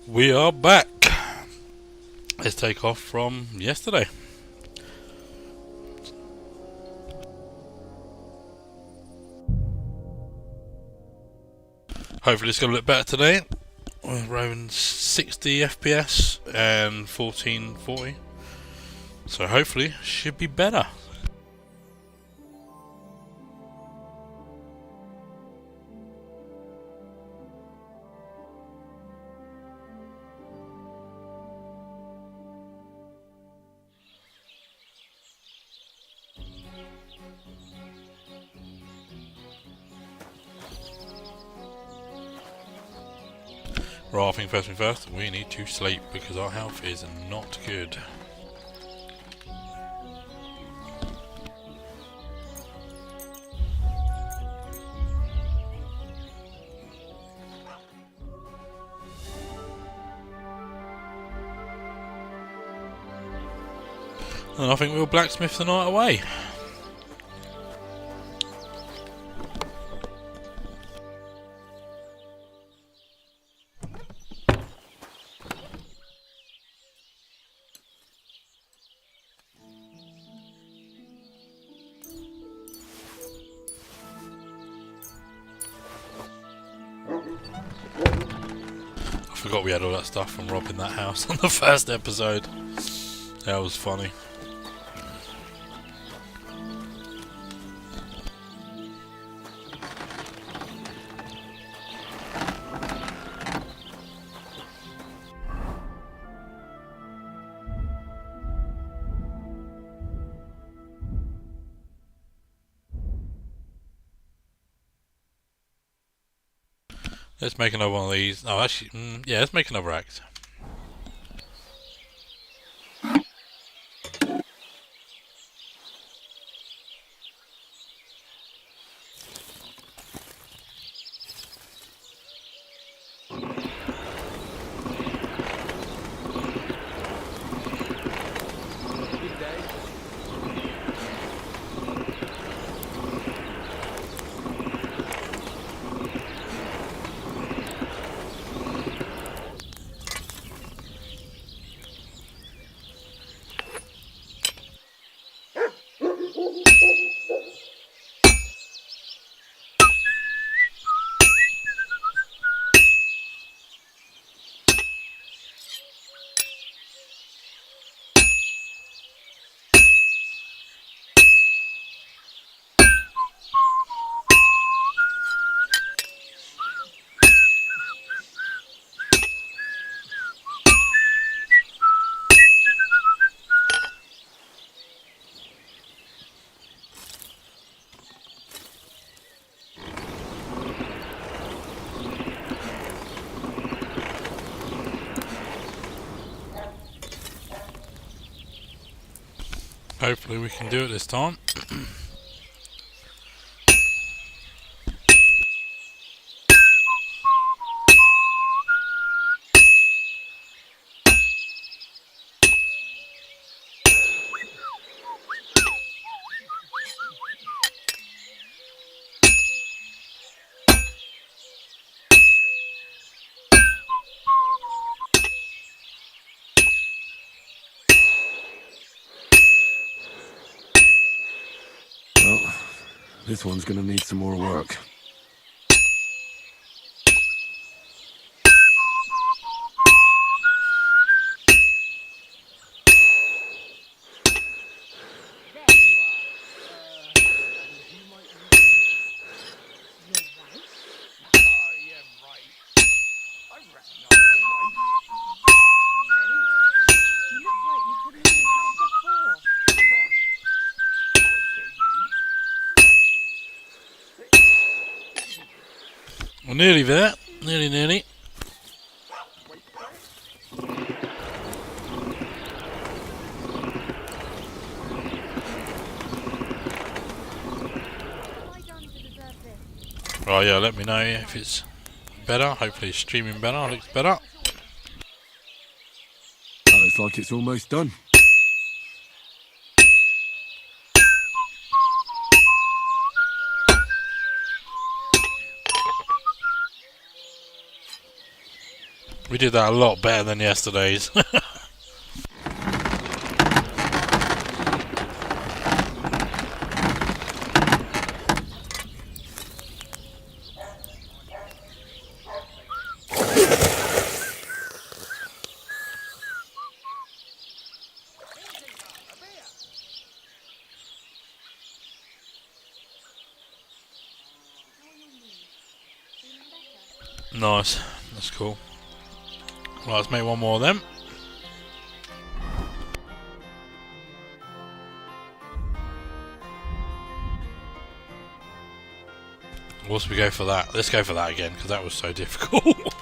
We are back. Let's take off from yesterday. Hopefully it's going to look better today. We're running 60 FPS and 1440. So hopefully should be better. Right, I think first thing first, we need to sleep because our health is not good. And I think we'll blacksmith the night away. I forgot we had all that stuff from robbing that house on the first episode. That was funny. Let's make another one of these. Oh, actually, yeah, let's make another axe. Hopefully we can do it this time. Well, this one's gonna need some more work. We're nearly there. Nearly. Right, yeah, let me know if it's better. Hopefully it's streaming better. Looks better. That looks like it's almost done. We did that a lot better than yesterday's. Nice, that's cool. Right, let's make one more of them. Whilst we go for that, let's go for that again because that was so difficult.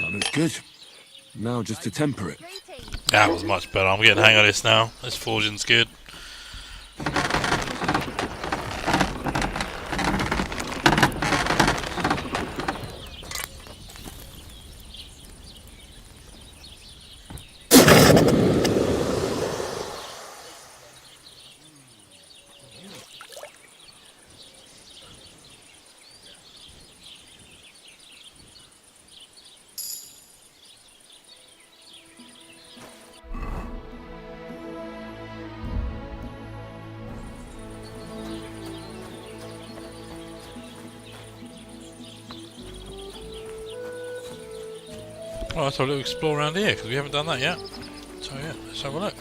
That looks good. Now just to temper it. That was much better. I'm getting the hang of this now. This forging's good. Well, let's have a little explore around here because we haven't done that yet. So yeah, let's have a look.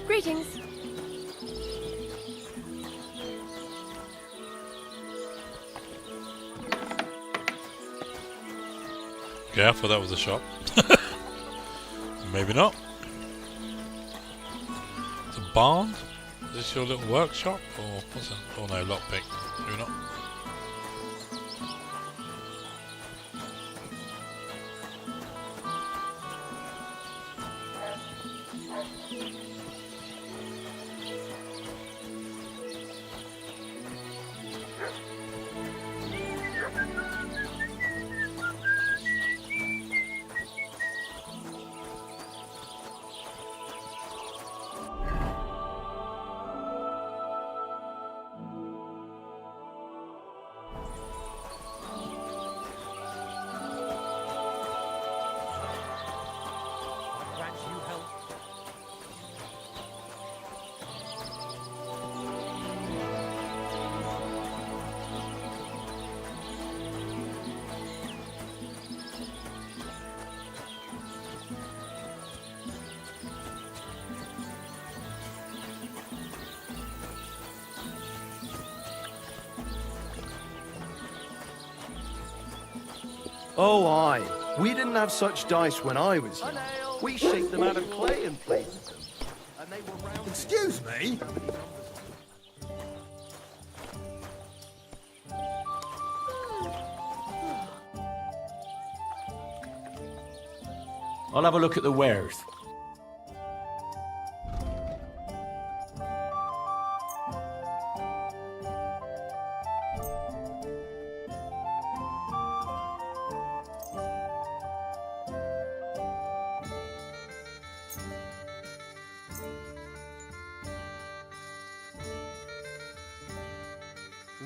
Greetings. Okay, I thought that was a shop. Maybe not. It's a barn? Is this your little workshop? Or what's it? Oh no, lockpick. Maybe not. Oh, aye. We didn't have such dice when I was young. We shaped them out of clay and played with them. And they were round. Excuse me? I'll have a look at the wares.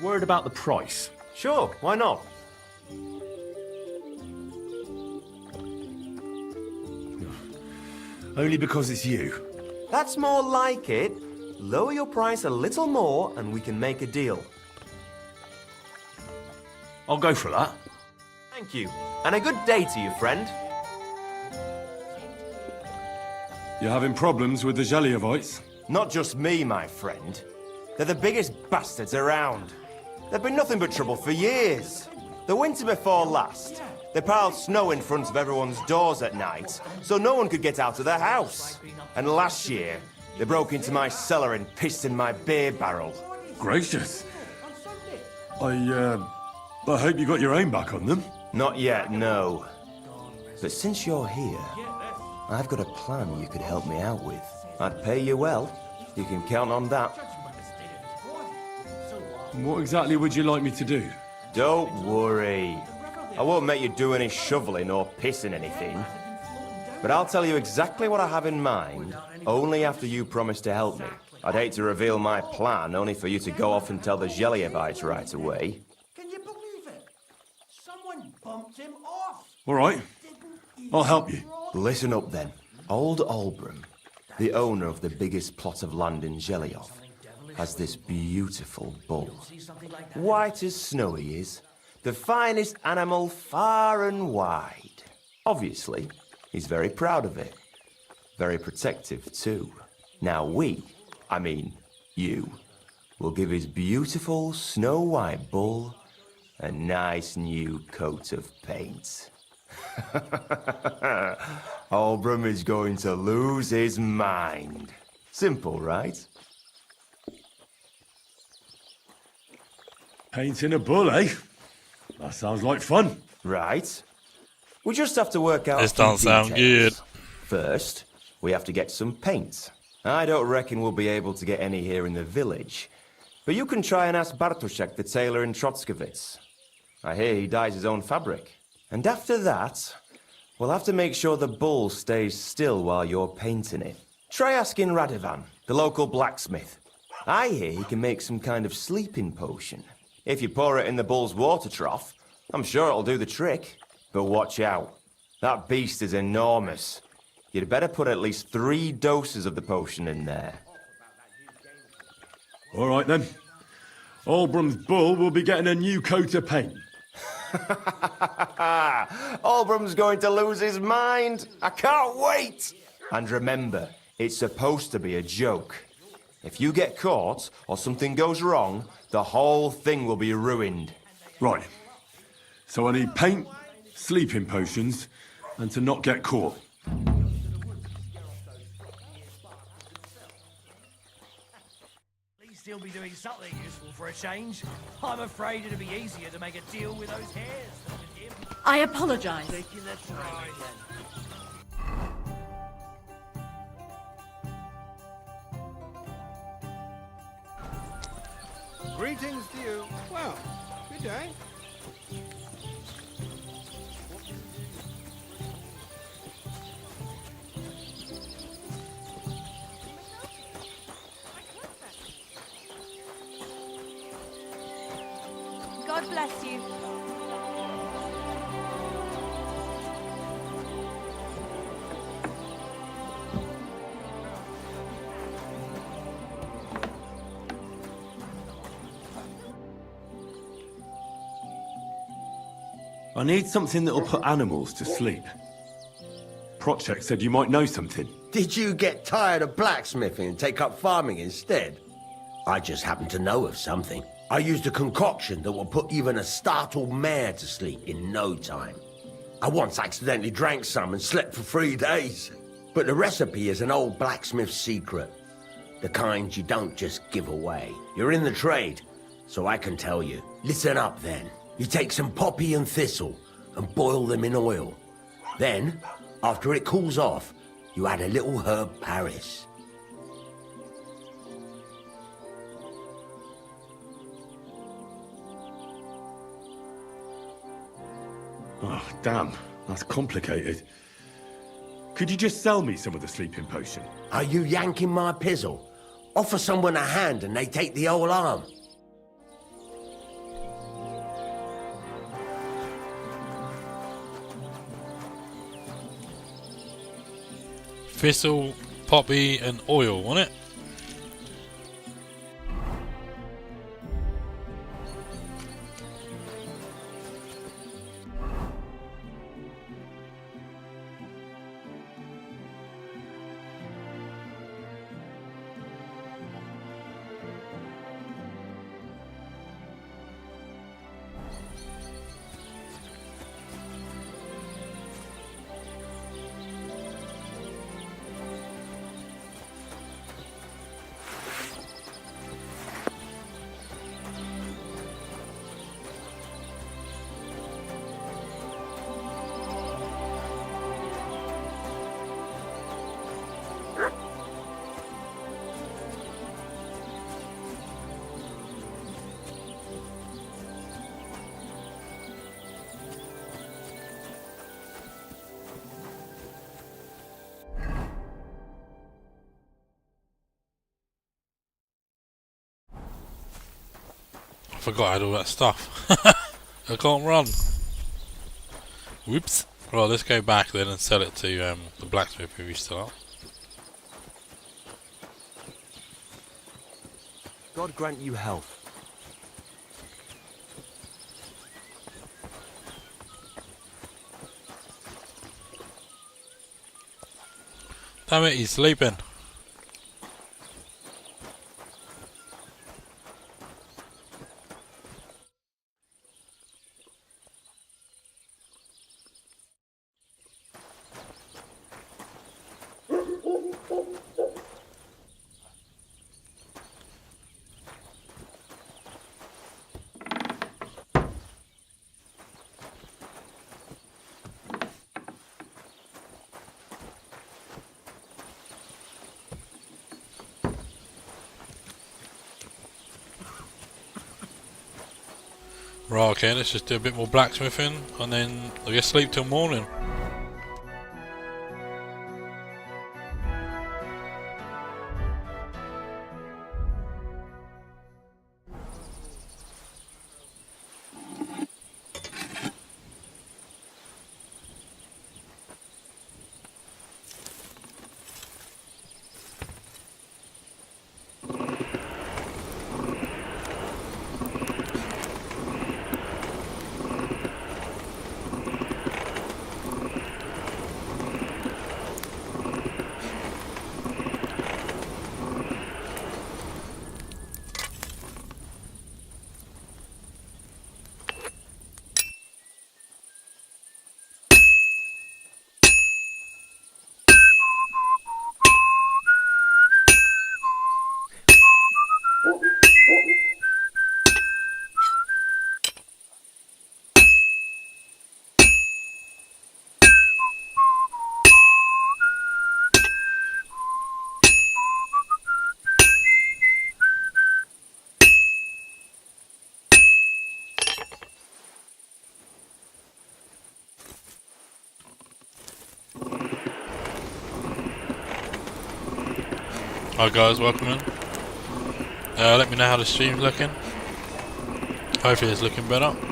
Word about the price. Sure, why not? Only because it's you. That's more like it. Lower your price a little more and we can make a deal. I'll go for that. Thank you. And a good day to you, friend. You're having problems with the Zheliovites? Not just me, my friend. They're the biggest bastards around. They've been nothing but trouble for years. The winter before last, they piled snow in front of everyone's doors at night, so no one could get out of their house. And last year, they broke into my cellar and pissed in my beer barrel. Gracious. I hope you got your aim back on them. Not yet, no. But since you're here, I've got a plan you could help me out with. I'd pay you well. You can count on that. What exactly would you like me to do? Don't worry. I won't make you do any shoveling or pissing anything. But I'll tell you exactly what I have in mind, only after you promise to help me. I'd hate to reveal my plan, only for you to go off and tell the Zheliovites right away. Can you believe it? Someone bumped him off. All right. I'll help you. Listen up then. Old Albram, the owner of the biggest plot of land in Zheliov, has this beautiful bull. White as snow he is. The finest animal far and wide. Obviously, he's very proud of it. Very protective too. Now you, will give his beautiful snow-white bull a nice new coat of paint. Albram is going to lose his mind. Simple, right? Painting a bull, eh? That sounds like fun. Right. We just have to work out This a few don't sound details. good. First, we have to get some paint. I don't reckon we'll be able to get any here in the village. But you can try and ask Bartoszek, the tailor in Trotskovitz. I hear he dyes his own fabric. And after that, we'll have to make sure the bull stays still while you're painting it. Try asking Radovan, the local blacksmith. I hear he can make some kind of sleeping potion. If you pour it in the bull's water trough, I'm sure it'll do the trick. But watch out. That beast is enormous. You'd better put at least 3 doses of the potion in there. All right, then. Albram's bull will be getting a new coat of paint. Albram's going to lose his mind. I can't wait. And remember, it's supposed to be a joke. If you get caught or something goes wrong, the whole thing will be ruined. Right. So I need paint, sleeping potions, and to not get caught. At least he'll be doing something useful for a change. I'm afraid it'd be easier to make a deal with those hares than with him. I apologize. Taking the try then. Greetings to you. Well, good day. God bless you. I need something that'll put animals to sleep. Project said you might know something. Did you get tired of blacksmithing and take up farming instead? I just happen to know of something. I used a concoction that will put even a startled mare to sleep in no time. I once accidentally drank some and slept for 3 days. But the recipe is an old blacksmith's secret. The kind you don't just give away. You're in the trade, so I can tell you. Listen up then. You take some poppy and thistle and boil them in oil. Then, after it cools off, you add a little herb Paris. Oh, damn. That's complicated. Could you just sell me some of the sleeping potion? Are you yanking my pizzle? Offer someone a hand and they take the whole arm. Thistle, poppy, and oil, wasn't it? I forgot I had all that stuff. I can't run. Whoops. Right, let's go back then and sell it to the blacksmith who we still are. God grant you health. Damn it, he's sleeping. Right, okay, let's just do a bit more blacksmithing and then I guess sleep till morning. Hi guys, welcome in. Let me know how the stream's looking. Hopefully it's looking better. What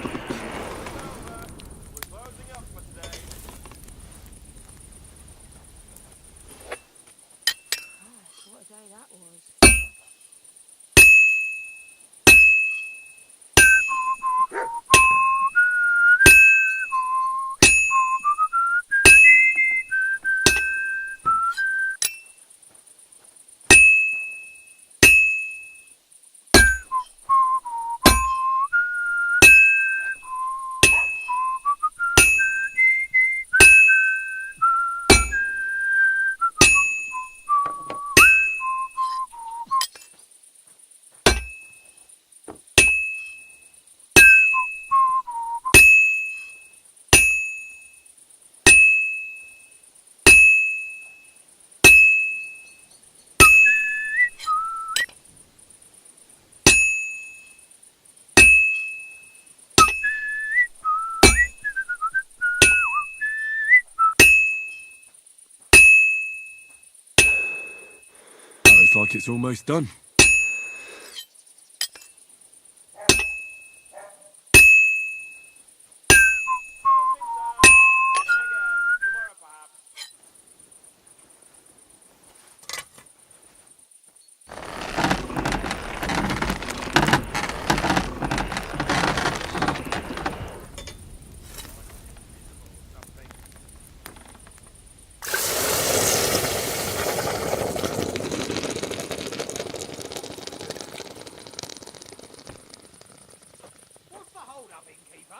a day that was. Looks like it's almost done. What's the hold up, innkeeper?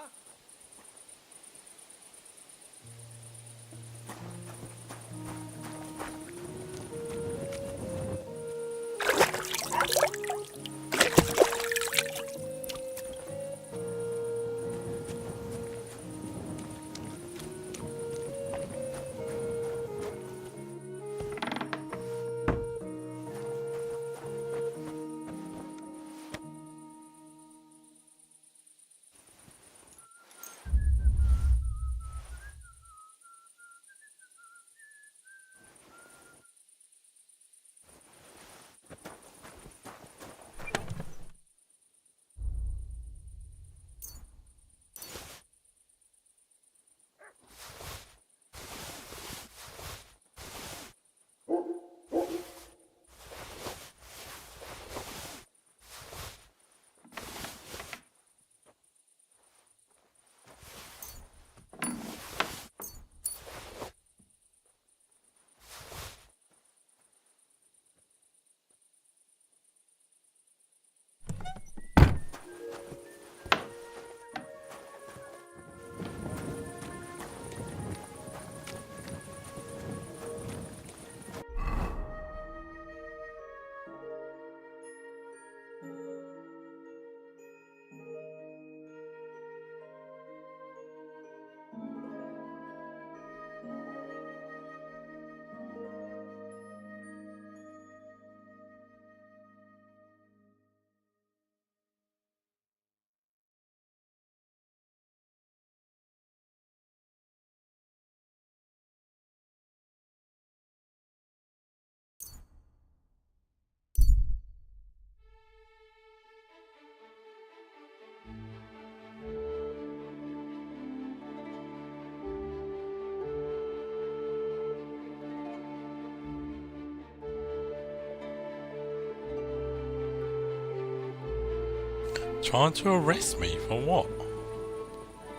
Trying to arrest me for what?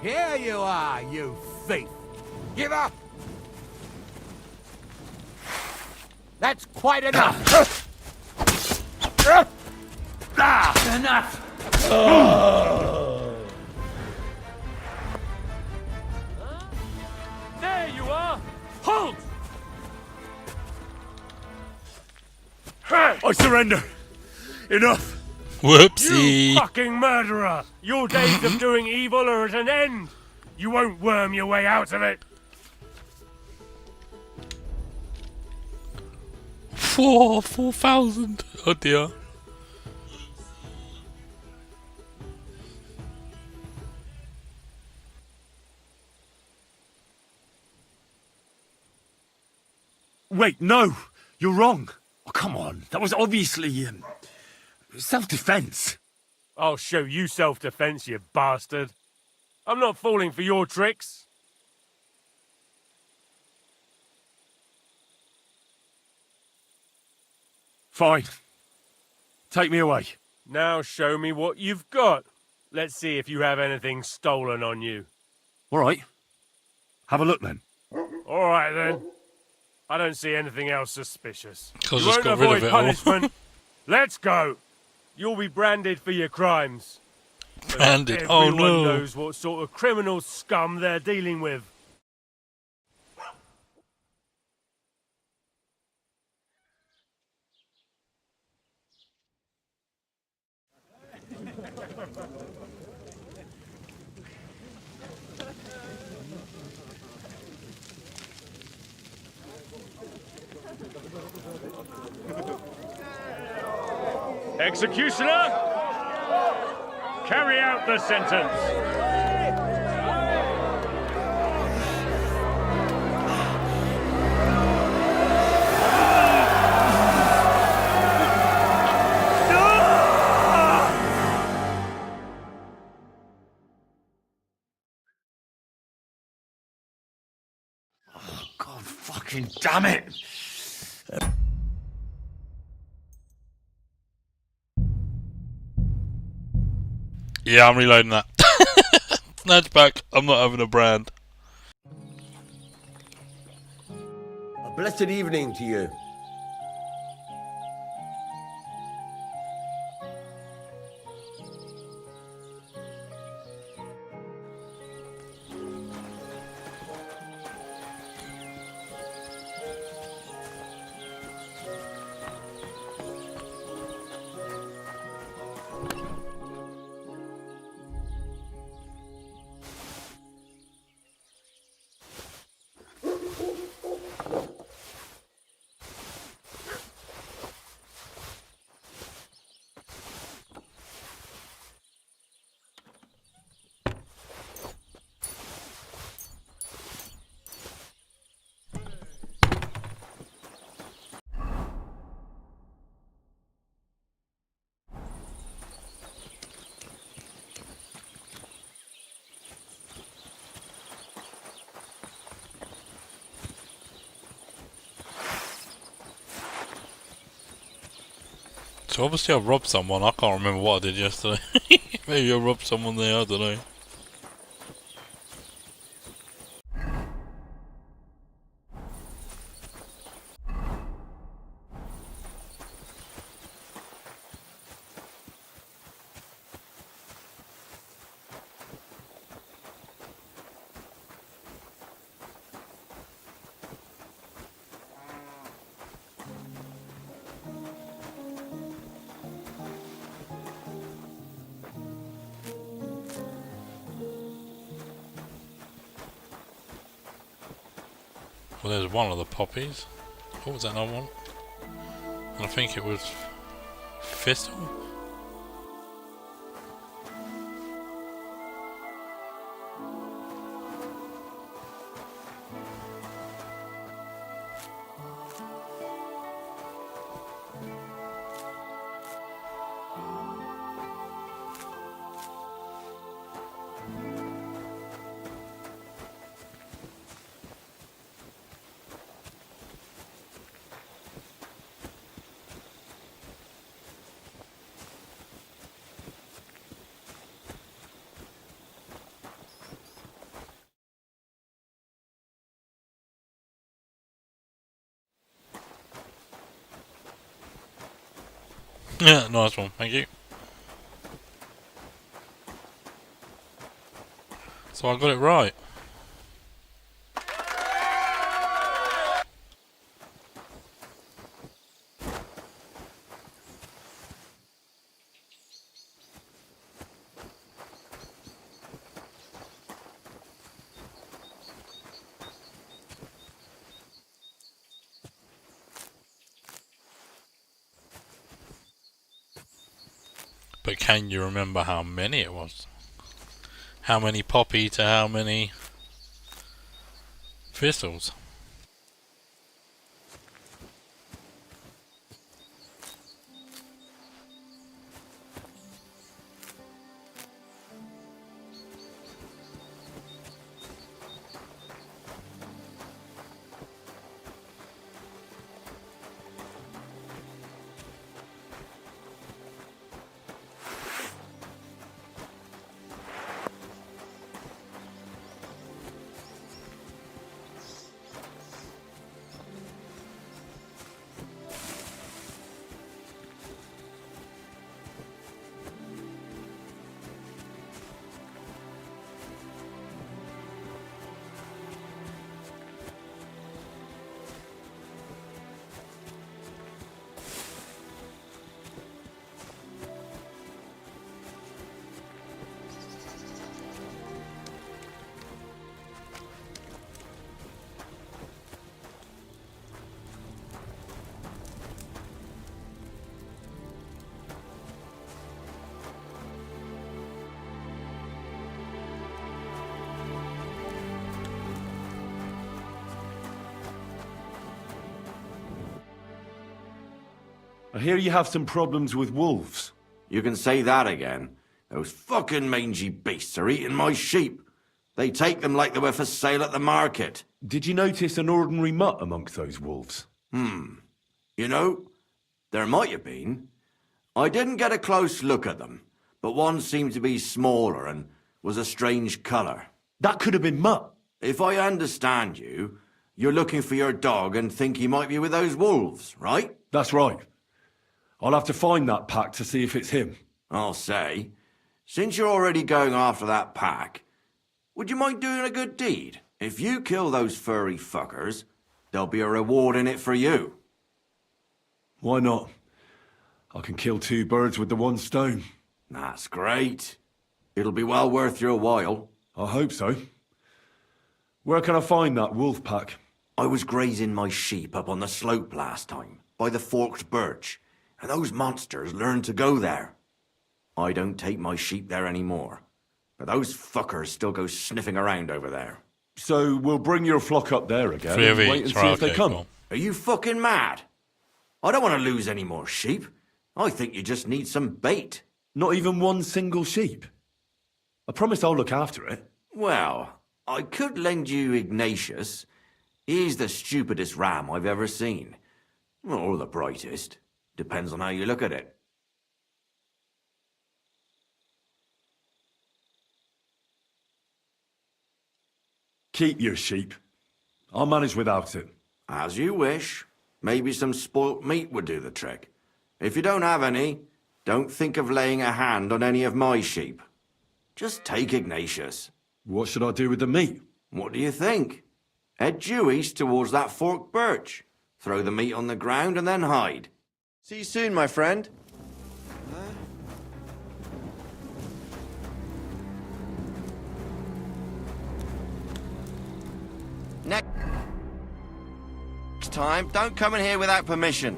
Here you are, you thief! Give up! That's quite enough! Enough! There you are! Halt! I surrender. Enough. Whoopsie! You fucking murderer! Your days of doing evil are at an end! You won't worm your way out of it! 4,000. Oh dear. Wait, no. You're wrong. I come on. That was obviously, self-defense. I'll show you self-defense, you bastard. I'm not falling for your tricks. Fine. Take me away. Now show me what you've got. Let's see if you have anything stolen on you. All right. Have a look then. All right, then. I don't see anything else suspicious. Because You it's won't got rid of avoid it all. punishment. Let's go. You'll be branded for your crimes. So that Branded? Oh, everyone no. knows what sort of criminal scum they're dealing with. Executioner, carry out the sentence. God fucking damn it! Yeah, I'm reloading that. Snatch back. I'm not having a brand. A blessed evening to you. So obviously I robbed someone. I can't remember what I did yesterday. Maybe I robbed someone there. I don't know. Well, there's one of the poppies. What was that another one? I think it was Fistle. Yeah, nice one, thank you. So I got it right. But can you remember how many it was? How many poppy to how many thistles? I hear you have some problems with wolves. You can say that again. Those fucking mangy beasts are eating my sheep. They take them like they were for sale at the market. Did you notice an ordinary mutt amongst those wolves? You know, there might have been. I didn't get a close look at them, but one seemed to be smaller and was a strange colour. That could have been Mutt. If I understand you, you're looking for your dog and think he might be with those wolves, right? That's right. I'll have to find that pack to see if it's him. I'll say, since you're already going after that pack, would you mind doing a good deed? If you kill those furry fuckers, there'll be a reward in it for you. Why not? I can kill 2 birds with the 1 stone. That's great. It'll be well worth your while. I hope so. Where can I find that wolf pack? I was grazing my sheep up on the slope last time, by the forked birch, and those monsters learned to go there. I don't take my sheep there anymore, but those fuckers still go sniffing around over there. So we'll bring your flock up there again 3 of and wait and each, see right, if they okay, come. cool. Are you fucking mad? I don't want to lose any more sheep. I think you just need some bait. Not even 1 single sheep? I promise I'll look after it. Well, I could lend you Ignatius. He's the stupidest ram I've ever seen. Or the brightest. Depends on how you look at it. Keep your sheep. I'll manage without it. As you wish. Maybe some spoilt meat would do the trick. If you don't have any, don't think of laying a hand on any of my sheep. Just take Ignatius. What should I do with the meat? What do you think? Head due east towards that forked birch. Throw the meat on the ground and then hide. See you soon, my friend. Next time, don't come in here without permission.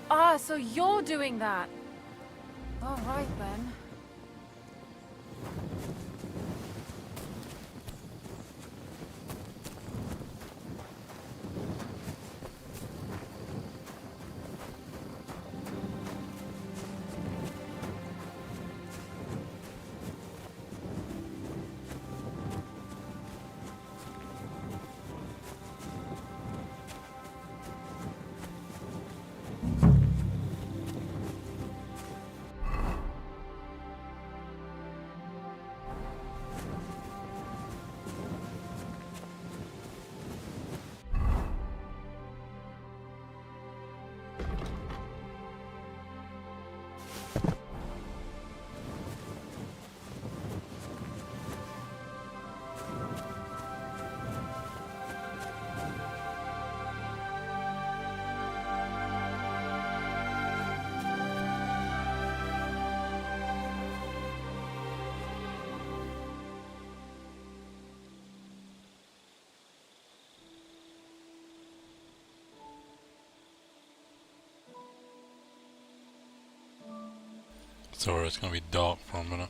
Ah, so you're doing that. All right, then. Sorry, it's gonna be dark for a minute.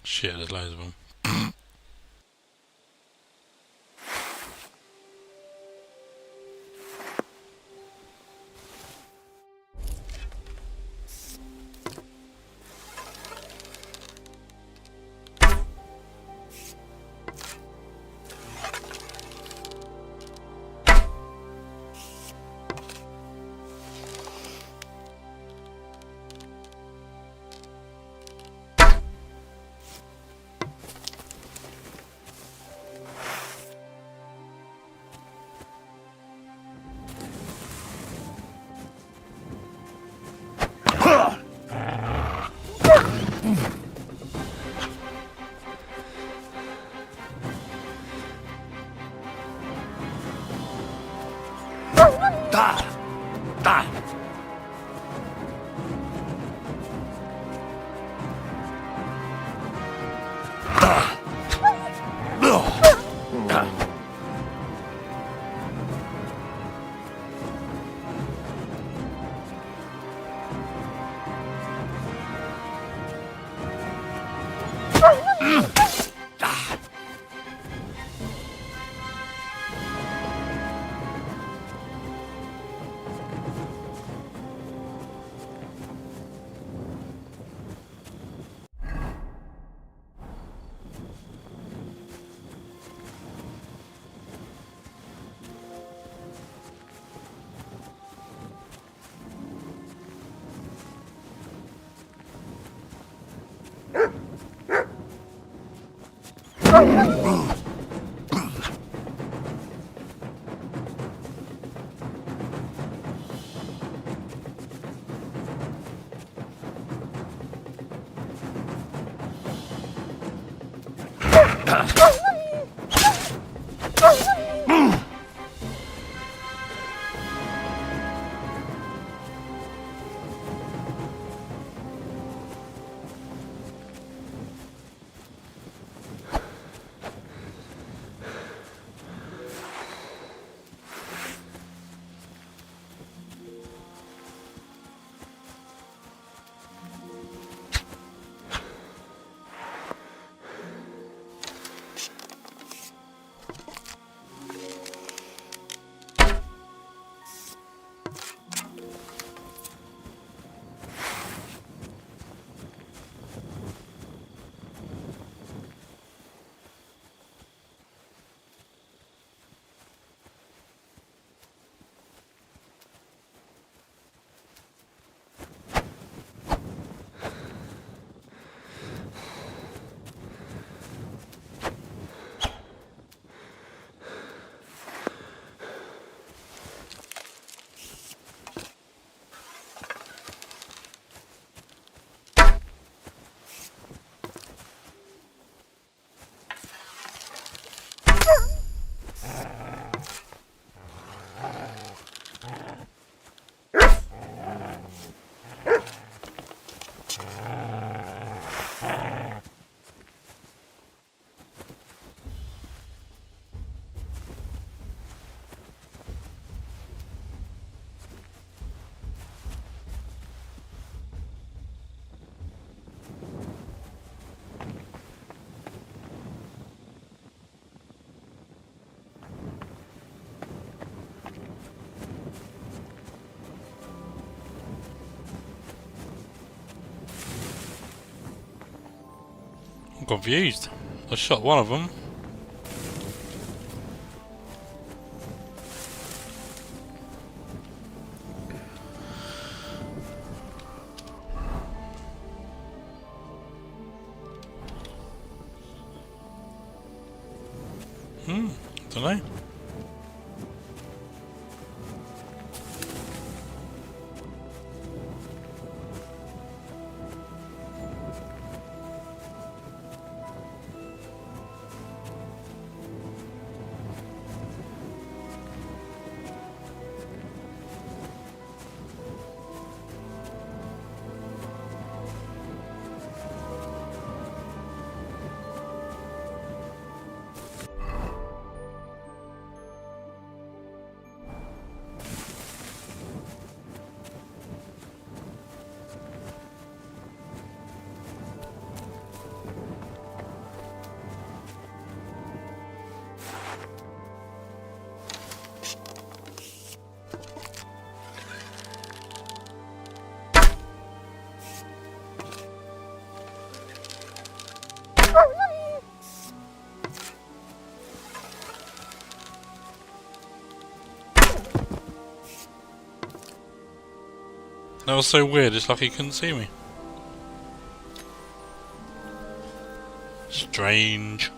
Shit, there's loads of them. I'm confused. I shot one of them. Don't know. That was so weird, it's like he couldn't see me. Strange.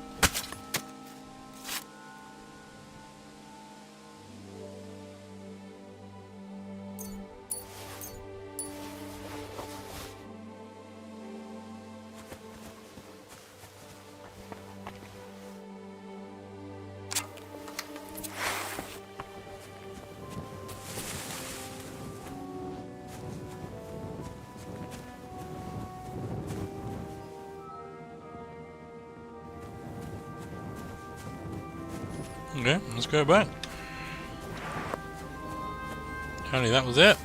Okay, let's go back. Apparently that was it.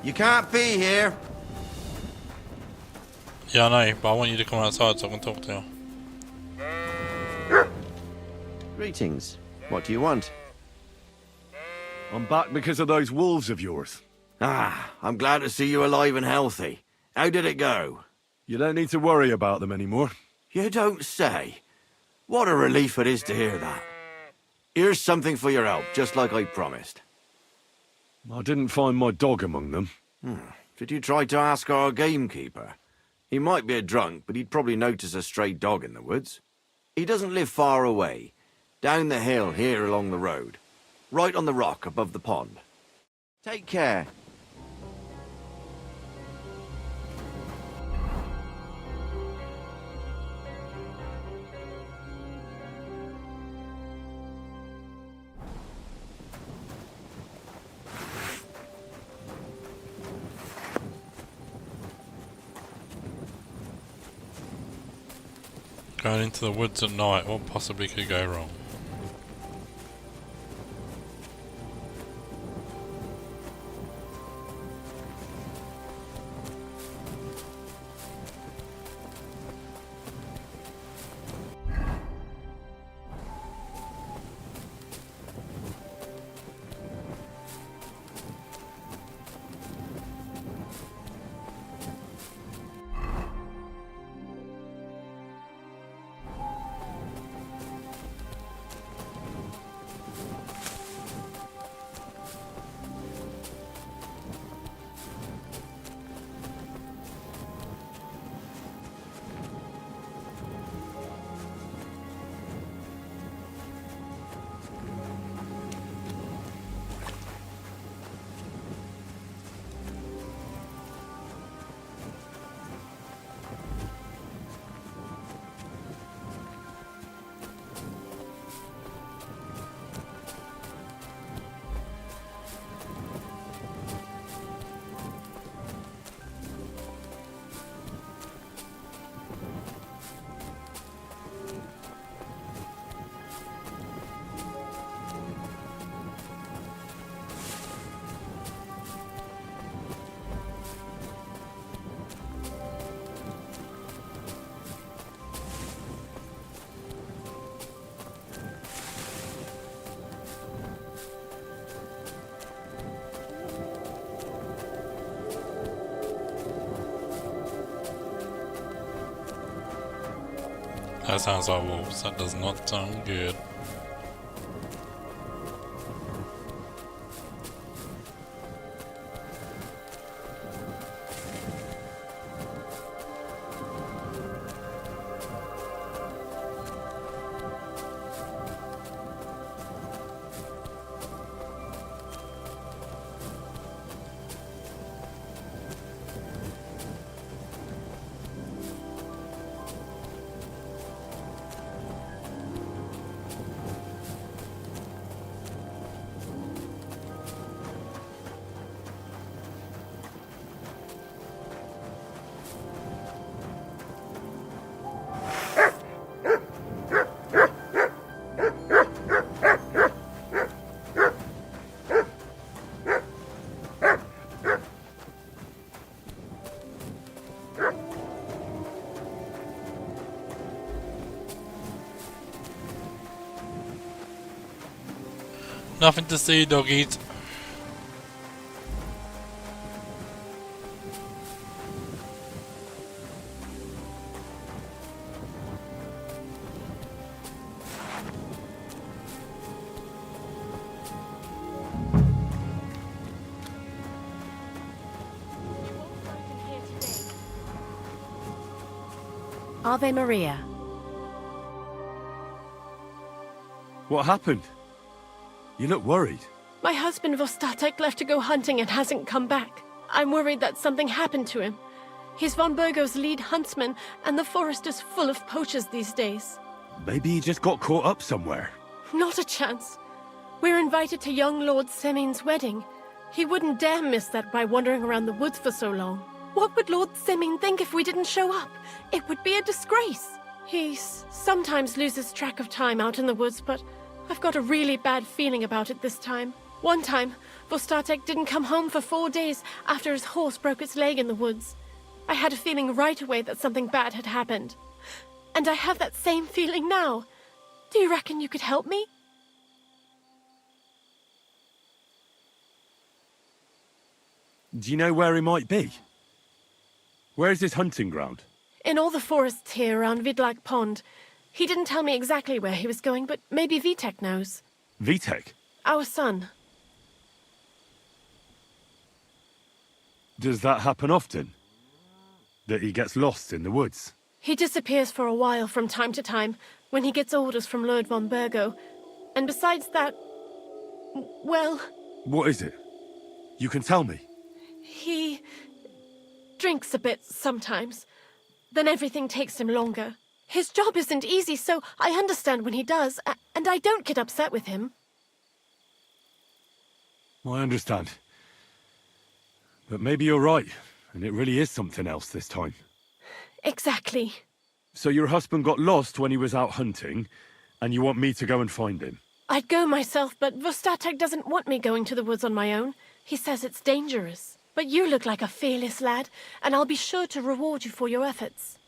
You can't be here. Yeah, I know, but I want you to come outside so I can talk to you. Greetings. What do you want? I'm back because of those wolves of yours. Ah, I'm glad to see you alive and healthy. How did it go? You don't need to worry about them anymore. You don't say. What a relief it is to hear that. Here's something for your help, just like I promised. I didn't find my dog among them. Did you try to ask our gamekeeper? He might be a drunk, but he'd probably notice a stray dog in the woods. He doesn't live far away. Down the hill here along the road. Right on the rock above the pond. Take care. Going into the woods at night, what possibly could go wrong? That sounds like wolves. That does not sound good. Nothing to see, doggies. Ave Maria. What happened? You look worried. My husband Vostatek left to go hunting and hasn't come back. I'm worried that something happened to him. He's von Burgo's lead huntsman, and the forest is full of poachers these days. Maybe he just got caught up somewhere. Not a chance. We're invited to young Lord Semin's wedding. He wouldn't dare miss that by wandering around the woods for so long. What would Lord Semin think if we didn't show up? It would be a disgrace. He sometimes loses track of time out in the woods, but I've got a really bad feeling about it this time. One time, Vostatek didn't come home for 4 days after his horse broke its leg in the woods. I had a feeling right away that something bad had happened. And I have that same feeling now. Do you reckon you could help me? Do you know where he might be? Where's his hunting ground? In all the forests here around Vidlak Pond. He didn't tell me exactly where he was going, but maybe Vitek knows. Vitek? Our son. Does that happen often? That he gets lost in the woods? He disappears for a while from time to time, when he gets orders from Lord von Burgo. And besides that, well... What is it? You can tell me. He drinks a bit sometimes. Then everything takes him longer. His job isn't easy, so I understand when he does, and I don't get upset with him. I understand. But maybe you're right, and it really is something else this time. Exactly. So your husband got lost when he was out hunting, and you want me to go and find him? I'd go myself, but Vostatek doesn't want me going to the woods on my own. He says it's dangerous. But you look like a fearless lad, and I'll be sure to reward you for your efforts.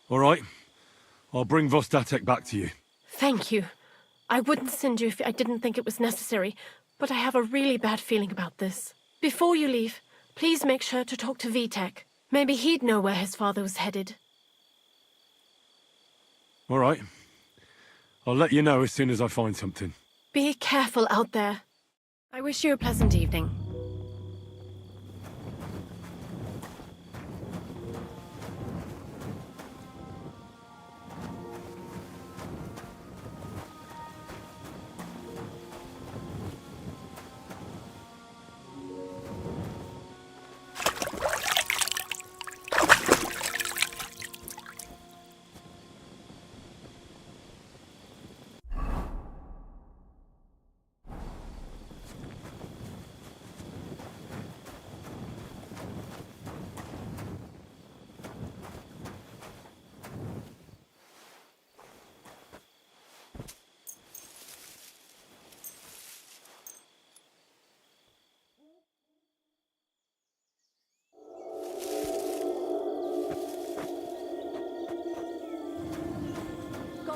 All right. I'll bring Vostatek back to you. Thank you. I wouldn't send you if I didn't think it was necessary, but I have a really bad feeling about this. Before you leave, please make sure to talk to Vitek. Maybe he'd know where his father was headed. All right. I'll let you know as soon as I find something. Be careful out there. I wish you a pleasant evening.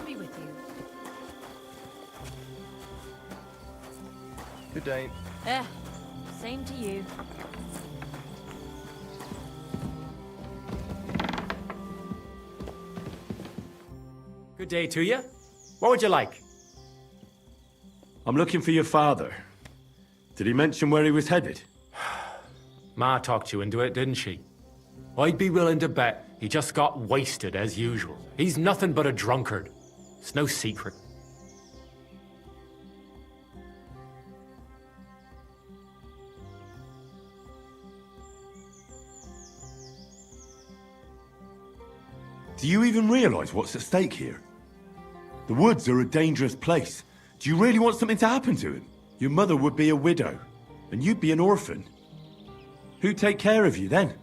Be with you. Good day. Same to you. Good day to you. What would you like? I'm looking for your father. Did he mention where he was headed? Ma talked you into it, didn't she? I'd be willing to bet he just got wasted as usual. He's nothing but a drunkard. It's no secret. Do you even realize what's at stake here? The woods are a dangerous place. Do you really want something to happen to him? Your mother would be a widow, and you'd be an orphan. Who'd take care of you then?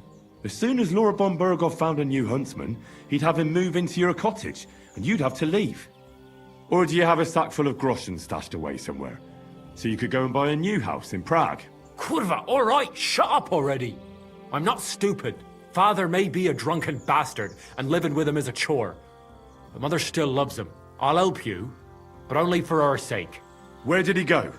As soon as Lord von Burgov found a new huntsman, he'd have him move into your cottage, and you'd have to leave. Or do you have a sack full of groschen stashed away somewhere? So you could go and buy a new house in Prague? Kurva, all right, shut up already. I'm not stupid. Father may be a drunken bastard, and living with him is a chore. But Mother still loves him. I'll help you, but only for our sake. Where did he go?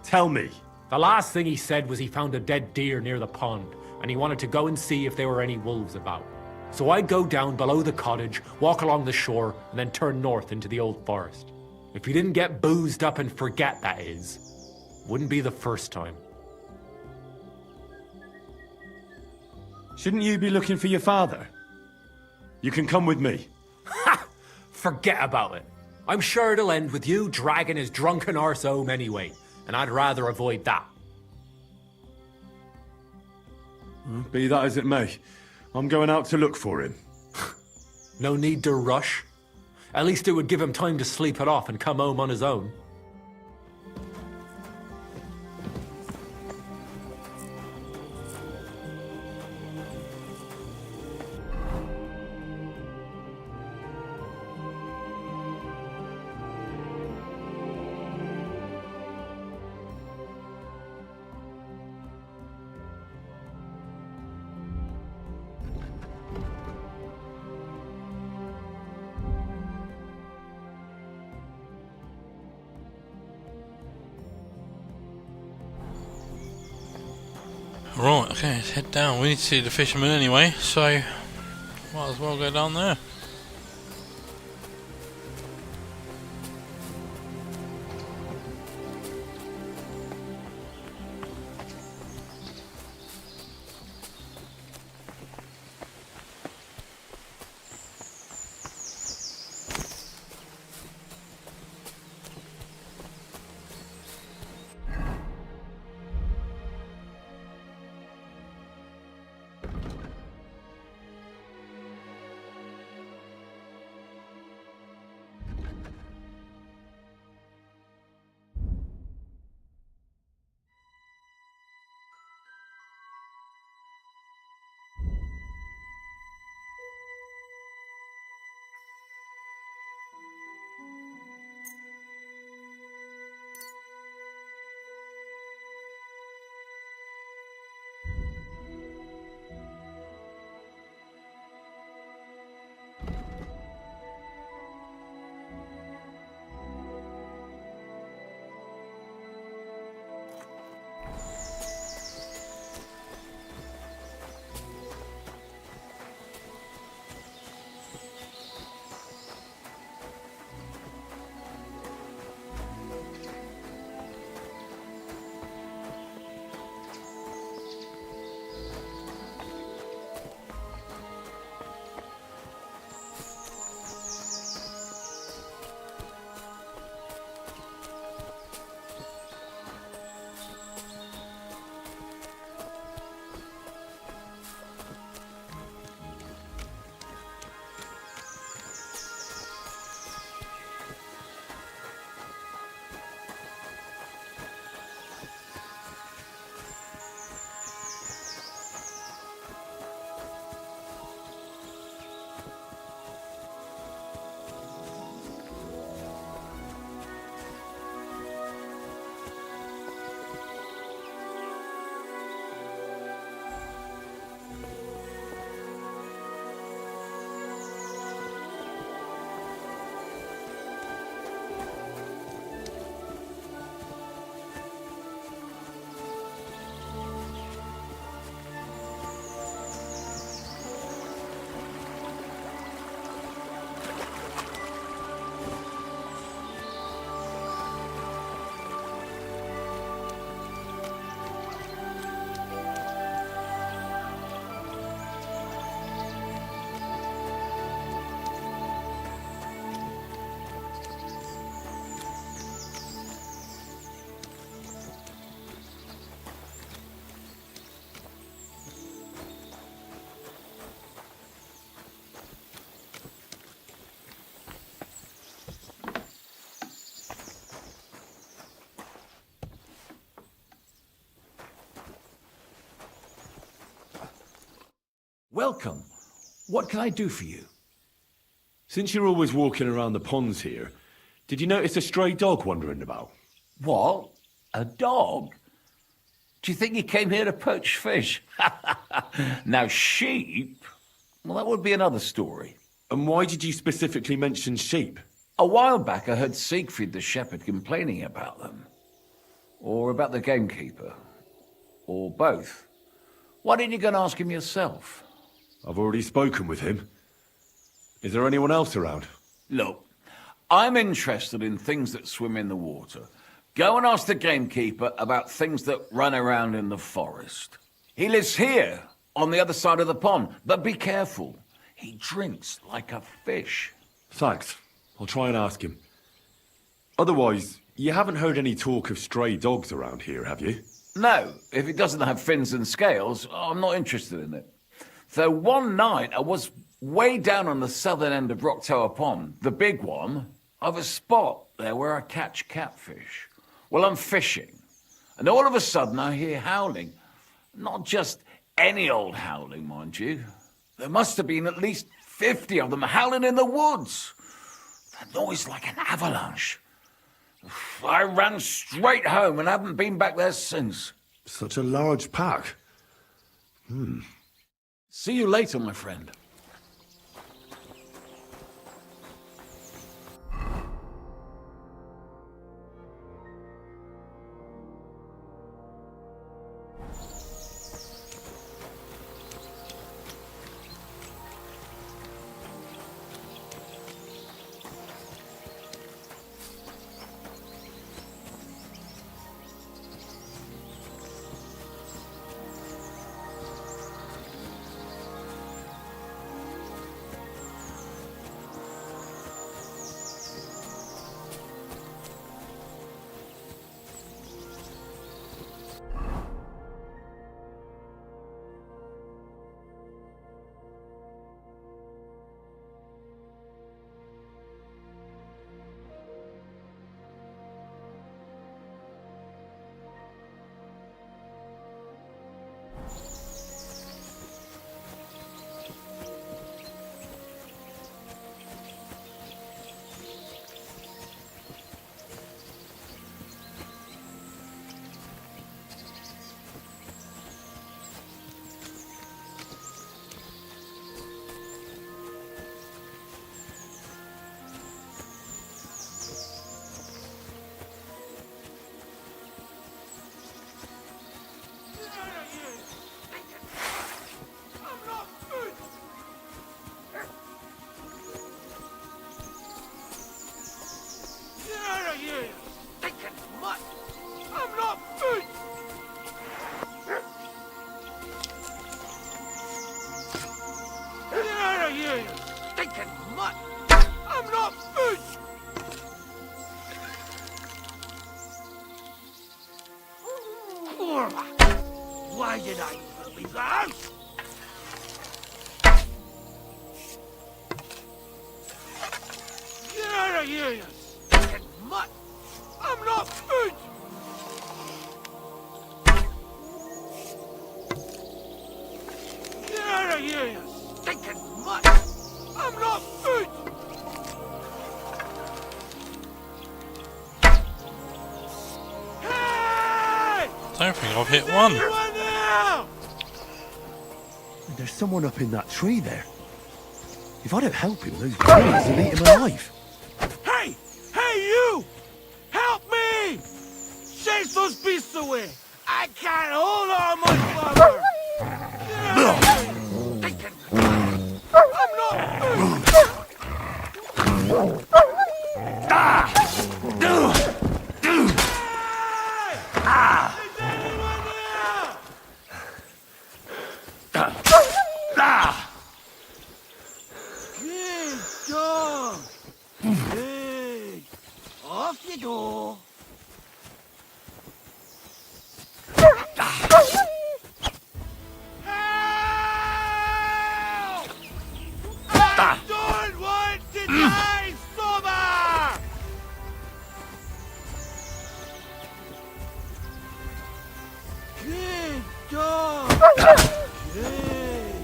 Tell me. The last thing he said was he found a dead deer near the pond, and he wanted to go and see if there were any wolves about. So I'd go down below the cottage, walk along the shore, and then turn north into the old forest. If you didn't get boozed up and forget, that is. Wouldn't be the first time. Shouldn't you be looking for your father? You can come with me. Ha! Forget about it. I'm sure it'll end with you dragging his drunken arse home anyway, and I'd rather avoid that. Be that as it may, I'm going out to look for him. No need to rush. At least it would give him time to sleep it off and come home on his own. Right, okay, let's head down. We need to see the fisherman anyway, so might as well go down there. Welcome. What can I do for you? Since you're always walking around the ponds here, did you notice a stray dog wandering about? What? A dog? Do you think he came here to poach fish? Now, sheep? Well, that would be another story. And why did you specifically mention sheep? A while back I heard Siegfried the shepherd complaining about them. Or about the gamekeeper. Or both. Why didn't you go and ask him yourself? I've already spoken with him. Is there anyone else around? Look, I'm interested in things that swim in the water. Go and ask the gamekeeper about things that run around in the forest. He lives here, on the other side of the pond, but be careful. He drinks like a fish. Thanks. I'll try and ask him. Otherwise, you haven't heard any talk of stray dogs around here, have you? No, if it doesn't have fins and scales, I'm not interested in it. Though one night I was way down on the southern end of Rock Tower Pond, the big one, I've a spot there where I catch catfish. Well, I'm fishing, and all of a sudden I hear howling. Not just any old howling, mind you. There must have been at least 50 of them howling in the woods. A noise like an avalanche. I ran straight home and haven't been back there since. Such a large pack. See you later, my friend. Why did I even leave the house? Get out of here, you stinking mutt! I'm not food! Get out of here, you stinking mutt! I'm not food! I don't think I've hit one. There's someone up in that tree there. If I don't help him, those trees will eat him alive. Hey! Hey, you! Help me! Chase those beasts away! I can't hold on much longer! Good dog! Good! Off you go! I don't want to die sober! Good dog! Good!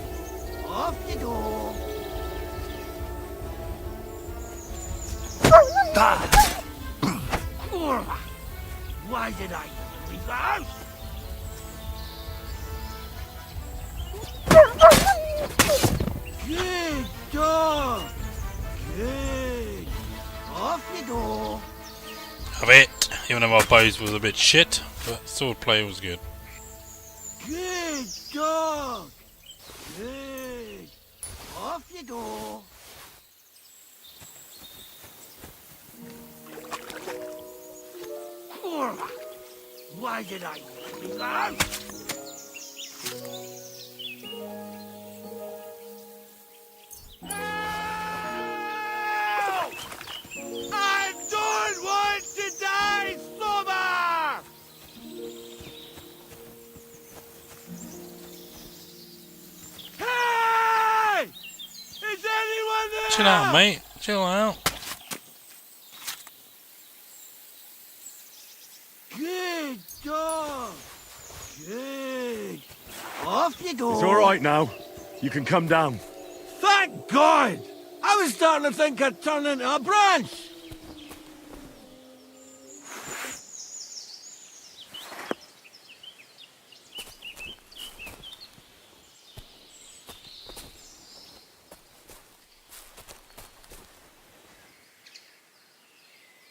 Off you go! Why did I even leave the house? Good dog! Good! Off Off you go. Have it. Even though my bows was a bit shit, but swordplay was good. Good dog. Good. Off you go. Why did I do that? I don't want to die sober! Hey! Is anyone there? Chill out, mate. Chill out. Good dog. Good. Off you go. It's all right now. You can come down. Thank God! I was starting to think I'd turn into a branch.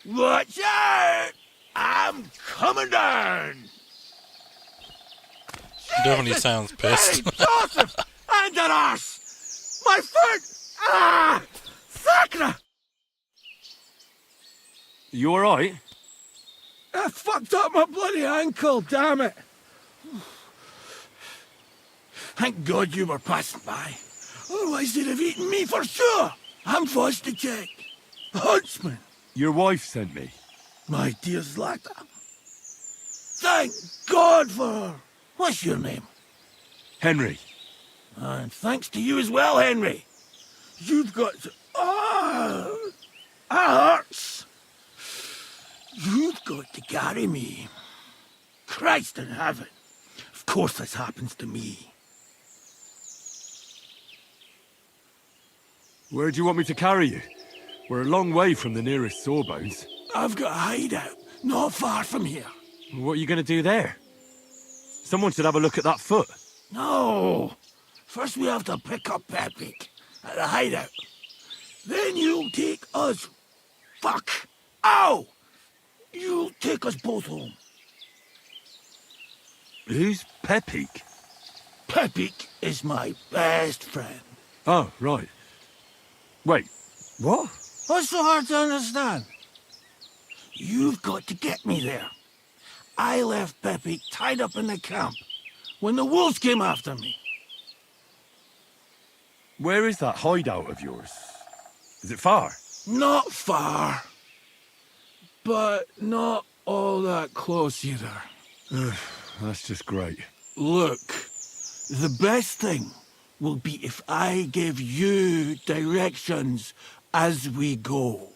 Watch out! I'm coming down! Definitely sounds pissed. Hey, Joseph! And an arse! My foot! Ah! Sacra! You all right? I fucked up my bloody ankle, damn it! Thank God you were passing by. Otherwise they'd have eaten me for sure! I'm forced to check. Huntsman! Your wife sent me. My dear Zlata. Thank God for her. What's your name? Henry. And thanks to you as well, Henry. You've got to... Ah! That hurts. You've got to carry me. Christ in heaven. Of course this happens to me. Where do you want me to carry you? We're a long way from the nearest sawbones. I've got a hideout, not far from here. What are you going to do there? Someone should have a look at that foot. No. First we have to pick up Pepik at the hideout. Then you'll take us... Fuck! Ow! You'll take us both home. Who's Pepik? Pepik is my best friend. Oh, right. Wait, what? What's so hard to understand? You've got to get me there. I left Pepik tied up in the camp when the wolves came after me. Where is that hideout of yours? Is it far? Not far. But not all that close either. That's just great. Look, the best thing will be if I give you directions as we go.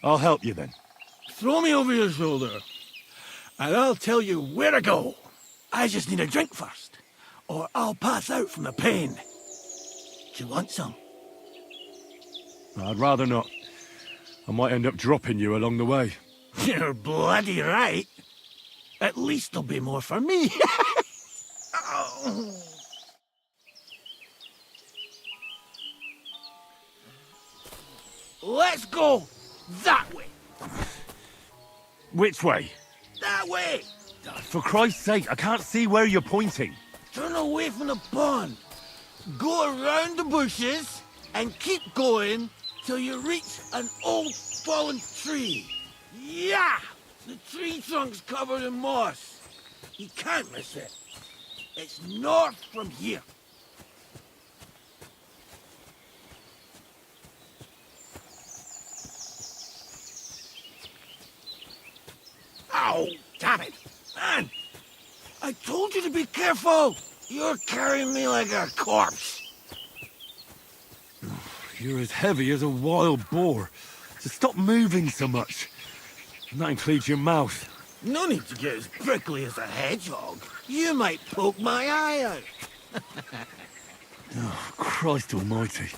I'll help you then. Throw me over your shoulder, and I'll tell you where to go. I just need a drink first, or I'll pass out from the pain. Do you want some? I'd rather not. I might end up dropping you along the way. You're bloody right. At least there'll be more for me. Oh. Let's go that way. Which way? That way. For Christ's sake, I can't see where you're pointing. Turn away from the pond. Go around the bushes and keep going till you reach an old fallen tree. Yeah! The tree trunk's covered in moss. You can't miss it. It's north from here. Ow! Damn it! Man! I told you to be careful! You're carrying me like a corpse. You're as heavy as a wild boar. So stop moving so much. And that includes your mouth. No need to get as prickly as a hedgehog. You might poke my eye out. Oh, Christ almighty.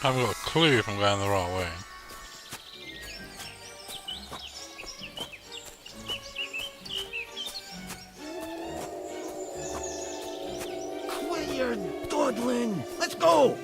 I haven't got a clue if I'm going the right way. Quit your dawdling. Let's go.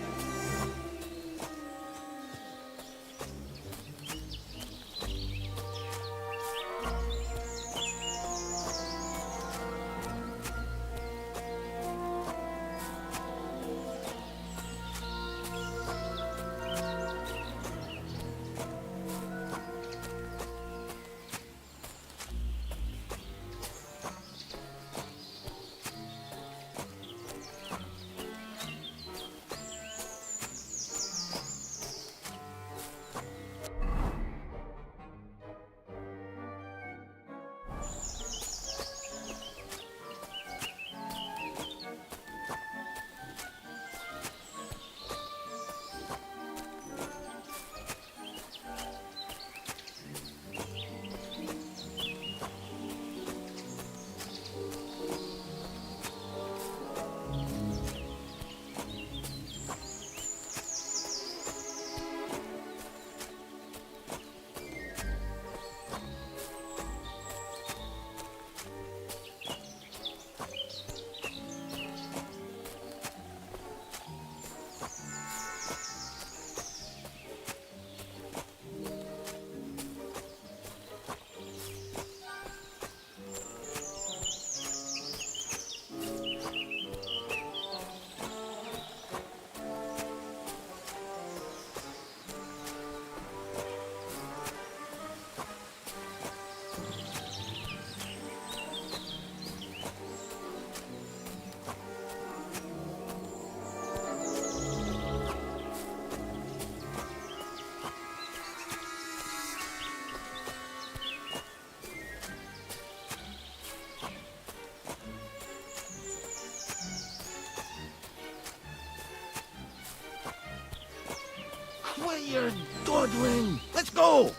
Quit your dawdling. Let's go.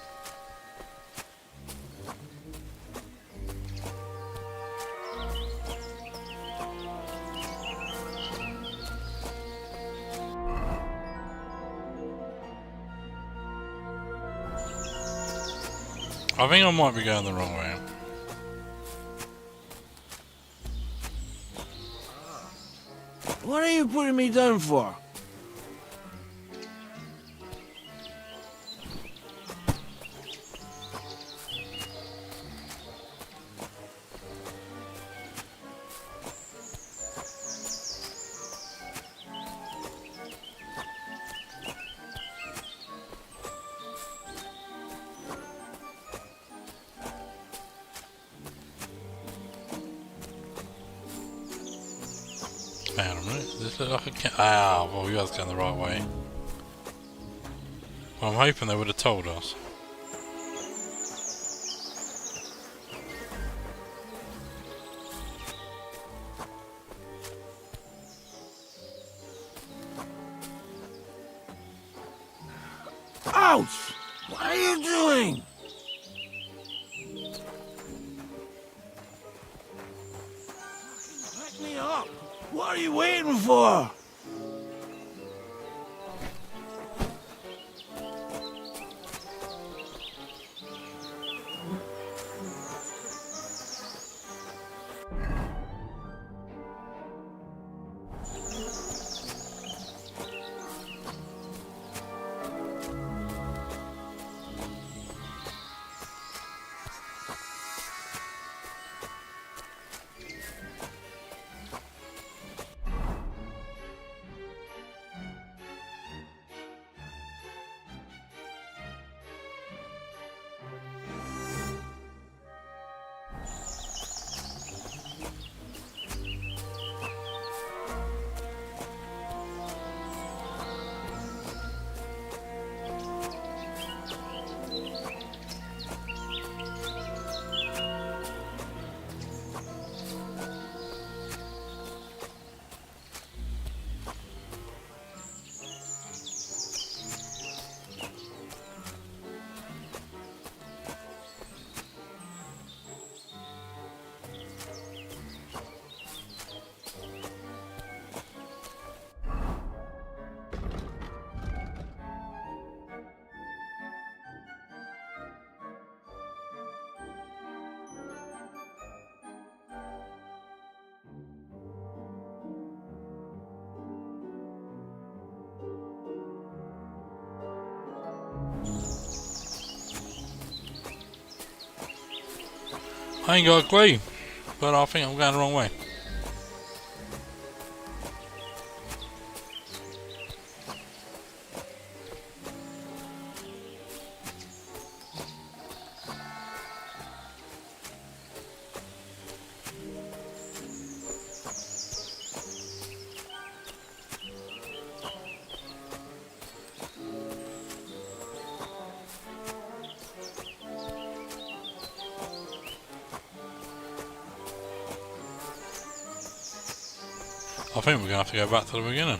I think I might be going the wrong way. What are you putting me down for? Hang on a minute, does this look like a ah, well, you guys going the right way. Well, I'm hoping they would have told us. Ouch! What are you doing? Back me up! What are you waiting for? I ain't got a clue, but I think I'm going the wrong way. I think we're going to have to go back to the beginning.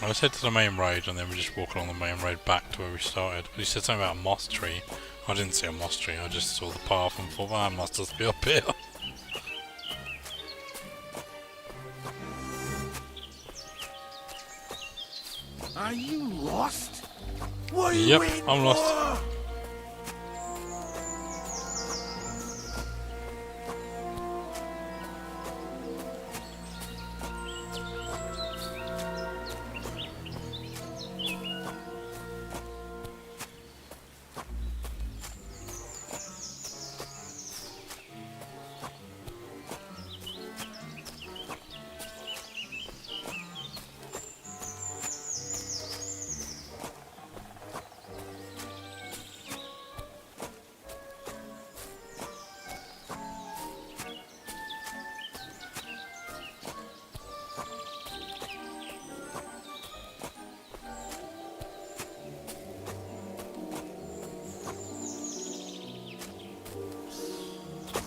I said to the main road and then we just walk along the main road back to where we started. But he said something about a moss tree. I didn't see a moss tree, I just saw the path and thought, well, that must just be up here. Are you lost? What are you Yep, waiting I'm lost. for?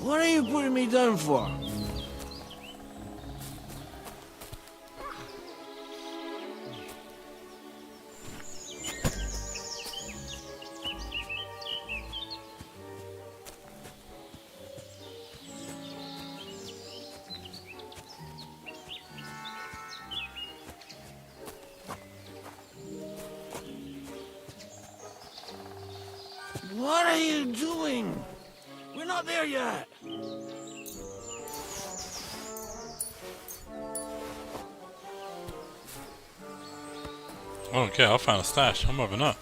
What are you putting me down for? What are you doing? We're not there yet. I don't care, I found a stash, I'm moving up.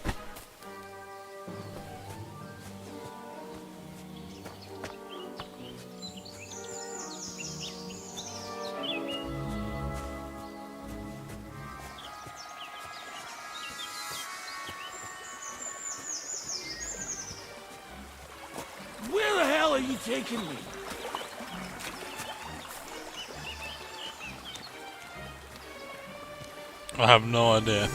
Where the hell are you taking me? I have no idea.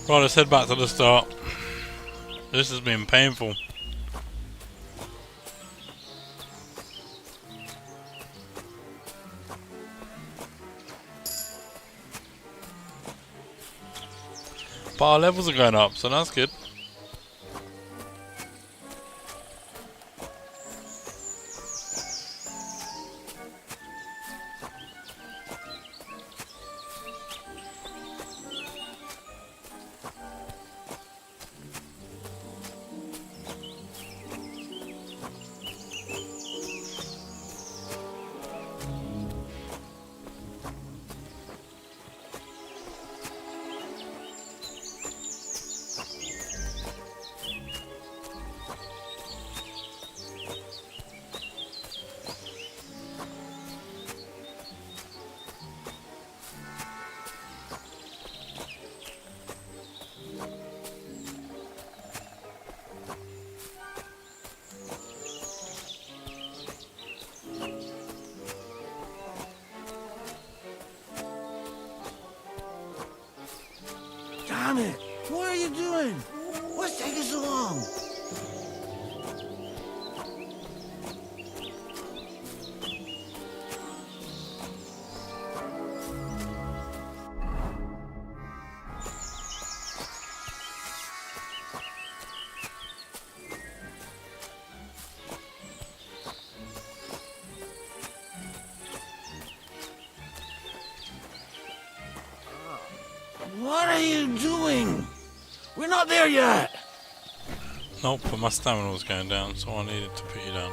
Right, let's head back to the start. This has been painful. But our levels are going up, so that's good. Damn it! What are you doing? What's taking so long? not there yet. Nope, but my stamina was going down, so I needed to put you down.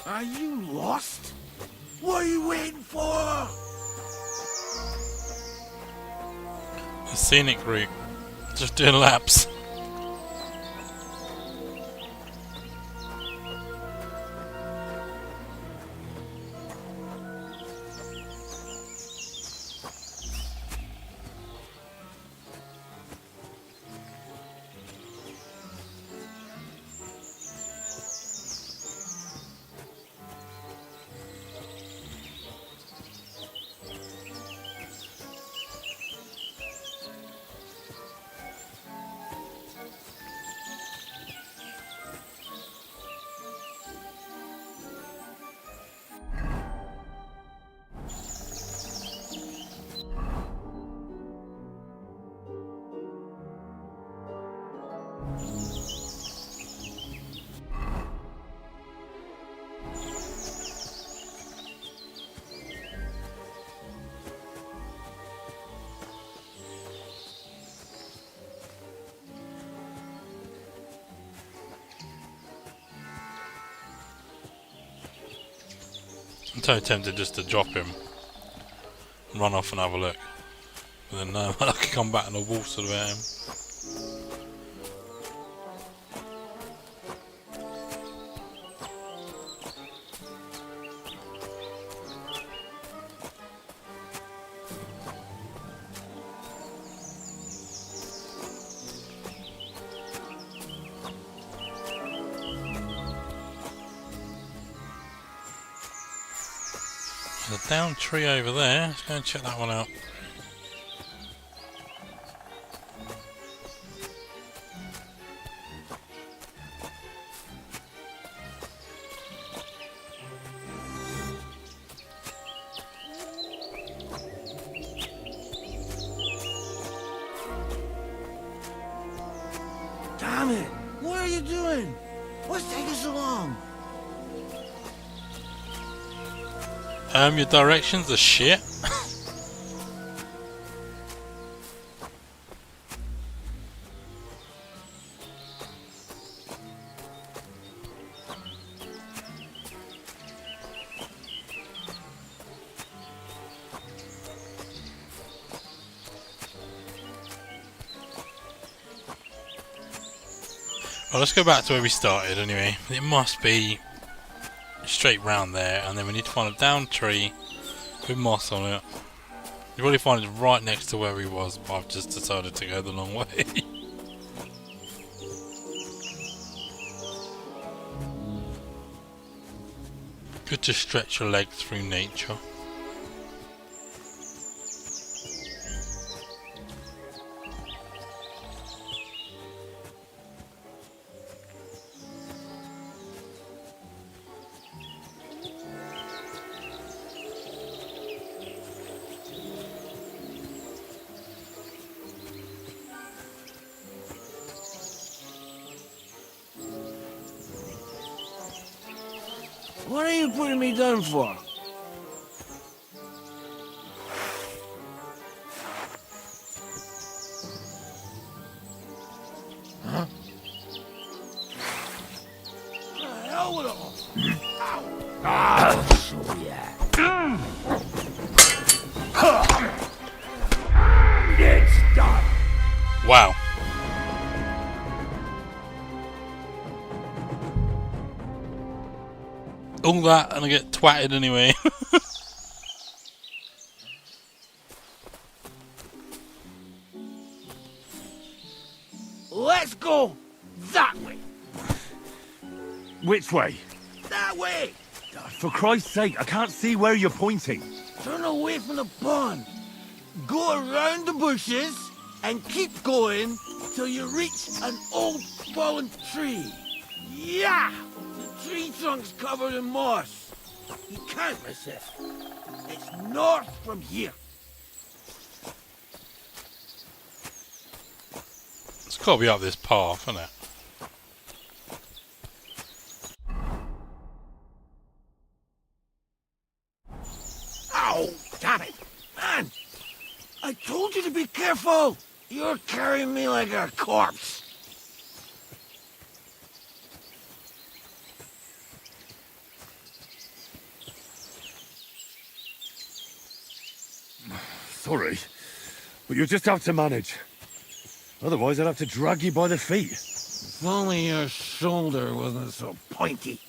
Are you lost? What are you waiting for? The scenic route. Just doing laps. I'm so tempted just to drop him and run off and have a look. But then no, I could come back and the wolves would have him. There's a down tree over there. Let's go and check that one out. Damn it! What are you doing? What's taking so long? Your directions are shit. Well, let's go back to where we started anyway. It must be straight round there, and then we need to find a down tree with moss on it. You probably find it right next to where he was, but I've just decided to go the long way. Good to stretch your legs through nature. What are you putting me down for? Huh? The hell with it all? Ow! So yeah. It's done. Wow. All that and I get twatted anyway. Let's go that way. Which way? That way. For Christ's sake, I can't see where you're pointing. Turn away from the pond. Go around the bushes and keep going till you reach an old fallen tree. Yeah! The tree trunk's covered in moss. You can't resist. It's north from here. It's got to be up this path, isn't it? Ow! Damn it! Man! I told you to be careful! You're carrying me like a corpse. Sorry, but you'll just have to manage. Otherwise, I'd have to drag you by the feet. If only your shoulder wasn't so pointy.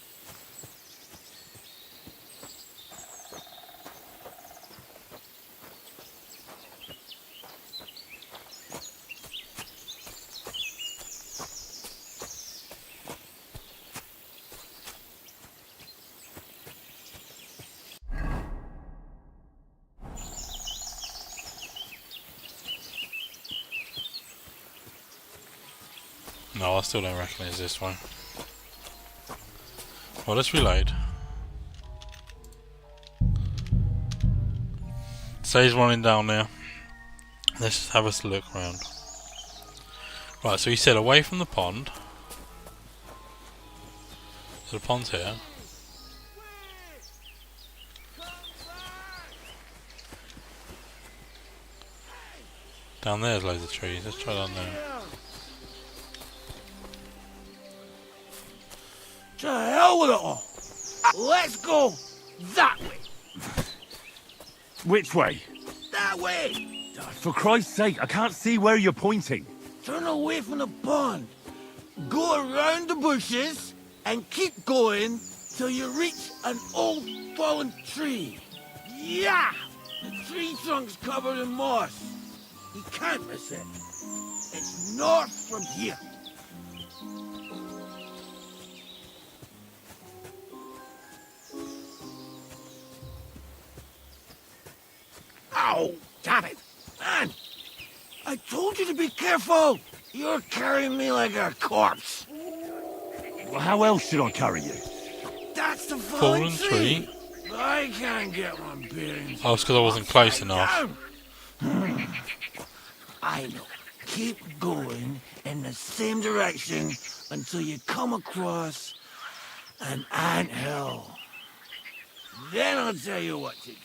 No, I still don't reckon it's this one. Well, let's reload. Say's running down there. Let's just have a look around. Right, so he said away from the pond. So the pond's here. Down there's loads of trees. Let's try down there. To hell with it all! Let's go that way! Which way? That way! For Christ's sake, I can't see where you're pointing. Turn away from the pond. Go around the bushes and keep going till you reach an old fallen tree. Yeah! The tree trunk's covered in moss. You can't miss it. It's north from here. Ow! Damn it! Man! I told you to be careful! You're carrying me like a corpse. Well, how else should I carry you? That's the fallen tree. I can't get my bearings. Oh, it's because I wasn't close enough. I know. Keep going in the same direction until you come across an anthill. Then I'll tell you what to do.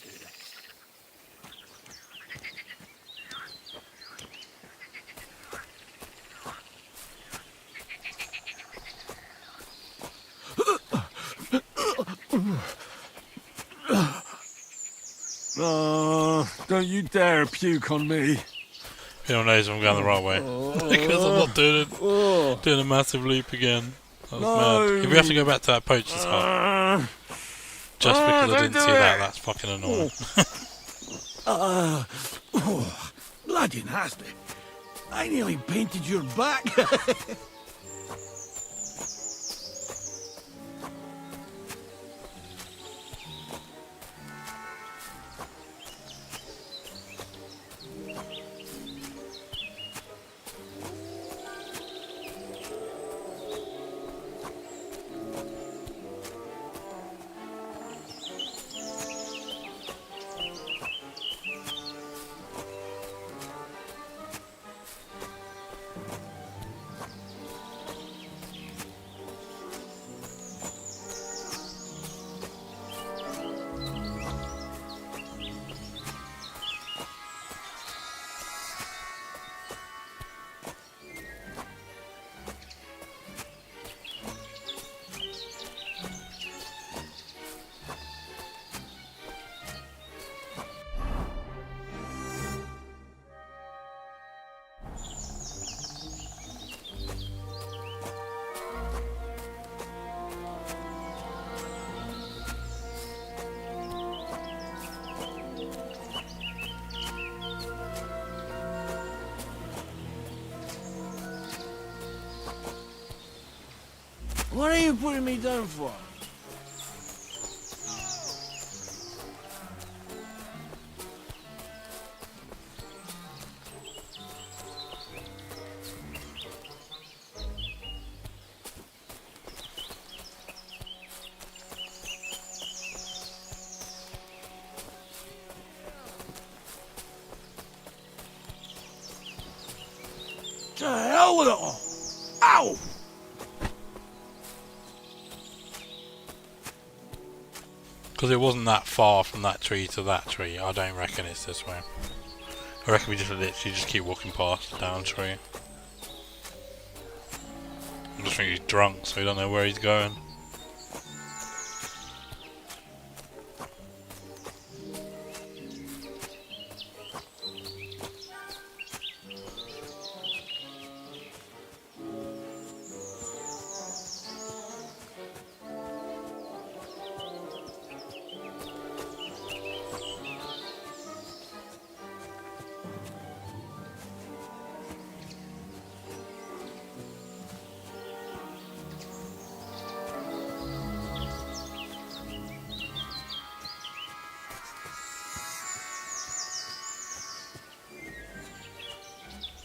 Oh, don't you dare puke on me. Who knows if I'm going the right way. Because I'm not doing a massive loop again. That was mad. If we have to go back to that poacher's hut, just because I didn't see that, that's fucking annoying. Bloody nasty. I nearly painted your back. What are you putting me down for? To hell with it all! Ow! Because it wasn't that far from that tree to that tree. I don't reckon it's this way. I reckon we just literally just keep walking past the down tree. I just think he's drunk, so he don't know where he's going.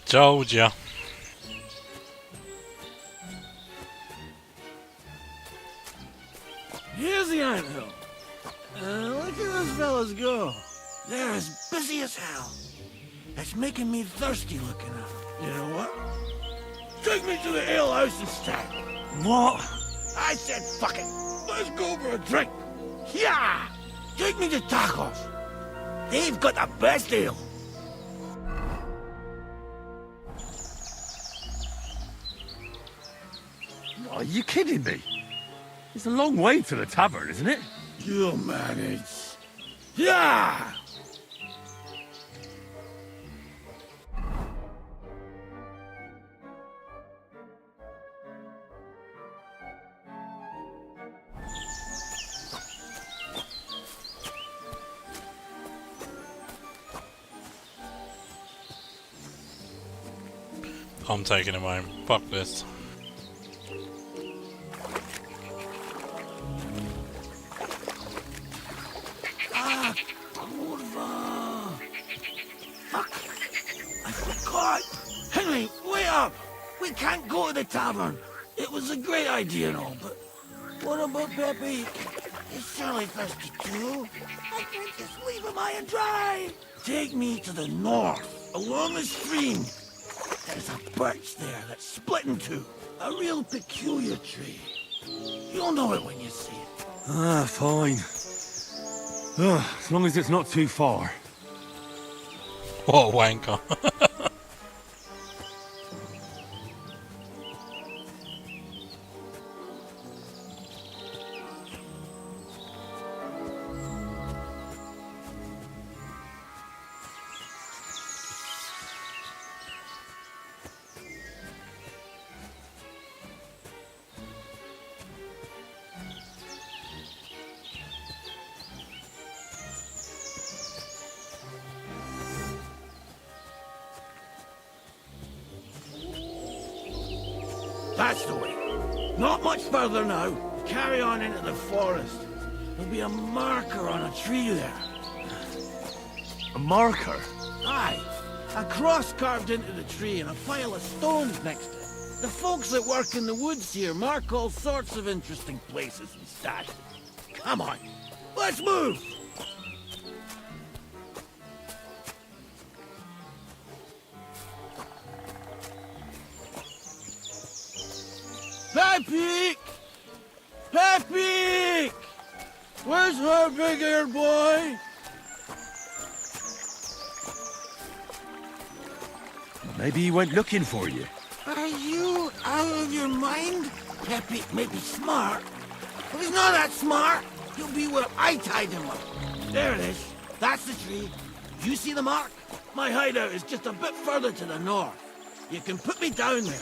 Told ya. Here's the anthill. Look at those fellas go. They're as busy as hell. It's making me thirsty looking at them. You know what? Take me to the ale house instead. What? I said fuck it. Let's go for a drink. Yeah! Take me to tacos. They've got the best ale. Are you kidding me? It's a long way to the tavern, isn't it? You'll manage. Yeah! I'm taking him home. Fuck this. Henry, wait up! We can't go to the tavern. It was a great idea and all, but what about Pepe? He's surely thirsty too. I can't just leave him high and dry. Take me to the north, along the stream. There's a birch there that's split in two. A real peculiar tree. You'll know it when you see it. Ah, fine. As long as it's not too far. What a wanker. That's the way. Not much further now. Carry on into the forest. There'll be a marker on a tree there. A marker? Aye. A cross carved into the tree and a pile of stones next to it. The folks that work in the woods here mark all sorts of interesting places and stashes. Come on. Let's move! Pepe! Pepe! Where's her big-eared boy? Maybe he went looking for you. Are you out of your mind? Pepe may be smart, but he's not that smart. He'll be where I tied him up. There it is. That's the tree. You see the mark? My hideout is just a bit further to the north. You can put me down there.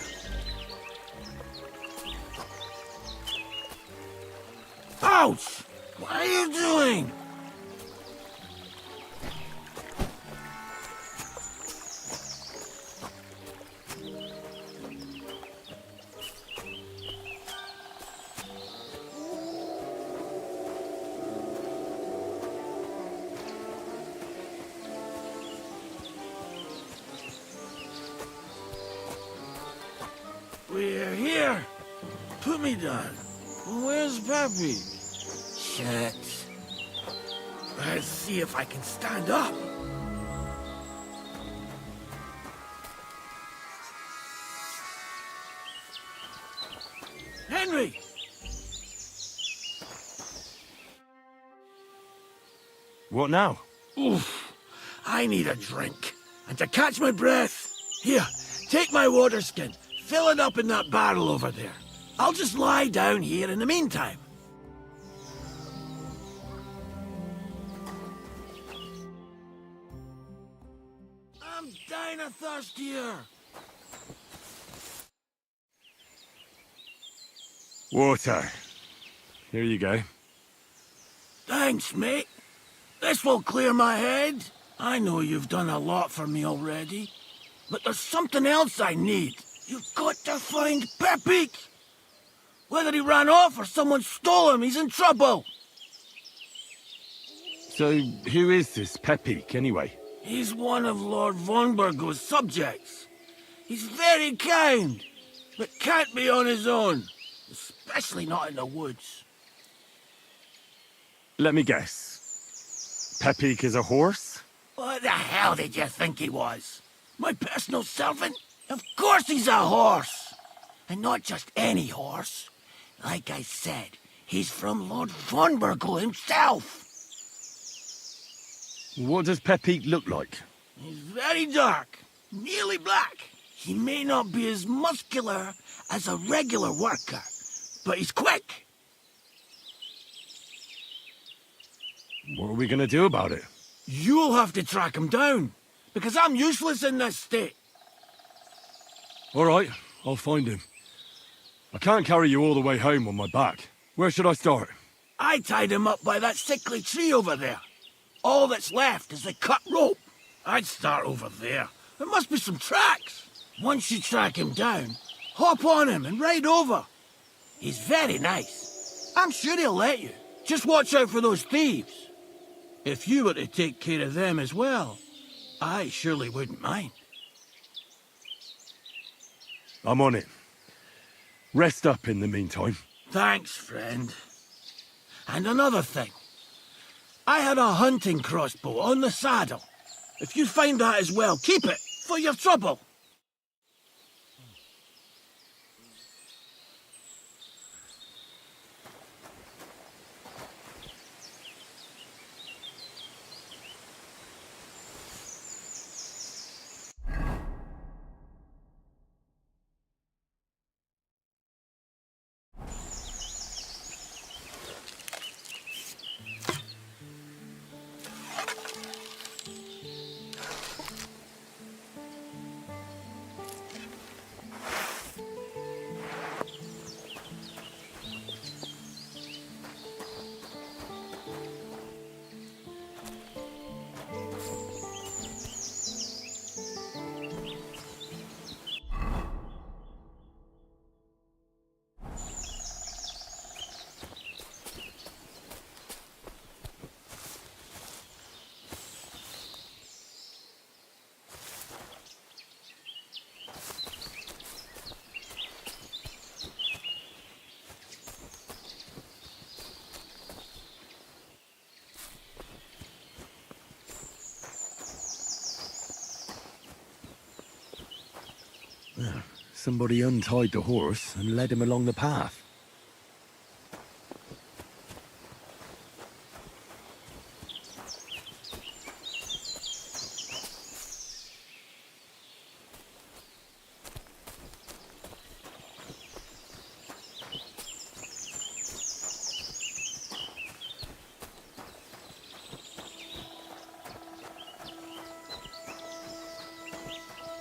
Ouch! What are you doing? We're here. Put me down. Where's Peppy? Shit. Let's see if I can stand up. Henry! What now? Oof. I need a drink. And to catch my breath, here, take my water skin. Fill it up in that barrel over there. I'll just lie down here in the meantime. I'm dying of thirst here. Water. Here you go. Thanks, mate. This will clear my head. I know you've done a lot for me already, but there's something else I need. You've got to find Peppy. Whether he ran off or someone stole him, he's in trouble. So, who is this Pepik, anyway? He's one of Lord von Burgo's subjects. He's very kind, but can't be on his own, especially not in the woods. Let me guess. Pepik is a horse? What the hell did you think he was? My personal servant? Of course he's a horse! And not just any horse. Like I said, he's from Lord von Burgo himself. What does Pepik look like? He's very dark, nearly black. He may not be as muscular as a regular worker, but he's quick. What are we gonna do about it? You'll have to track him down, because I'm useless in this state. All right, I'll find him. I can't carry you all the way home on my back. Where should I start? I tied him up by that sickly tree over there. All that's left is the cut rope. I'd start over there. There must be some tracks. Once you track him down, hop on him and ride over. He's very nice. I'm sure he'll let you. Just watch out for those thieves. If you were to take care of them as well, I surely wouldn't mind. I'm on it. Rest up in the meantime. Thanks, friend. And another thing. I had a hunting crossbow on the saddle. If you find that as well, keep it for your trouble. Somebody untied the horse and led him along the path.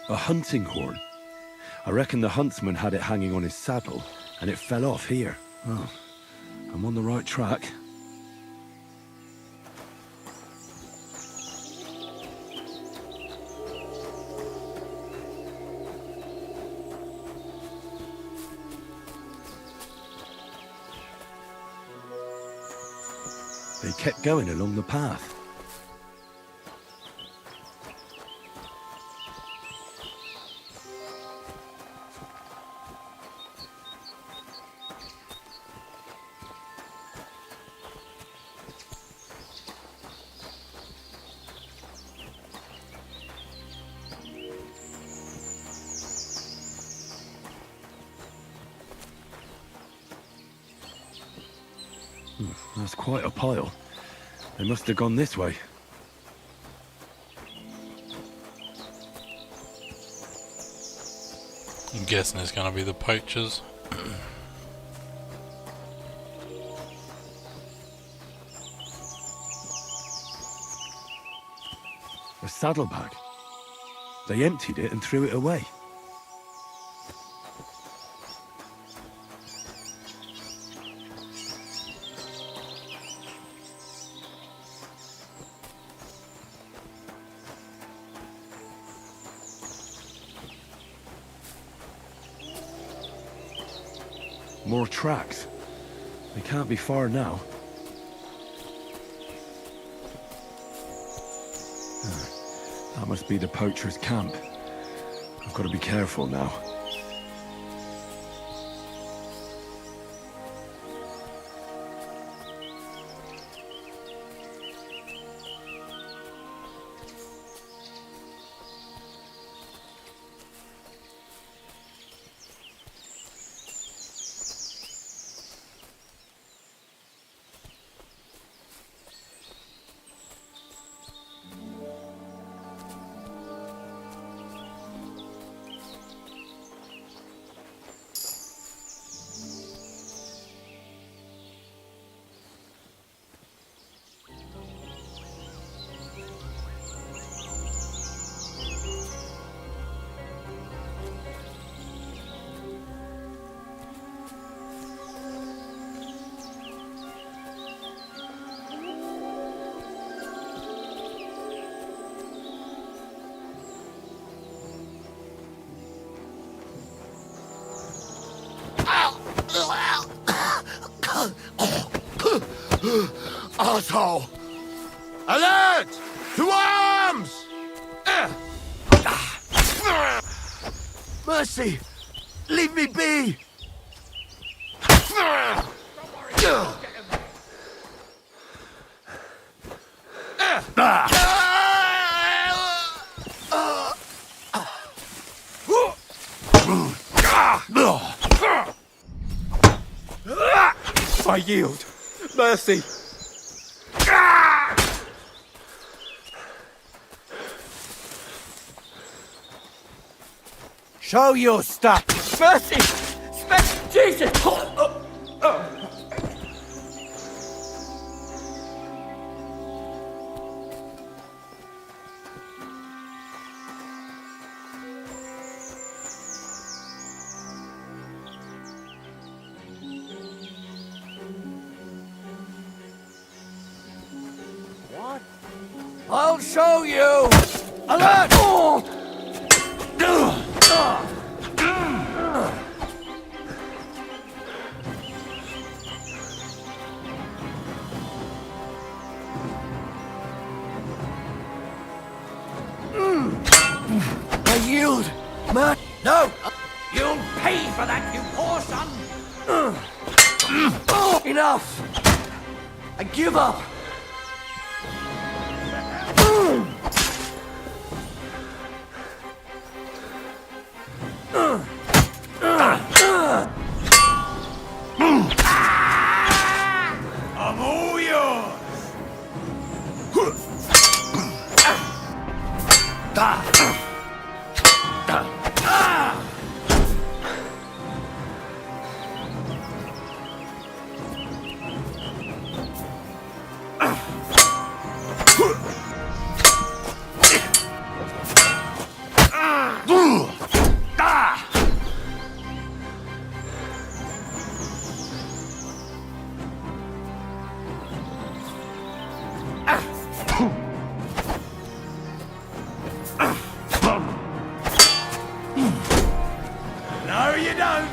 A hunting horn. I reckon the huntsman had it hanging on his saddle, and it fell off here. Oh, I'm on the right track. They kept going along the path. That's quite a pile. They must have gone this way. I'm guessing it's going to be the poachers. A saddlebag. They emptied it and threw it away. More tracks. They can't be far now. That must be the poacher's camp. I've got to be careful now. Asshole! Alert! To arms! Mercy! Leave me be! I yield. Mercy. Show your stuff. Mercy! Jesus! What? I'll show you. Alert! I yield. No! You'll pay for that, you poor son! Enough! I give up! I'm all yours! No, you don't!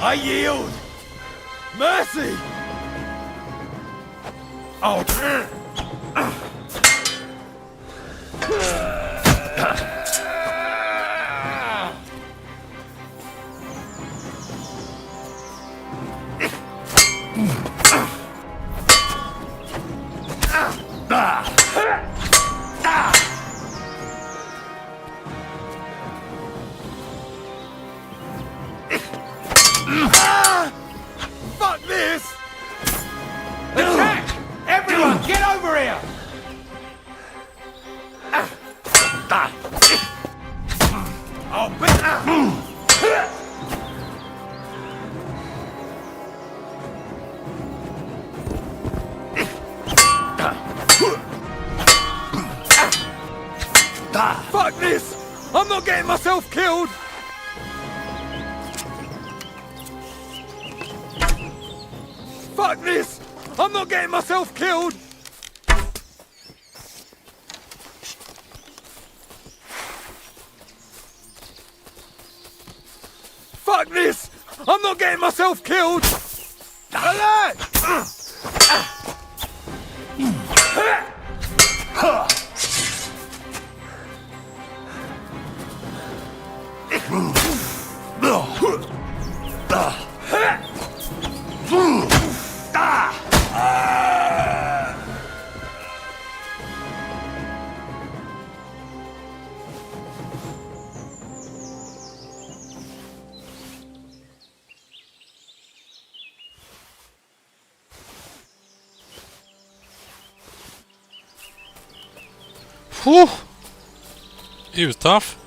I yield! Mercy! Oh! Fuck this! Attack! Everyone, get over here! I'll be... Fuck this! I'm not getting myself killed! Fuck this! I'm not getting myself killed! Fuck this! I'm not getting myself killed! Alert! Whew! He was tough.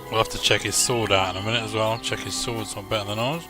We'll have to check his sword out in a minute as well. Check his sword's not better than ours.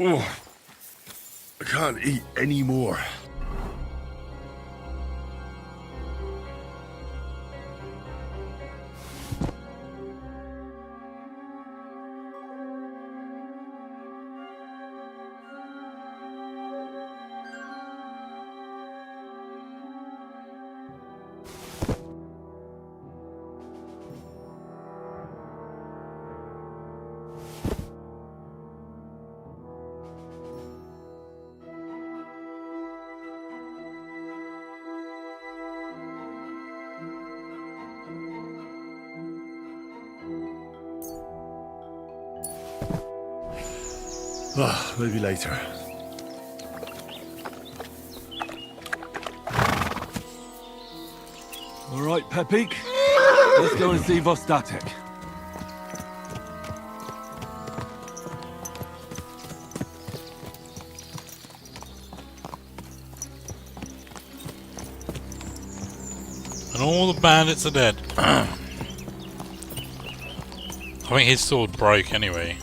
Oh, I can't eat any more. Maybe later. All right, Pepik. Let's go and see Vostatek. And all the bandits are dead. I think his sword broke anyway.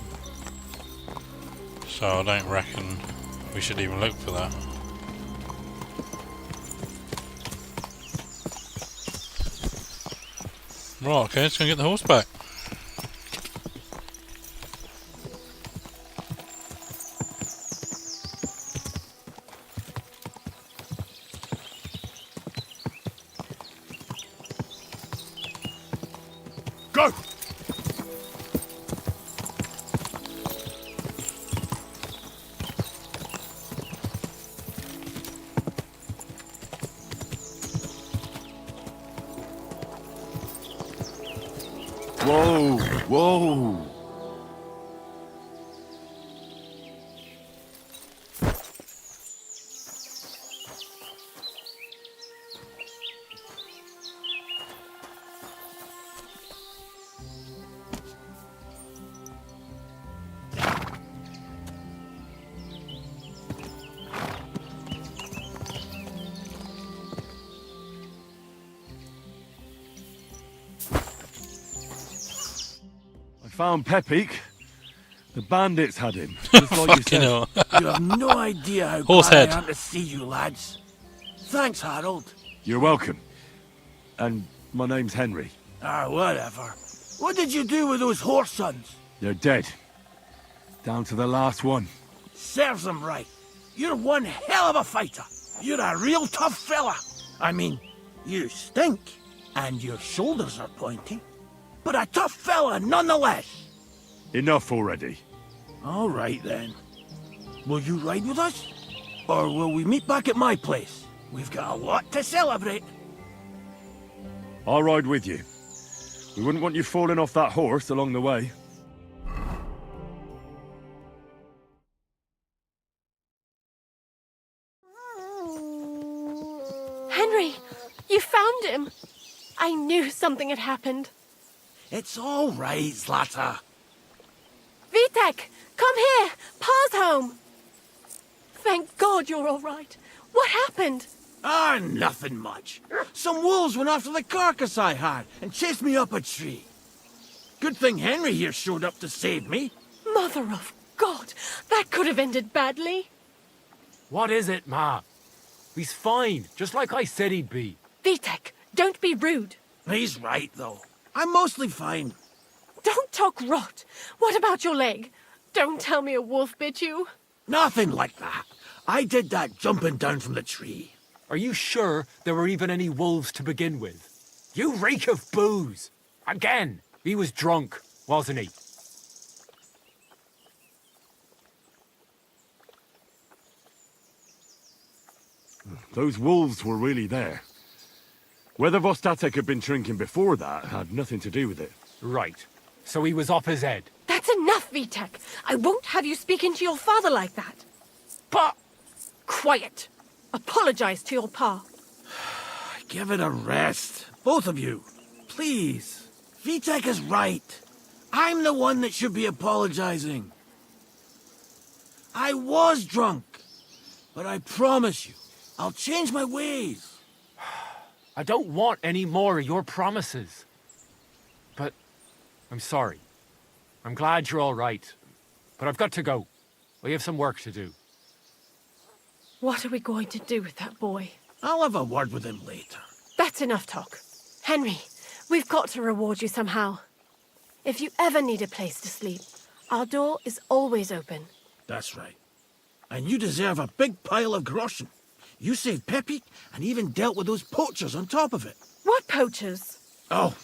So I don't reckon we should even look for that. Right, okay, let's go and get the horse back. Go! Whoa! Whoa! Found Pepik. The bandits had him, just like you said. You have no idea how Horse glad head. I am to see you, lads. Thanks, Harold. You're welcome. And my name's Henry. Whatever. What did you do with those horse sons? They're dead. Down to the last one. Serves them right. You're one hell of a fighter. You're a real tough fella. I mean, you stink, and your shoulders are pointy. But a tough fella nonetheless. Enough already. All right then. Will you ride with us? Or will we meet back at my place? We've got a lot to celebrate. I'll ride with you. We wouldn't want you falling off that horse along the way. Henry, you found him. I knew something had happened. It's all right, Zlata. Vitek, come here. Pa's home. Thank God you're all right. What happened? Nothing much. Some wolves went after the carcass I had and chased me up a tree. Good thing Henry here showed up to save me. Mother of God, that could have ended badly. What is it, Ma? He's fine, just like I said he'd be. Vitek, don't be rude. He's right, though. I'm mostly fine. Don't talk rot. What about your leg? Don't tell me a wolf bit you. Nothing like that. I did that jumping down from the tree. Are you sure there were even any wolves to begin with? You reek of booze. Again, he was drunk, wasn't he? Those wolves were really there. Whether Vostatek had been drinking before that had nothing to do with it. Right. So he was off his head. That's enough, Vitek. I won't have you speaking to your father like that. Pa! Quiet. Apologize to your pa. Give it a rest. Both of you. Please. Vitek is right. I'm the one that should be apologizing. I was drunk. But I promise you, I'll change my ways. I don't want any more of your promises. But I'm sorry. I'm glad you're all right. But I've got to go. We have some work to do. What are we going to do with that boy? I'll have a word with him later. That's enough talk. Henry, we've got to reward you somehow. If you ever need a place to sleep, our door is always open. That's right. And you deserve a big pile of groschen. You saved Peppy and even dealt with those poachers on top of it. What poachers? Oh,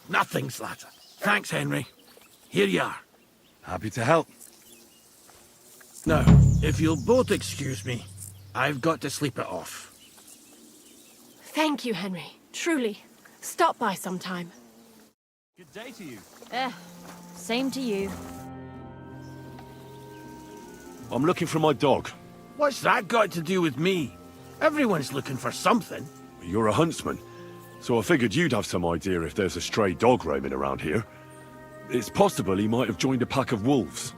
nothing, Slatter. Thanks, Henry. Here you are. Happy to help. Now, if you'll both excuse me, I've got to sleep it off. Thank you, Henry. Truly. Stop by sometime. Good day to you. Same to you. I'm looking for my dog. What's that got to do with me? Everyone's looking for something. You're a huntsman, so I figured you'd have some idea if there's a stray dog roaming around here. It's possible he might have joined a pack of wolves.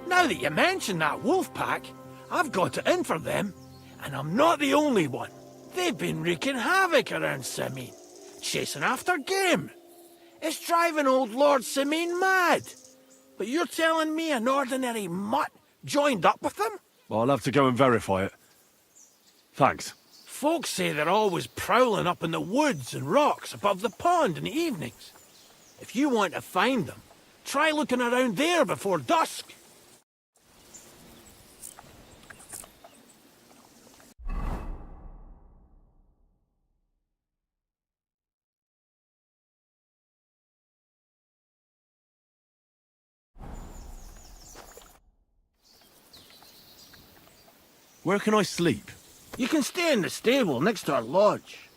Now that you mention that wolf pack, I've got it in for them. And I'm not the only one. They've been wreaking havoc around Simine, chasing after game. It's driving old Lord Simine mad. But you're telling me an ordinary mutt joined up with them? I'll have to go and verify it. Thanks. Folks say they're always prowling up in the woods and rocks above the pond in the evenings. If you want to find them, try looking around there before dusk. Where can I sleep? You can stay in the stable next to our lodge.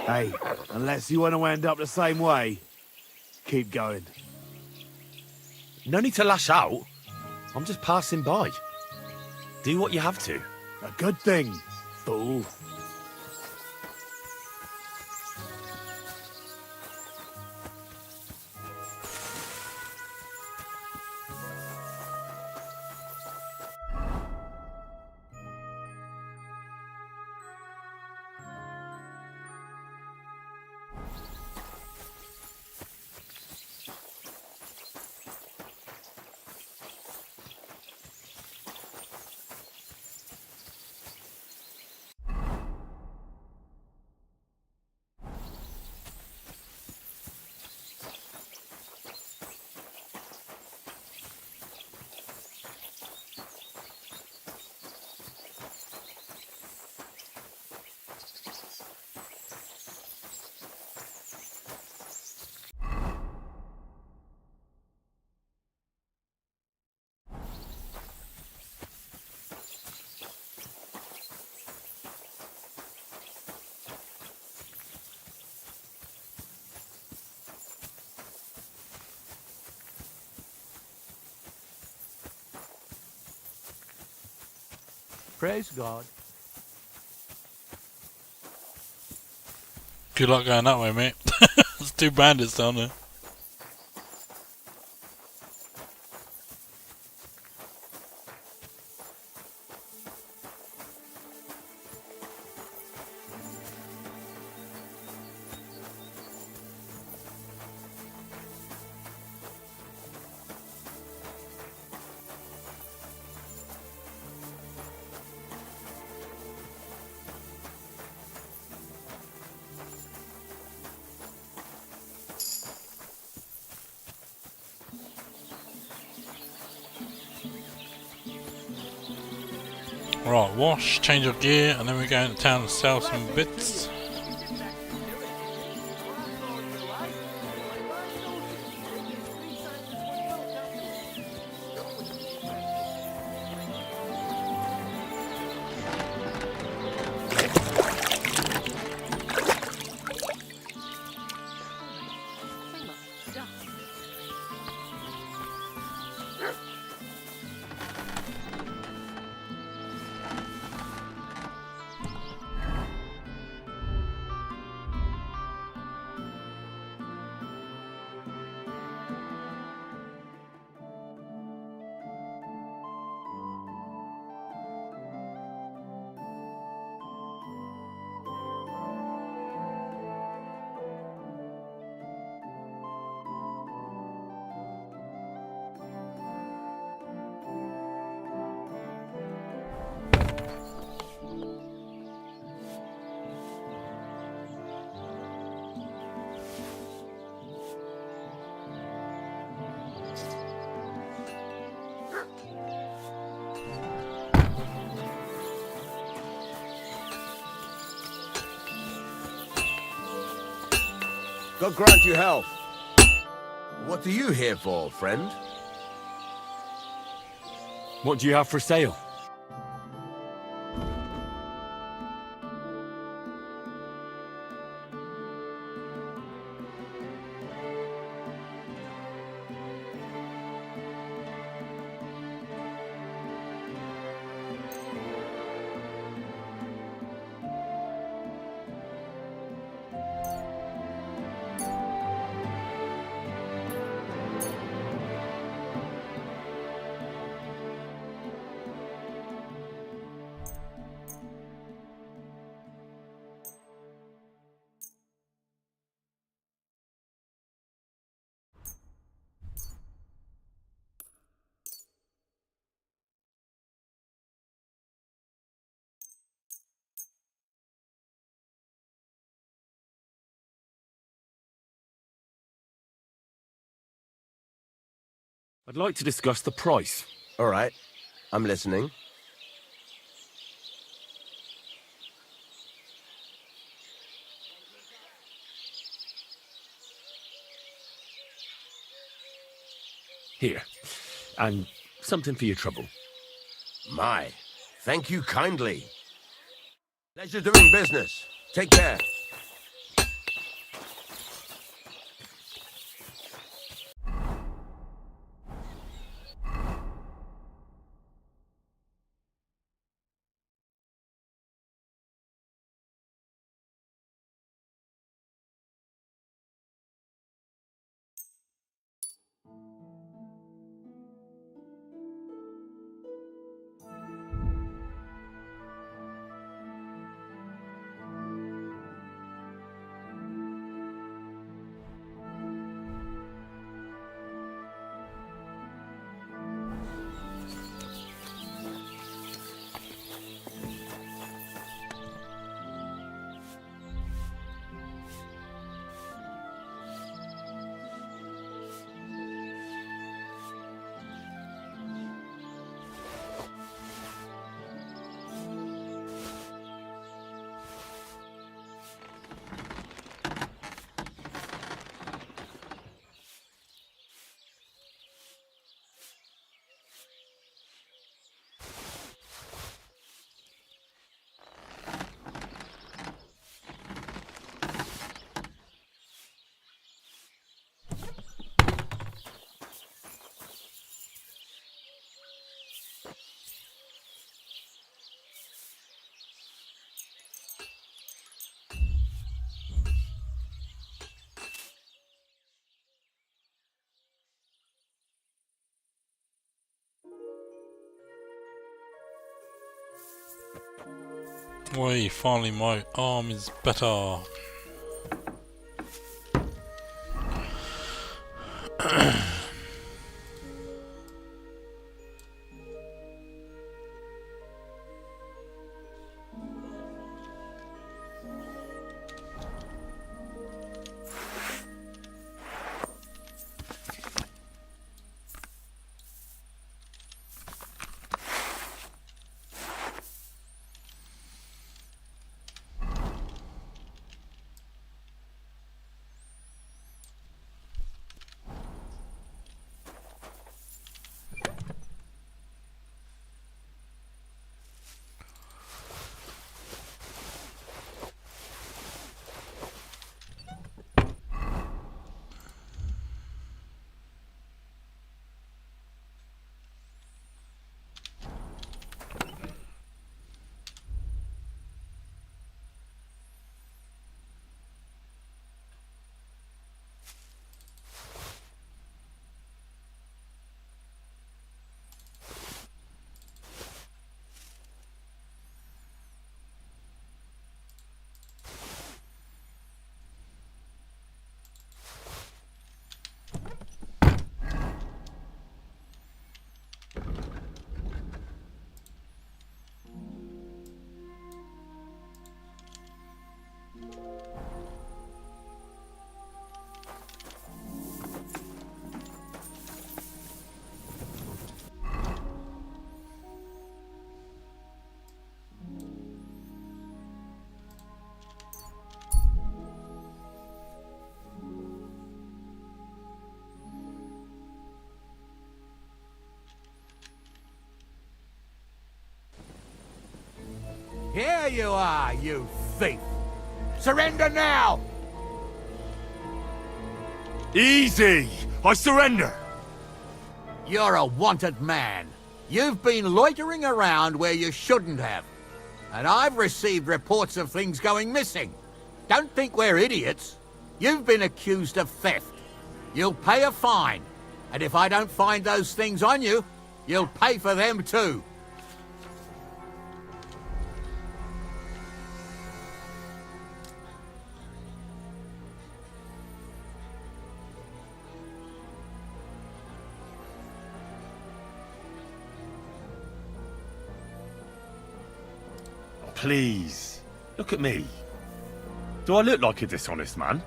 Hey, unless you want to end up the same way, keep going. No need to lash out. I'm just passing by. Do what you have to. A good thing, fool. Praise God. Good luck going that way, mate. There's two bandits down there. Right, wash, change of gear, and then we go into town and sell some bits. God grant you health. What are you here for, friend? What do you have for sale? I'd like to discuss the price. All right. I'm listening. Here. And something for your trouble. My, thank you kindly. Pleasure doing business. Take care. Wait, finally my arm is better. Here you are, you thief. Surrender now! Easy! I surrender! You're a wanted man. You've been loitering around where you shouldn't have. And I've received reports of things going missing. Don't think we're idiots. You've been accused of theft. You'll pay a fine. And if I don't find those things on you, you'll pay for them too. Please, look at me. Do I look like a dishonest man?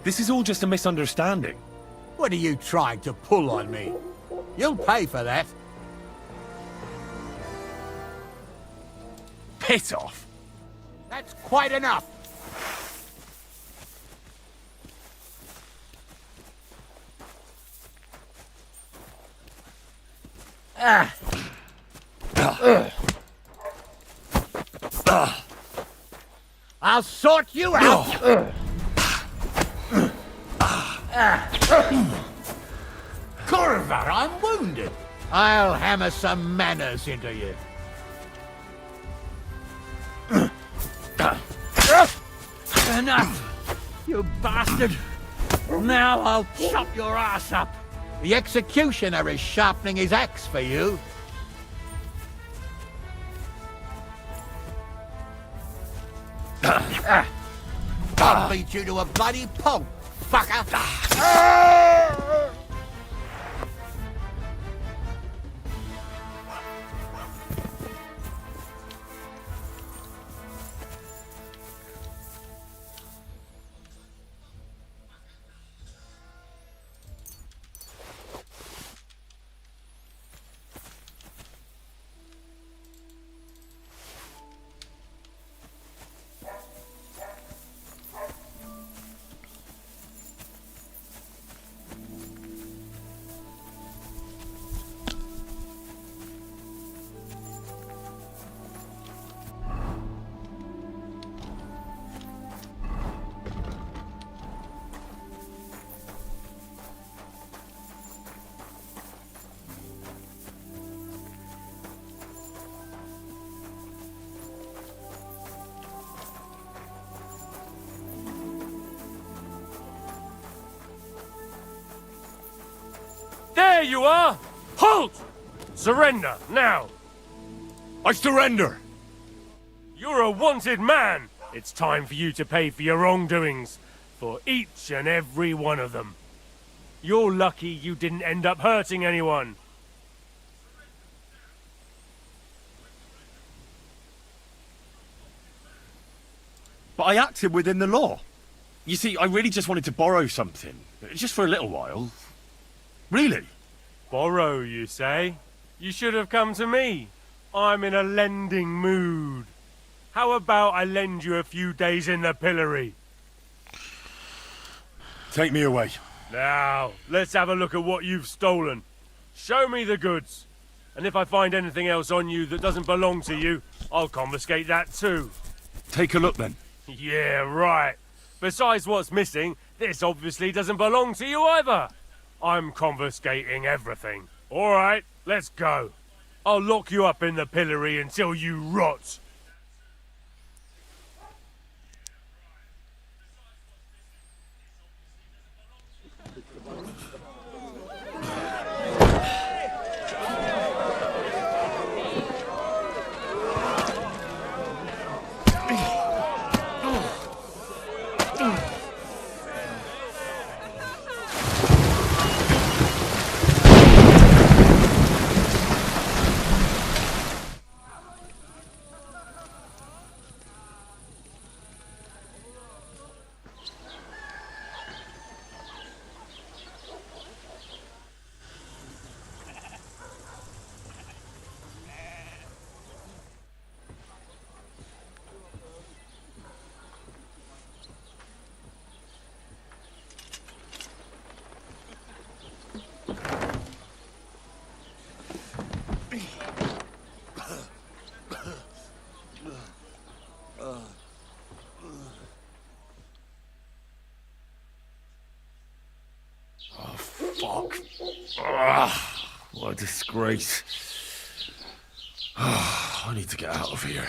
This is all just a misunderstanding. What are you trying to pull on me? You'll pay for that. Piss off! That's quite enough. I'll sort you out. Corver, I'm wounded. I'll hammer some manners into you. Enough, you bastard. Now I'll chop your ass up. The executioner is sharpening his axe for you. I'll beat you to a bloody pulp, fucker! There you are! Halt! Surrender, now! I surrender! You're a wanted man! It's time for you to pay for your wrongdoings, for each and every one of them. You're lucky you didn't end up hurting anyone. But I acted within the law. You see, I really just wanted to borrow something. Just for a little while. Really? Borrow, you say? You should have come to me. I'm in a lending mood. How about I lend you a few days in the pillory? Take me away. Now, let's have a look at what you've stolen. Show me the goods. And if I find anything else on you that doesn't belong to you, I'll confiscate that too. Take a look then. Yeah, right. Besides what's missing, this obviously doesn't belong to you either. I'm confiscating everything. All right, let's go. I'll lock you up in the pillory until you rot. Fuck. Ah, what a disgrace. I need to get out of here.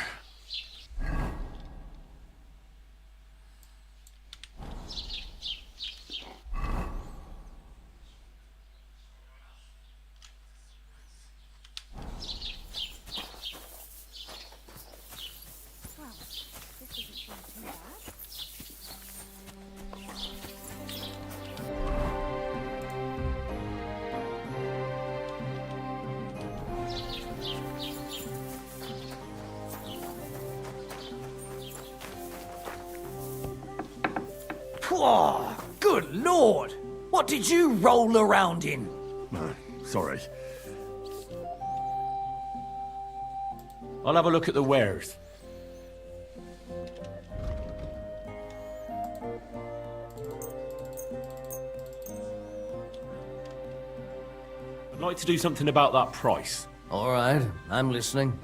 Whoa, good lord! What did you roll around in? Sorry. I'll have a look at the wares. I'd like to do something about that price. All right, I'm listening.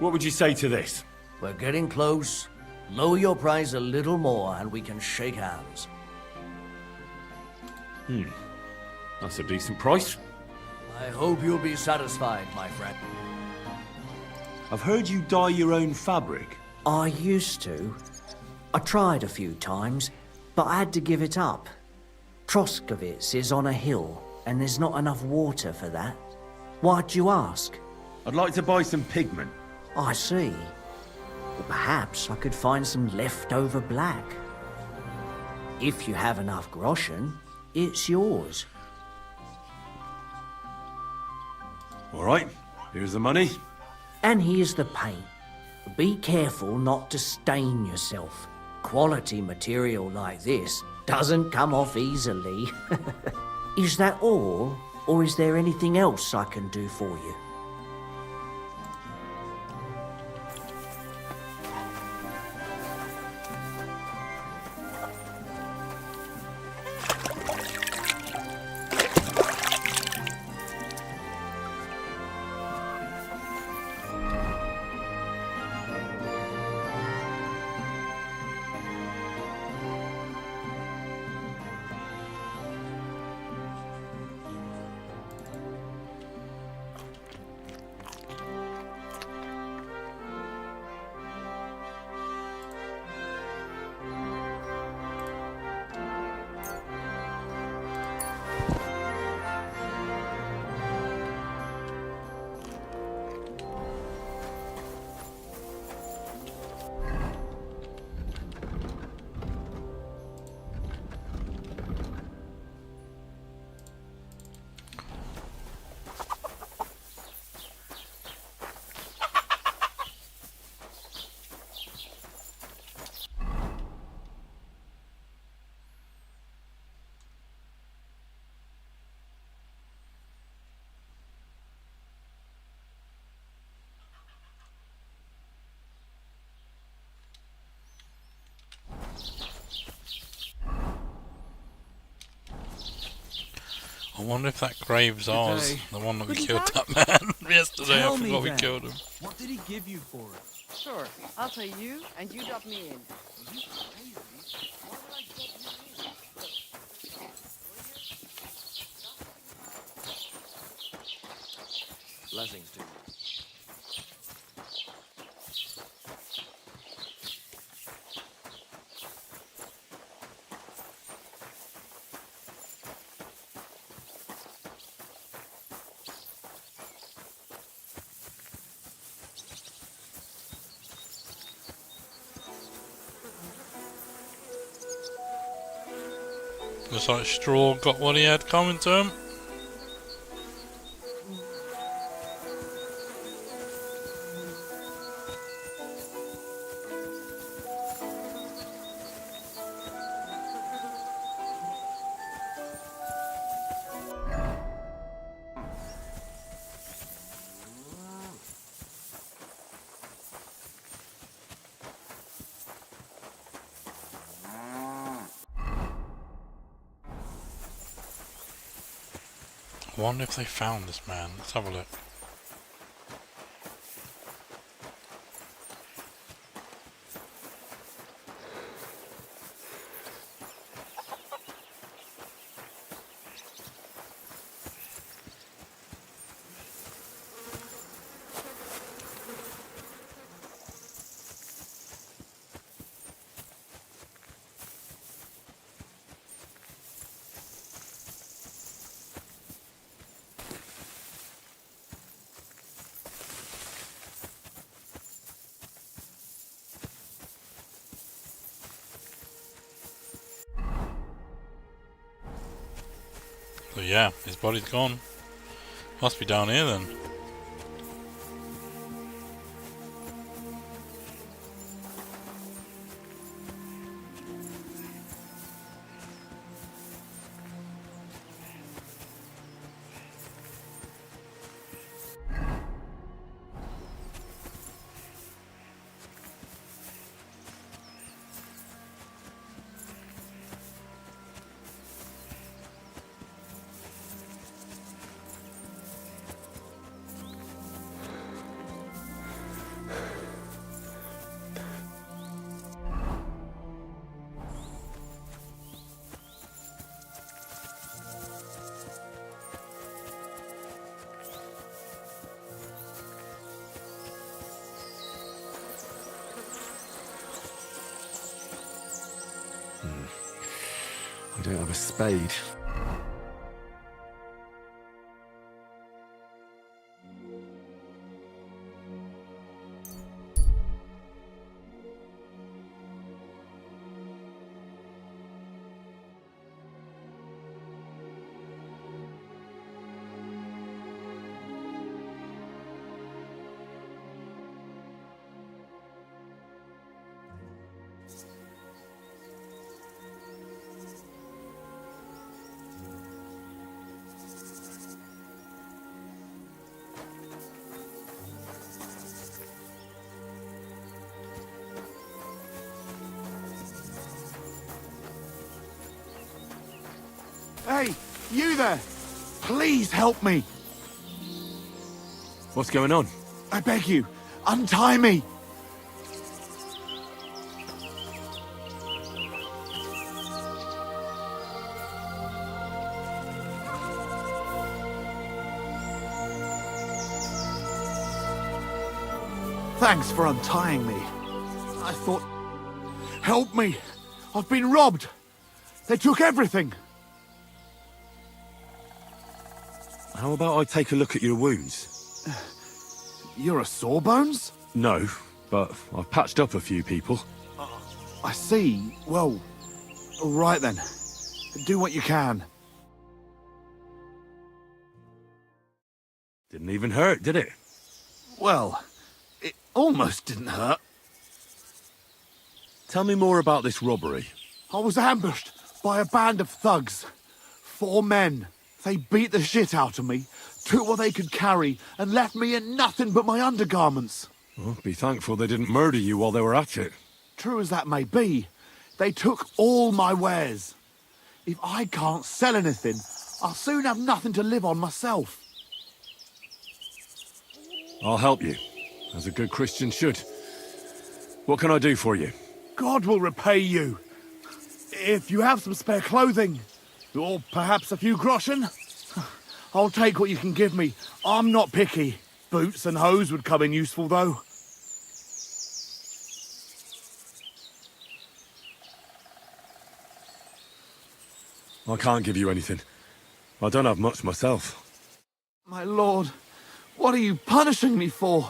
What would you say to this? We're getting close. Lower your price a little more and we can shake hands. That's a decent price. I hope you'll be satisfied, my friend. I've heard you dye your own fabric. I used to. I tried a few times, but I had to give it up. Troskovitz is on a hill, and there's not enough water for that. Why'd you ask? I'd like to buy some pigment. I see. Well, perhaps I could find some leftover black. If you have enough groschen, it's yours. All right, here's the money. And here's the paint. Be careful not to stain yourself. Quality material like this doesn't come off easily. Is that all, or is there anything else I can do for you? I wonder if that grave's ours, the one that we killed that man yesterday. I forgot we killed him. What did he give you for it? Sure, I'll pay you, and you drop me in. Are you crazy? Why would I drop you in? Blessings to you. Looks like Straw got what he had coming to him. I wonder if they found this man. Let's have a look. So yeah, his body's gone. Must be down here then. I don't have a spade. Hey, you there! Please help me! What's going on? I beg you, untie me! Thanks for untying me. I thought... Help me! I've been robbed! They took everything! How about I take a look at your wounds? You're a Sawbones? No, but I've patched up a few people. I see. Well, all right then. Do what you can. Didn't even hurt, did it? Well, it almost didn't hurt. Tell me more about this robbery. I was ambushed by a band of thugs. 4 men. They beat the shit out of me, took what they could carry, and left me in nothing but my undergarments. Well, be thankful they didn't murder you while they were at it. True as that may be, they took all my wares. If I can't sell anything, I'll soon have nothing to live on myself. I'll help you, as a good Christian should. What can I do for you? God will repay you. If you have some spare clothing, or perhaps a few groschen, I'll take what you can give me. I'm not picky. Boots and hose would come in useful, though. I can't give you anything. I don't have much myself. My lord, what are you punishing me for?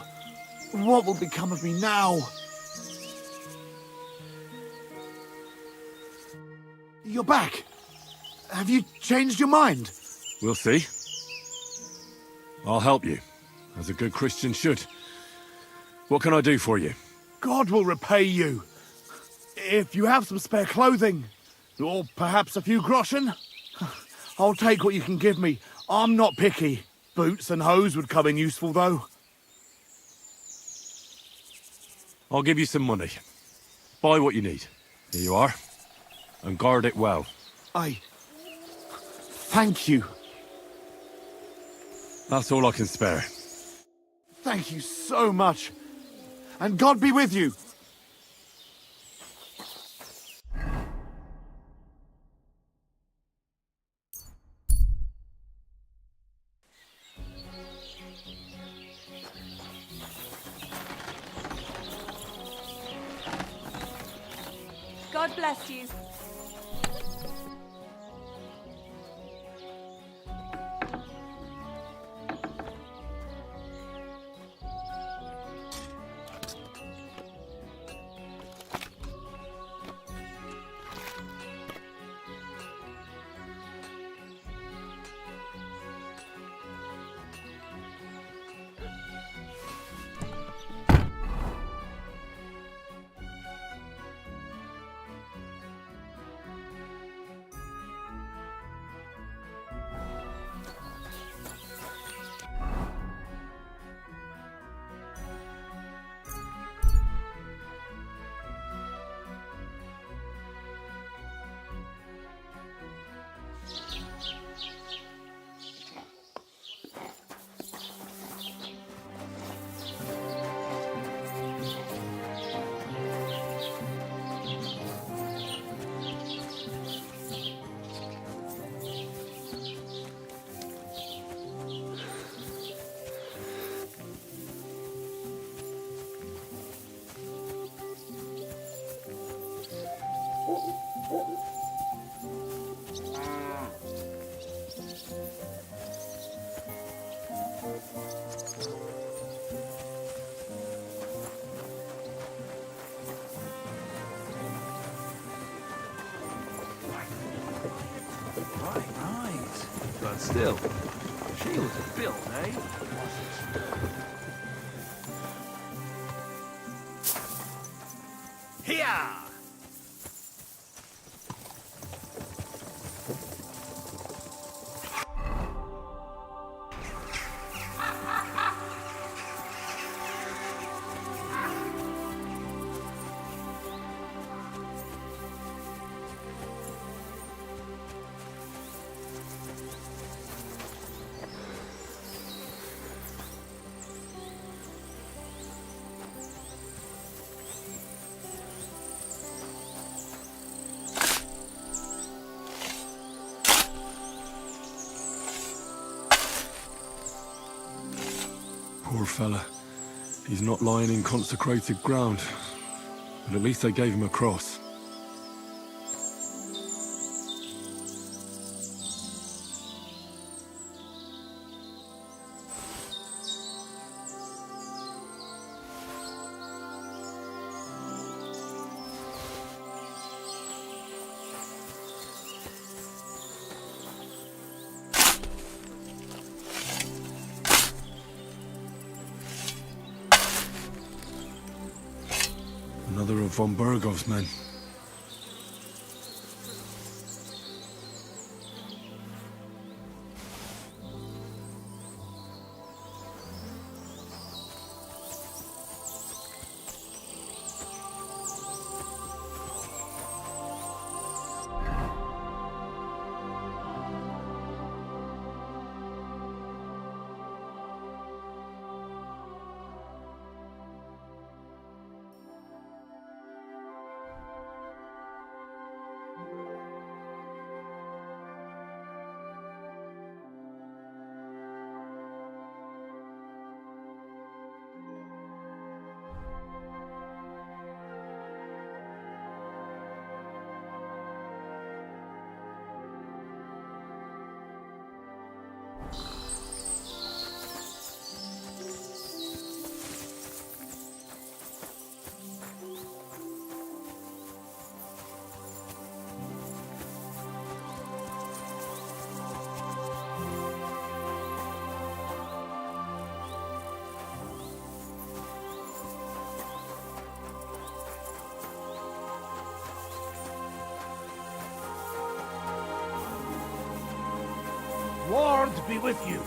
What will become of me now? You're back. Have you changed your mind? We'll see. I'll help you, as a good Christian should. What can I do for you? God will repay you. If you have some spare clothing, or perhaps a few groschen, I'll take what you can give me. I'm not picky. Boots and hose would come in useful, though. I'll give you some money. Buy what you need. Here you are. And guard it well. Thank you. That's all I can spare. Thank you so much. And God be with you. God bless you. But still, she was built, eh? Here! Poor fella. He's not lying in consecrated ground. But at least they gave him a cross. Another of von Bergov's men. Lord be with you.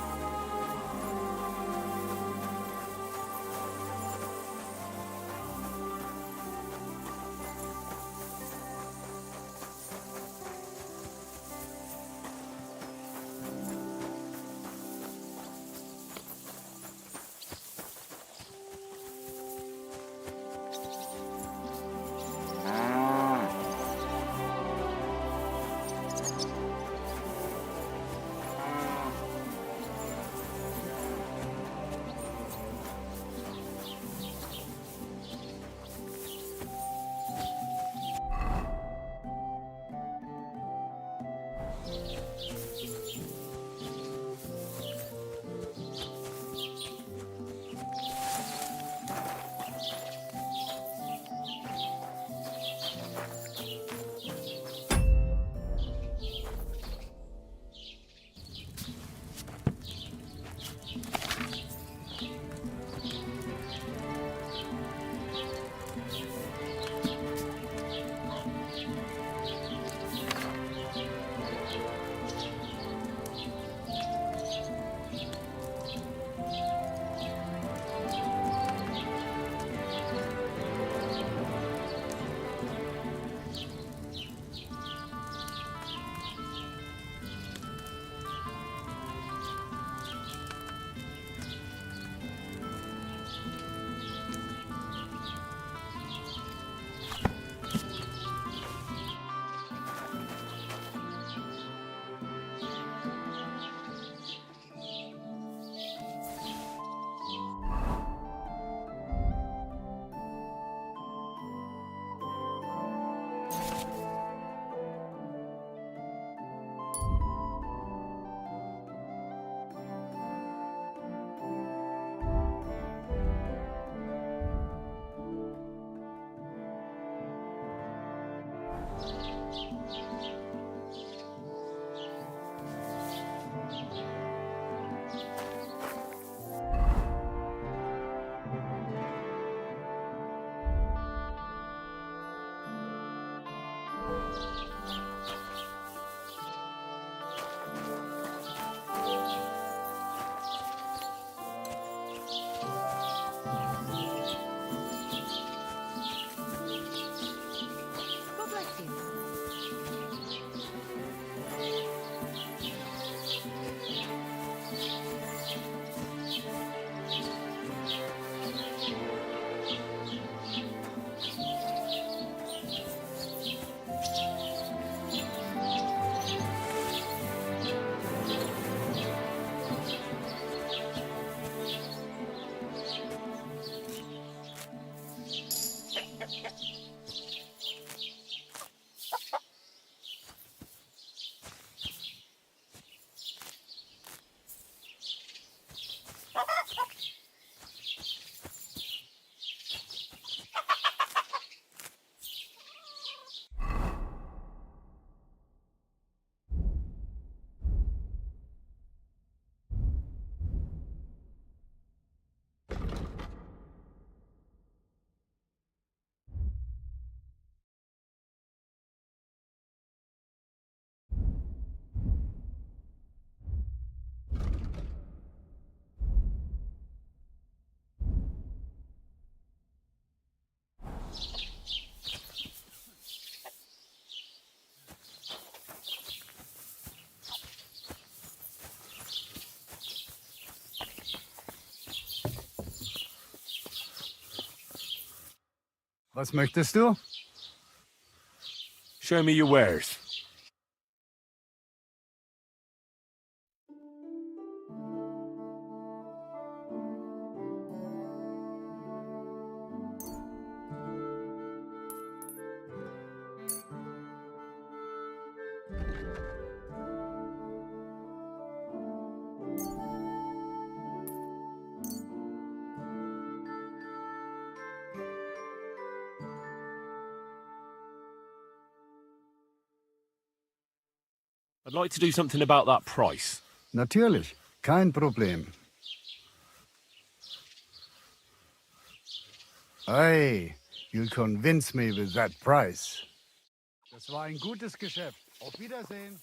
Was möchtest du? Show me your wares. I'd like to do something about that price. Natürlich, kein Problem. Hey, you'll convince me with that price. Das war ein gutes Geschäft. Auf Wiedersehen.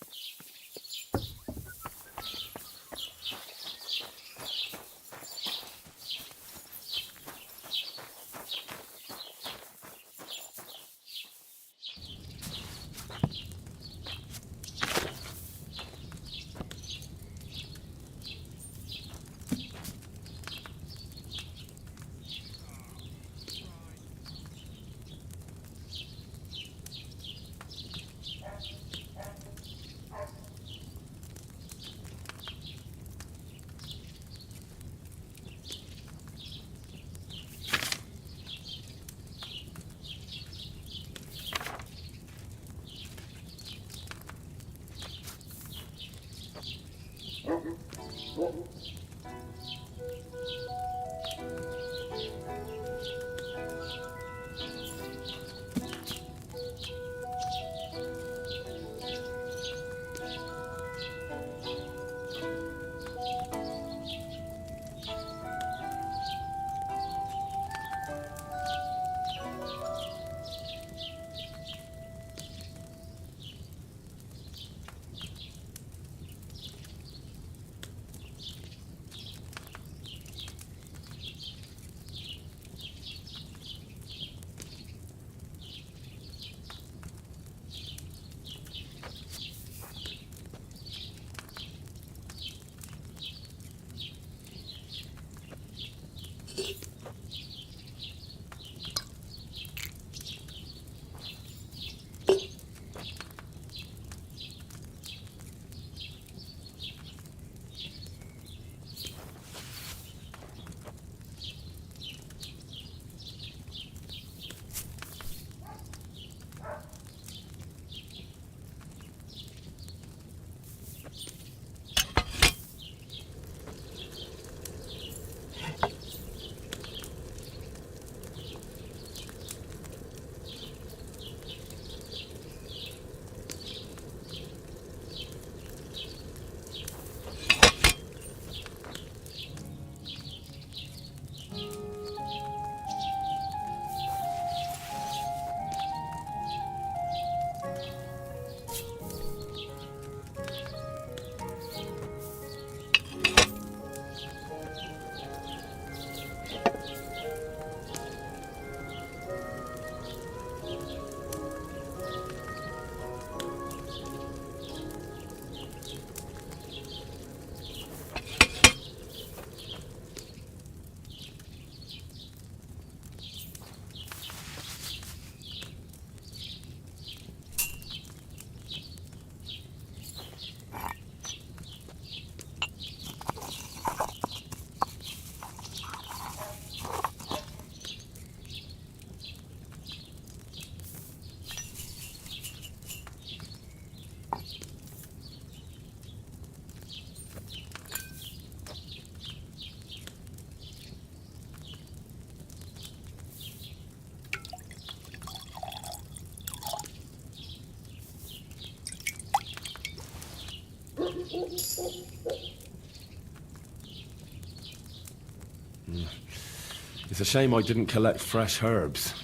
It's a shame I didn't collect fresh herbs.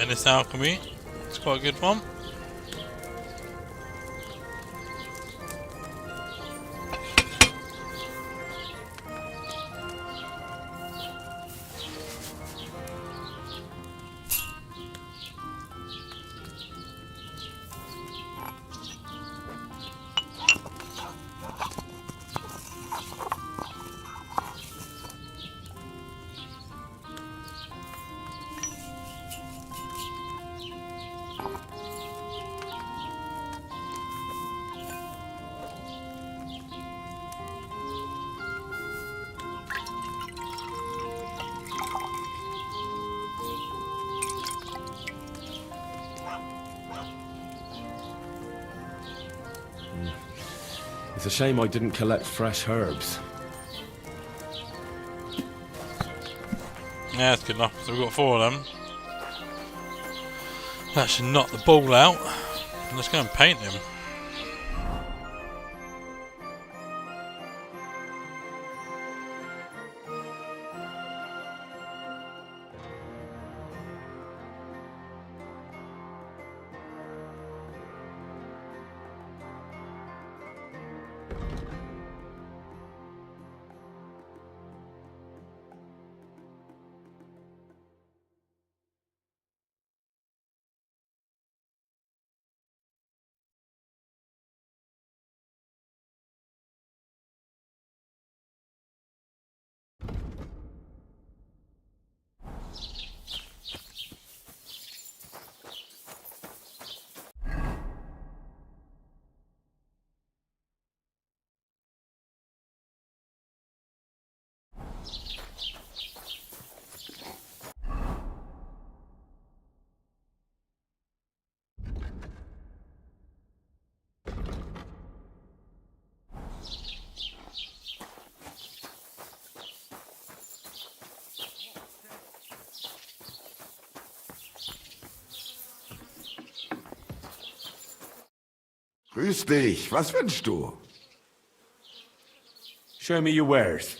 in this alchemy. It's quite a good one. It's a shame I didn't collect fresh herbs. Yeah, that's good enough. So we've got 4 of them. That should knock the ball out. Let's go and paint him. Grüß dich, was wünschst du? Show me your wares.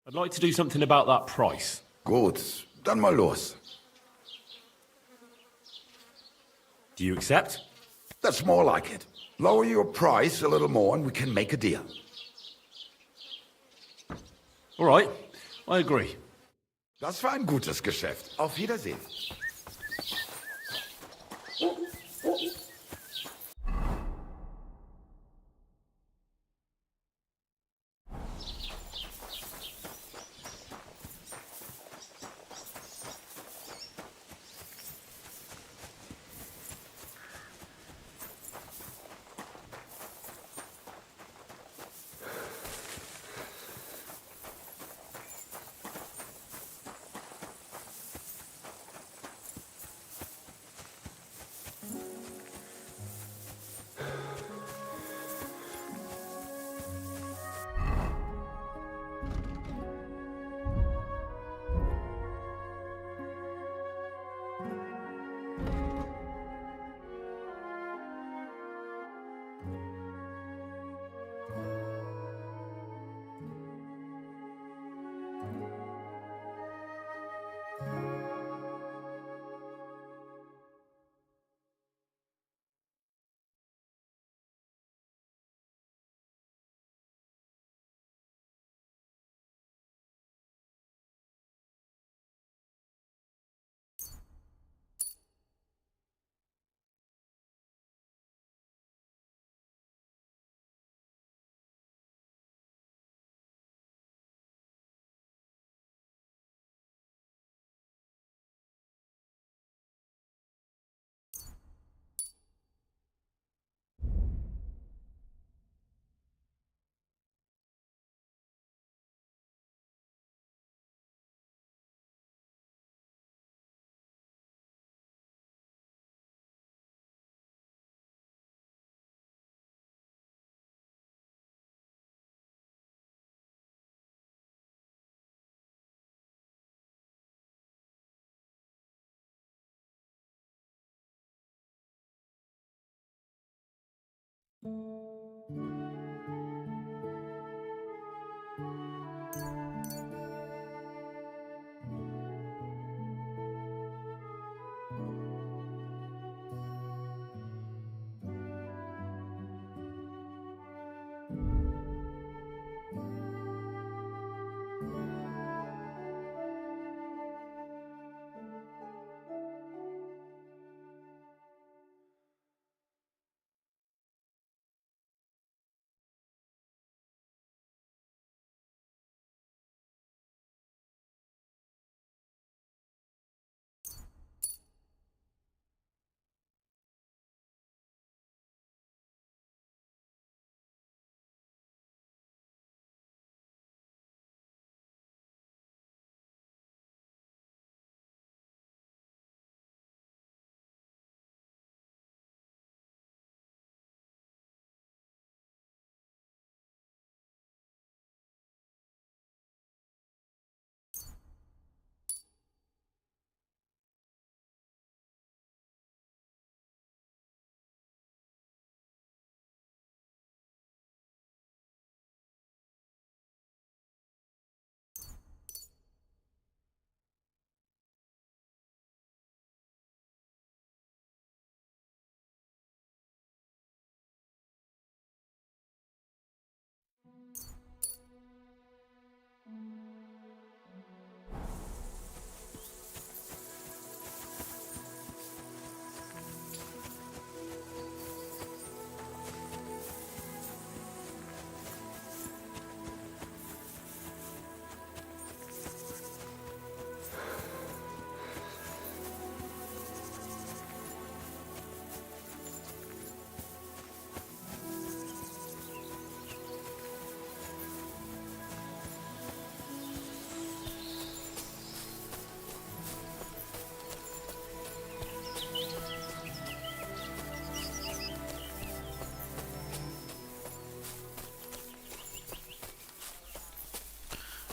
I'd like to do something about that price. Gut, dann mal los. Do you accept? That's more like it. Lower your price a little more and we can make a deal. All right, I agree. Das war ein gutes Geschäft. Auf Wiedersehen.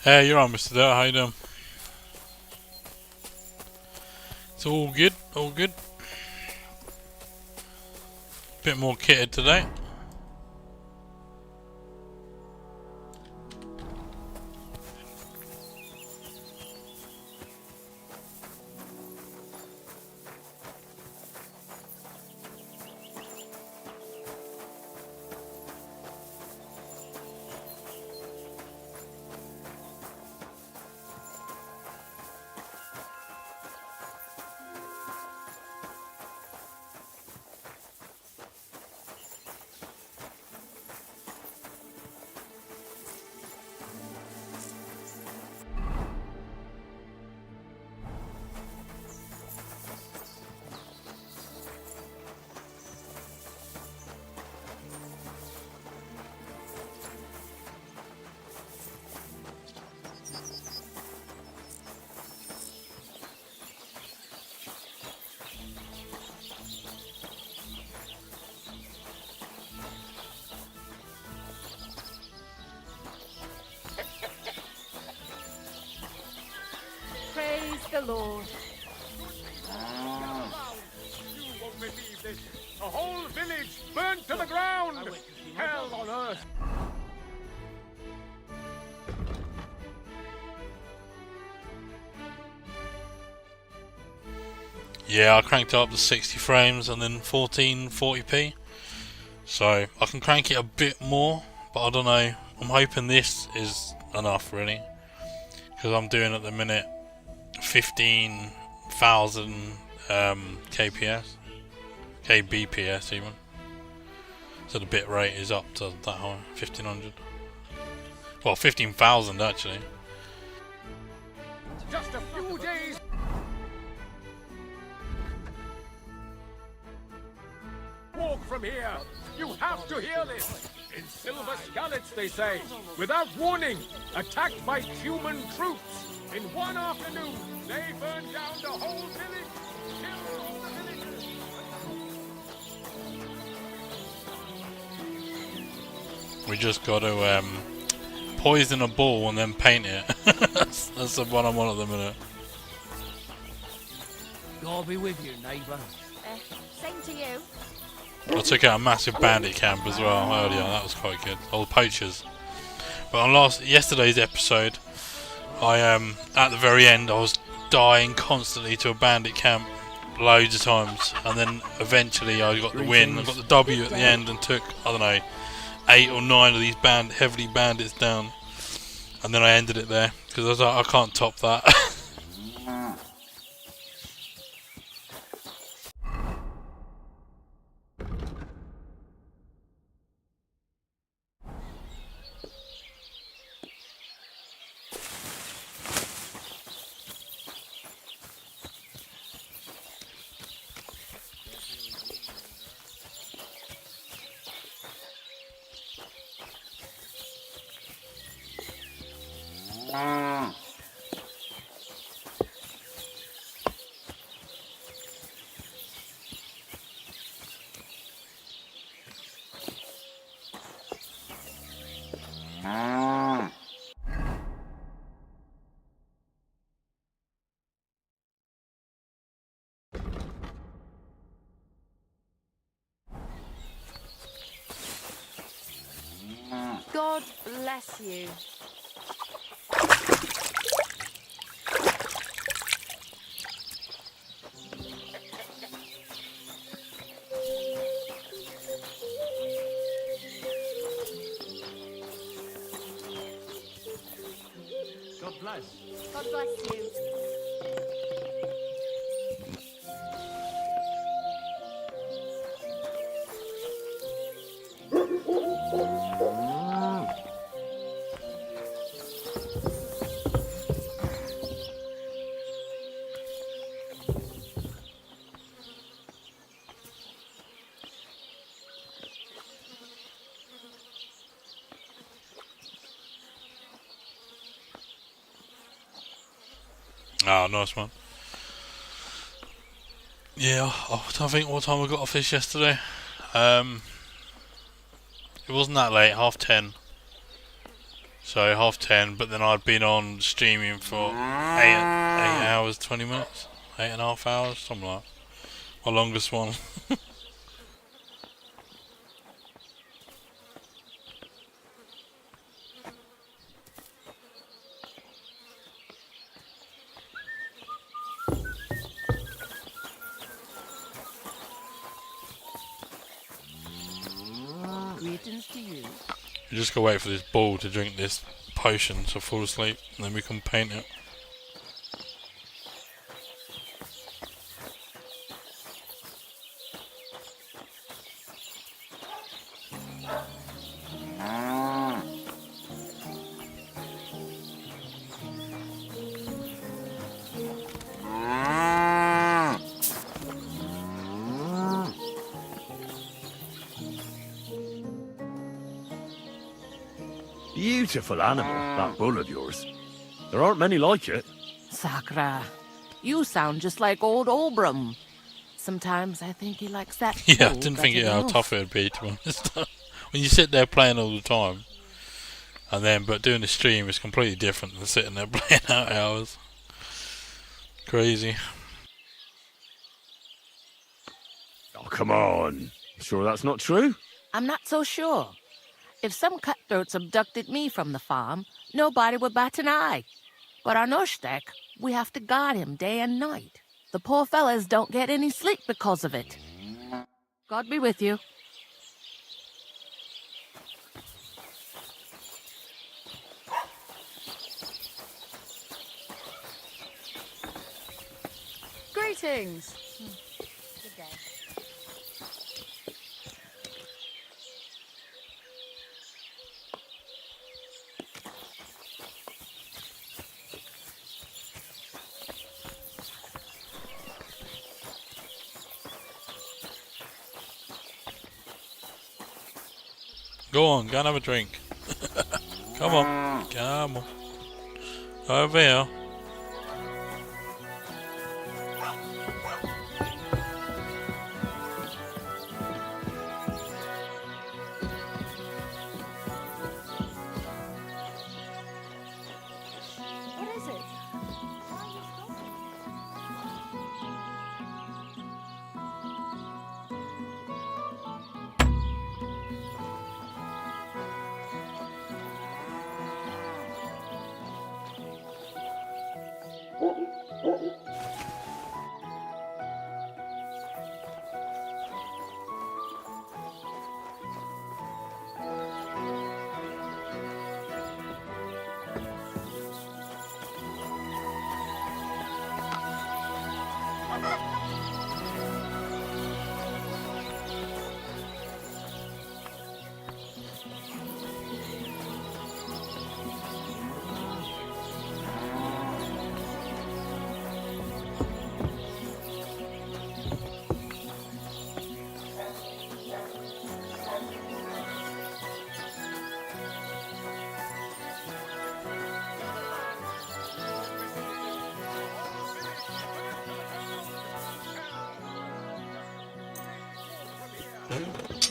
Hey, you're on, Mr. Dirt. How you doing? It's all good, all good. Bit more kitted today. Praise the Lord. You won't believe this. A whole village burnt to the ground. Hell on earth. Yeah, I cranked it up to 60 frames and then 1440p. So I can crank it a bit more, but I don't know. I'm hoping this is enough really, because I'm doing at the minute 15,000 kps, kbps even. So the bit rate is up to that high, 1500. Well, 15,000 actually. Just a few days. Walk from here. You have to hear this. In silver skallets, they say, without warning, attacked by human troops. In one afternoon, they burned down the whole village, killed all the villagers. We just got to poison a ball and then paint it. That's the one I'm on at the minute. God be with you, neighbour. Same to you. I took out a massive bandit camp as well earlier. That was quite good. All the poachers. But on yesterday's episode, I at the very end I was dying constantly to a bandit camp loads of times, and then eventually I got the win. I got the W at the end and took, I don't know, 8 or 9 of these heavily bandits down, and then I ended it there because I was like, I can't top that. God bless you. God bless. God bless you. Oh, nice one. Yeah, I think what time I got off this yesterday. It wasn't that late, 10:30. So 10:30, but then I'd been on streaming for 8 hours, 20 minutes, 8.5 hours, something like that. My longest one. Greetings to you. You just gotta wait for this ball to drink this potion to fall asleep, and then we can paint it. Beautiful animal, that bull of yours. There aren't many like it. Sakra, you sound just like old Obram. Sometimes I think he likes that. Yeah, I bull didn't think better how than us. tough it would be, to be honest. When you sit there playing all the time, and then, but doing the stream is completely different than sitting there playing out hours. Crazy. Oh, come on. Sure that's not true? I'm not so sure. If some cutthroats abducted me from the farm, nobody would bat an eye. But on Oshtek, we have to guard him day and night. The poor fellas don't get any sleep because of it. God be with you. Greetings. Good day. Go on, go and have a drink. Come on, come on. Over here. What is it? Why are you stopping?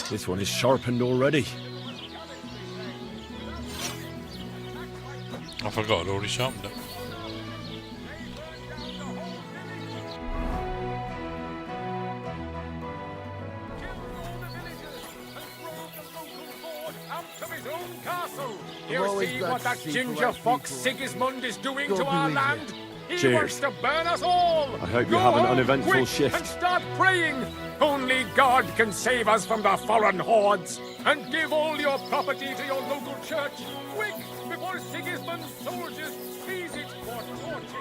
This one is sharpened already. I forgot I'd already sharpened it. You see what that ginger fox Sigismund is doing to our land? He Cheers. wants to burn us all! I hope you Go have an home uneventful quick shift. And start praying! Only God can save us from the foreign hordes! And give all your property to your local church! Quick! Before Sigismund's soldiers seize it for torture!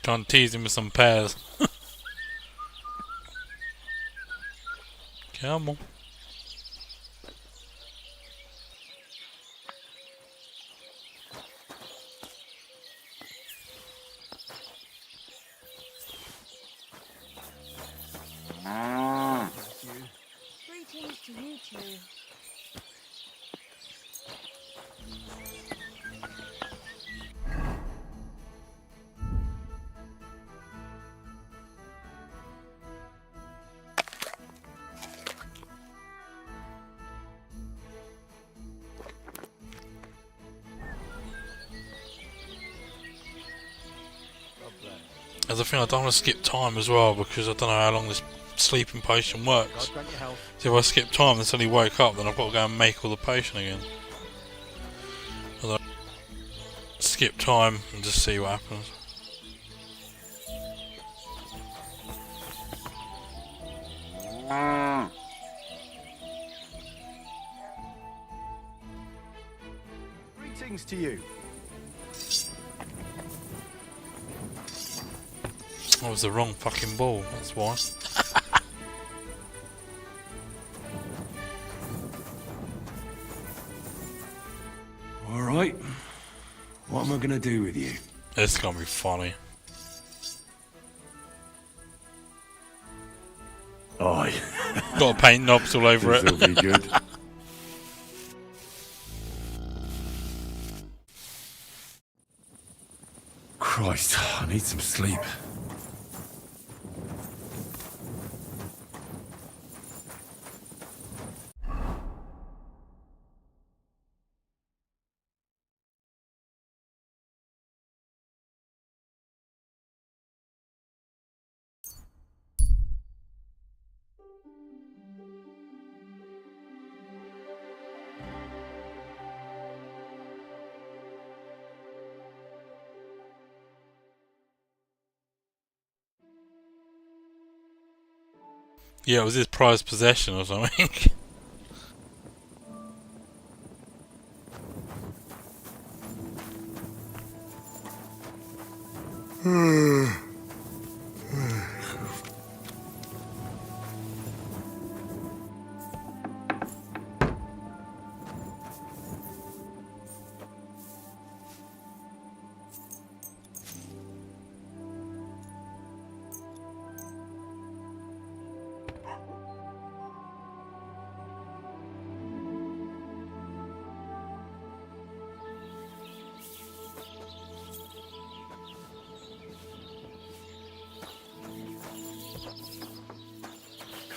Trying to tease him with some pears. Come on. Greetings to you two. As a thing, I don't want to skip time as well because I don't know how long this sleeping potion works. God grant you health. So if I skip time and suddenly woke up, then I've got to go and make all the potion again. Although, skip time and just see what happens. Greetings to you. That was the wrong fucking ball, that's why. Alright. What am I gonna do with you? It's gonna be funny. Aye. Got to paint knobs all over it. This'll be good. Christ, I need some sleep. Yeah, it was his prized possession or something.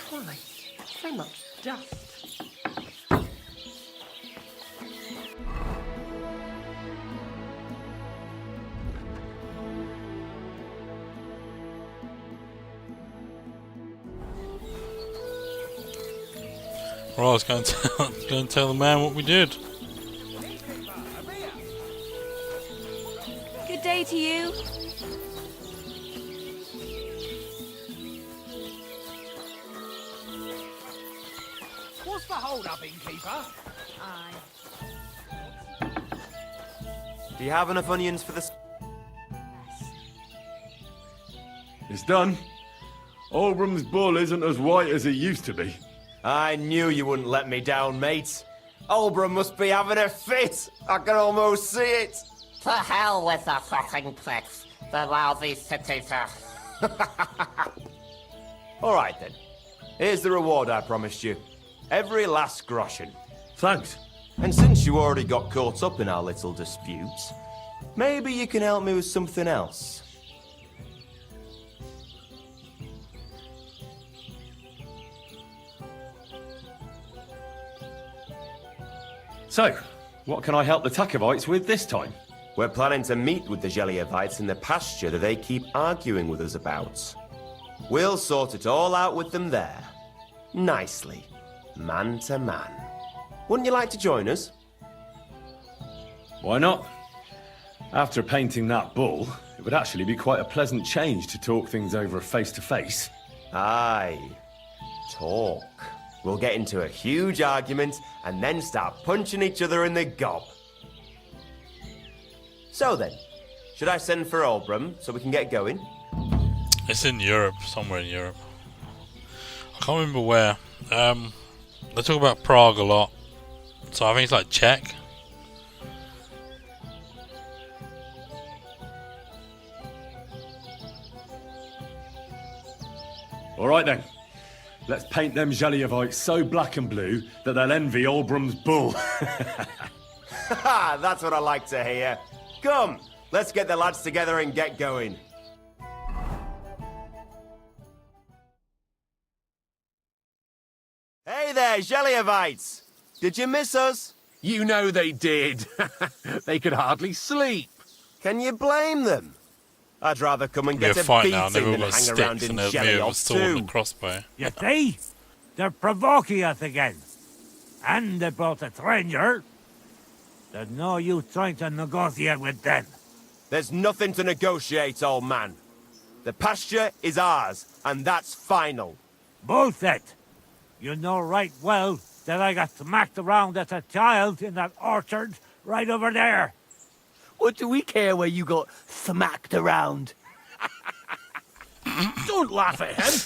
Christ, so much dust. Right, I was going to tell the man what we did. Good day to you. What's a hold up, innkeeper. Aye. Do you have enough onions for this? It's done. Olbram's bull isn't as white as it used to be. I knew you wouldn't let me down, mate. Olbram must be having a fit. I can almost see it. To hell with the fucking pricks. The lousy city-ter. All right, then. Here's the reward I promised you. Every last groschen. Thanks. And since you already got caught up in our little disputes, maybe you can help me with something else. So, what can I help the Takovites with this time? We're planning to meet with the Geliovites in the pasture that they keep arguing with us about. We'll sort it all out with them there. Nicely. Man to man. Wouldn't you like to join us? Why not? After painting that bull, it would actually be quite a pleasant change to talk things over face-to-face. Aye. Talk. We'll get into a huge argument and then start punching each other in the gob. So then, should I send for Olbram so we can get going? It's in Europe, somewhere in Europe. I can't remember where. They talk about Prague a lot, so I think it's like Czech. All right then. Let's paint them Geliovites so black and blue that they'll envy Olbram's bull. Haha, that's what I like to hear. Come, let's get the lads together and get going. Hey there, Geliovites! Did you miss us? You know they did. They could hardly sleep. Can you blame them? I'd rather come and Be get a a fight beating now, and they've all than got hang around sticks in and there'll be a Geliov sword and a too. crossbow. You see? They're provoking us again. And they brought a stranger. There's no use trying to negotiate with them. There's nothing to negotiate, old man. The pasture is ours, and that's final. Bullshit! You know right well that I got smacked around as a child in that orchard right over there. What do we care where you got smacked around? Don't laugh at him.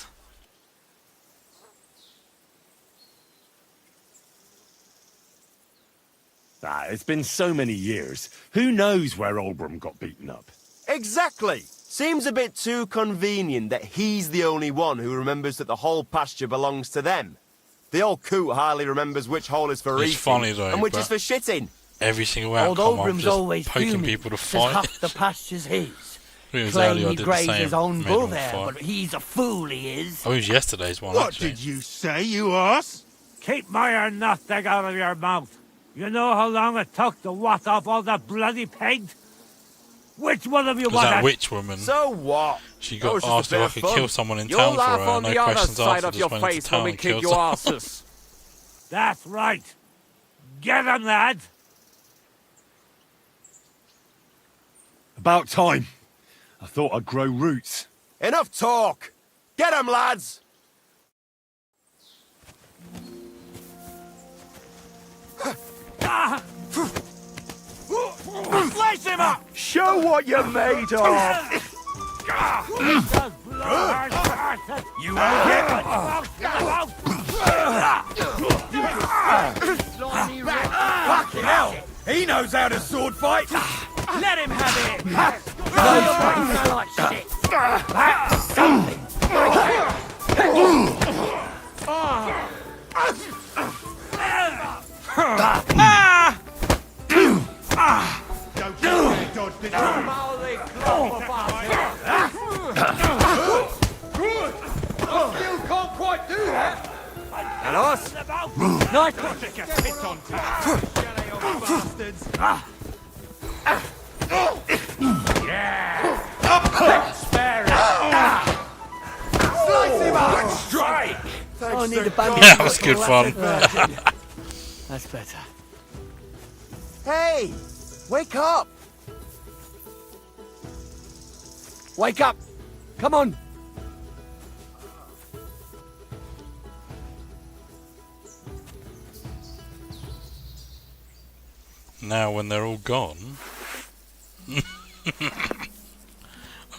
It's been so many years. Who knows where Olbram got beaten up? Exactly! Seems a bit too convenient that he's the only one who remembers that the whole pasture belongs to them. The old coot hardly remembers which hole is for It's eating funny though, and which but is for shitting. Every single Old outcome, I'm Olbram's just always poking fuming. people to Says fight. half the pasture's his. It was Claim earlier, I he did the grazed same. his own Made bull them there, fight. but he's a fool, he is. Oh, it was yesterday's one, What actually. did you say, you ass? Keep my nothing out of your mouth. You know how long it took to wash off all that bloody pigs? Which one of you It was that it? witch woman. So what? She That got was just a asked bit if I of could fun. kill someone in You'll town for laugh her. on No the other questions side asked. I of just your went into face when town we and kick killed your someone. asses. That's right. Get him, lad. About time. I thought I'd grow roots. Enough talk! Get 'em, lads! Slice him up! Show what you're made of! You won't get it! Fucking hell! He knows how to sword fight! Let him have it! Those like shit! That's something! Still can't quite do that! And us? Nice one! Take a piss on Yeah! Spare it! Slice him up! Strike! I need a bandage. That was good fun. That's better. Hey! Wake up! Wake up! Come on! Now when they're all gone, I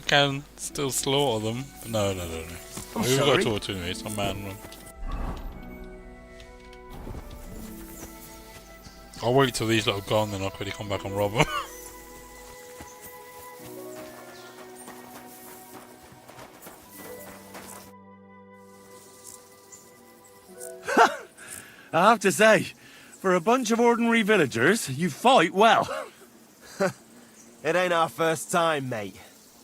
can still slaughter them. No. I'm We've got sorry. to talk to me. It's a man one. I'll wait till these lot are gone, then I'll quickly come back and rob them. I have to say, for a bunch of ordinary villagers, you fight well. It ain't our first time, mate.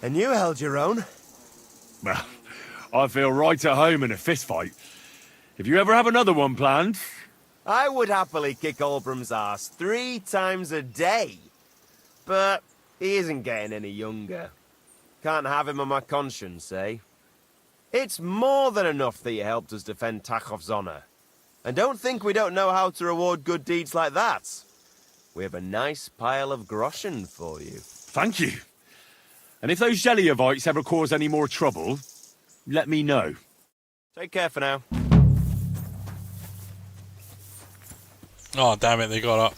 And you held your own. Well, I feel right at home in a fistfight. If you ever have another one planned... I would happily kick Olbram's ass 3 times a day. But he isn't getting any younger. Can't have him on my conscience, eh? It's more than enough that you helped us defend Tachov's honor. And don't think we don't know how to reward good deeds like that. We have a nice pile of groschen for you. Thank you. And if those Jelliavites ever cause any more trouble, let me know. Take care for now. Oh, damn it, they got up.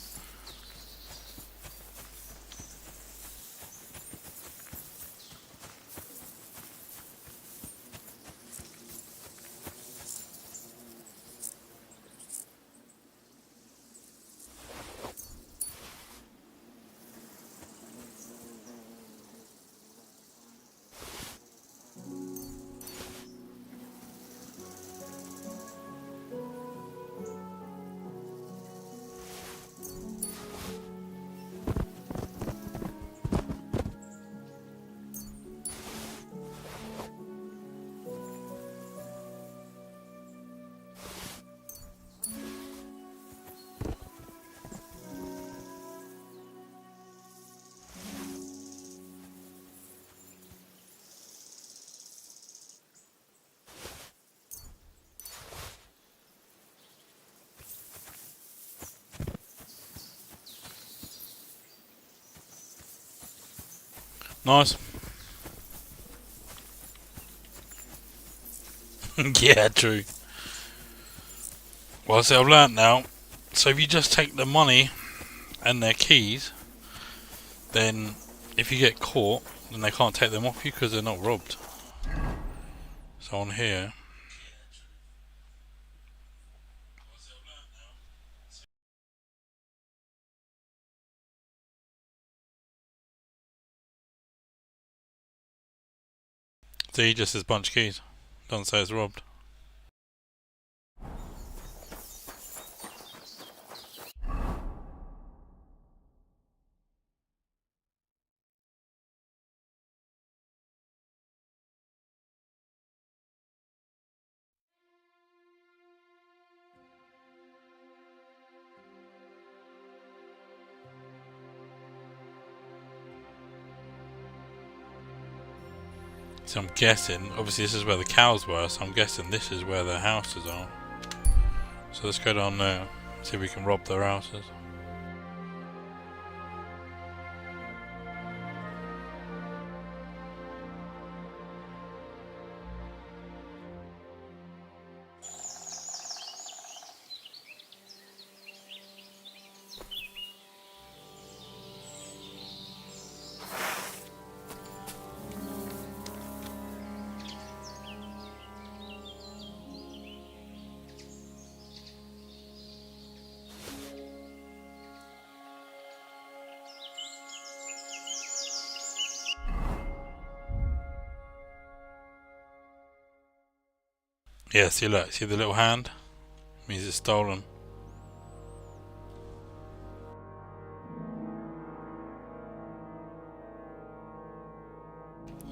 Nice. Yeah, true. Well, see, I've learnt now. So if you just take the money and their keys, then if you get caught, then they can't take them off you because they're not robbed. So on here. See, just says bunch of keys. Doesn't say it's robbed. So I'm guessing, obviously this is where the cows were, so I'm guessing this is where their houses are. So let's go down there, see if we can rob their houses. Yeah, see, look, see the little hand? Means it's stolen.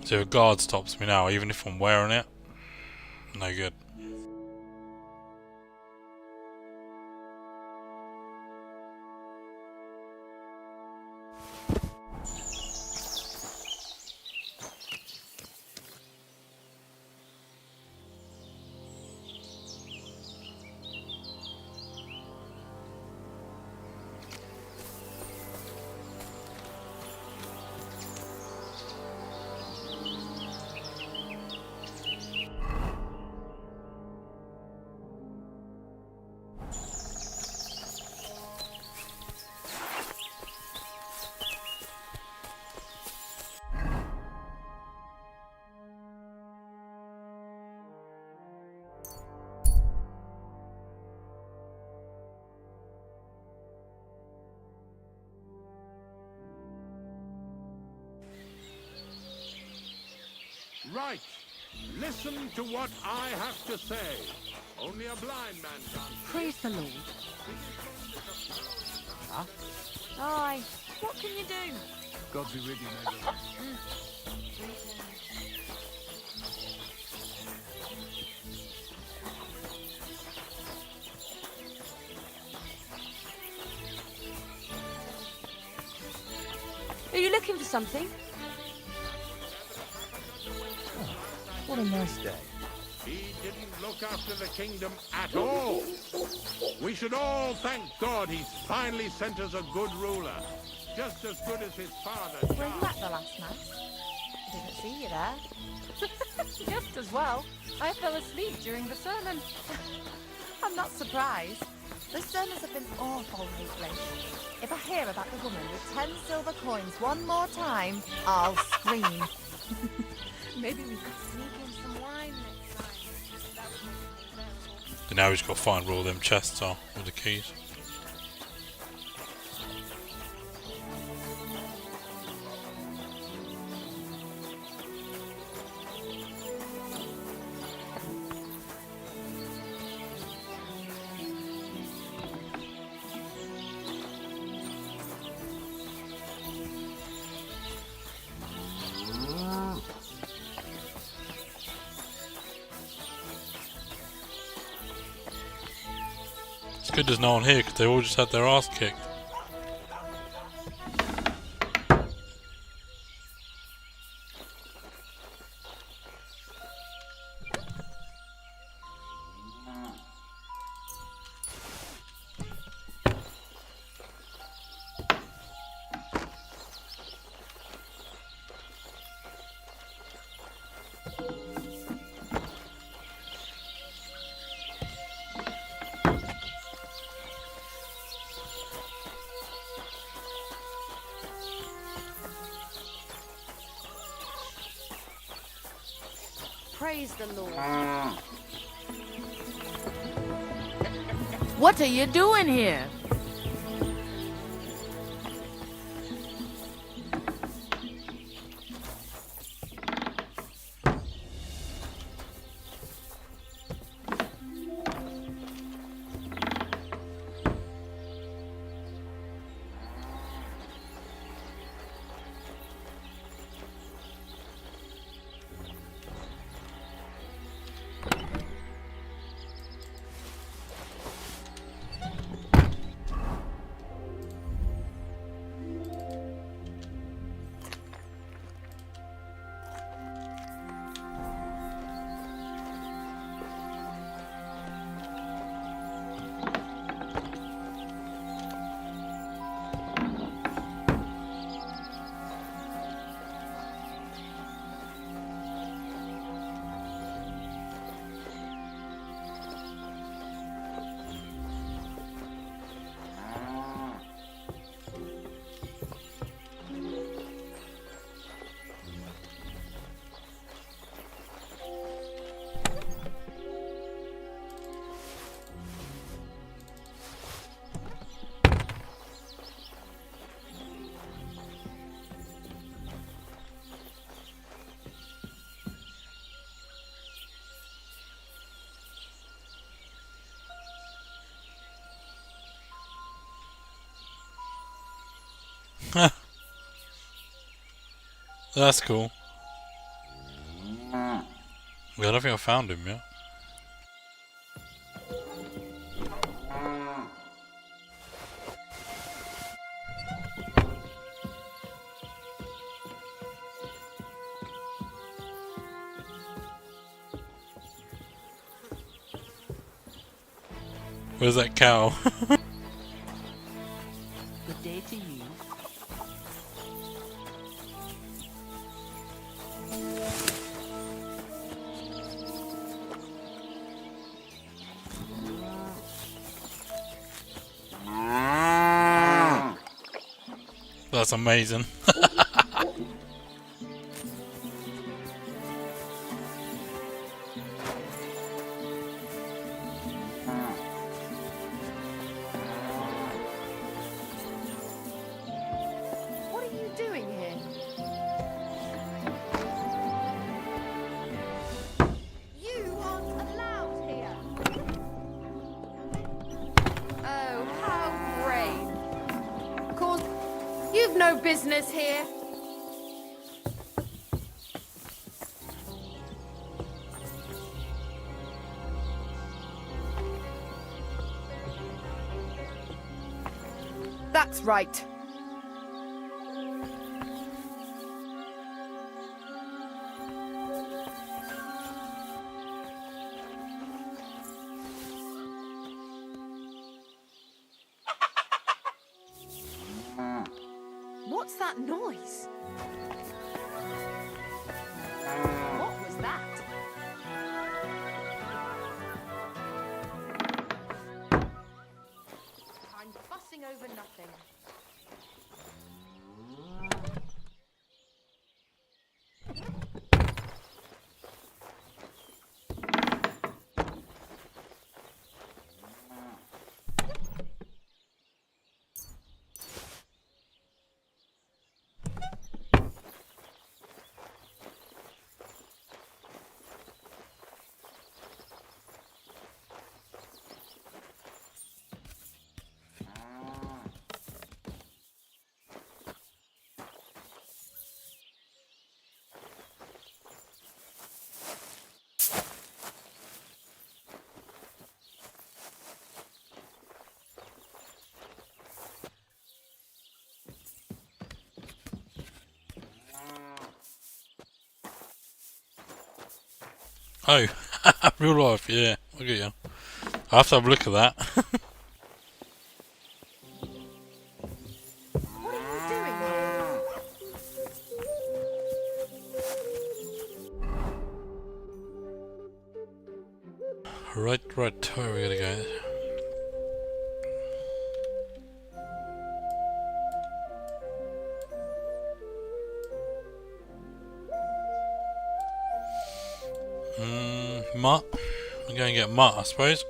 So a guard stops me now, even if I'm wearing it. No good. Right. Listen to what I have to say. Only a blind man can't. Praise the Lord. Huh? Aye. What can you do? God be with you, neighbour. Are you looking for something? What a nice day. He didn't look after the kingdom at all. We should all thank God he's finally sent us a good ruler. Just as good as his father. Were you at the last mass? I didn't see you there. Just as well. I fell asleep during the sermon. I'm not surprised. The sermons have been awful lately. If I hear about the woman with 10 silver coins one more time, I'll scream. Maybe we could sneak in some wine next time. And now we've just got to find where all them chests are with the keys. It's good there's no one here because they all just had their ass kicked. Praise the Lord. What are you doing here? That's cool. Yeah, I don't think I found him yet. Where's that cow? Good day to you. That's amazing. What are you doing here? business here? That's right. What's that noise? What was that? I'm fussing over nothing. Oh, real life, yeah. Look at you. I have to have a look at that. What are you doing here? Right, where are we gonna go? Mutt. I'm going to get Mutt, I suppose.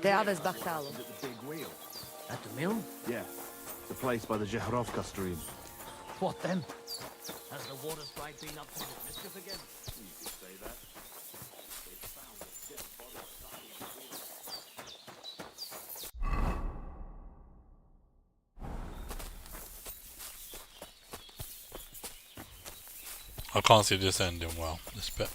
The others Bakhalo. The big wheel. At the mill? Yeah. The place by the Jehrovka stream. What then? Has the water sprite been up to the mischief again? You could say that. They found a dead body I can't see this ending well, this bit.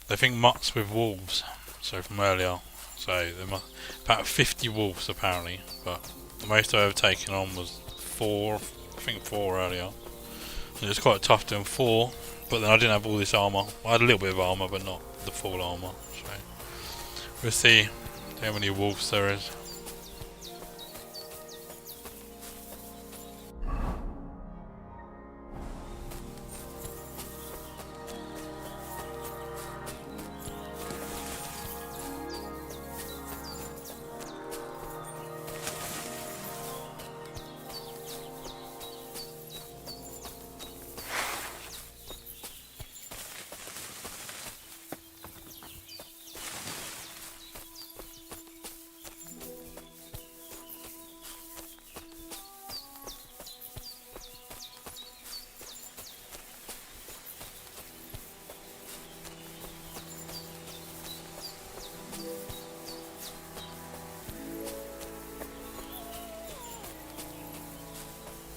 They think Mutt's with wolves, so from earlier. So there must about 50 wolves apparently, but the most I've ever taken on was 4, I think 4 earlier. And it was quite tough doing 4, but then I didn't have all this armour. I had a little bit of armour, but not the full armour. So we'll see how many wolves there is.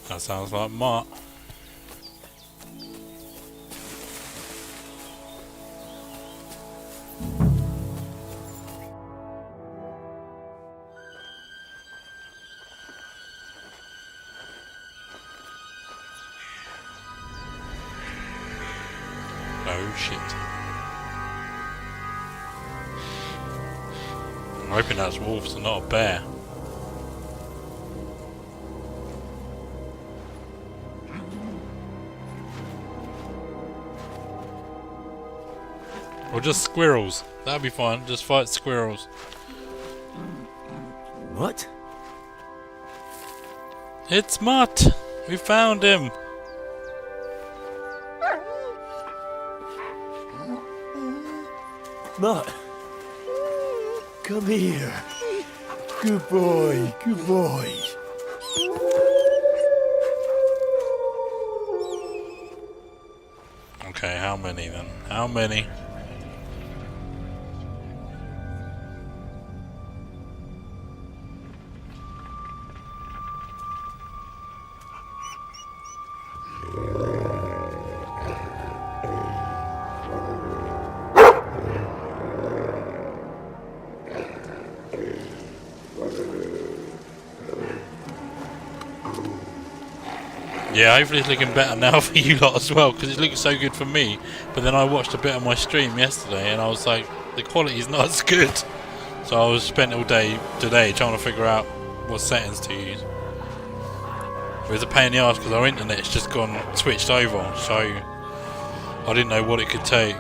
That sounds like Mutt. Oh shit. I'm hoping that's wolves and not a bear. Or just squirrels. That'd be fine. Just fight squirrels. What? It's Mutt! We found him! Mutt, come here. Good boy, good boy. Okay, how many then? How many? Yeah, hopefully it's looking better now for you lot as well, because it looked so good for me. But then I watched a bit of my stream yesterday and I was like, the quality's not as good. So I was spent all day today trying to figure out what settings to use. It was a pain in the arse because our internet's just gone switched over, so I didn't know what it could take.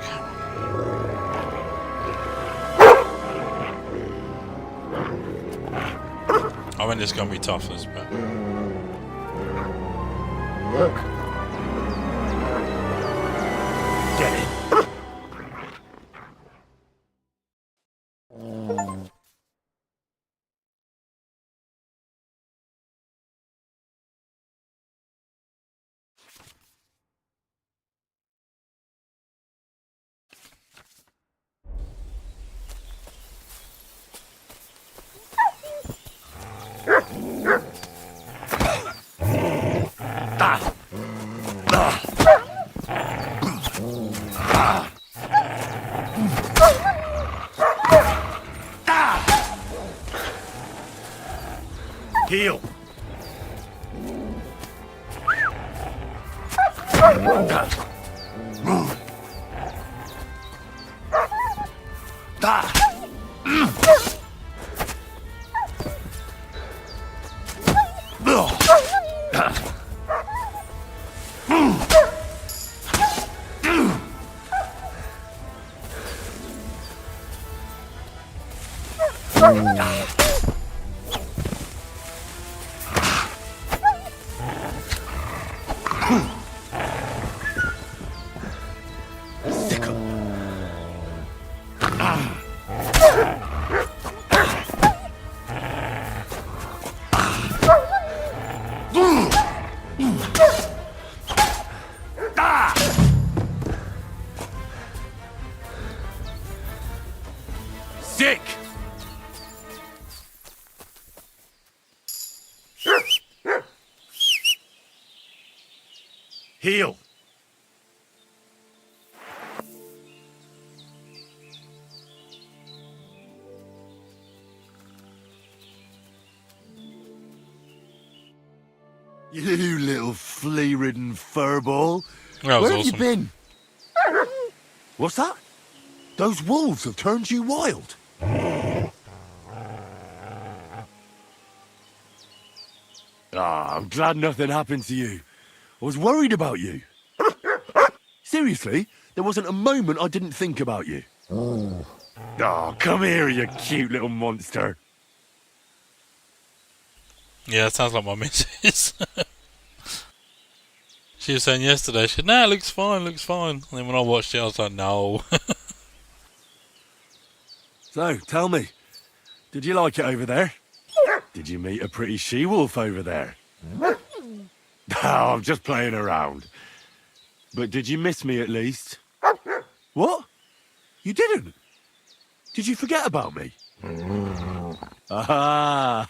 I mean, it's gonna be tough, this bit. Get it. Heal. Sick! Heal! You little flea-ridden furball. That was Where have you awesome. been? What's that? Those wolves have turned you wild. Ah, I'm glad nothing happened to you. I was worried about you. Seriously, there wasn't a moment I didn't think about you. Oh, come here, you cute little monster. Yeah, that sounds like my missus. She was saying yesterday, she said, nah, it looks fine, looks fine. And then when I watched it, I was like, no. So, tell me, did you like it over there? Did you meet a pretty she-wolf over there? Oh, I'm just playing around. But did you miss me at least? What? You didn't? Did you forget about me? Ah,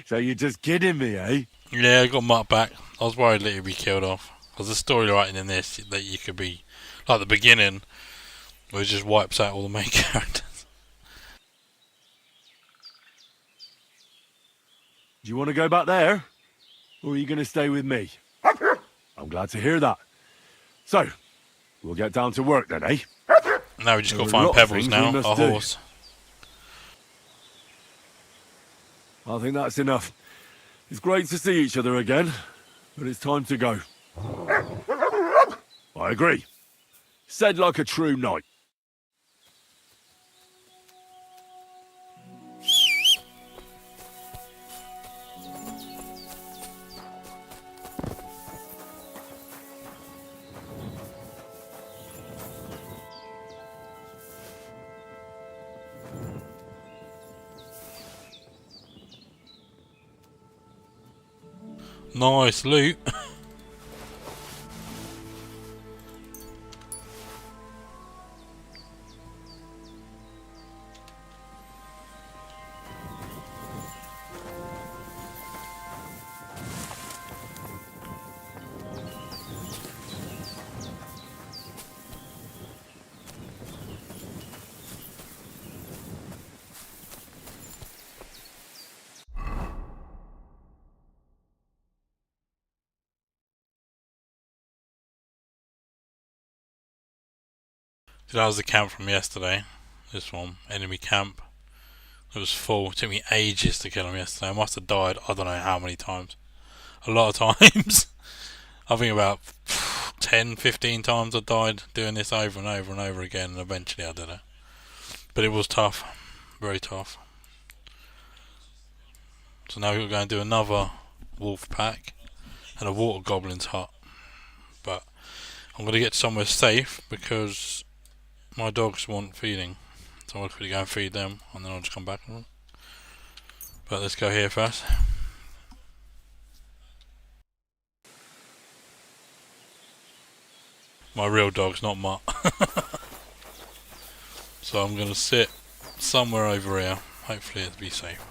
so you're just kidding me, eh? Yeah, I got Mutt back. I was worried that he'd be killed off. Because the story writing in this, that you could be, like the beginning, where it just wipes out all the main characters. Do you want to go back there? Or are you going to stay with me? I'm glad to hear that. So, We'll get down to work then, eh? Now we just got to There are a find lot of Pebbles things now, we must our do. horse. I think that's enough. It's great to see each other again, but it's time to go. I agree. Said like a true knight. Nice loot. So that was the camp from yesterday. This one, enemy camp. It was full. It took me ages to kill him yesterday. I must have died, I don't know how many times. A lot of times. I think about 10, 15 times I died doing this over and over and over again, and eventually I did it. But it was tough. Very tough. So now we're going to do another wolf pack and a water goblin's hut. But I'm going to get somewhere safe because my dogs want feeding. So I'll quickly go and feed them and then I'll just come back on them. But let's go here first. My real dog's not Mutt. So I'm going to sit somewhere over here. Hopefully it'll be safe.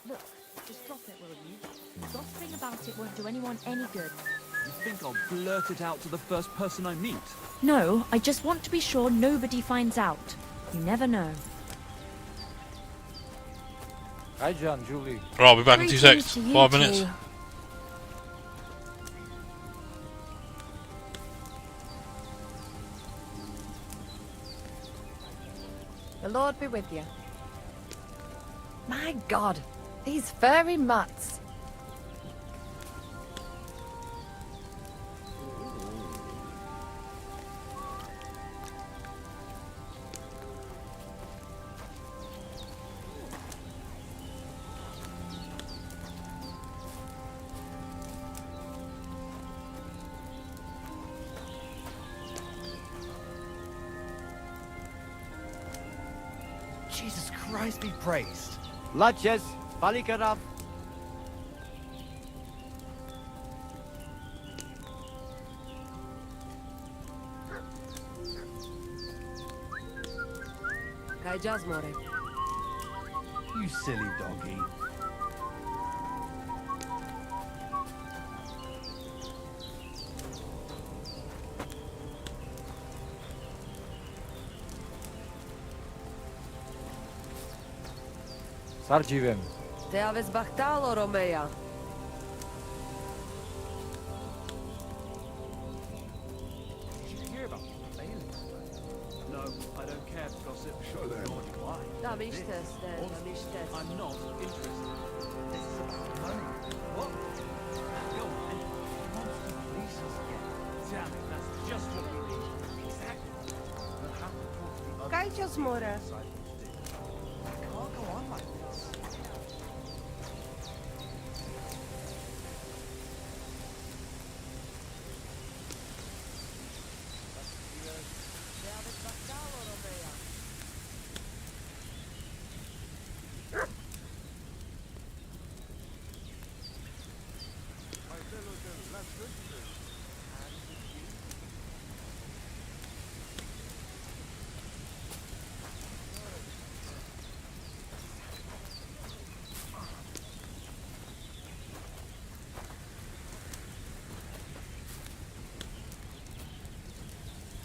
Look, just drop it, will you? Gossiping about it won't do anyone any good. You think I'll blurt it out to the first person I meet? No, I just want to be sure nobody finds out. You never know. Hi, John, Julie. Right, I'll be back in 2 seconds. 5 minutes. The Lord be with you. My God, these furry mutts. Jesus Christ be praised. Laches, Balikarav. You silly doggy. Sarđivem. Te aves bahtalo, Romeja. Did you hear about the failings? No, I don't care for gossip. Show them. Why? I'm interested. I'm not interested. This is about money. What? Yo, man, he wants to fleece us again. Damn it, that's just what we need. Exactly. We'll have to talk to the other Kajos Mora. disciples did. I can't go on like this.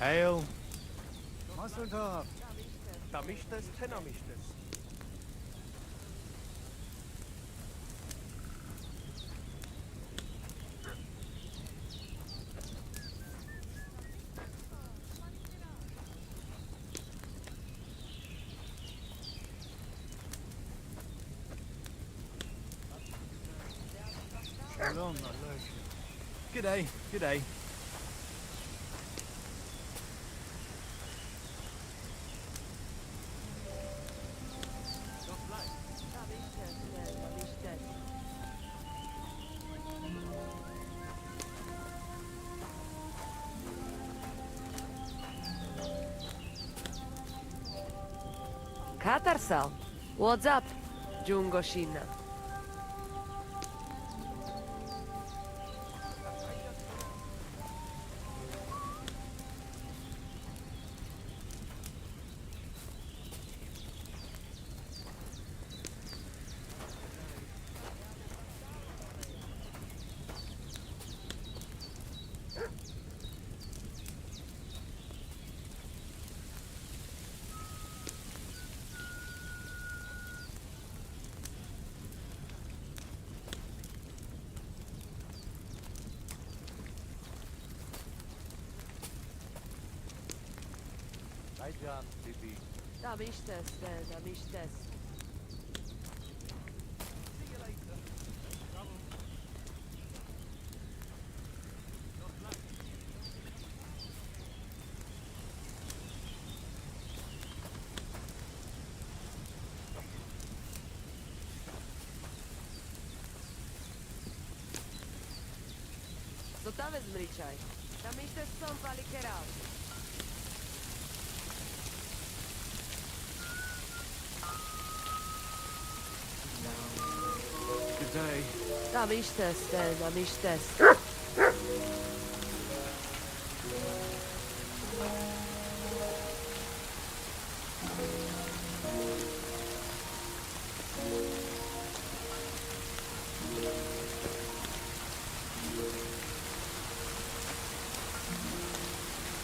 Hail. Mazel tov. Tamishtes tenamishtes. Shalom, G'day, g'day. Katarsal, what's up, Jungoshina? Hi, John, Bibi. Tamishtes, tamishtes. Zostave zmričaj. Tamishtes son palikerao. Good day. Tamishtes, tamishtes.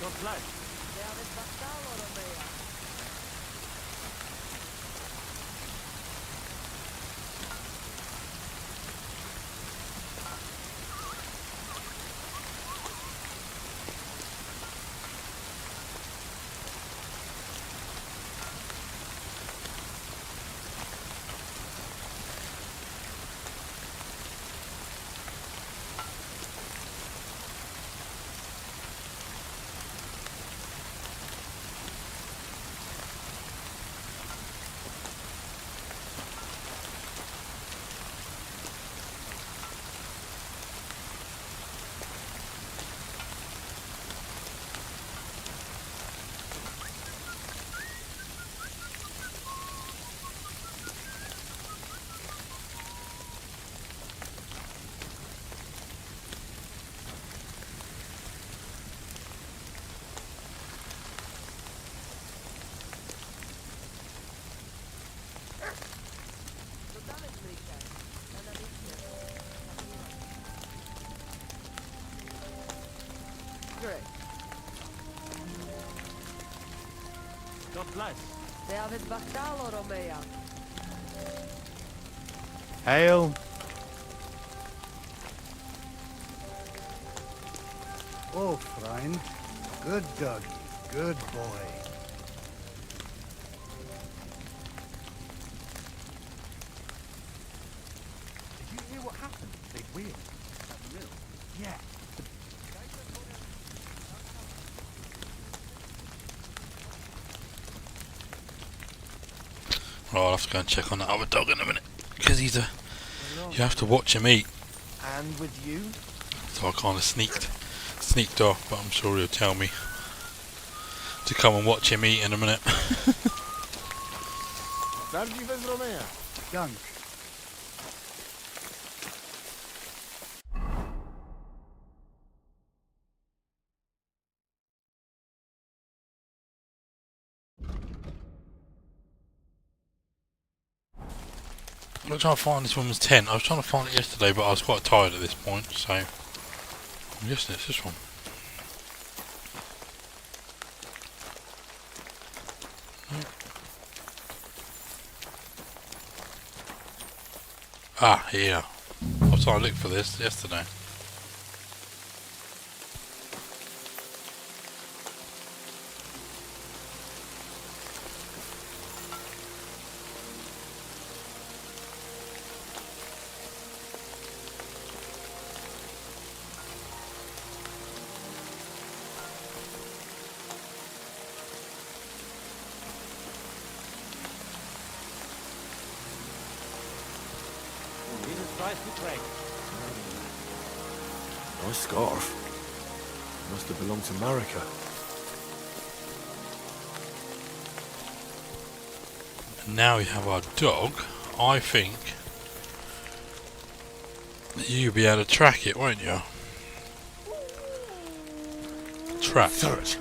God bless. Great. God bless. David Bactalo Romea. Hail. Oh, friend. Good doggy. Good boy. Did you hear what happened? They weird. That mill. Yeah. Right, I'll have to go and check on that other dog in a minute. Because you have to watch him eat. And with you? So I kind of sneaked off, but I'm sure he'll tell me to come and watch him eat in a minute. Gunk. I'm trying to find this woman's tent. I was trying to find it yesterday, but I was quite tired at this point, so I'm guessing it's this one. Ah, here. I was trying to look for this yesterday. Nice scarf. Must have belonged to Marika. And now we have our dog. I think you'll be able to track it, won't you? Track. Search.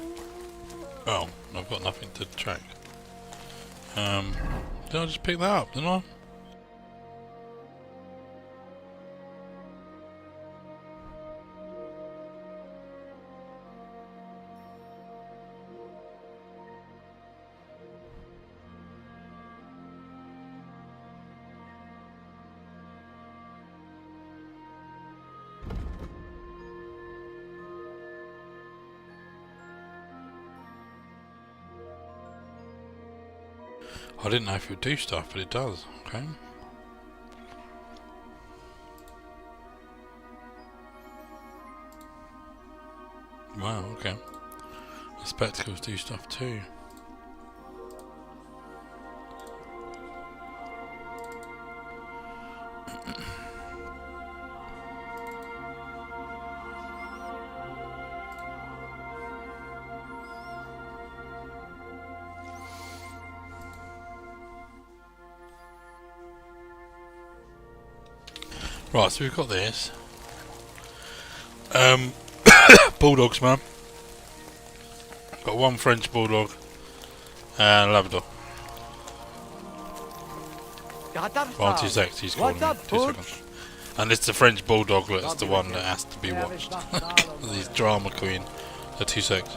Oh, I've got nothing to track. Did I just pick that up, didn't I? I didn't know if it would do stuff, but it does. Okay. Wow, okay. The spectacles do stuff too. Right, so we've got this. Bulldogs, man. Got one French bulldog and a Labrador. Well, 2 seconds, he's calling me. 2 seconds. And it's the French bulldog that's the one that has to be watched. He's drama queen. So 2 seconds.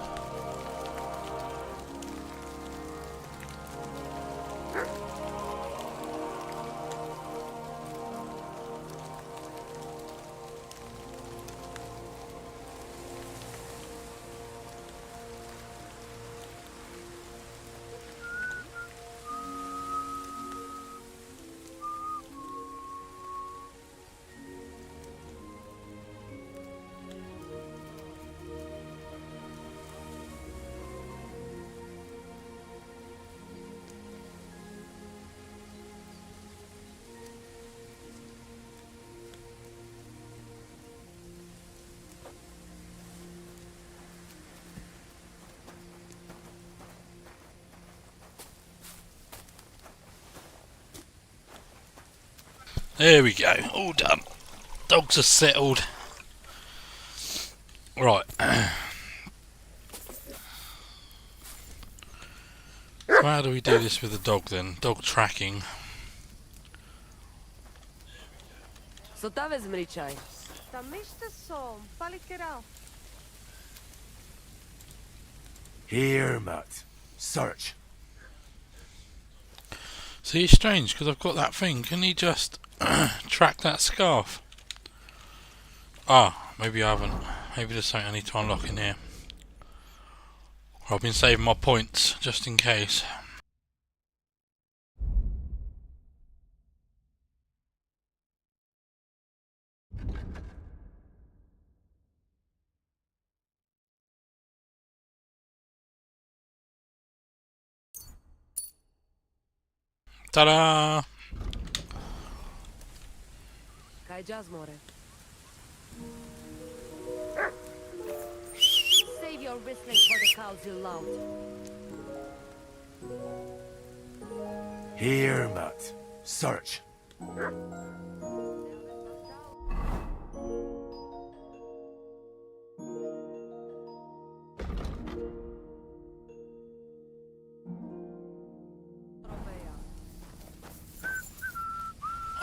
There we go, all done. Dogs are settled. Right. So how do we do this with the dog then? Dog tracking. Here, Matt. Search. See, it's strange because I've got that thing. Can he just track that scarf? Ah, maybe I haven't. Maybe there's something I need to unlock in here. I've been saving my points just in case. Ta-da! Save your whistling for the cows you loved. Here, Matt. Search.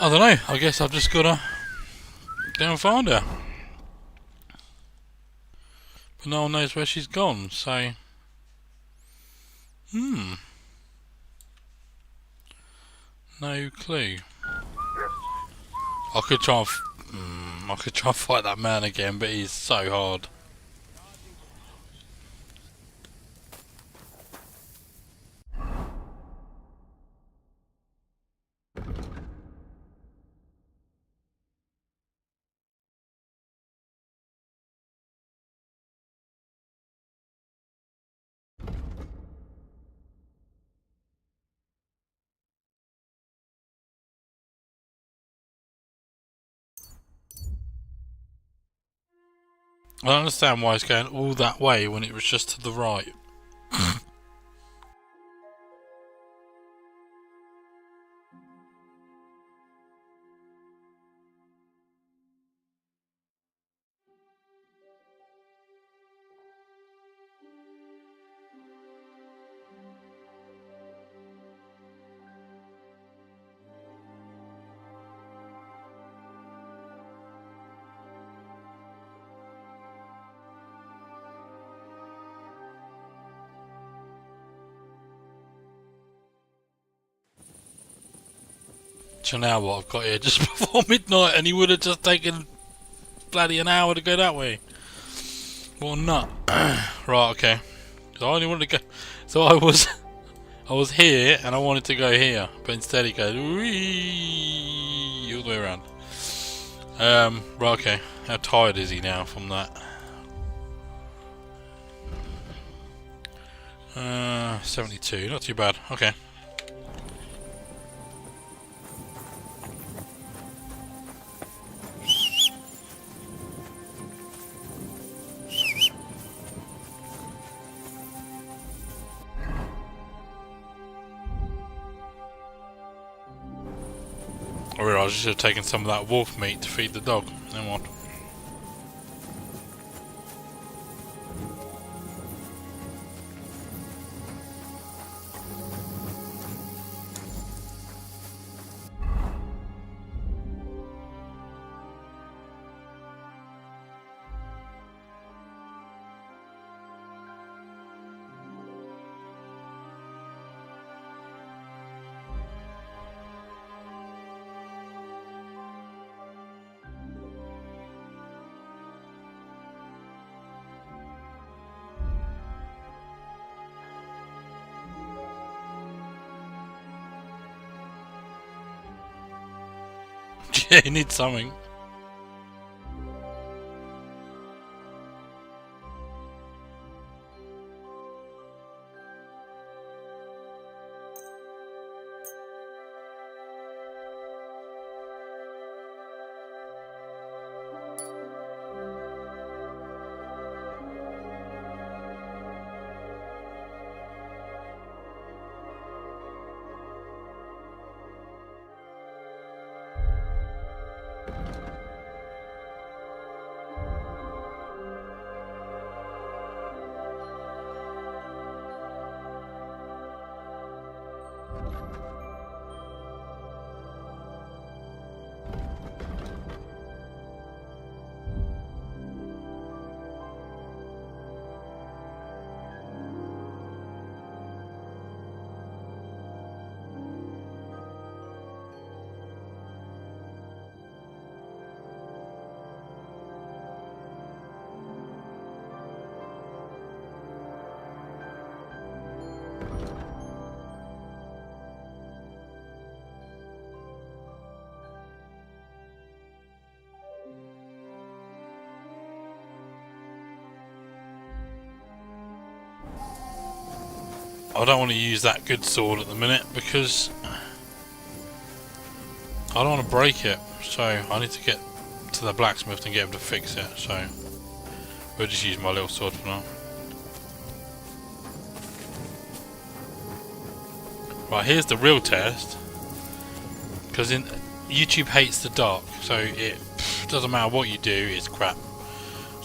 I don't know, I guess I've just gotta go and find her. But no one knows where she's gone, so... No clue. I could try and I could try and fight that man again, but he's so hard. I don't understand why it's going all that way when it was just to the right. So now what I've got here just before midnight, and he would have just taken bloody an hour to go that way. What a nut. Right, okay. So I only wanted to go. So I was here and I wanted to go here, but instead he goes wee all the way around. Right, okay. How tired is he now from that? 72. Not too bad. Okay. I realised I should have taken some of that wolf meat to feed the dog. Never mind. Yeah, he needs something. I don't want to use that good sword at the minute because I don't want to break it, so I need to get to the blacksmith and get him to fix it, so we'll just use my little sword for now. Right, here's the real test, because YouTube hates the dark, so it doesn't matter what you do, it's crap.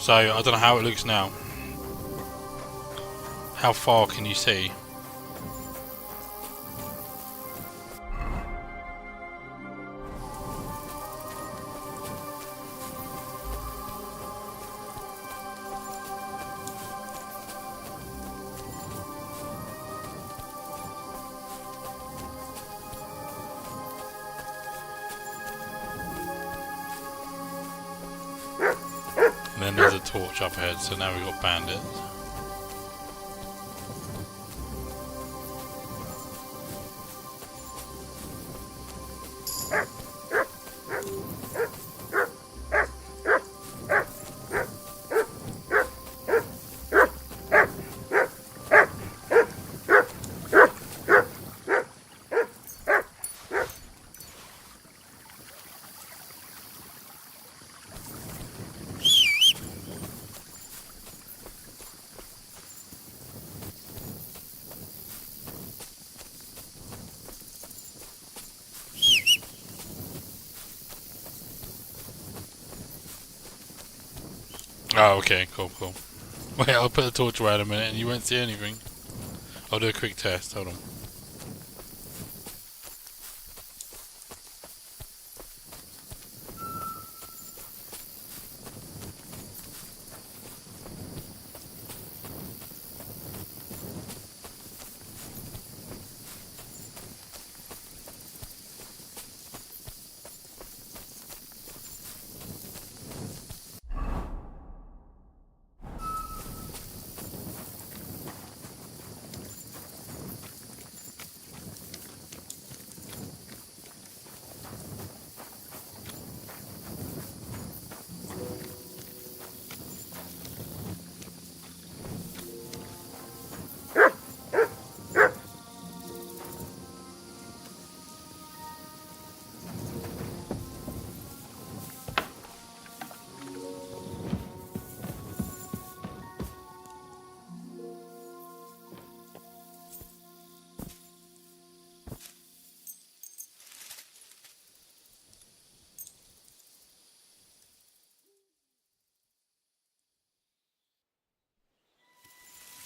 So I don't know how it looks now. How far can you see? torch up ahead, so now we've got bandits. Oh, okay, cool. Wait, I'll put the torch away in a minute and you won't see anything. I'll do a quick test, hold on.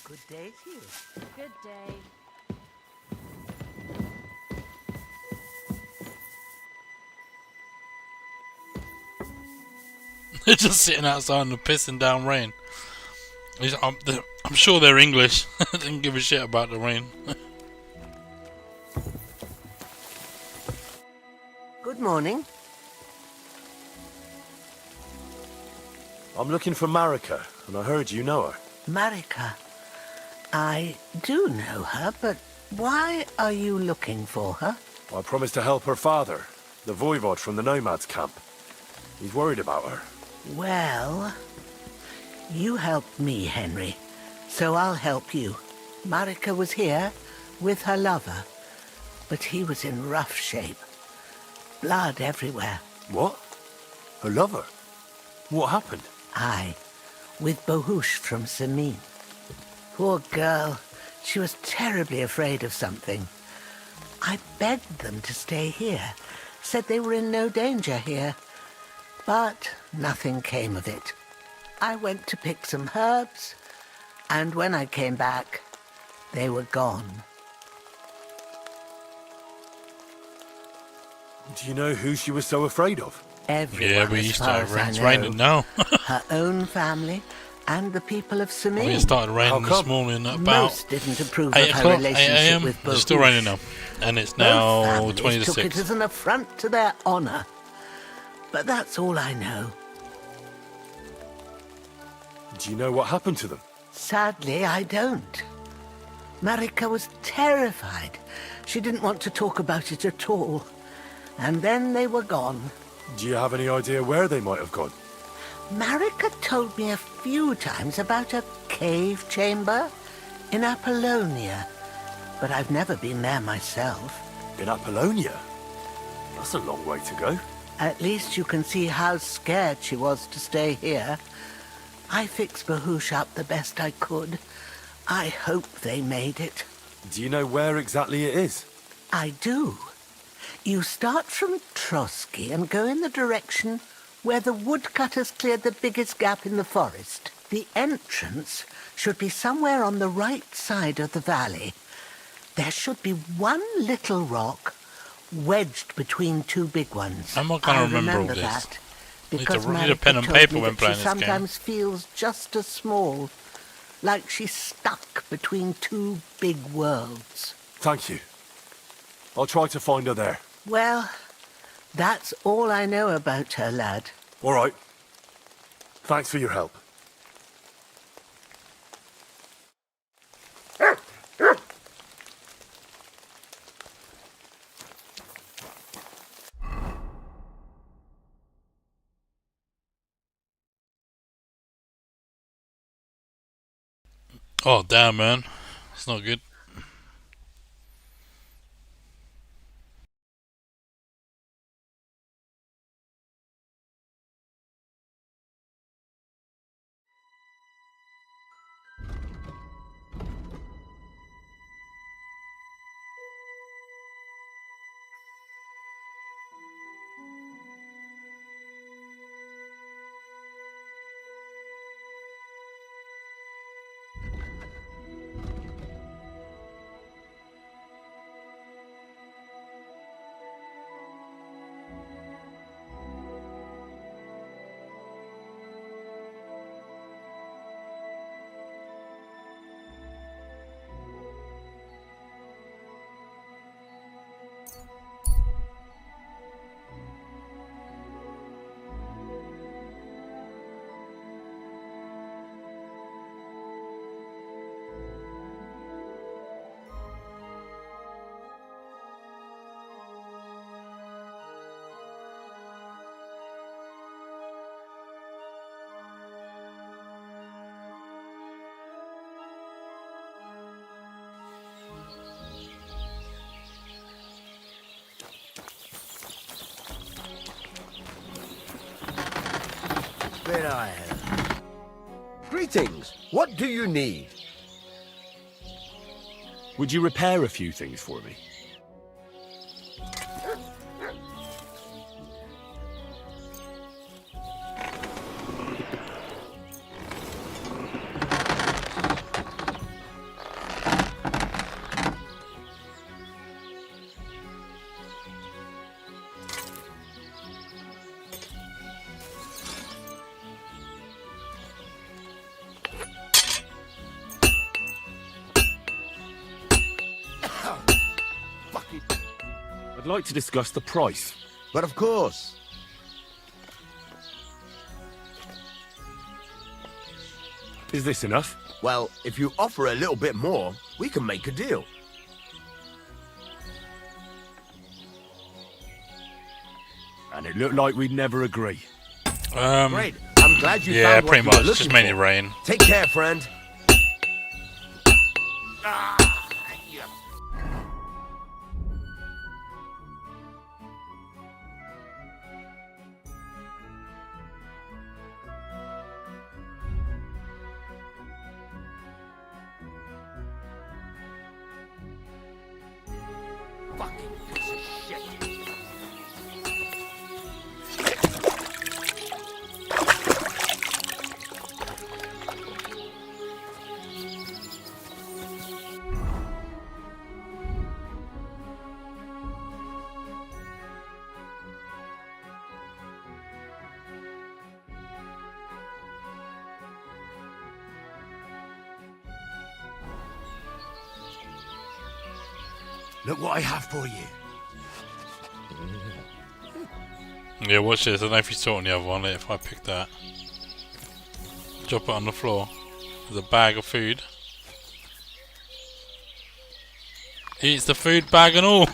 Good day to you. Good day. They're just sitting outside in the pissing down rain. I'm sure they're English. They don't give a shit about the rain. Good morning. I'm looking for Marika, and I heard you know her. Marika. I do know her, but why are you looking for her? I promised to help her father, the voivod from the nomads camp. He's worried about her. Well, you helped me, Henry, so I'll help you. Marika was here with her lover, but he was in rough shape. Blood everywhere. What? Her lover? What happened? Aye, with Bahush from Samin. Poor girl. She was terribly afraid of something. I begged them to stay here, said they were in no danger here. But nothing came of it. I went to pick some herbs, and when I came back, they were gone. Do you know who she was so afraid of? Everyone, yeah, we as used far to. as It's I know. raining now. Her own family and the people of Samin. It started raining this morning at about Most didn't approve 8 of her o'clock, 8 relationship a.m. with Bahush. It's still raining now. And it's Both now families 20 to took 6. it as an affront to their honor. But that's all I know. Do you know what happened to them? Sadly, I don't. Marika was terrified. She didn't want to talk about it at all. And then they were gone. Do you have any idea where they might have gone? Marika told me a few times about a cave chamber in Apollonia, but I've never been there myself. In Apollonia? That's a long way to go. At least you can see how scared she was to stay here. I fixed Bahush up the best I could. I hope they made it. Do you know where exactly it is? I do. You start from Trotsky and go in the direction where the woodcutters cleared the biggest gap in the forest. The entrance should be somewhere on the right side of the valley. There should be one little rock wedged between two big ones. I'm not going to remember all this. That Need because to read a Marika pen and told paper me when that playing she this game. sometimes feels just as small, like she's stuck between two big worlds. Thank you. I'll try to find her there. Well, that's all I know about her, lad. All right. Thanks for your help. Oh, damn, man. It's not good. Then I have. Greetings. What do you need? Would you repair a few things for me? I'd like to discuss the price. But of course. Is this enough? Well, if you offer a little bit more, we can make a deal. And it looked like we'd never agree. Great. I'm glad you yeah, found what pretty you were much. Just looking mainly for. rain. Take care, friend. Fucking piece of shit. Look what I have for you. Yeah, watch this. I don't know if you saw it on the other one. If I pick that, drop it on the floor. There's a bag of food. Eats the food bag and all.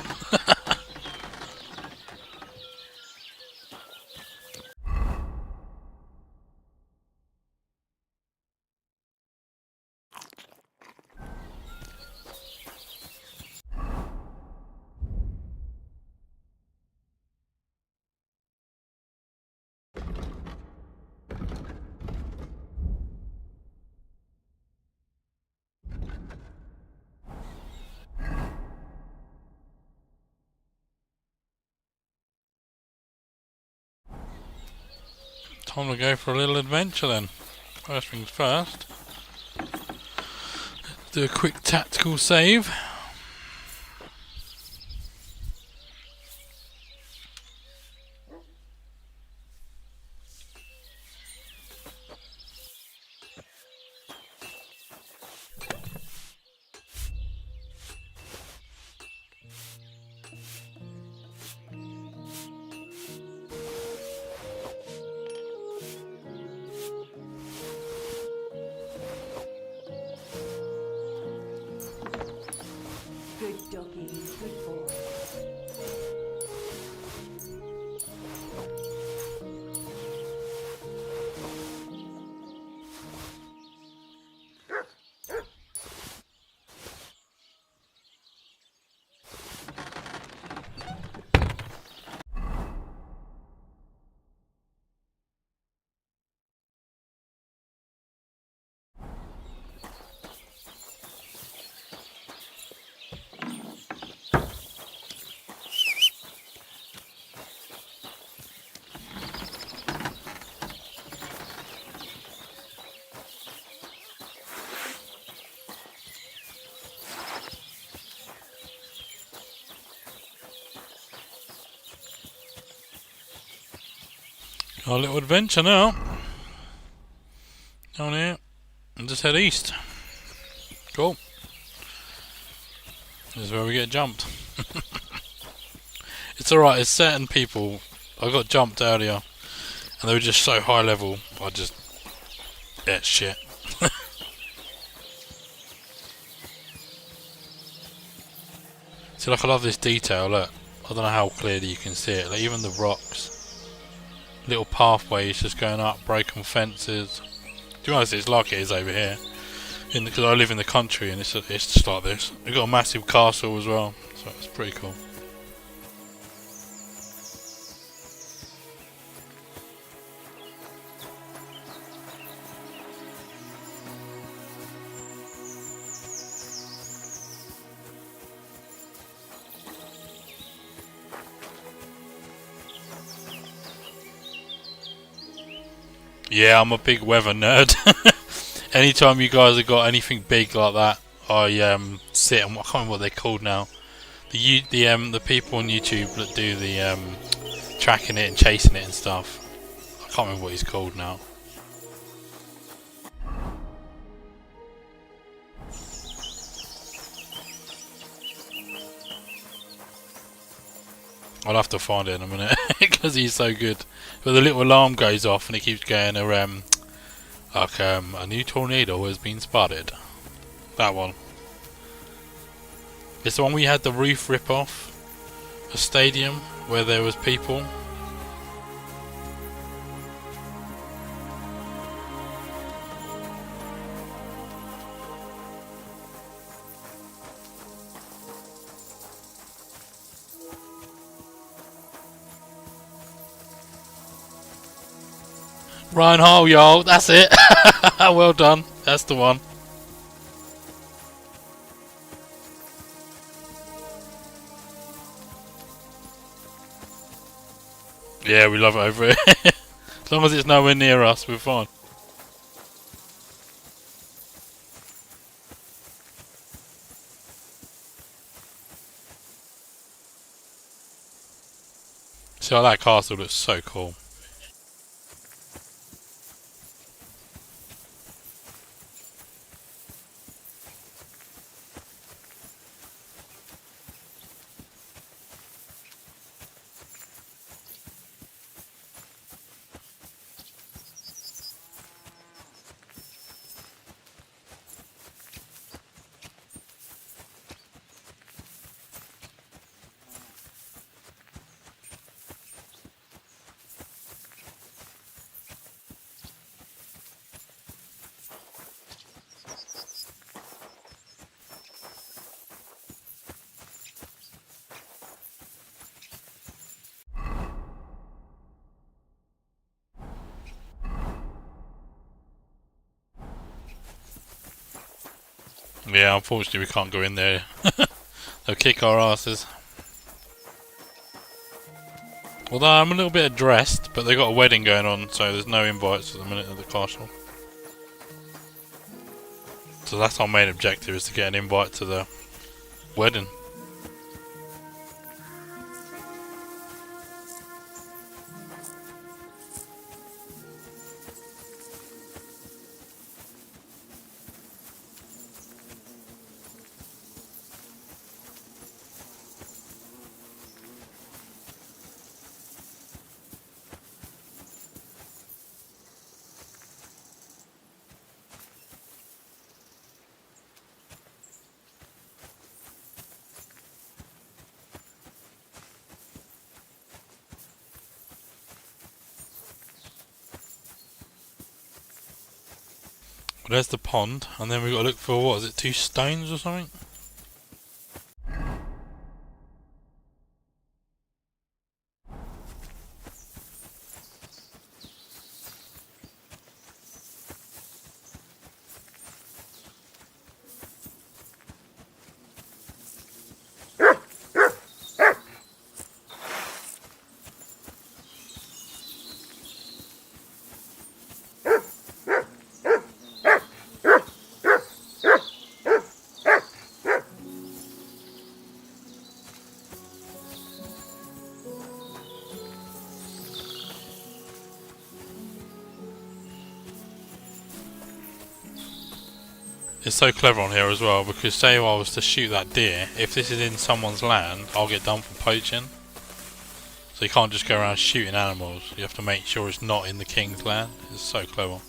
Time to go for a little adventure then. First things first. Do a quick tactical save. Good doggy, good boy. Our little adventure now. Down here. And just head east. Cool. This is where we get jumped. It's alright, there's certain people. I got jumped earlier. And they were just so high level. I just ate shit. See, like, I love this detail, look. I don't know how clearly you can see it. Like, even the rocks. Little pathways just going up, broken fences. To be honest, it's like it is over here. Because I live in the country and it's just like this. We've got a massive castle as well, so it's pretty cool. Yeah, I'm a big weather nerd. Anytime you guys have got anything big like that, I sit and I can't remember what they're called now. The people on YouTube that do the tracking it and chasing it and stuff. I can't remember what he's called now. I'll have to find it in a minute because he's so good. But the little alarm goes off and it keeps going like a new tornado has been spotted. That one. It's the one we had the roof rip off a stadium where there was people. Ryan Hall, y'all. That's it. Well done. That's the one. Yeah, we love it over here. As long as it's nowhere near us, we're fine. See, that castle looks so cool. Yeah, unfortunately we can't go in there. They'll kick our asses. Although I'm a little bit addressed, but they've got a wedding going on, so there's no invites at the minute at the castle. So that's our main objective, is to get an invite to the wedding. There's the pond, and then we've got to look for, what is it, 2 stones or something? It's so clever on here as well, because say I was to shoot that deer, if this is in someone's land, I'll get done for poaching. So you can't just go around shooting animals, you have to make sure it's not in the king's land. It's so clever.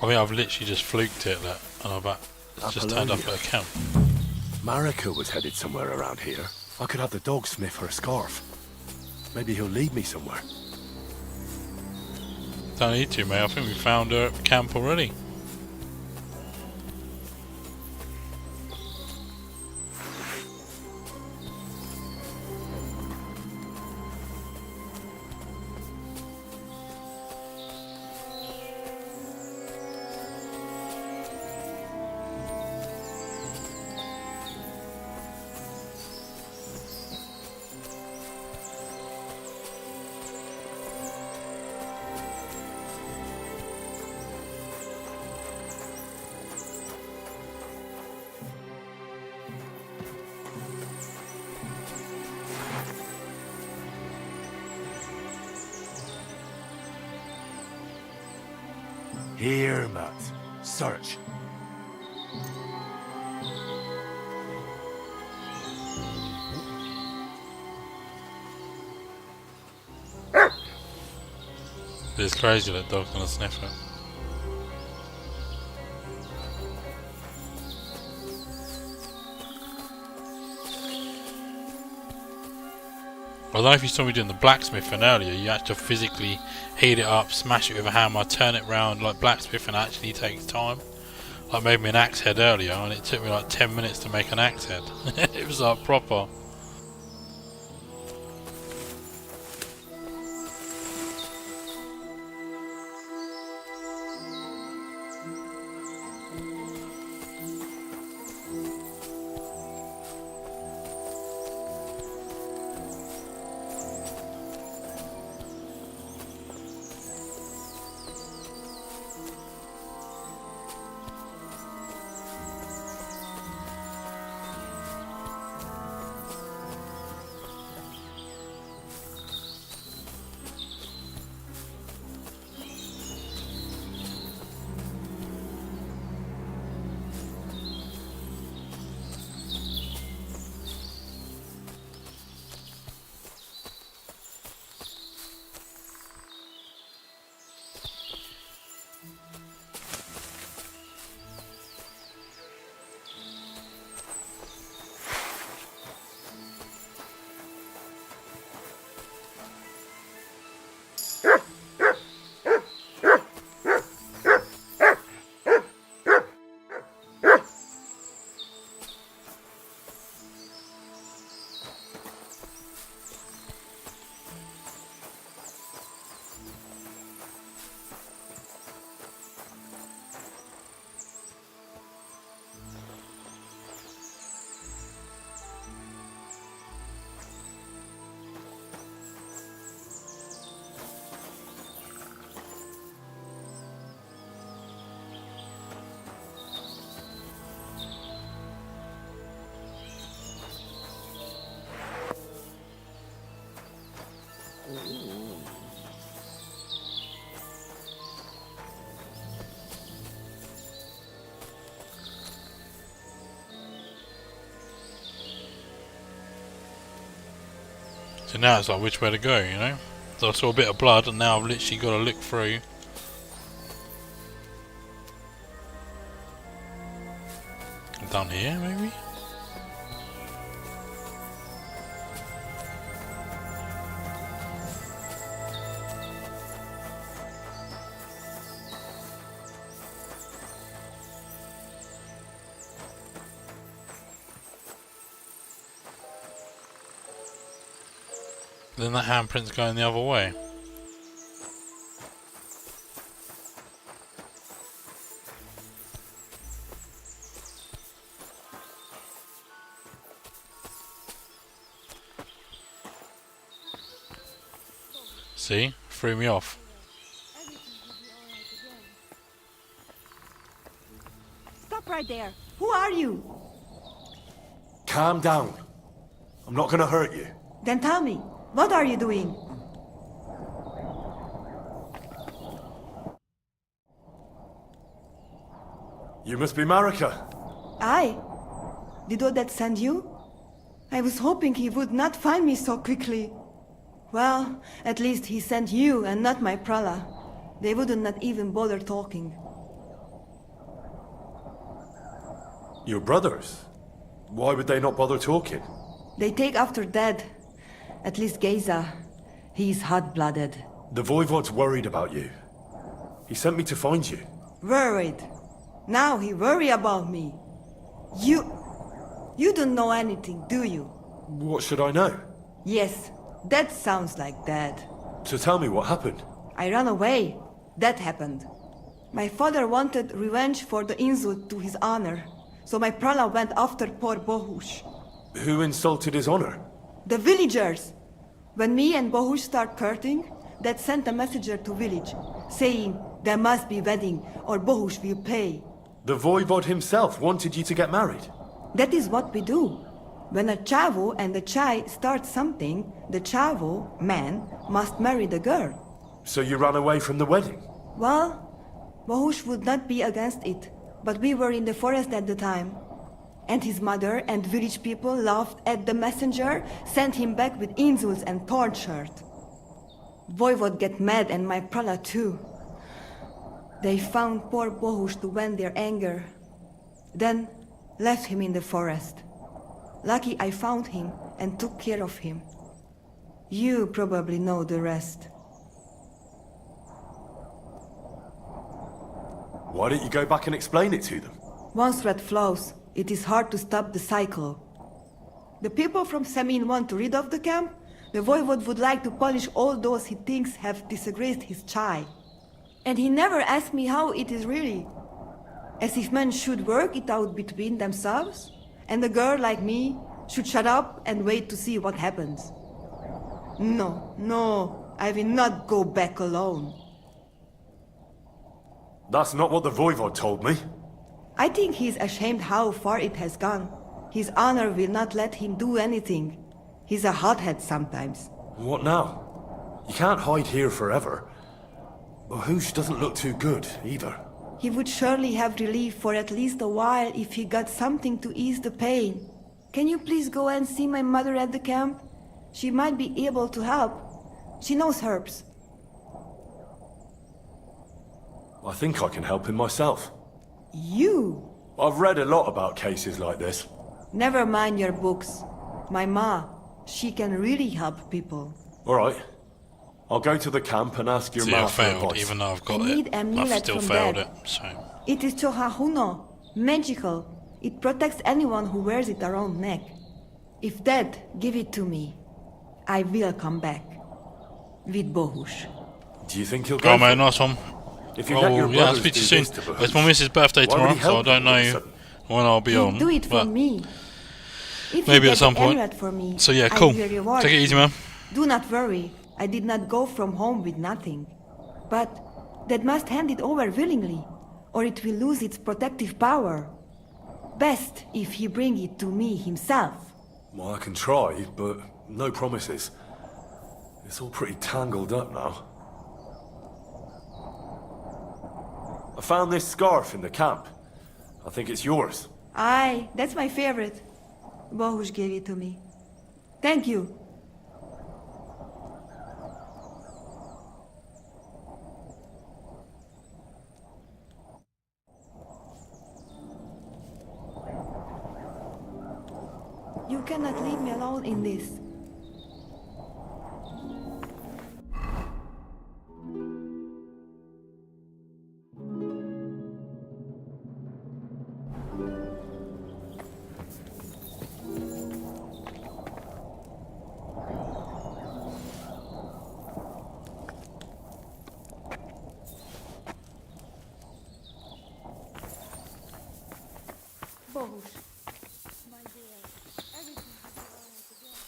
I mean, I've literally just fluked it, look, and it's just turned up at a camp. Marika was headed somewhere around here. I could have the dog sniff her scarf. Maybe he'll lead me somewhere. Don't need to, mate. I think we found her at the camp already. Here, Matt. Search. It's crazy that dog's gonna sniff it. I don't know if you saw me doing the blacksmithing earlier. You had to physically heat it up, smash it with a hammer, turn it round. Like blacksmithing actually takes time. I made me an axe head earlier and it took me like 10 minutes to make an axe head. It was like proper. So now it's like which way to go, you know? So I saw a bit of blood and now I've literally got to look through. Down here maybe? Then that handprint's going the other way. See? Threw me off. Stop right there. Who are you? Calm down. I'm not gonna hurt you. Then tell me, what are you doing? You must be Marika. I? Did Odette send you? I was hoping he would not find me so quickly. Well, at least he sent you and not my prala. They wouldn't not even bother talking. Your brothers? Why would they not bother talking? They take after dead. At least Geza. He's hot-blooded. The Voivod's worried about you. He sent me to find you. Worried. Now he worry about me. You don't know anything, do you? What should I know? Yes, that sounds like Dad. So tell me what happened. I ran away. That happened. My father wanted revenge for the insult to his honor, so my prala went after poor Bohush. Who insulted his honor? The villagers! When me and Bohush start courting, Dad sent a messenger to village, saying there must be wedding or Bohush will pay. The Voivod himself wanted you to get married. That is what we do. When a chavo and a chai start something, the chavo, man, must marry the girl. So you ran away from the wedding? Well, Bohush would not be against it, but we were in the forest at the time. And his mother and village people laughed at the messenger, sent him back with insults and tortured. Voivod get mad and my prala too. They found poor Bohush to vent their anger. Then left him in the forest. Lucky I found him and took care of him. You probably know the rest. Why don't you go back and explain it to them? Once thread flows, it is hard to stop the cycle. The people from Samin want to rid of the camp. The Voivod would like to punish all those he thinks have disgraced his chai. And he never asked me how it is really. As if men should work it out between themselves, and a girl like me should shut up and wait to see what happens. No, I will not go back alone. That's not what the Voivod told me. I think he's ashamed how far it has gone. His honor will not let him do anything. He's a hothead sometimes. What now? You can't hide here forever. Bohush doesn't look too good, either. He would surely have relief for at least a while if he got something to ease the pain. Can you please go and see my mother at the camp? She might be able to help. She knows herbs. I think I can help him myself. You? I've read a lot about cases like this. Never mind your books. My ma, she can really help people. All right. I'll go to the camp and ask your ma for failed, advice. even though I've got I need it. amulet I've still from failed Dad. it, so... It is Chohahuno, magical. It protects anyone who wears it around neck. If Dad give it to me, I will come back. With Bohush. Do you think he'll go? Oh man, nice one. If you let your yeah, I'll brothers speak to you do soon. this to Bohush, It's my missus' birthday why would he tomorrow, so I help don't you all of a know sudden? when I'll be He'll on. do it for but me. If maybe you at get some the point. amulet for me, So yeah, I cool. will reward Take it easy, you. man. Do not worry. I did not go from home with nothing. But Dad must hand it over willingly, or it will lose its protective power. Best if he bring it to me himself. Well, I can try, but no promises. It's all pretty tangled up now. I found this scarf in the camp. I think it's yours. Aye, that's my favorite. Bohush gave it to me. Thank you. You cannot leave me alone in this. Bohush. My dear, everything will be all right again.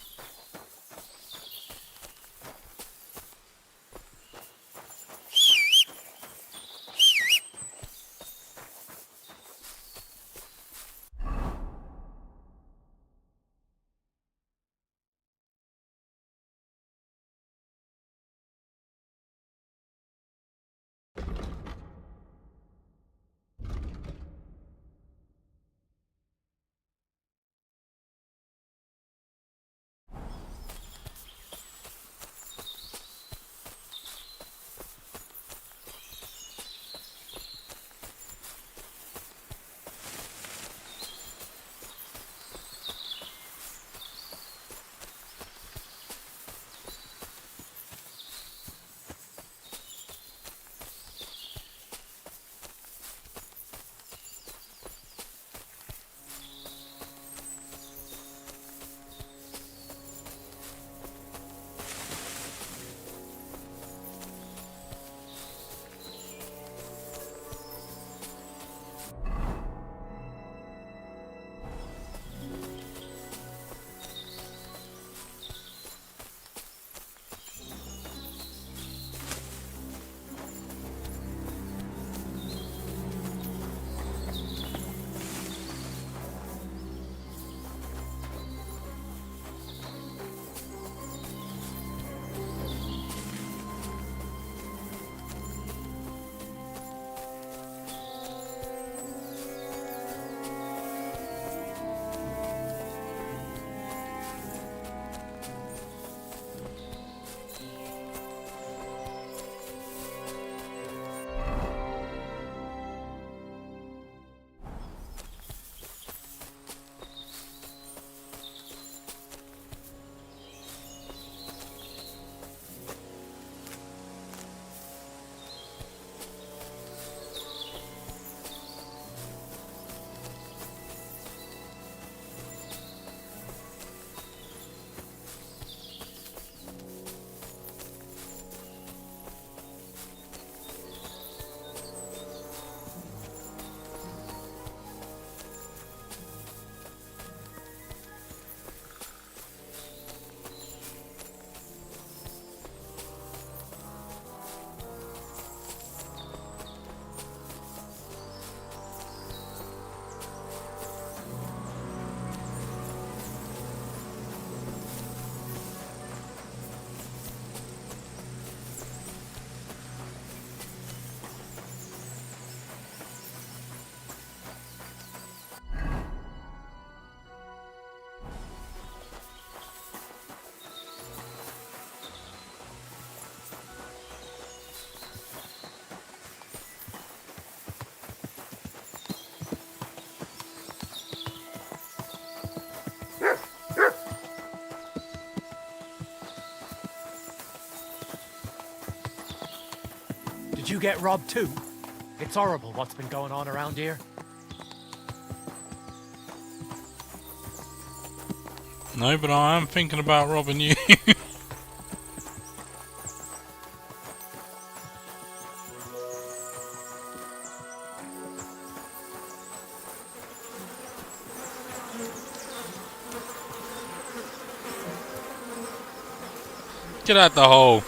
you get robbed too? It's horrible what's been going on around here. No, but I am thinking about robbing you. Get out the hole.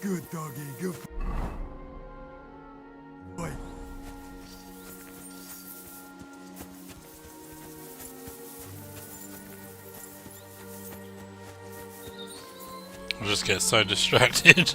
Good doggy, good boy. I just get so distracted.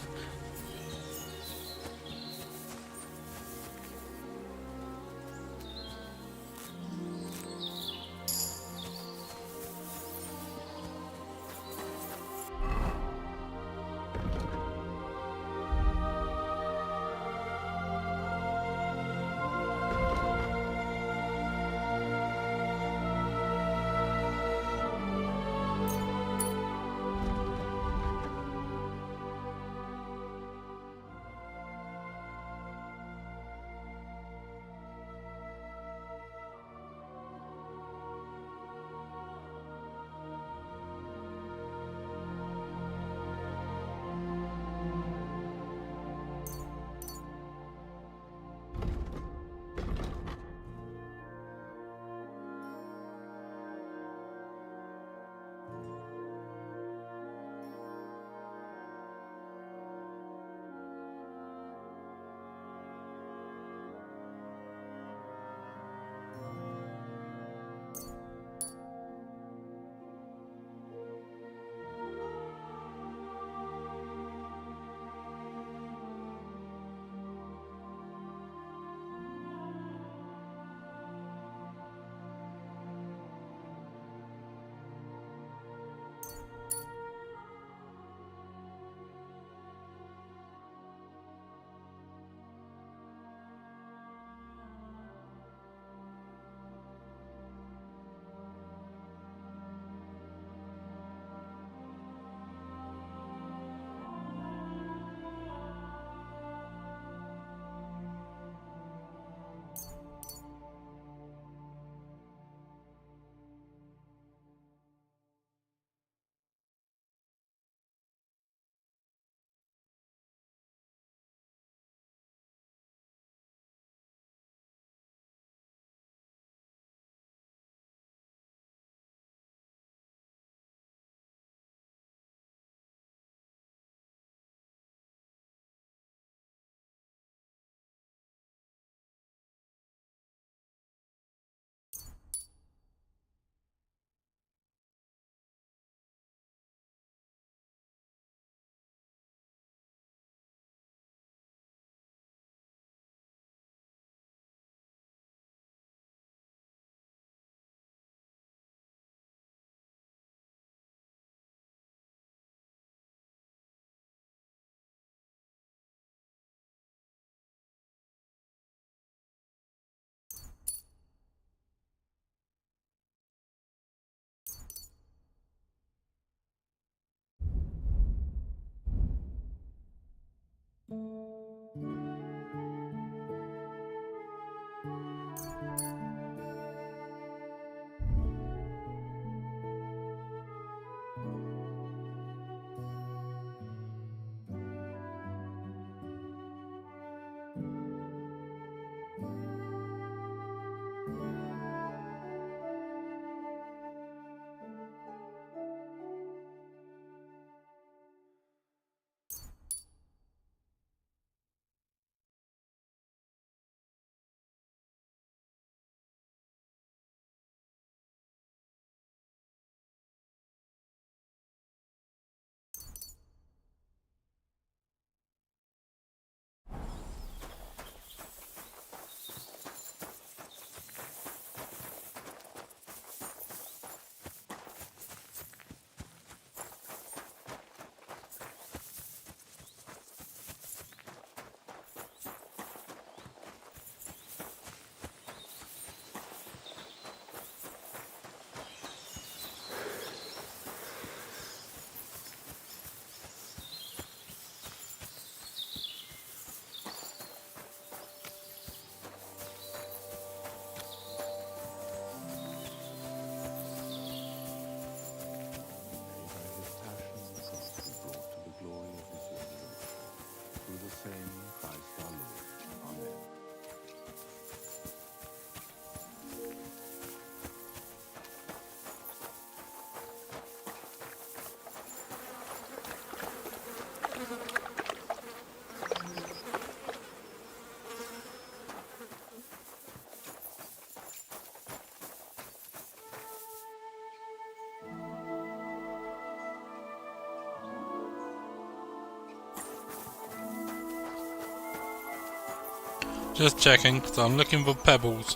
Just checking, because I'm looking for pebbles.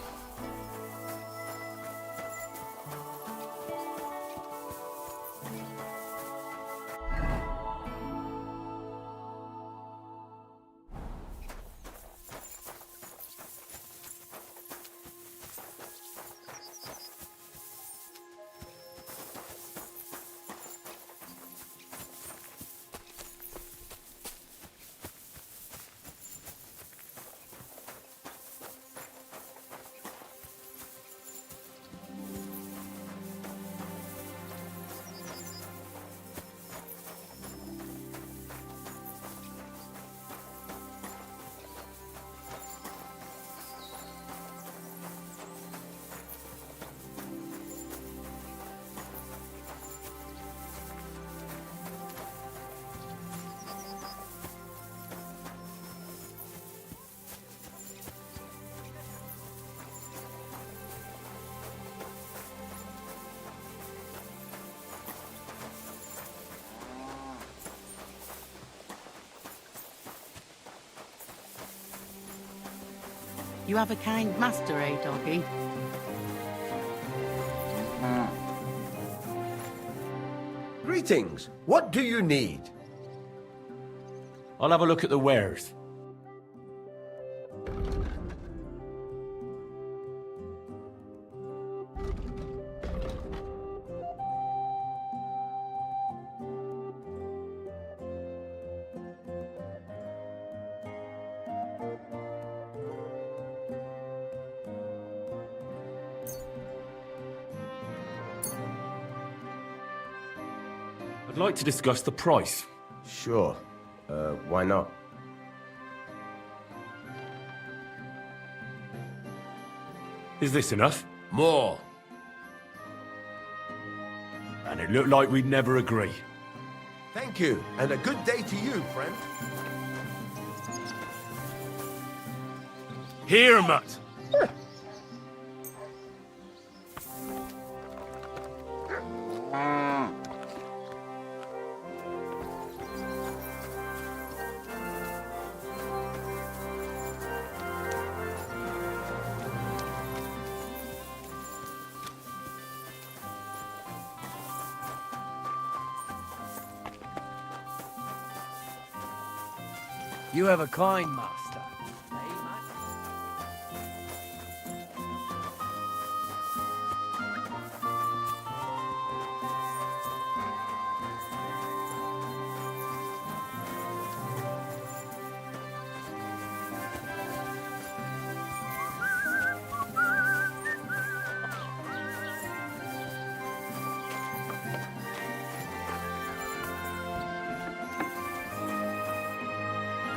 You have a kind master, eh, doggy? Greetings. What do you need? I'll have a look at the wares. I'd like to discuss the price. Sure. Why not? Is this enough? More. And it looked like we'd never agree. Thank you, and a good day to you, friend. Here, Mutt. You have a kind master.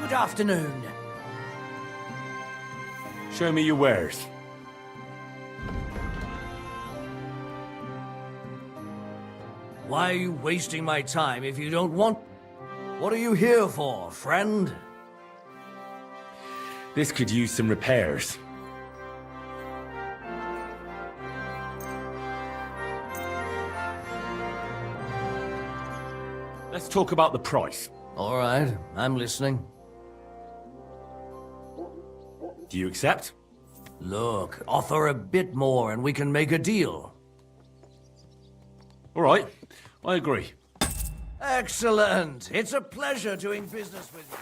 Good afternoon. Show me your wares. Why are you wasting my time if you don't want... What are you here for, friend? This could use some repairs. Let's talk about the price. All right, I'm listening. Do you accept? Look, offer a bit more and we can make a deal. All right, I agree. Excellent. It's a pleasure doing business with you.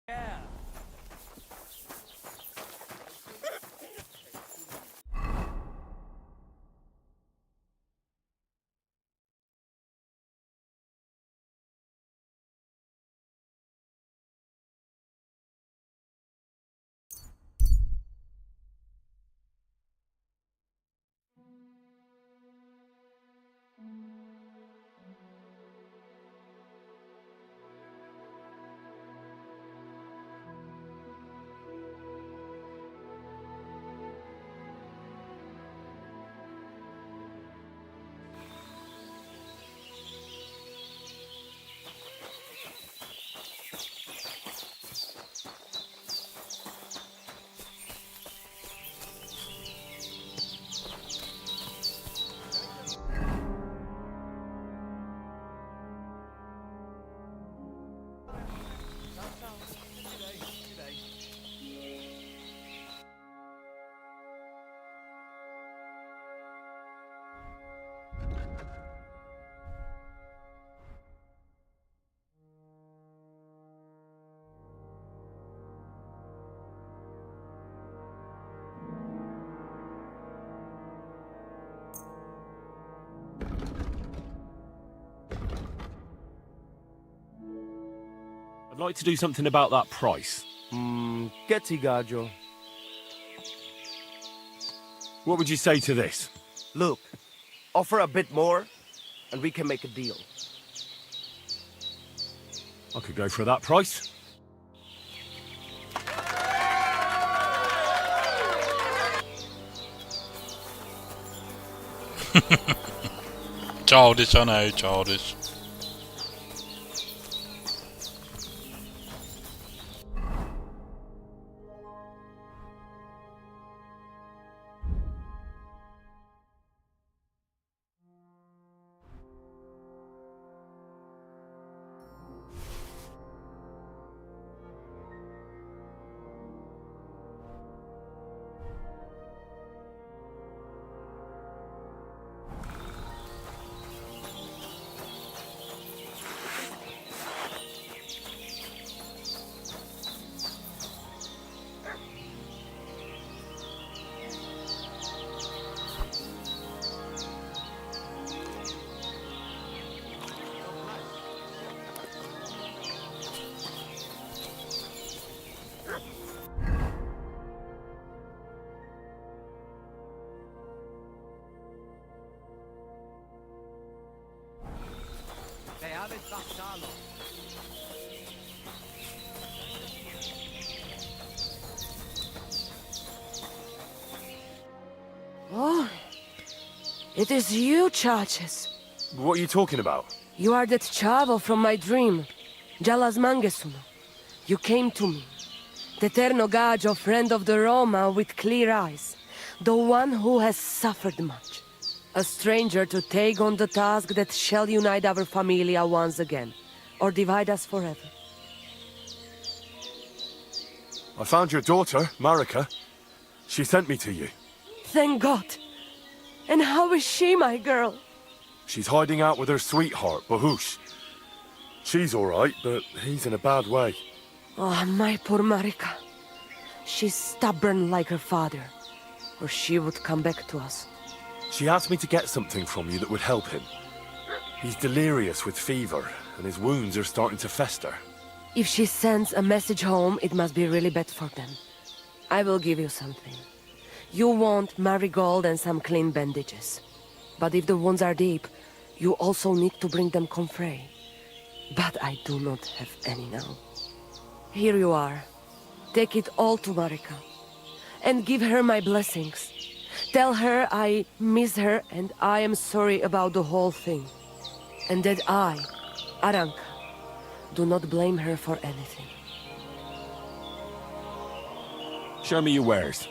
Yeah. I'd like to do something about that price. Get Gajo. What would you say to this? Look, offer a bit more, and we can make a deal. I could go for that price. Childish, I know, childish. Oh, it is you, Charges. What are you talking about? You are that Chavo from my dream, Jalas Mangesuno. You came to me, the Eterno Gajo, friend of the Roma with clear eyes, the one who has suffered much. A stranger to take on the task that shall unite our familia once again, or divide us forever. I found your daughter, Marika. She sent me to you. Thank God. And how is she, my girl? She's hiding out with her sweetheart, Bahush. She's all right, but he's in a bad way. Oh, my poor Marika. She's stubborn like her father, or she would come back to us. She asked me to get something from you that would help him. He's delirious with fever, and his wounds are starting to fester. If she sends a message home, it must be really bad for them. I will give you something. You want marigold and some clean bandages. But if the wounds are deep, you also need to bring them comfrey. But I do not have any now. Here you are. Take it all to Marika. And give her my blessings. Tell her I miss her and I am sorry about the whole thing. And that I, Aranka, do not blame her for anything. Show me your wares.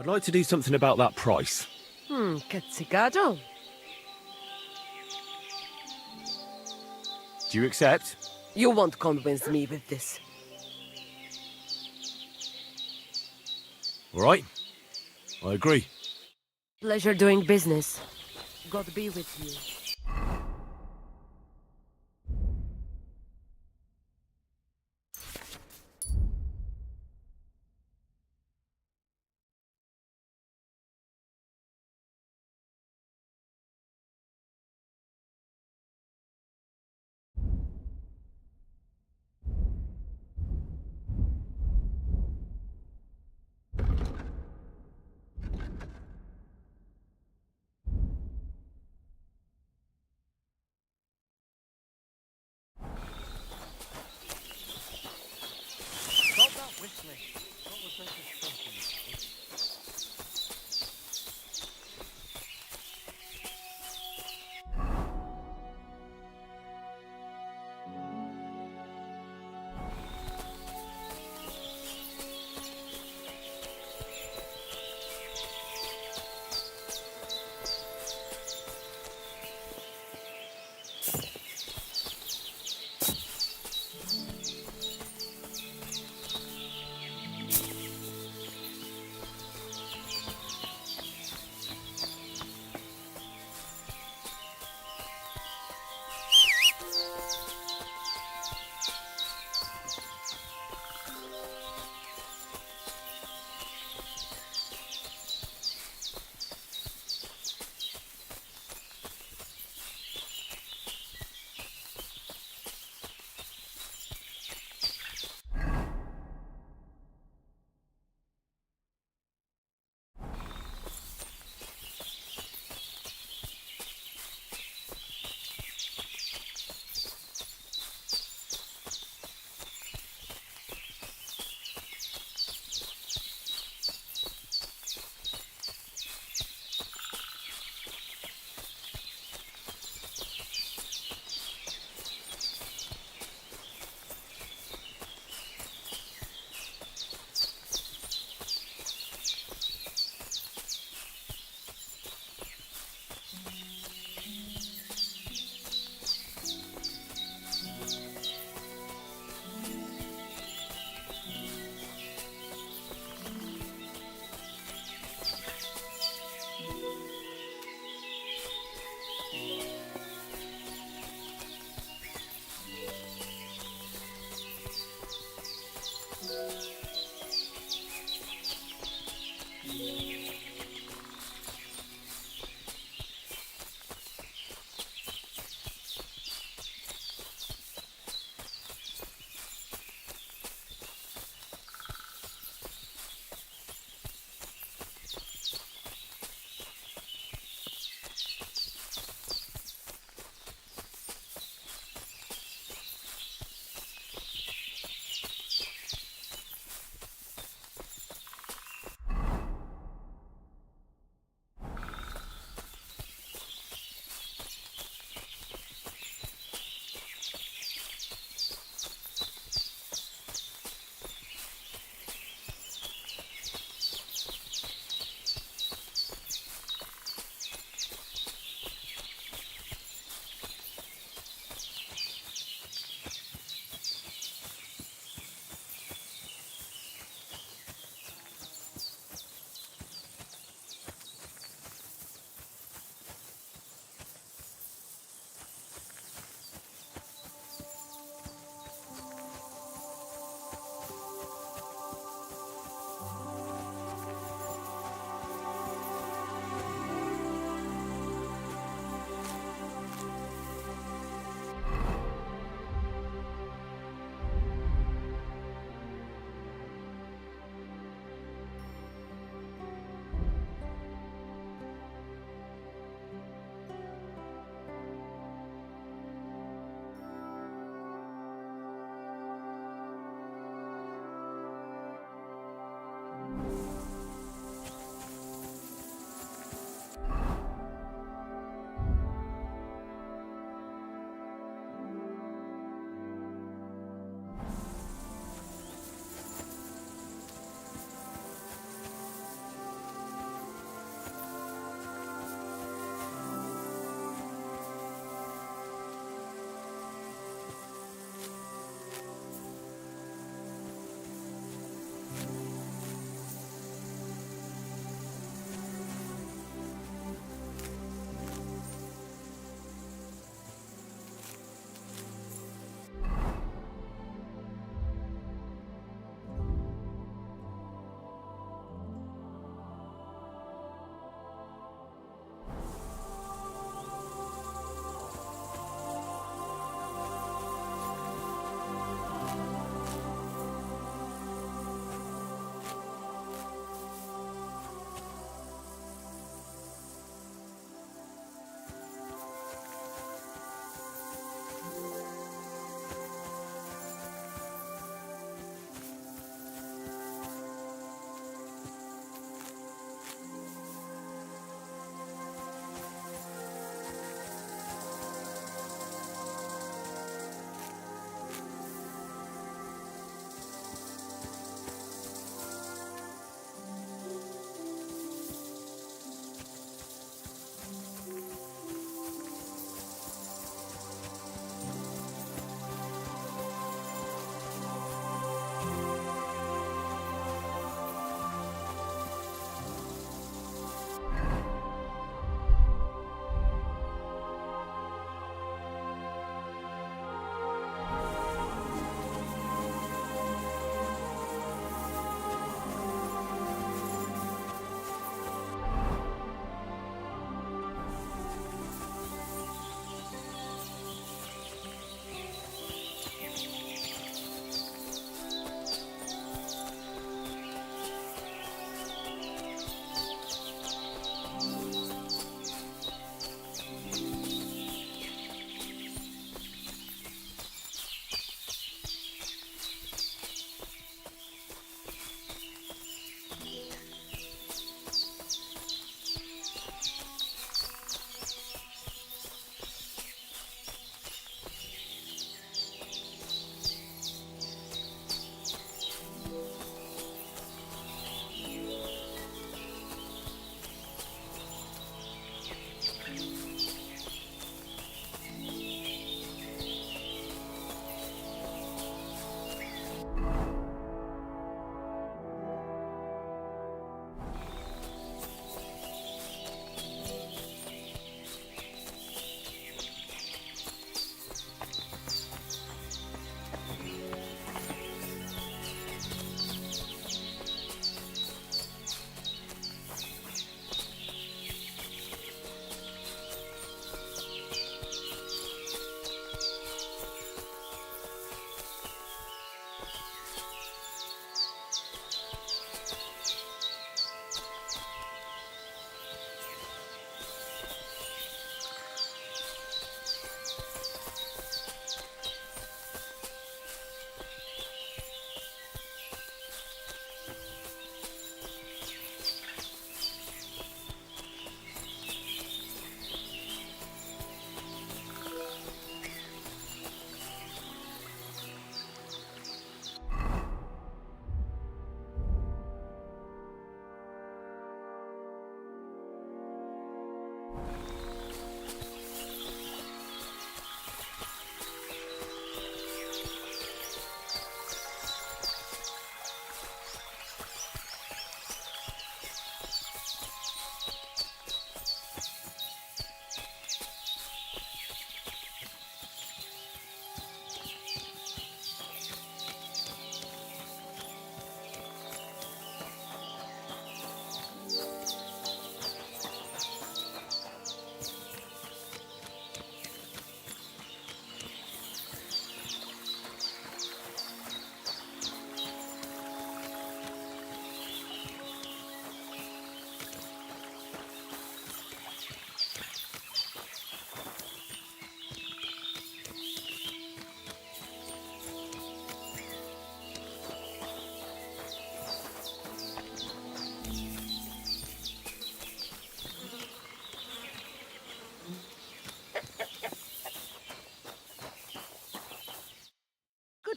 I'd like to do something about that price. Cazzicato. Do you accept? You won't convince me with this. All right. I agree. Pleasure doing business. God be with you. Stop that whistling. What was I just thinking?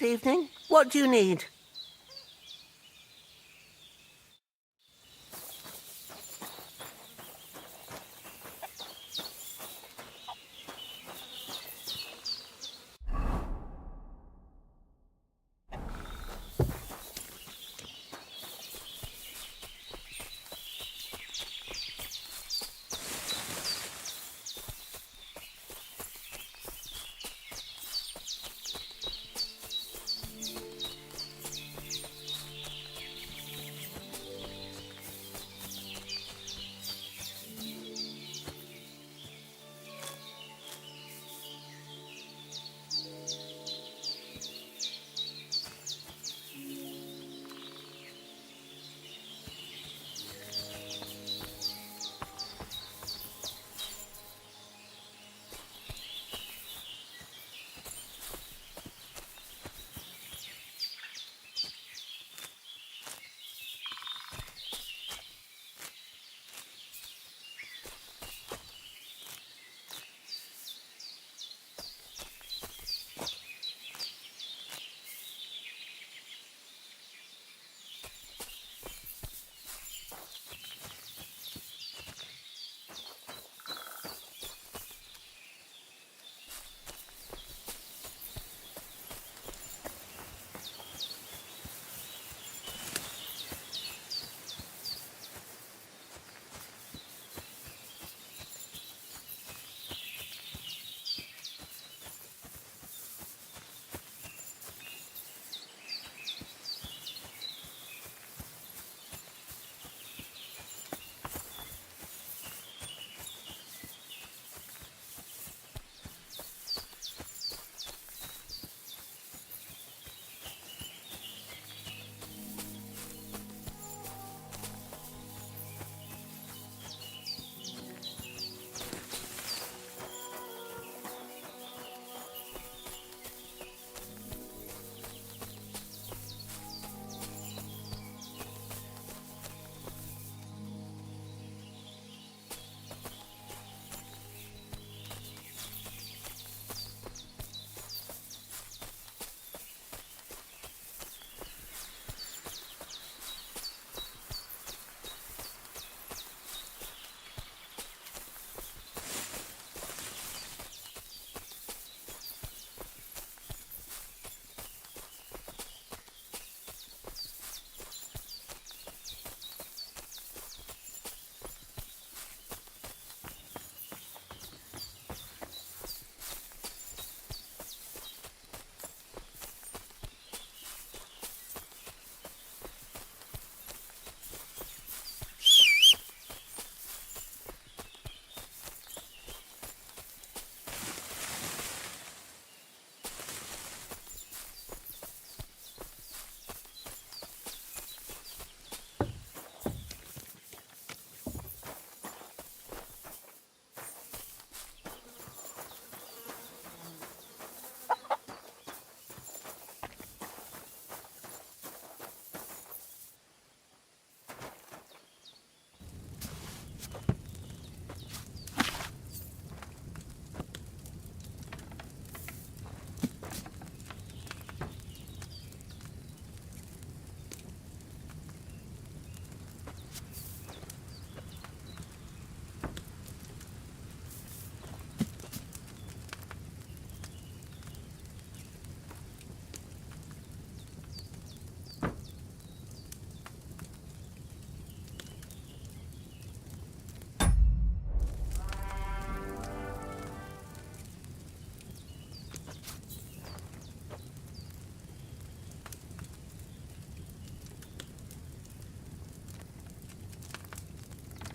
evening. What do you need?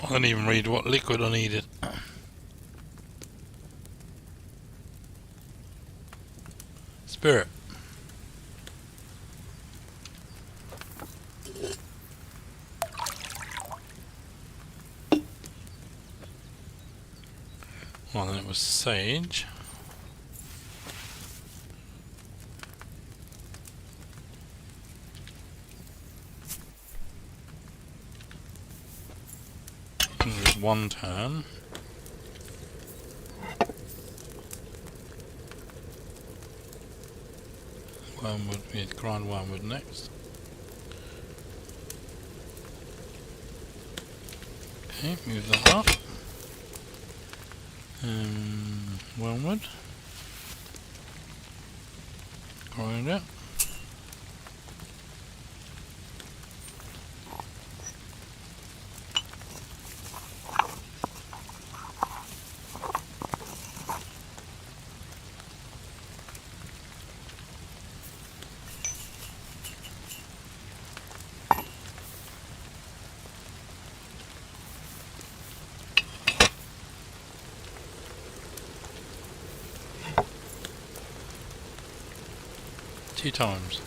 I didn't even read what liquid I needed. Spirit. Well, then it was sage. One turn. Wormwood, we need grind wormwood next. Okay, move that up. Wormwood. Grind it. Two times.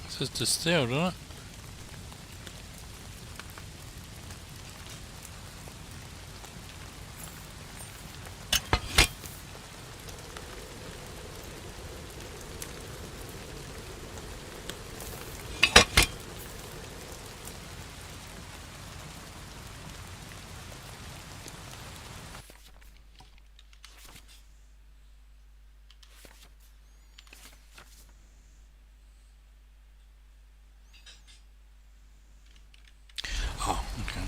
This is distilled, isn't it? Oh, okay.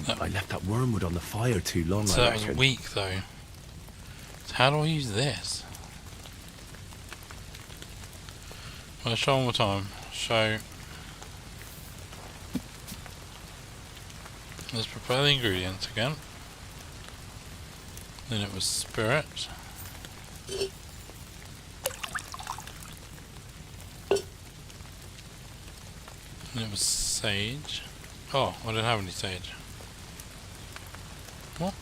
I left that wormwood on the fire too long. So I that was reckon. weak though. So how do I use this? Well, show one more time. Show. Let's prepare the ingredients again. Then it was spirit. And it was sage. Oh, I didn't have any sage. What?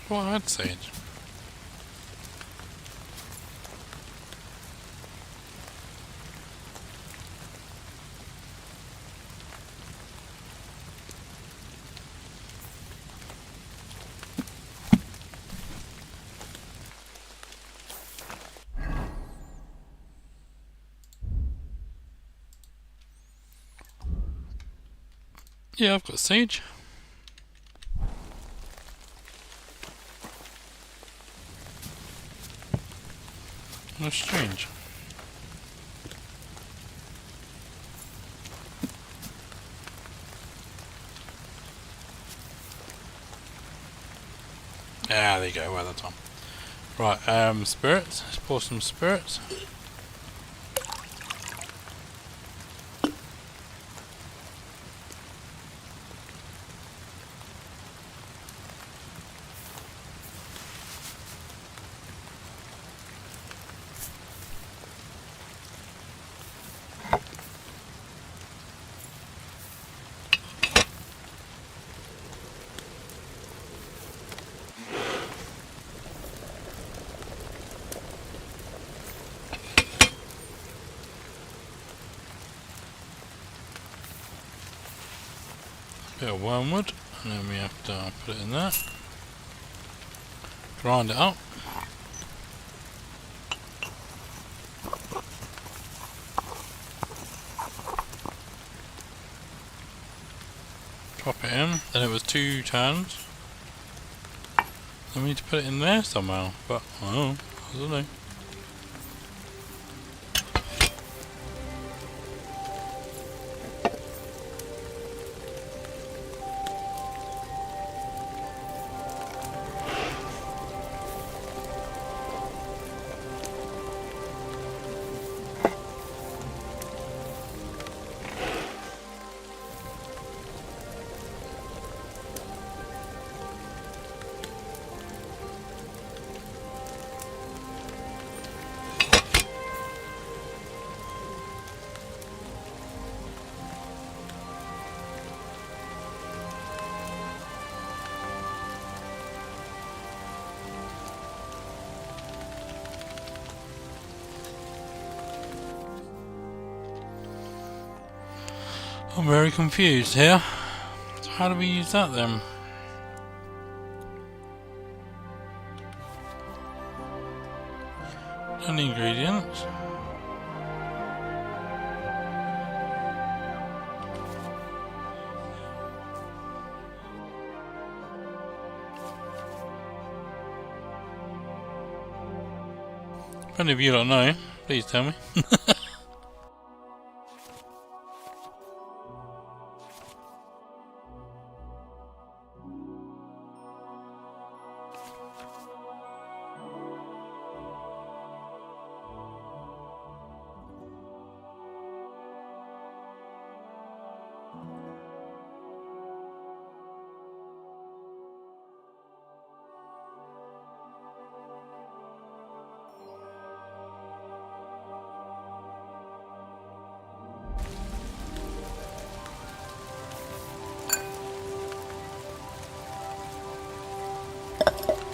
Well, I had sage. Yeah, I've got sage. That's strange. Ah, there you go, well that's on. Right, spirits. Let's pour some spirits. Bit of wormwood, and then we have to put it in there. Grind it up. Drop it in. Then it was 2 turns. Then we need to put it in there somehow, but I don't know. I'm very confused here. So how do we use that then? And the ingredients. If any of you don't know, please tell me.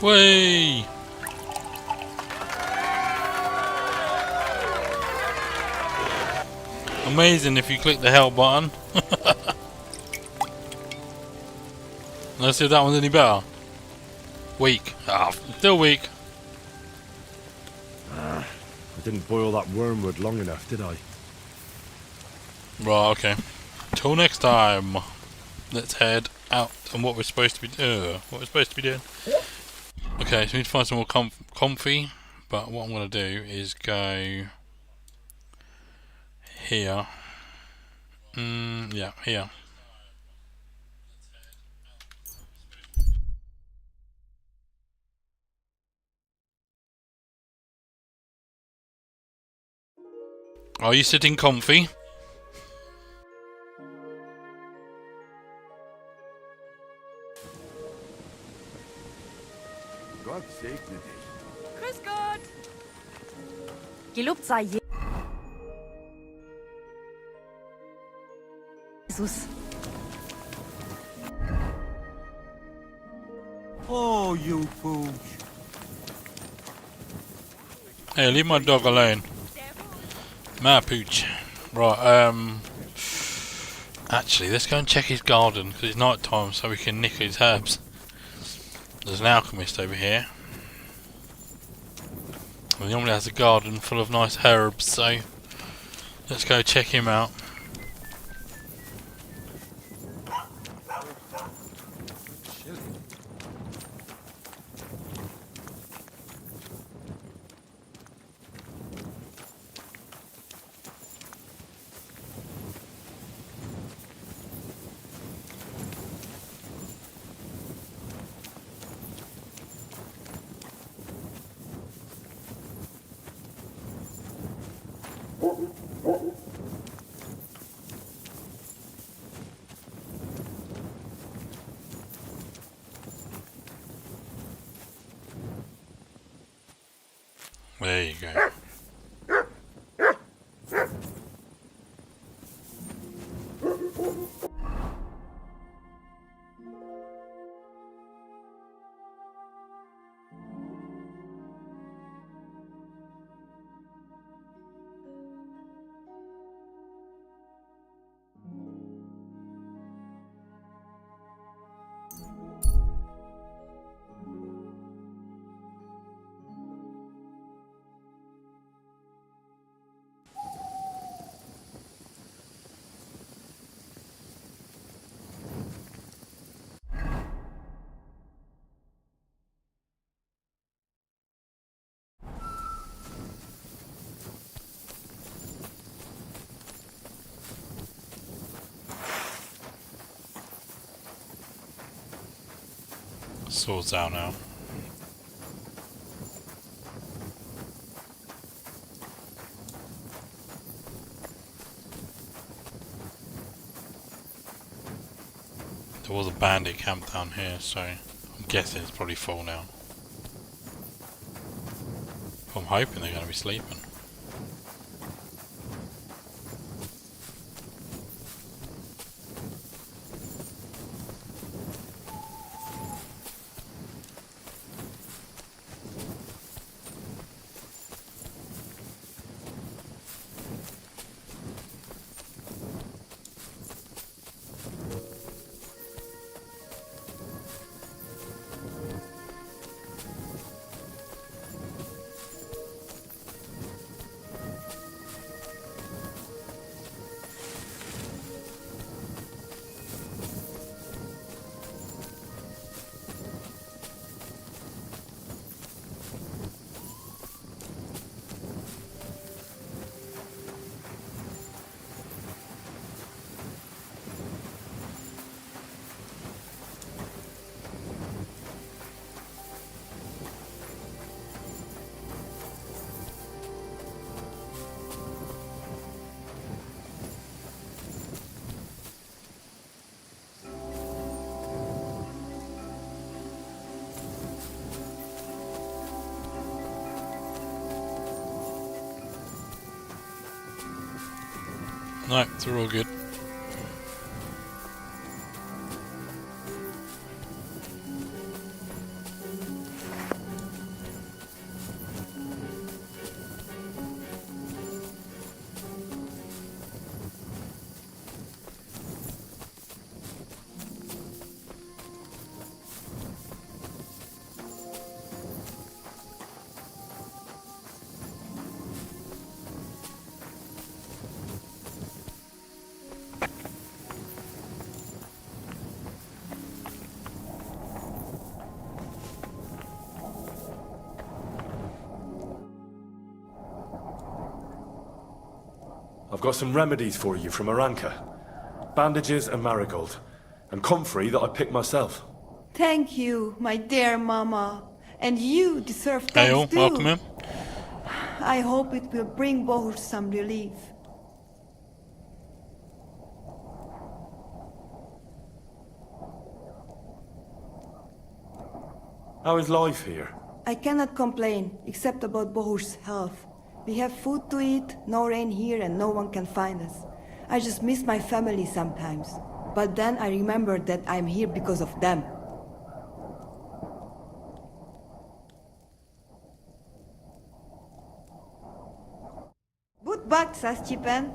Way. Amazing if you click the help button. Let's see if that one's any better. Weak. Ah, still weak. I didn't boil that wormwood long enough, did I? Right, okay. Till next time. Let's head out on what we're supposed to be doing. Okay, so we need to find some more comfy, but what I'm going to do is go here. Yeah, here. Are you sitting comfy? Gott segne dich. Grüß Gott! Gelobt sei Jesus. Oh, you pooch. Hey, leave my dog alone. My pooch. Right, actually, let's go and check his garden, because it's night time, so we can nick his herbs. There's an alchemist over here. He normally has a garden full of nice herbs, so let's go check him out. There you go. Swords out now. There was a bandit camp down here, so I'm guessing it's probably full now. I'm hoping they're going to be sleeping. No, so we're all good. I've got some remedies for you from Aranka. Bandages and marigold. And comfrey that I picked myself. Thank you, my dear mama. And you deserve Hey all, thanks too. welcome in. I hope it will bring Bohush some relief. How is life here? I cannot complain, except about Bohush's health. We have food to eat, no rain here, and no one can find us. I just miss my family sometimes. But then I remember that I'm here because of them. Good back, Saschipen.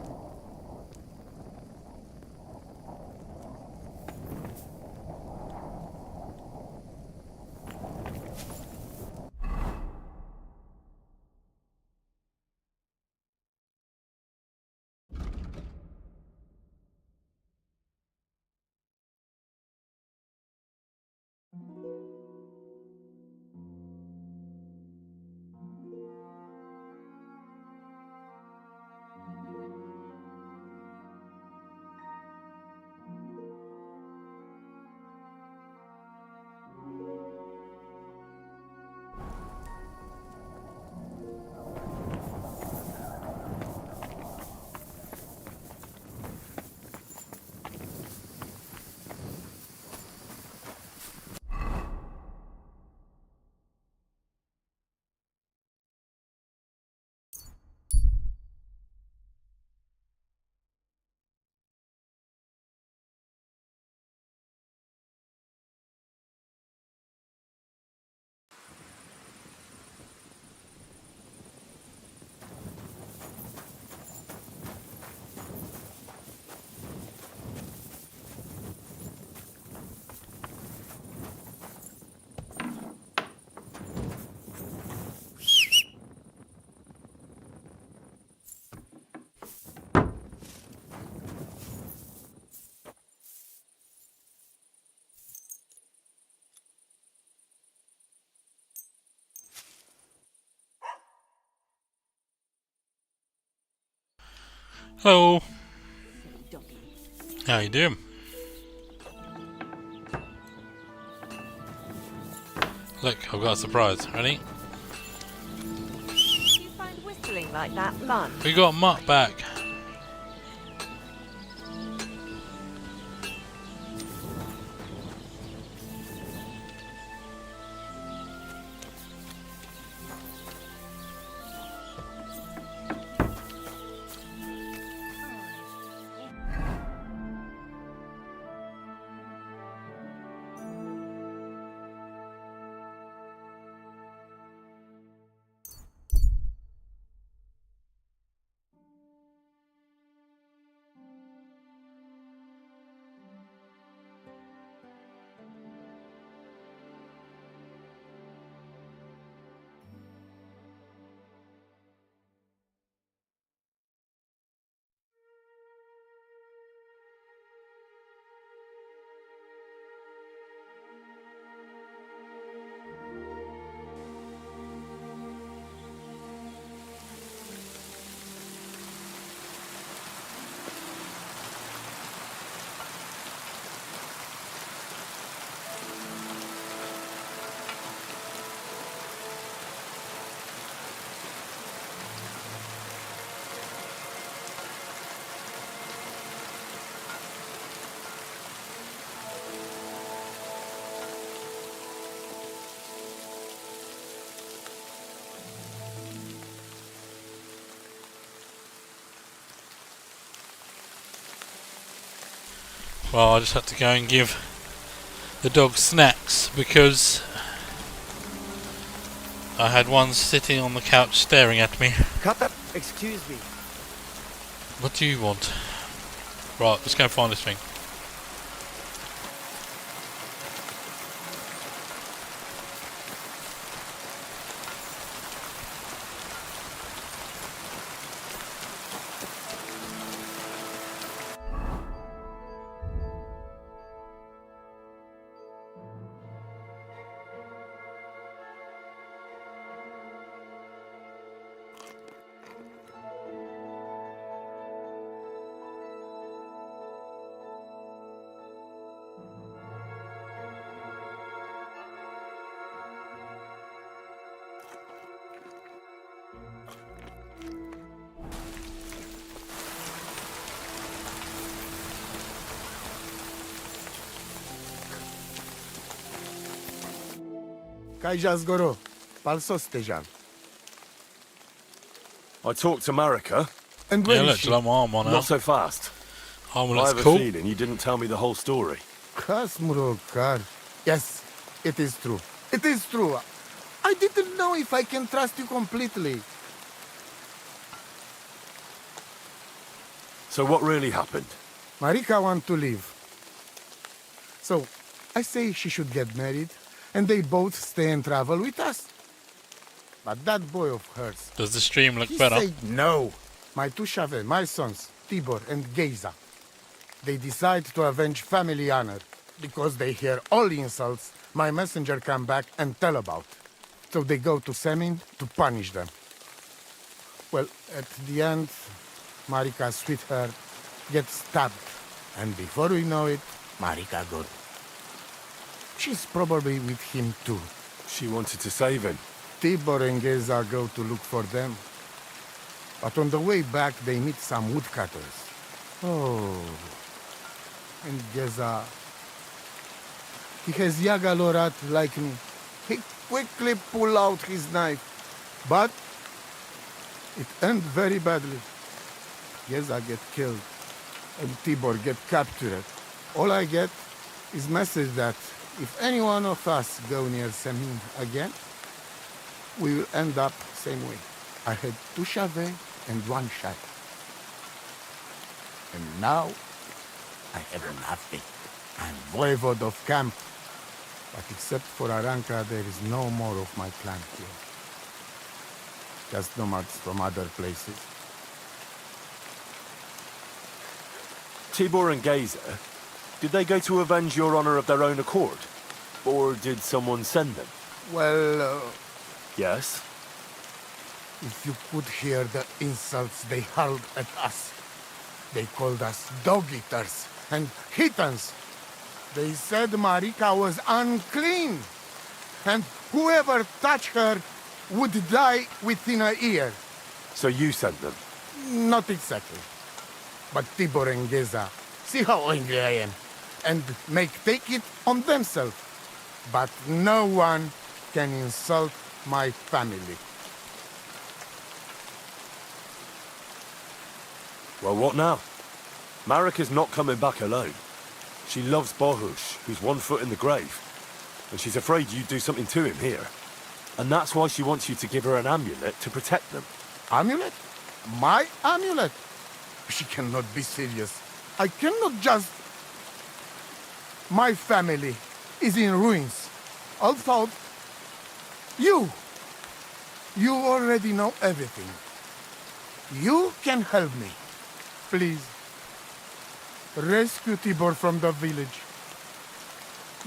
Hello. How you doing? Look, I've got a surprise. Ready? Do you find whistling like that fun? We got Mutt back. Well, I just had to go and give the dog snacks because I had one sitting on the couch staring at me. Cut that. Excuse me. What do you want? Right, let's go and find this thing. Kajazgoro, palsos tejan. I talked to Marika. And yeah, look, my arm on her. Not so fast. Amulet's I have cool. a feeling you didn't tell me the whole story. Kasmurokar. Yes, it is true. It is true. I didn't know if I can trust you completely. So what really happened? Marika wants to leave. So, I say she should get married, and they both stay and travel with us. But that boy of hers... Does the stream look he better? said no. My two Chave, my sons, Tibor and Geza. They decide to avenge family honor. Because they hear all insults, my messenger come back and tell about. So they go to Semin to punish them. Well, at the end, Marika's sweetheart gets stabbed. And before we know it, Marika gone. She's probably with him too. She wanted to save him. Tibor and Geza go to look for them. But on the way back, they meet some woodcutters. Oh. And Geza... He has Yaga Lorat like me. He quickly pull out his knife. But it ends very badly. Geza get killed. And Tibor get captured. All I get is message that if any one of us go near Semin again, we will end up same way. I had 2 Chave and 1 Shai. And now, I have nothing. I'm voivode of camp. But except for Aranka, there is no more of my clan here. Just nomads from other places. Tibor and Geza, did they go to avenge your honor of their own accord? Or did someone send them? Well, Yes? if you could hear the insults they hurled at us. They called us dog-eaters and heathens. They said Marika was unclean. And whoever touched her would die within a year. So you sent them? Not exactly. But Tibor and Geza, see how angry I am, and take it on themselves. But no one can insult my family. Well, what now? Marika's not coming back alone. She loves Bohush, who's 1 foot in the grave. And she's afraid you'd do something to him here. And that's why she wants you to give her an amulet to protect them. Amulet? My amulet? She cannot be serious. I cannot just... My family is in ruins. Although... You already know everything. You can help me. Please. Rescue Tibor from the village.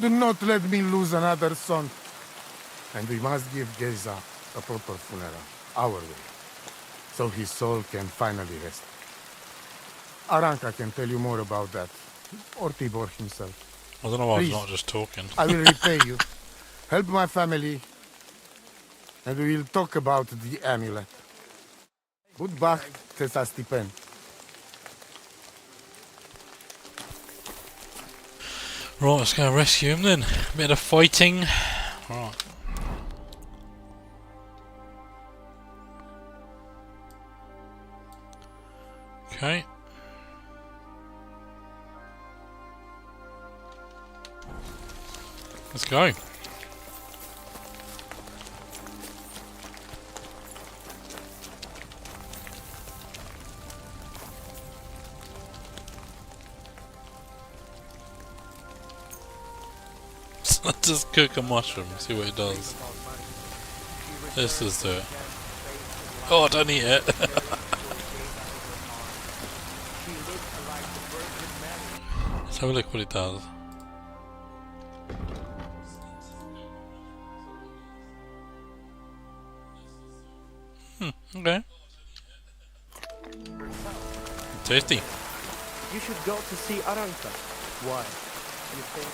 Do not let me lose another son. And we must give Geza a proper funeral, our way, so his soul can finally rest. Aranka can tell you more about that, or Tibor himself. I don't know why Please, he's not just talking. I will repay you. Help my family, and we will talk about the amulet. Goodbye, Tessa Stipen. Right, let's go rescue him then. A bit of fighting. Right. Okay. Let's go. Just cook a mushroom, see what it does. Let's just do it. Oh, don't eat it. Let's have a look what it does. Okay. Tasty. You should go to see Aranka. Why? You think?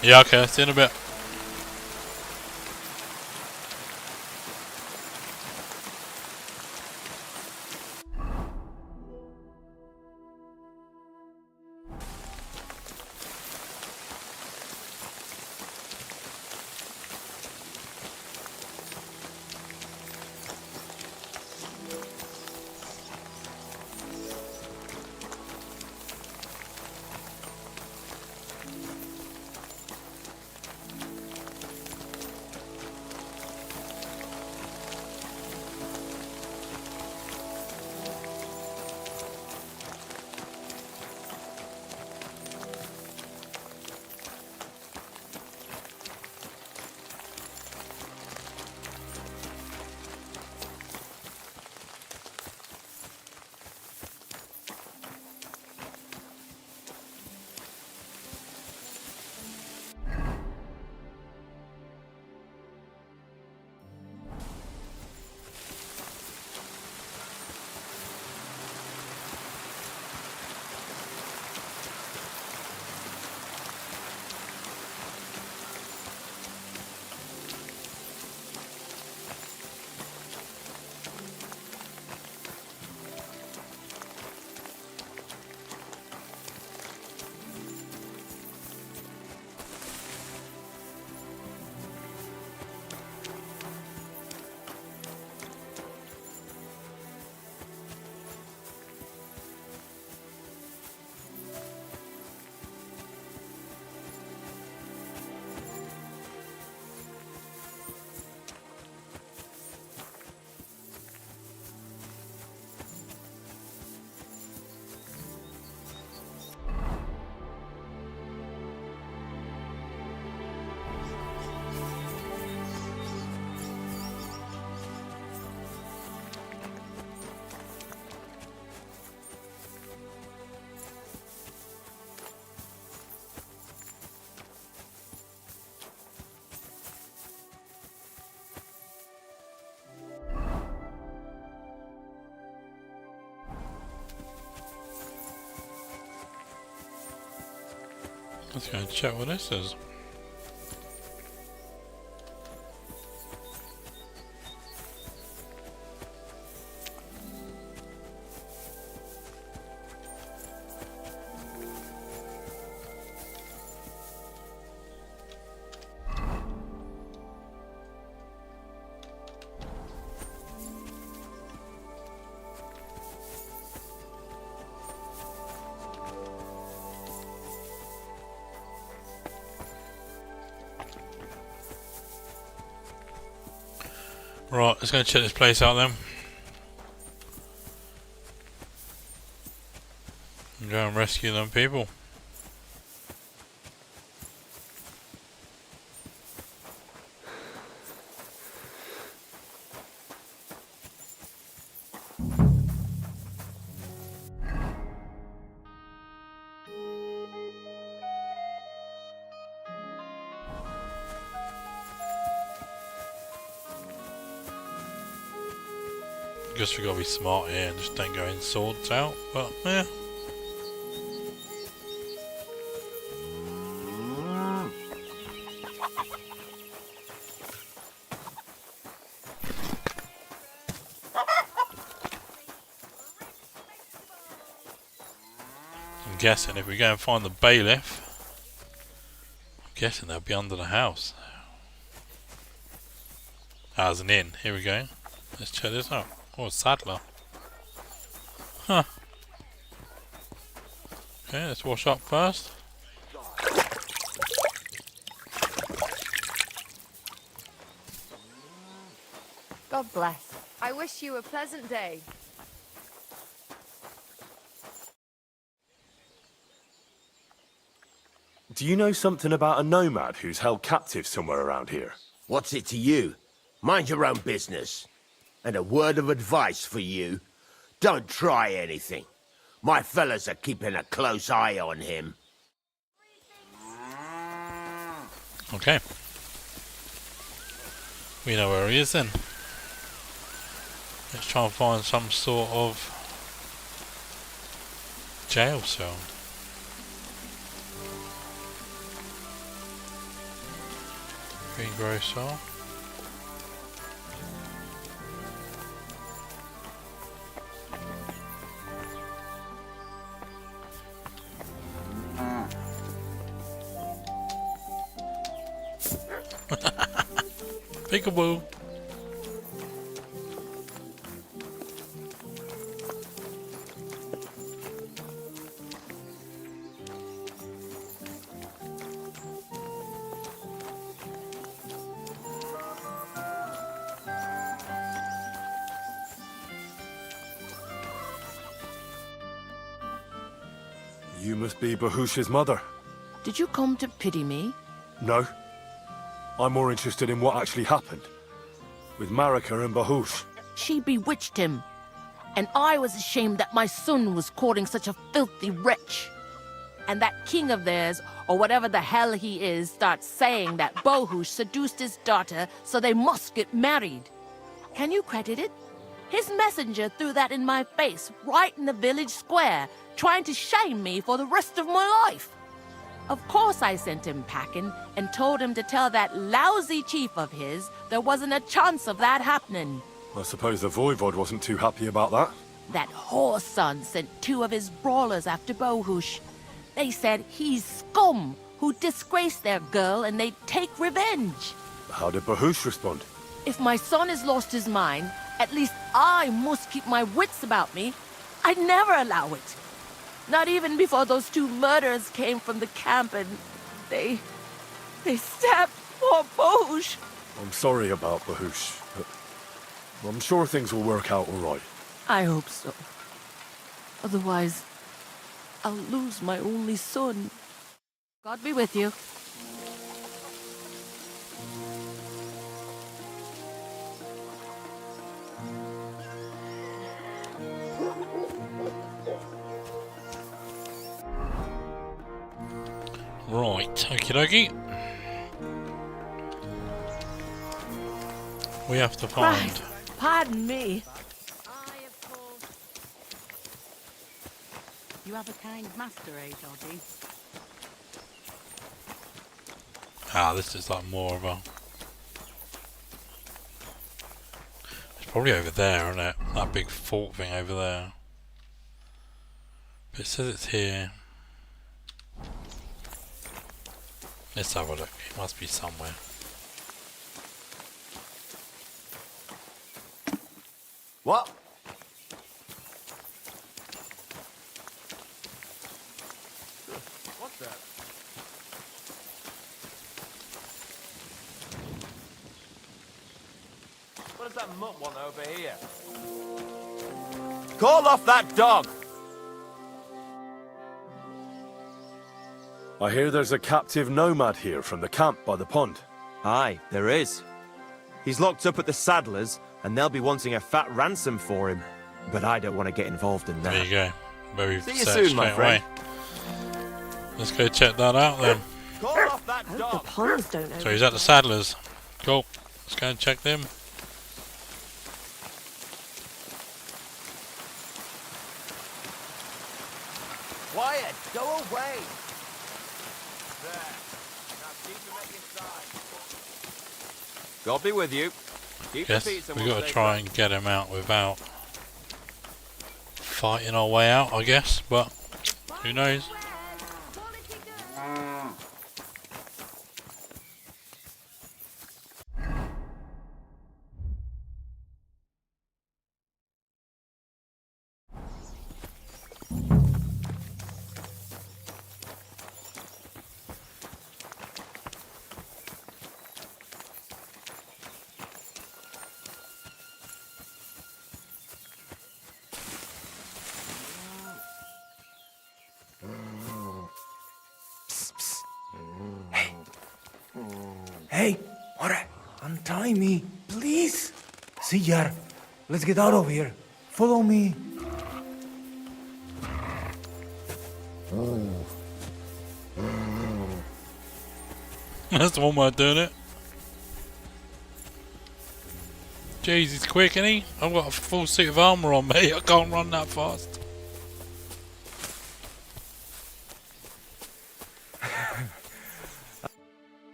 Yeah, okay, see you in a bit. Let's go and check what this is. Right, let's go and check this place out then. And go and rescue them people. Guess we gotta be smart here and just don't go in swords out, but yeah. I'm guessing if we go and find the bailiff, I'm guessing they'll be under the house. As an inn, here we go. Let's check this out. Oh, a saddler. Huh. Okay, let's wash up first. God bless. I wish you a pleasant day. Do you know something about a nomad who's held captive somewhere around here? What's it to you? Mind your own business. And a word of advice for you. Don't try anything. My fellas are keeping a close eye on him. Okay. We know where he is then. Let's try and find some sort of jail cell. Greengrocer. Peekaboo. You must be Bahush's mother. Did you come to pity me? No. I'm more interested in what actually happened. With Marika and Bahush. She bewitched him. And I was ashamed that my son was courting such a filthy wretch. And that king of theirs, or whatever the hell he is, starts saying that Bahush seduced his daughter, so they must get married. Can you credit it? His messenger threw that in my face, right in the village square, trying to shame me for the rest of my life. Of course I sent him packing and told him to tell that lousy chief of his there wasn't a chance of that happening. I suppose the Voivod wasn't too happy about that. That whore's son sent 2 of his brawlers after Bahush. They said he's scum who disgraced their girl and they'd take revenge. How did Bahush respond? If my son has lost his mind, at least I must keep my wits about me. I'd never allow it. Not even before those 2 murderers came from the camp and they stabbed poor Bahush. I'm sorry about Bahush, but I'm sure things will work out all right. I hope so. Otherwise, I'll lose my only son. God be with you. Right, okie dokie. We have to find... Right. Pardon me. You have a kind master, eh, Doggy? Ah, this is like more of a... It's probably over there, isn't it? That big fort thing over there. But it says it's here. Let's have a look. It must be somewhere. What? What's that? What does that mutt want over here? Call off that dog! I hear there's a captive nomad here from the camp by the pond. Aye, there is. He's locked up at the Saddlers, and they'll be wanting a fat ransom for him. But I don't want to get involved in that. There you go. Very See you soon, my friend. Let's go check that out then. Call off that dog! The ponds don't So he's at the Saddlers. Cool. Let's go and check them. Quiet! Go away! There. Now keep him at your side. God be with you. Keep Yes, the peace and we we'll got to stay try friends. and get him out without fighting our way out, I guess. But who knows? Alright, untie me, please. See, Yar, let's get out of here. Follow me. That's the one way of doing it. Jeez, he's quick, isn't he? I've got a full suit of armour on me. I can't run that fast.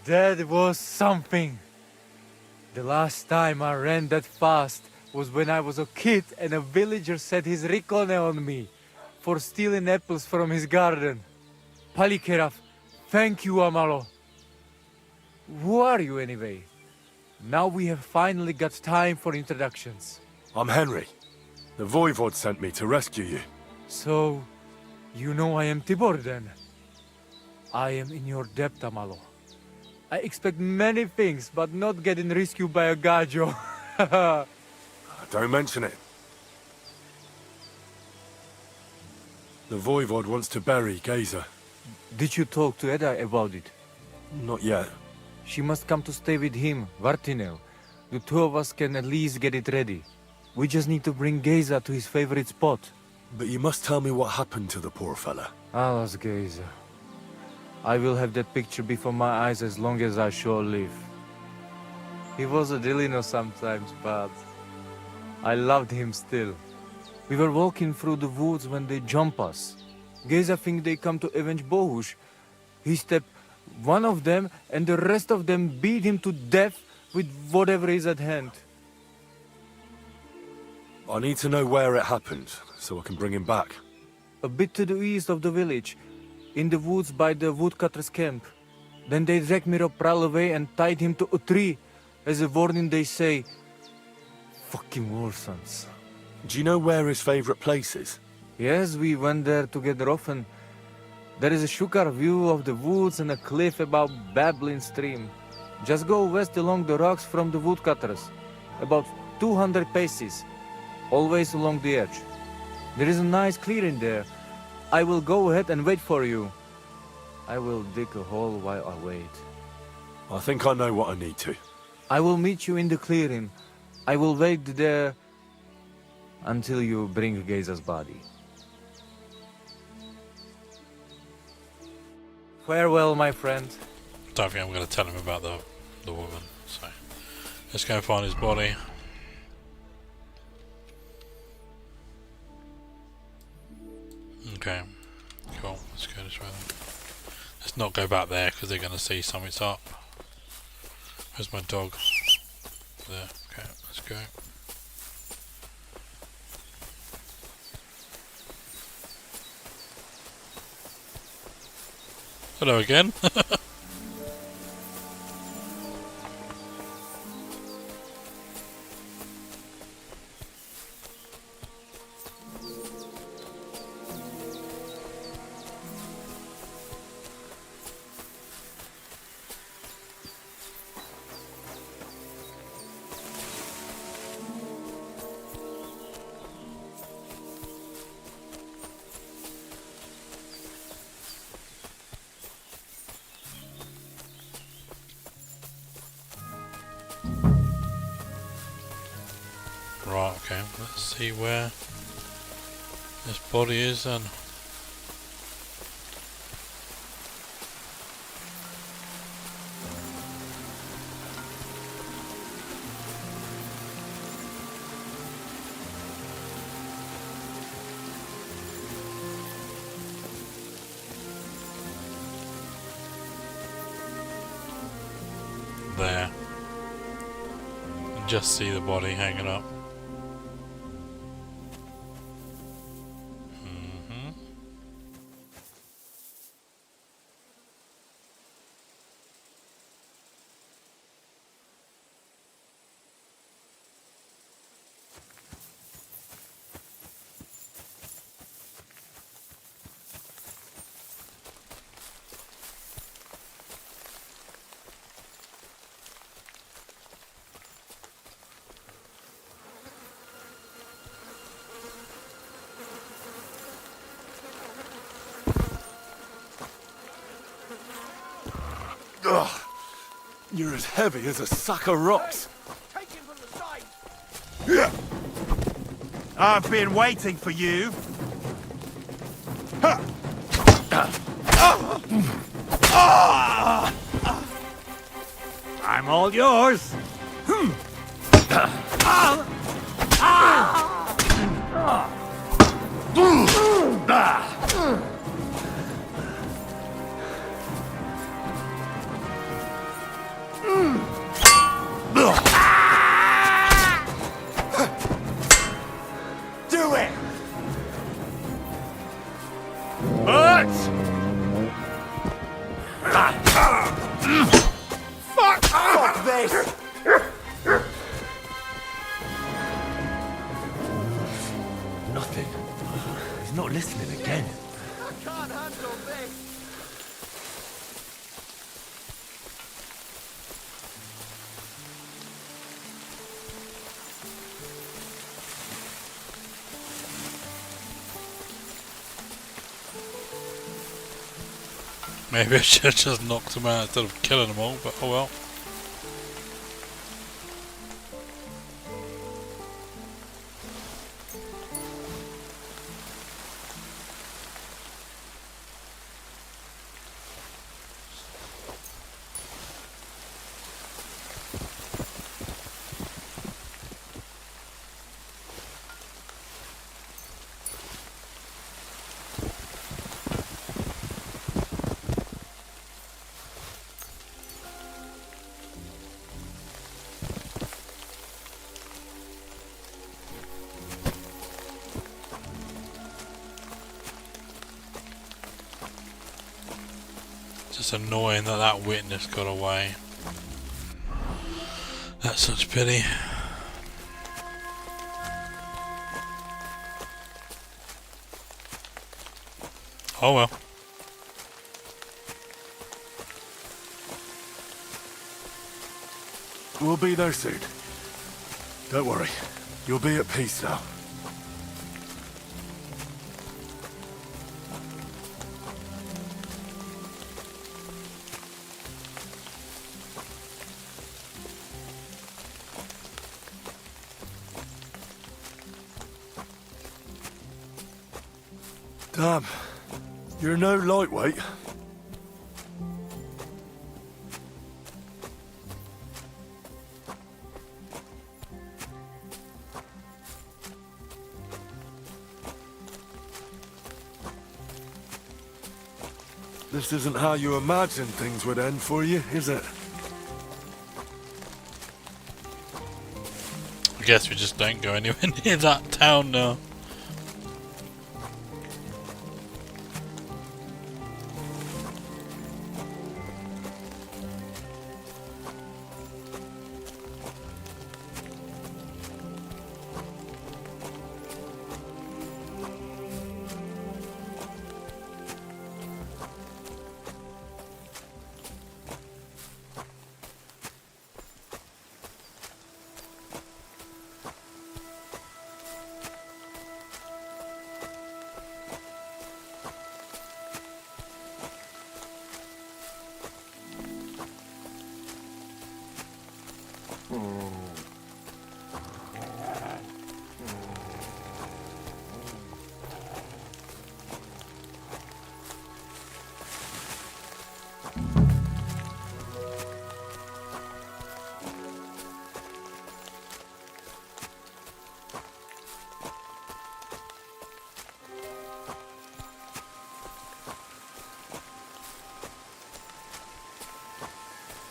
That was something. The last time I ran that fast was when I was a kid and a villager set his ricone on me for stealing apples from his garden. Palikeraf, thank you, Amalo. Who are you anyway? Now we have finally got time for introductions. I'm Henry. The Voivod sent me to rescue you. So, you know I am Tibor then? I am in your debt, Amalo. I expect many things, but not getting rescued by a gajo. Don't mention it. The Voivod wants to bury Geza. Did you talk to Edda about it? Not yet. She must come to stay with him, Vartinel. The two of us can at least get it ready. We just need to bring Geza to his favorite spot. But you must tell me what happened to the poor fella. Alas, Geza. I will have that picture before my eyes as long as I shall live. He was a Delino sometimes, but I loved him still. We were walking through the woods when they jump us. Geza think they come to avenge Bohush. He stepped one of them and the rest of them beat him to death with whatever is at hand. I need to know where it happened, so I can bring him back. A bit to the east of the village, in the woods by the woodcutter's camp. Then they dragged Miropral away and tied him to a tree. As a warning they say, fucking war sons. Do you know where his favorite place is? Yes, we went there together often. There is a shukar view of the woods and a cliff above babbling stream. Just go west along the rocks from the woodcutters. About 200 paces. Always along the edge. There is a nice clearing there. I will go ahead and wait for you. I will dig a hole while I wait. I think I know what I need to. I will meet you in the clearing. I will wait there until you bring Geza's body. Farewell, my friend. Don't think I'm going to tell him about the woman, so let's go find his body. Okay, cool, let's go this way then. Let's not go back there because they're going to see something's up. Where's my dog? There, okay, let's go. Hello again. Right, okay, let's see where this body is then. There. Just see the body hanging up. Ugh. You're as heavy as a sack of rocks. Take him from the side! I've been waiting for you. I'm all yours. Do it! Fuck this! Nothing. He's not listening again. I can't handle this! Maybe I should have just knocked them out instead of killing them all, but oh well. Just annoying that that witness got away. That's such pity. Oh well. We'll be there soon. Don't worry. You'll be at peace now. Damn. You're no lightweight. This isn't how you imagined things would end for you, is it? I guess we just don't go anywhere near that town now.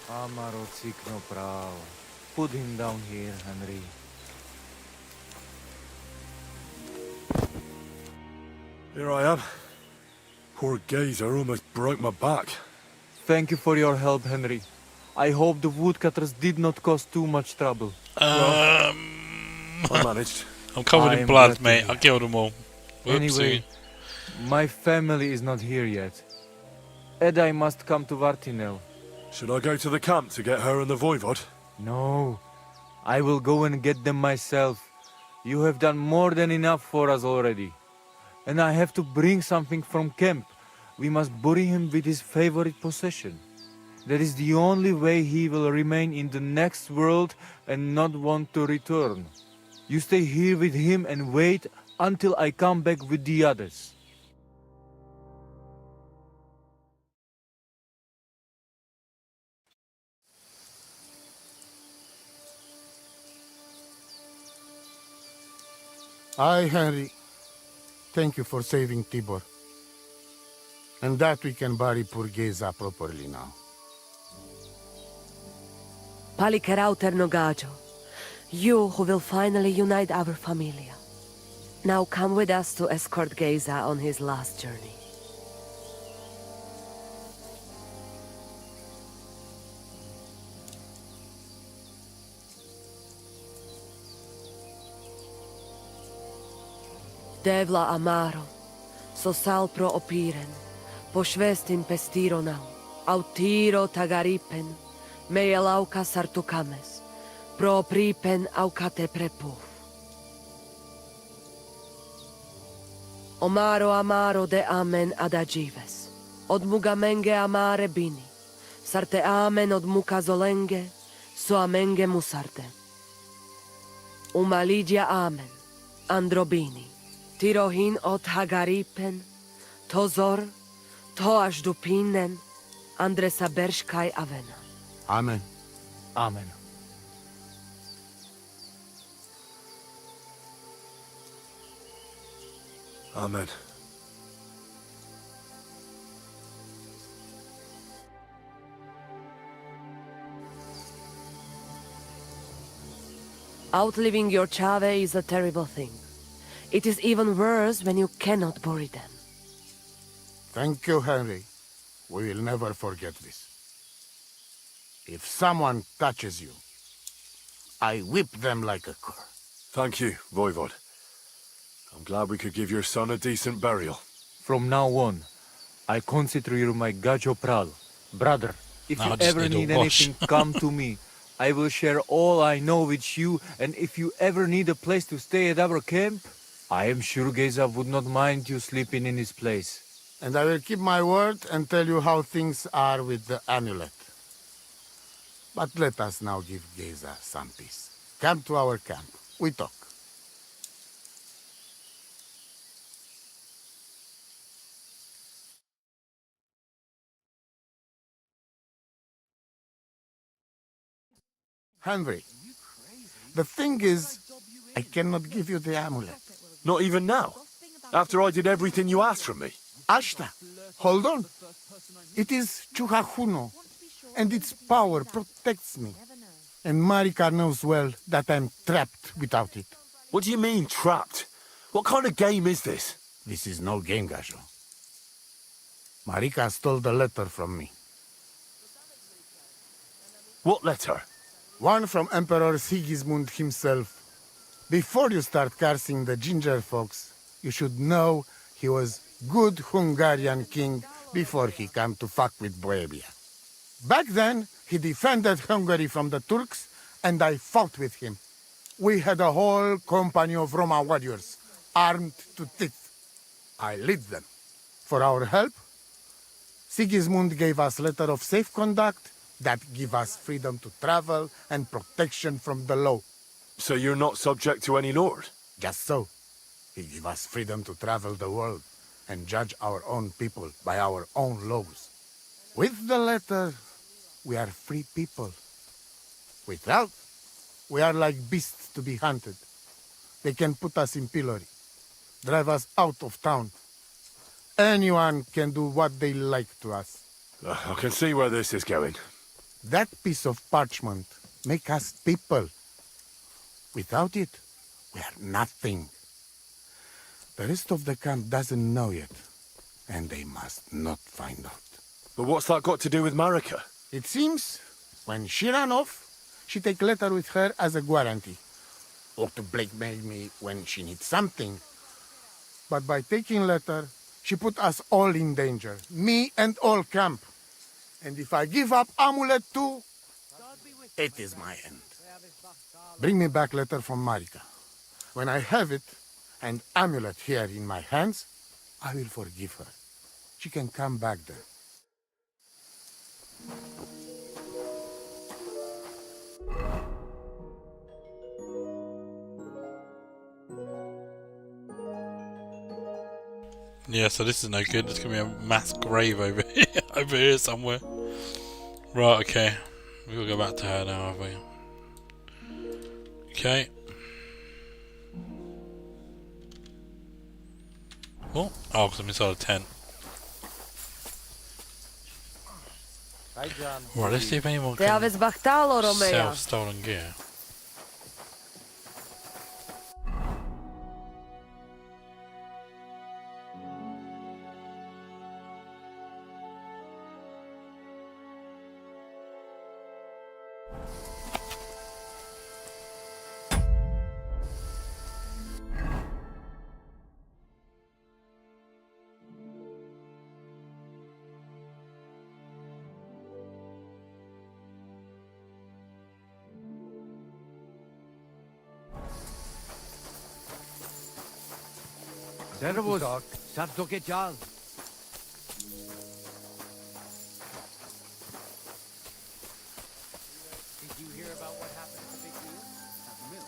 Amaro Cikno Prao. Put him down here, Henry. Here I am. Poor gazer almost broke my back. Thank you for your help, Henry. I hope the woodcutters did not cause too much trouble. I managed. I'm covered in blood, mate. I killed them all. Whoopsie. Anyway, my family is not here yet. Edai must come to Vartinel. Should I go to the camp to get her and the voivod? No. I will go and get them myself. You have done more than enough for us already. And I have to bring something from camp. We must bury him with his favorite possession. That is the only way he will remain in the next world and not want to return. You stay here with him and wait until I come back with the others. Aye, Henry. Thank you for saving Tibor. And that we can bury poor Geza properly now. Palikerauter Nogajo, you who will finally unite our familia. Now come with us to escort Geza on his last journey. Devla amaro, so sal pro opiren, pošvestin pestironau, autiro tagaripen, mejelauka sartukames, pro pripen aukate prepuf. Omaro amaro de amen adagives, od mugamenge amare bini, sarte amen od mukazolenge, so amenge musarte. Umalidia amen, androbini. Tirohin od Hagaripen, Tozor, Toaš Dupinen, Andresa Berškaj Avena. Amen. Amen. Amen. Outliving your Chave is a terrible thing. It is even worse when you cannot bury them. Thank you, Henry. We will never forget this. If someone touches you, I whip them like a cur. Thank you, Voivod. I'm glad we could give your son a decent burial. From now on, I consider you my Gajo Pral. Brother, if you ever need anything, come to me. I will share all I know with you, and if you ever need a place to stay at our camp, I am sure Geza would not mind you sleeping in his place. And I will keep my word and tell you how things are with the amulet. But let us now give Geza some peace. Come to our camp. We talk. Henry, the thing is, I cannot give you the amulet. Not even now? After I did everything you asked from me? Ashta, hold on. It is Chuhajuno, and its power protects me. And Marika knows well that I'm trapped without it. What do you mean, trapped? What kind of game is this? This is no game, Gajo. Marika stole the letter from me. What letter? One from Emperor Sigismund himself. Before you start cursing the ginger folks, you should know he was good Hungarian king before he came to fuck with Bohemia. Back then, he defended Hungary from the Turks, and I fought with him. We had a whole company of Roma warriors, armed to teeth. I led them. For our help, Sigismund gave us letter of safe conduct that give us freedom to travel and protection from the law. So you're not subject to any lord? Just so. He give us freedom to travel the world and judge our own people by our own laws. With the letter, we are free people. Without, we are like beasts to be hunted. They can put us in pillory, drive us out of town. Anyone can do what they like to us. I can see where this is going. That piece of parchment make us people. Without it, we are nothing. The rest of the camp doesn't know yet, and they must not find out. But what's that got to do with Marika? It seems, when she ran off, she take letter with her as a guarantee, or to blackmail me when she needs something. But by taking letter, she put us all in danger, me and all camp. And if I give up amulet too, it is my end. Bring me back letter from Marika. When I have it, and amulet here in my hands, I will forgive her. She can come back then. Yeah, so this is no good. There's gonna be a mass grave over here, over here somewhere. Right, okay. We'll go back to her now, have we? Okay. Oh, because I'm inside a tent. Right, let's see if anyone Te aveți can bahtalo, sell Romeo. stolen gear. Servus, sad to get y'all. Did you hear about what happened to Big Wheel at the mill?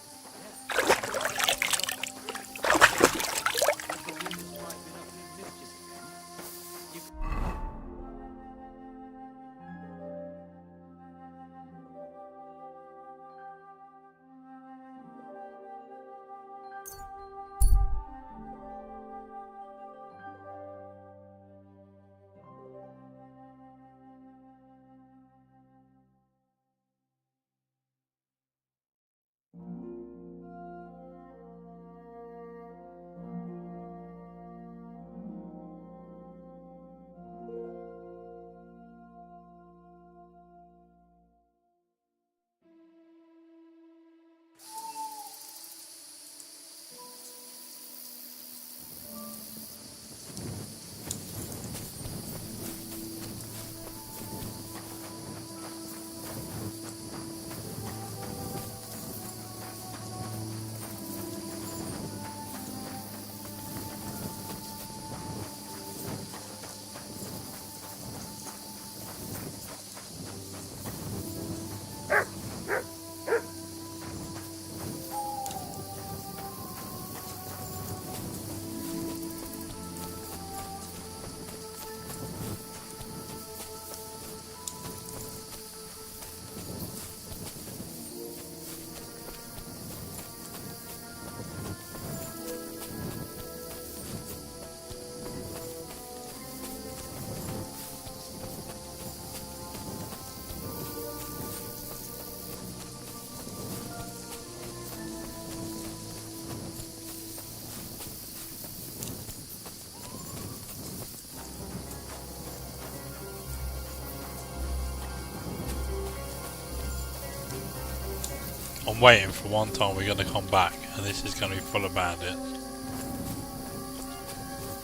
I'm waiting for one time we're gonna come back and this is gonna be full of bandits.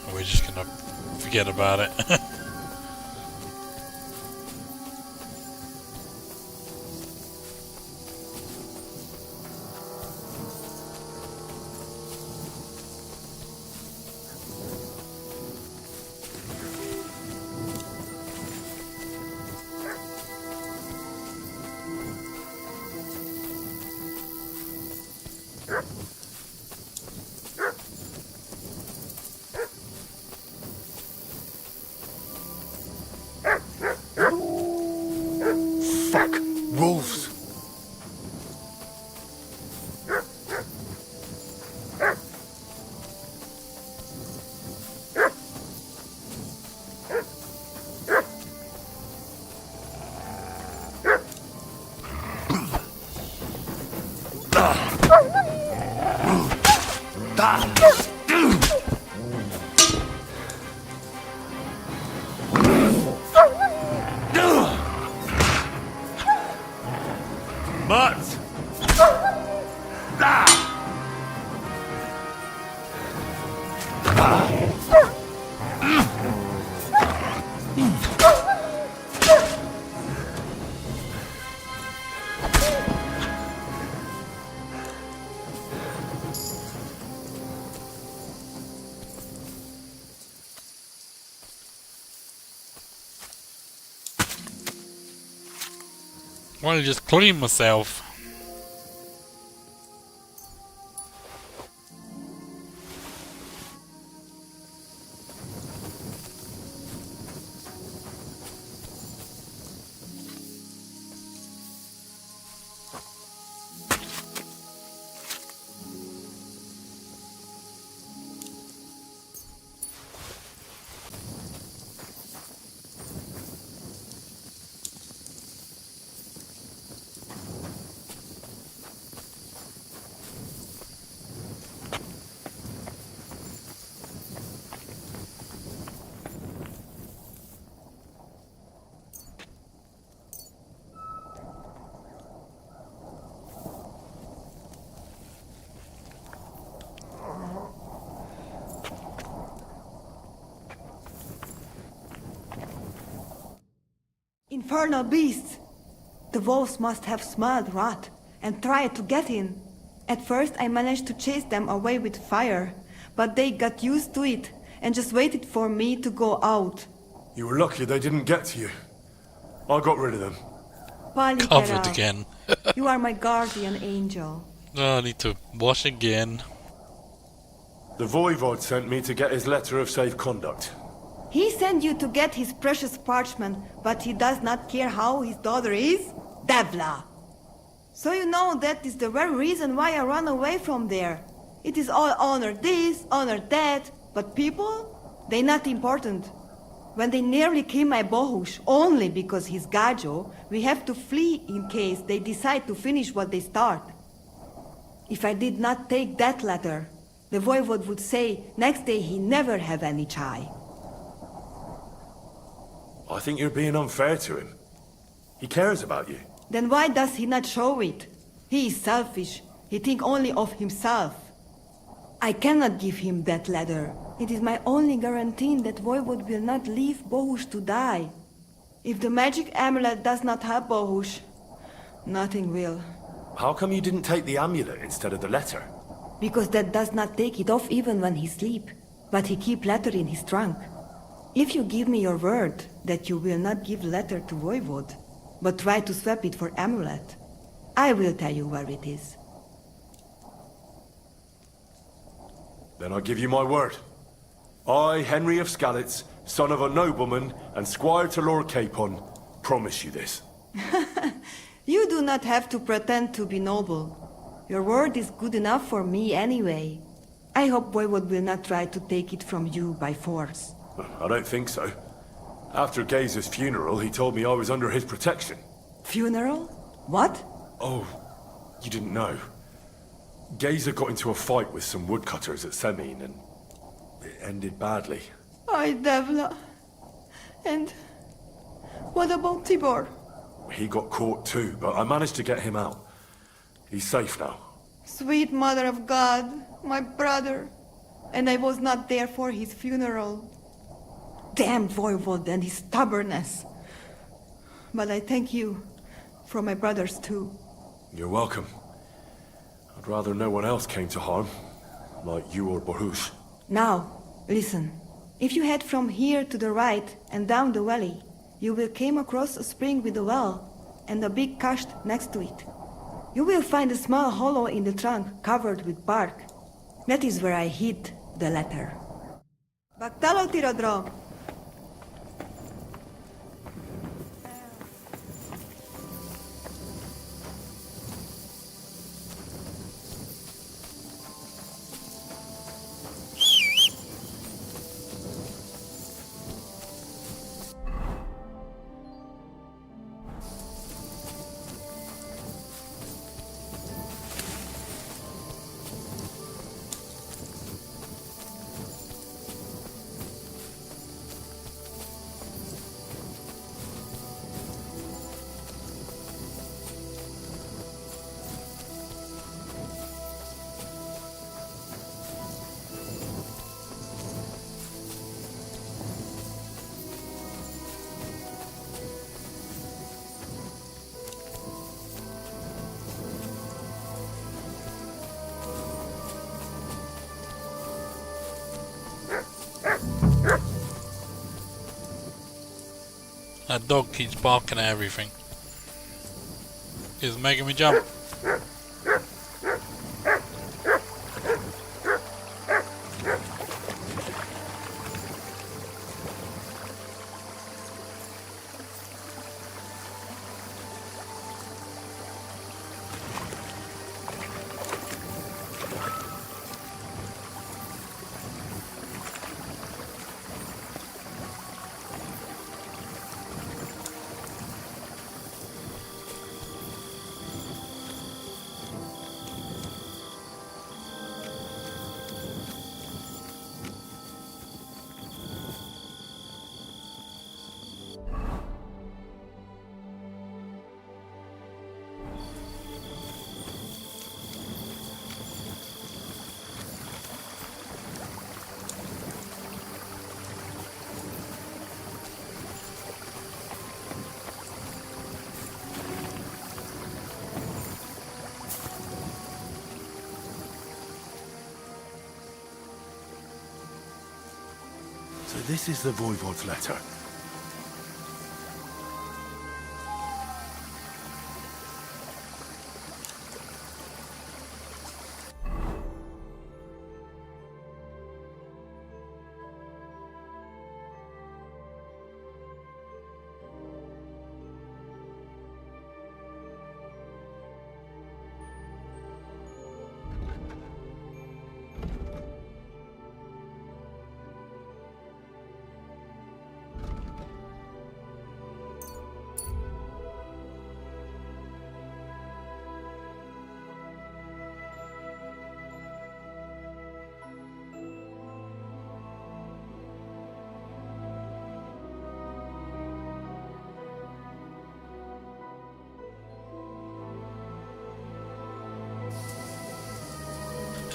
And we're just gonna forget about it. Fuck! Wolves! Mutts! Why don't I just clean myself? Infernal beasts! The wolves must have smelled rot and tried to get in. At first I managed to chase them away with fire, but they got used to it and just waited for me to go out. You were lucky they didn't get to you. I got rid of them. Covered again. You are my guardian angel. Oh, I need to wash again. The Voivod sent me to get his letter of safe conduct. He sent you to get his precious parchment, but he does not care how his daughter is? Devla! So you know that is the very reason why I run away from there. It is all honor this, honor that, but people? They not important. When they nearly kill my Bohush, only because he's Gajo, we have to flee in case they decide to finish what they start. If I did not take that letter, the Voivod would say next day he never have any chai. I think you're being unfair to him. He cares about you. Then why does he not show it? He is selfish. He think only of himself. I cannot give him that letter. It is my only guarantee that Voivod will not leave Bohush to die. If the magic amulet does not help Bohush, nothing will. How come you didn't take the amulet instead of the letter? Because that does not take it off even when he sleep. But he keep letter in his trunk. If you give me your word that you will not give letter to Voivod, but try to swap it for amulet, I will tell you where it is. Then I give you my word. I, Henry of Skalitz, son of a nobleman and squire to Lord Capon, promise you this. You do not have to pretend to be noble. Your word is good enough for me anyway. I hope Voivod will not try to take it from you by force. I don't think so. After Gaze's funeral, he told me I was under his protection. Funeral? What? Oh, you didn't know. Gazer got into a fight with some woodcutters at Semin, and it ended badly. Ay, Devla. And what about Tibor? He got caught too, but I managed to get him out. He's safe now. Sweet Mother of God, my brother. And I was not there for his funeral. Damn Voivod and his stubbornness. But I thank you for my brothers too. You're welcome. I'd rather no one else came to harm, like you or Bohush. Now, listen. If you head from here to the right and down the valley, you will come across a spring with a well and a big kasht next to it. You will find a small hollow in the trunk covered with bark. That is where I hid the letter. Baktalo Tirodro. That dog keeps barking at everything. It's making me jump. So this is the Voivod's letter.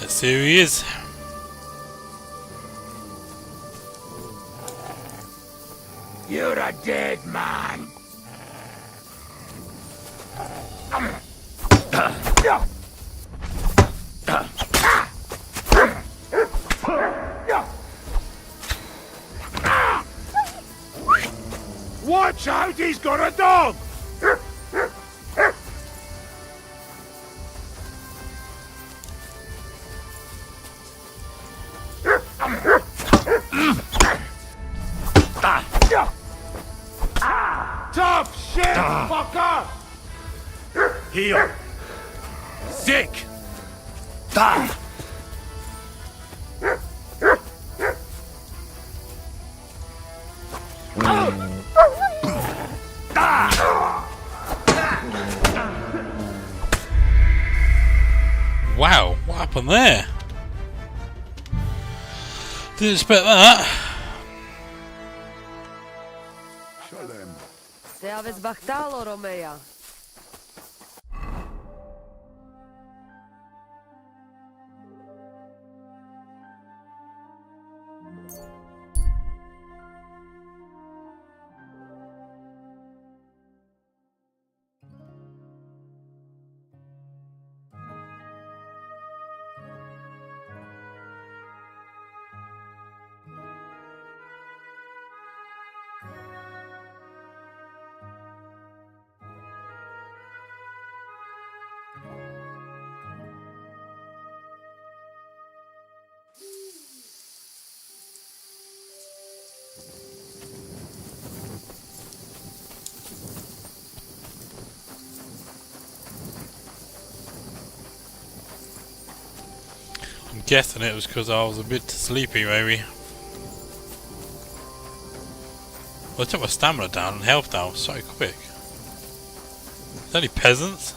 Let's see who he is. You're a dead man. Watch out, he's got a dog! Tough shit, fucker! Heal. Sick. Wow, what happened there? Didn't expect that. Se aveți bahtalo, Romea. I'm guessing it was because I was a bit sleepy, maybe. Well, I took my stamina down and health down so quick. Is that any peasants?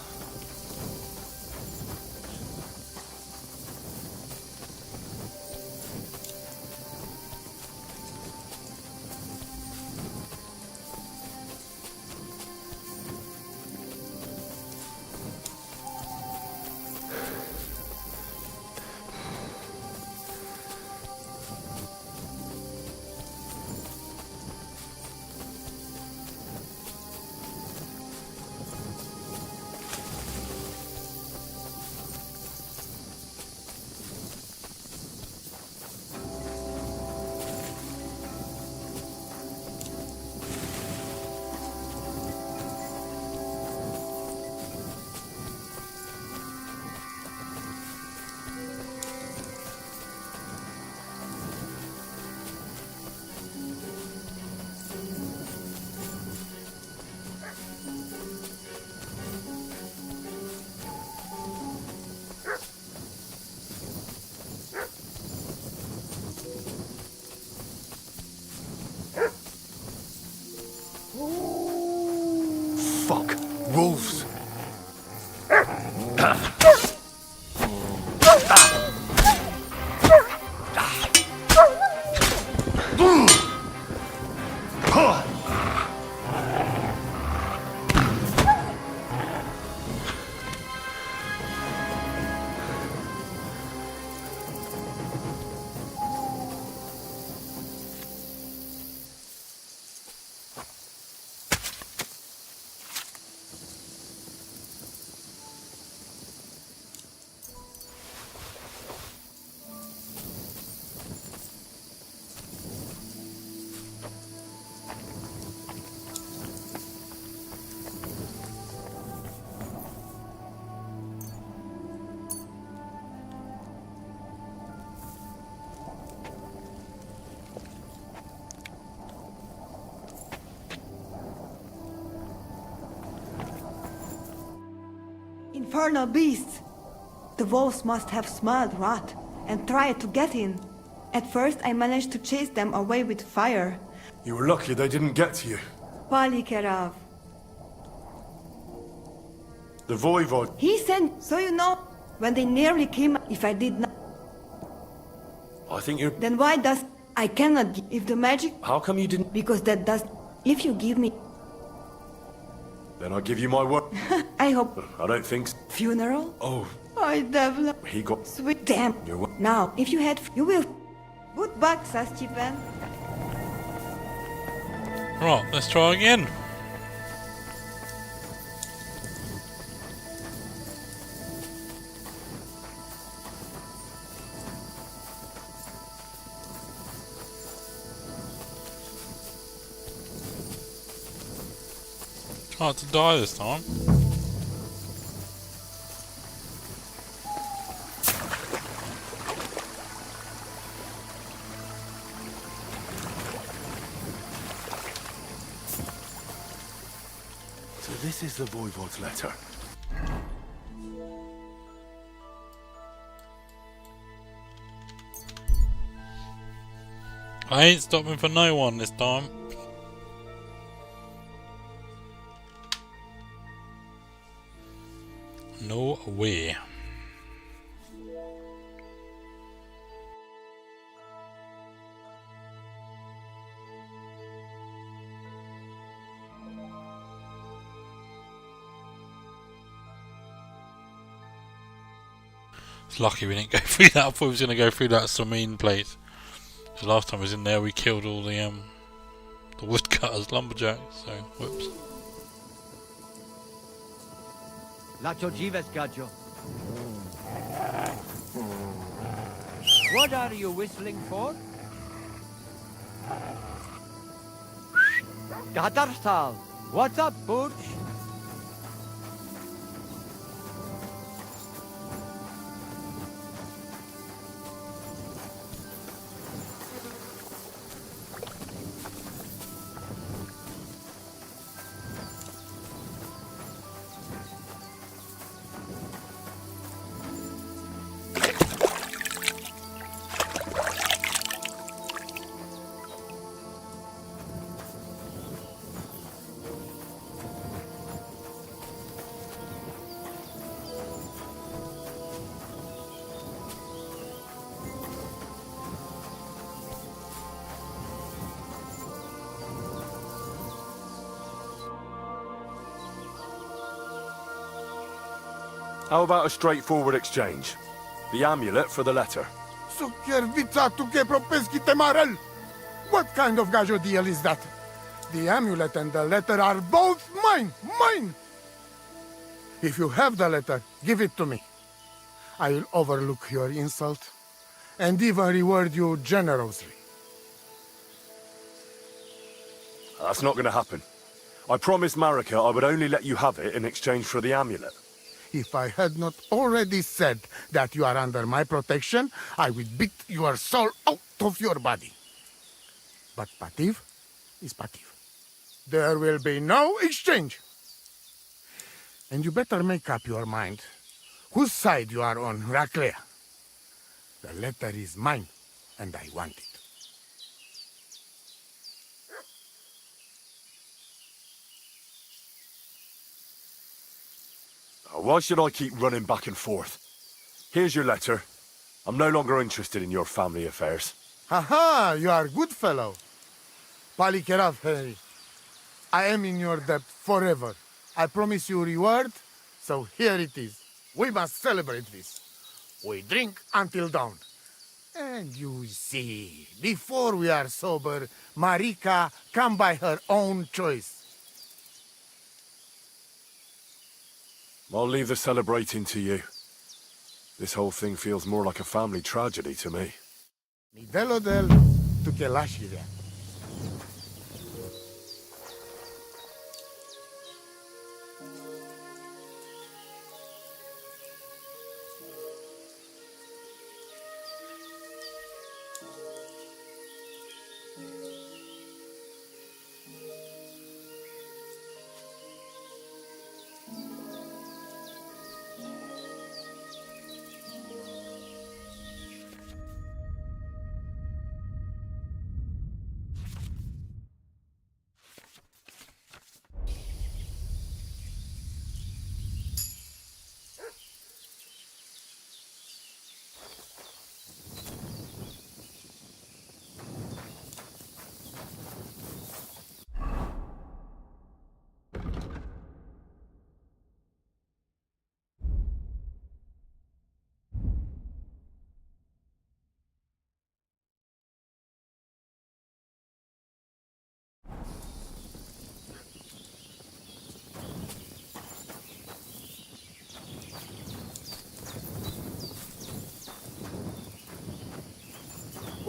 Infernal beasts! The wolves must have smelled rot and tried to get in. At first, I managed to chase them away with fire. You were lucky they didn't get to you. Palikerav. The Voivod. He sent, so you know, when they nearly came, if I did not. I think you're... Then why does... I cannot give... If the magic... How come you didn't... Because that does... If you give me... Then I give you my word. I hope... I don't think so. Funeral? Oh, I devil... he got... Sweet damn. You're what? Now, if you had... You will... Good back, Sastivan. Right, let's try again. Try not to die this time. So this is the Voivod's letter. I ain't stopping for no one this time. No way. It's lucky we didn't go through that. I thought we was going to go through that Samine place. The last time I was in there, we killed all the woodcutters, lumberjacks. So, whoops. Lacho Jives, Gajo. What are you whistling for? Gatarstal. What's up, Butch? How about a straightforward exchange? The amulet for the letter. What kind of gajo deal is that? The amulet and the letter are both mine! Mine! If you have the letter, give it to me. I will overlook your insult and even reward you generously. That's not going to happen. I promised Marika I would only let you have it in exchange for the amulet. If I had not already said that you are under my protection, I would beat your soul out of your body. But Pativ is Pativ. There will be no exchange. And you better make up your mind whose side you are on, Raclea. The letter is mine, and I want it. Why should I keep running back and forth? Here's your letter. I'm no longer interested in your family affairs. Ha! You are a good fellow. Palikerav, Harry. I am in your debt forever. I promise you reward, so here it is. We must celebrate this. We drink until dawn. And you see, before we are sober, Marika come by her own choice. I'll leave the celebrating to you. This whole thing feels more like a family tragedy to me. Nidelo del tukelashire.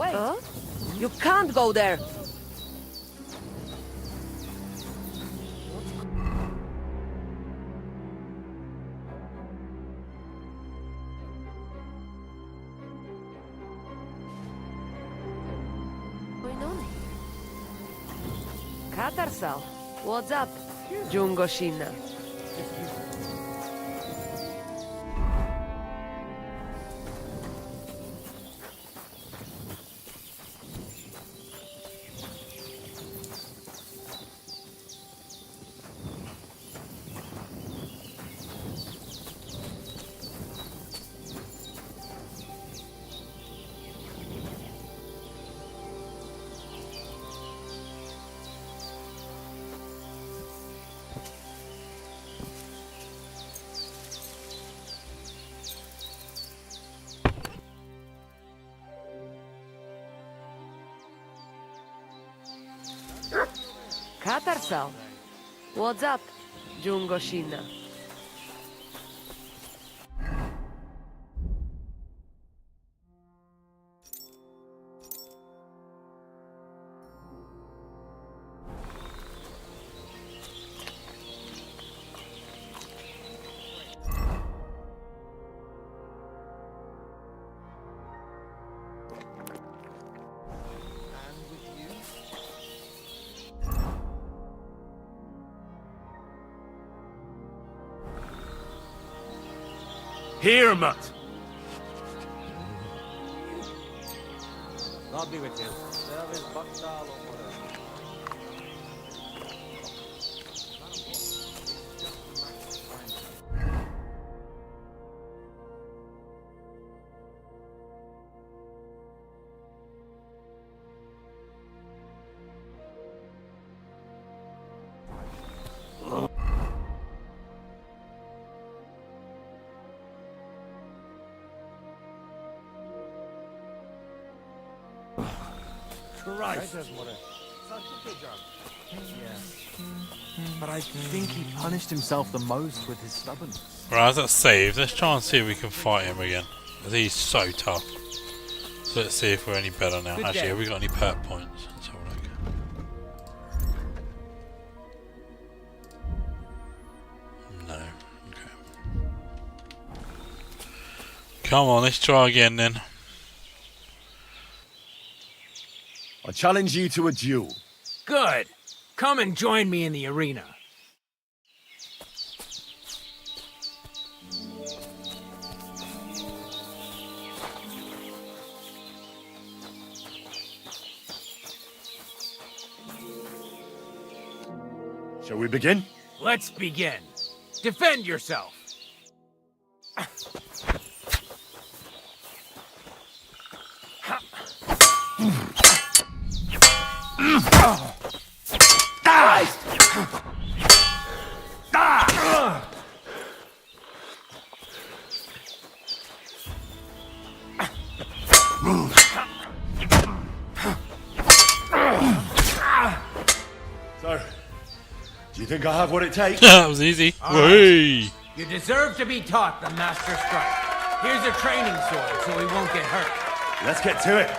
Wait. Huh? You can't go there! Going on? Katarsal, what's up? Jungoshina. Katarsal, what's up? Jungoshina. Here, Mutt! God be with you. Service Bakdal or whatever. Christ! But I think he punished himself the most with his stubbornness. Right, that's saved. Let's try and see if we can fight him again. 'Cause he's so tough. So let's see if we're any better now. Actually, have we got any perk points? Let's have a look. No. Okay. Come on, let's try again then. I challenge you to a duel. Good. Come and join me in the arena. Shall we begin? Let's begin. Defend yourself. So, do you think I have what it takes? That was easy. Whee! You deserve to be taught the Master Strike. Here's a training sword so he won't get hurt. Let's get to it.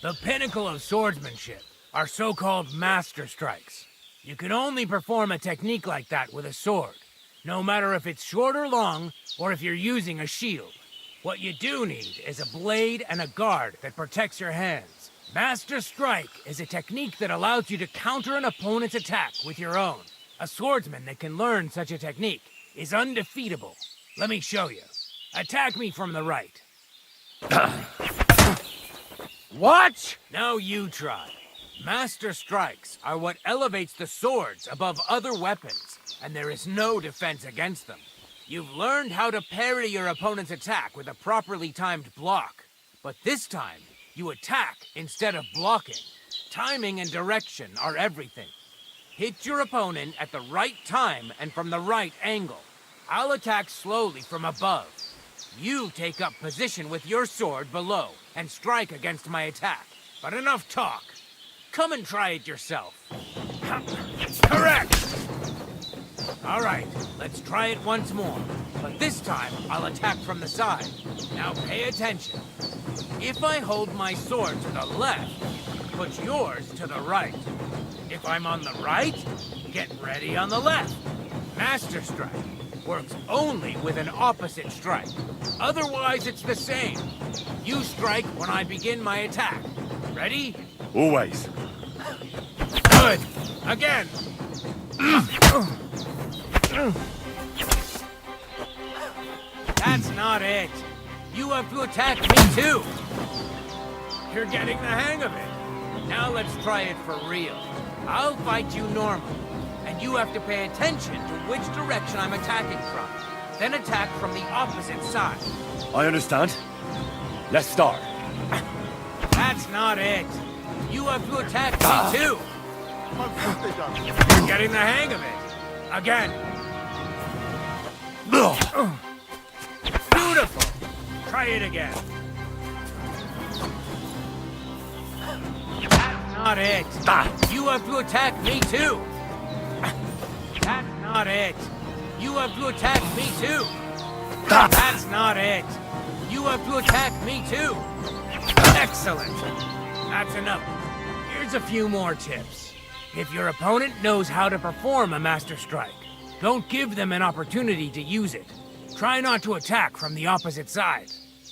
The pinnacle of swordsmanship are so-called Master Strikes. You can only perform a technique like that with a sword, no matter if it's short or long, or if you're using a shield. What you do need is a blade and a guard that protects your hands. Master Strike is a technique that allows you to counter an opponent's attack with your own. A swordsman that can learn such a technique is undefeatable. Let me show you. Attack me from the right. What? Now you try. Master Strikes are what elevates the swords above other weapons, and there is no defense against them. You've learned how to parry your opponent's attack with a properly timed block. But this time, you attack instead of blocking. Timing and direction are everything. Hit your opponent at the right time and from the right angle. I'll attack slowly from above. You take up position with your sword below and strike against my attack. But enough talk. Come and try it yourself. Correct! All right, let's try it once more. But this time, I'll attack from the side. Now pay attention. If I hold my sword to the left, put yours to the right. If I'm on the right, get ready on the left. Master Strike works only with an opposite strike. Otherwise, it's the same. You strike when I begin my attack. Ready? Always. Good. Again. That's not it. You have to attack me too. You're getting the hang of it. Now let's try it for real. I'll fight you normal, and you have to pay attention to which direction I'm attacking from. Then attack from the opposite side. I understand. Let's start. That's not it. You have to attack me too. You're getting the hang of it. Again. Beautiful. Try it again. That's not it. You have to attack me too. That's not it. You have to attack me too. That's not it. You have to attack me too. Excellent. That's enough. Here's a few more tips. If your opponent knows how to perform a Master Strike, don't give them an opportunity to use it. Try not to attack from the opposite side.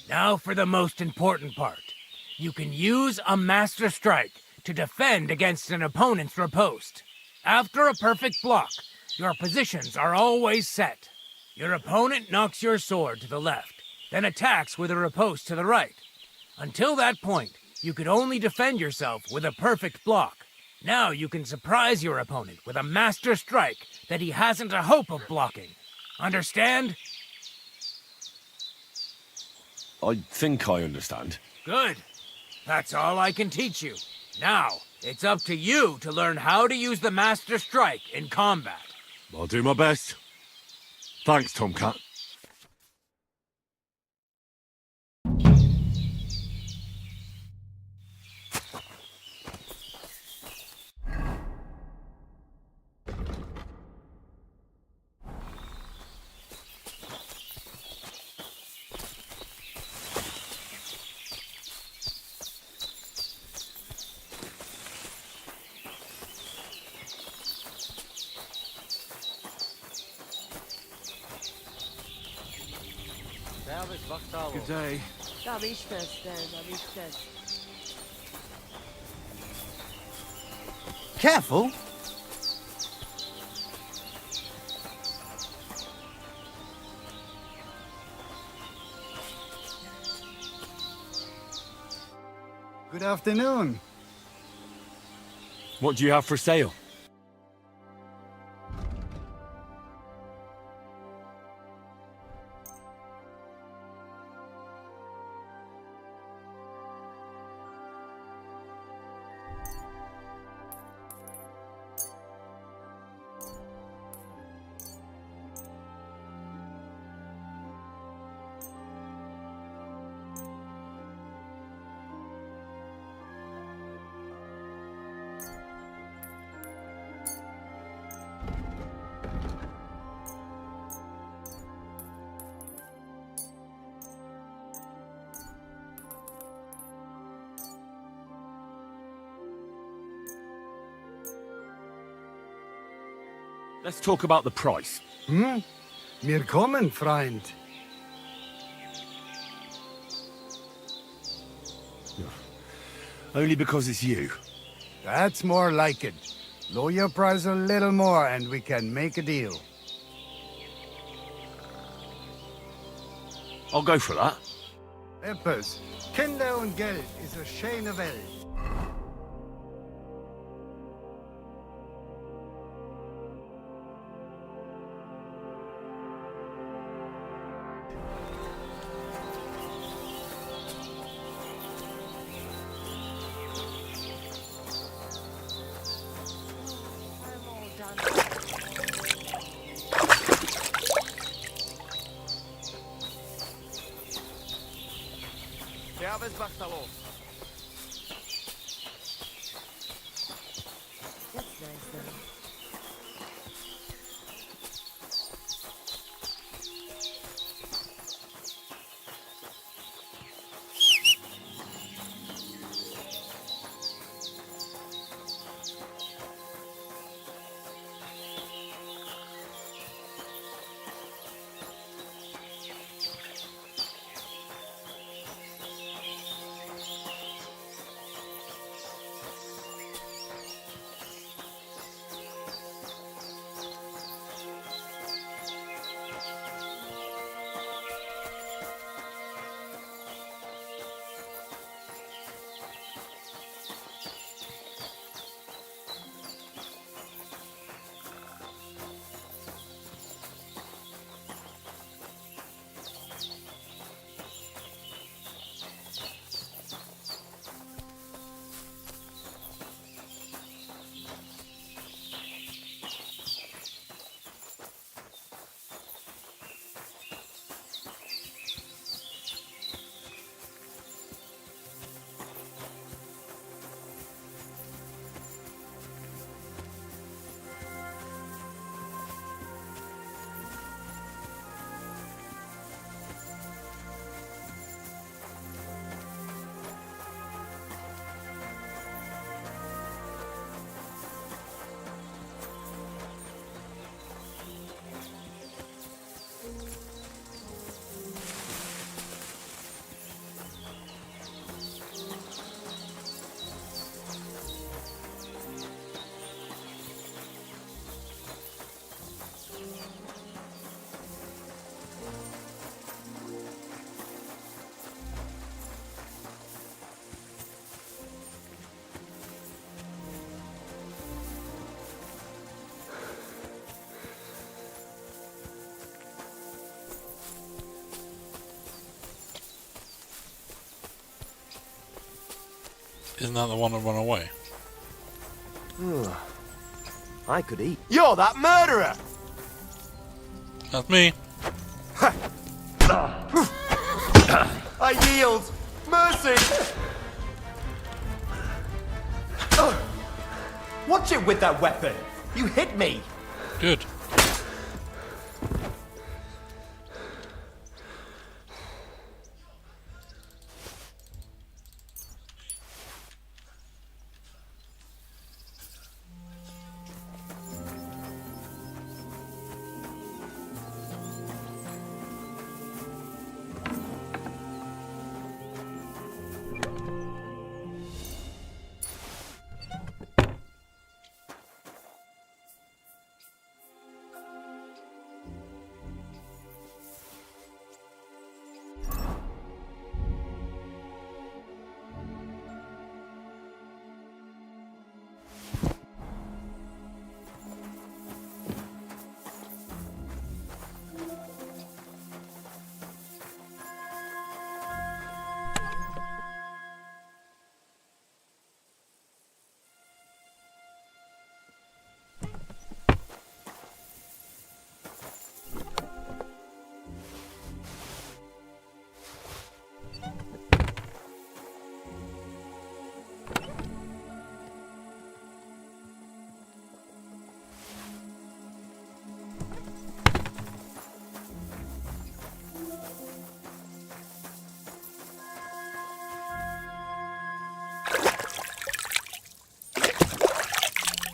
Now for the most important part. You can use a Master Strike to defend against an opponent's riposte. After a perfect block, your positions are always set. Your opponent knocks your sword to the left, then attacks with a riposte to the right. Until that point, you could only defend yourself with a perfect block. Now you can surprise your opponent with a Master Strike that he hasn't a hope of blocking. Understand? I think I understand. Good. That's all I can teach you. Now, it's up to you to learn how to use the Master Strike in combat. I'll do my best. Thanks, Tomcat. Good day. Careful. Good afternoon. What do you have for sale? Let's talk about the price. Wir kommen, Freund. Only because it's you. That's more like it. Lower your price a little more and we can make a deal. I'll go for that. Etwas. Kinder und Geld ist eine schöne Welt. Servus, Bachtalon. That's nice, though. Isn't that the one that ran away? I could eat. You're that murderer! That's me. I yield! Mercy! Watch it with that weapon! You hit me! Good.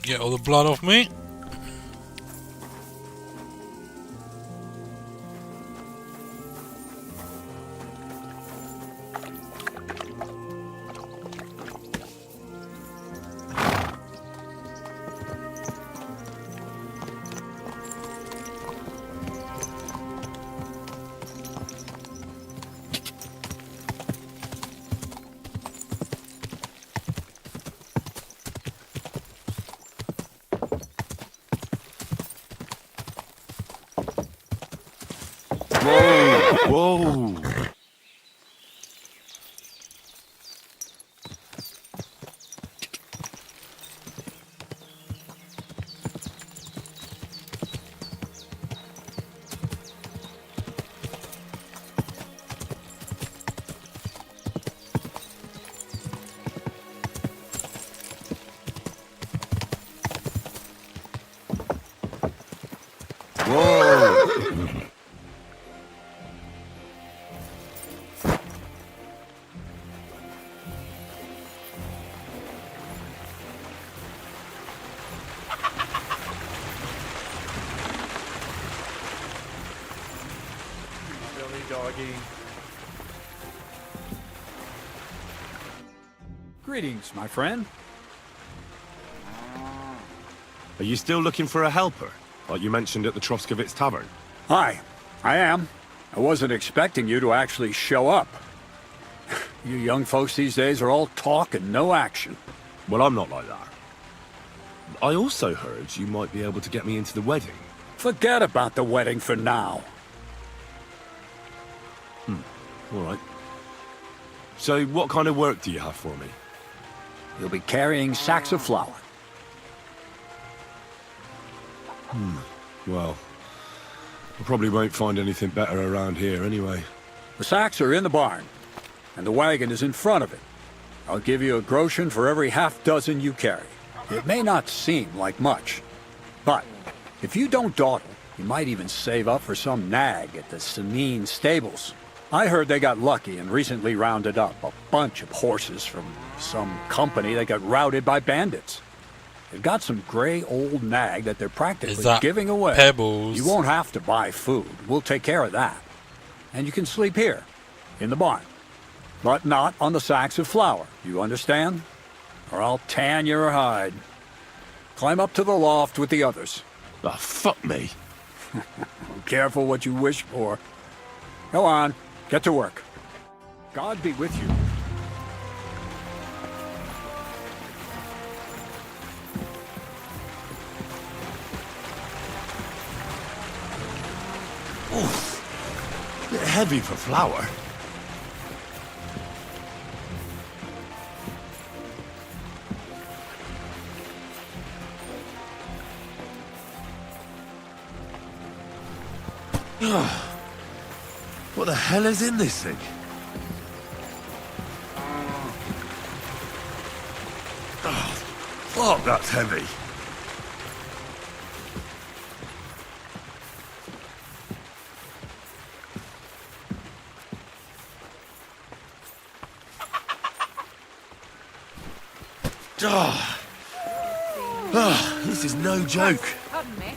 Get all the blood off me. Whoa! Doggy. Greetings, my friend. Are you still looking for a helper, like you mentioned at the Troskovitz Tavern? Hi, I am. I wasn't expecting you to actually show up. You young folks these days are all talk and no action. Well, I'm not like that. I also heard you might be able to get me into the wedding. Forget about the wedding for now. All right. So, what kind of work do you have for me? You'll be carrying sacks of flour. Well, I probably won't find anything better around here anyway. The sacks are in the barn, and the wagon is in front of it. I'll give you a groschen for every half dozen you carry. It may not seem like much, but if you don't dawdle, you might even save up for some nag at the Sameen stables. I heard they got lucky and recently rounded up a bunch of horses from some company that got routed by bandits. They've got some gray old nag that they're practically giving away. Pebbles? You won't have to buy food. We'll take care of that. And you can sleep here, in the barn. But not on the sacks of flour, you understand? Or I'll tan your hide. Climb up to the loft with the others. Oh, fuck me. Careful what you wish for. Go on, get to work. God be with you. Oof. Bit heavy for flour. What the hell is in this thing? Oh, fuck, that's heavy. Oh. Oh, this is no joke. Pardon me.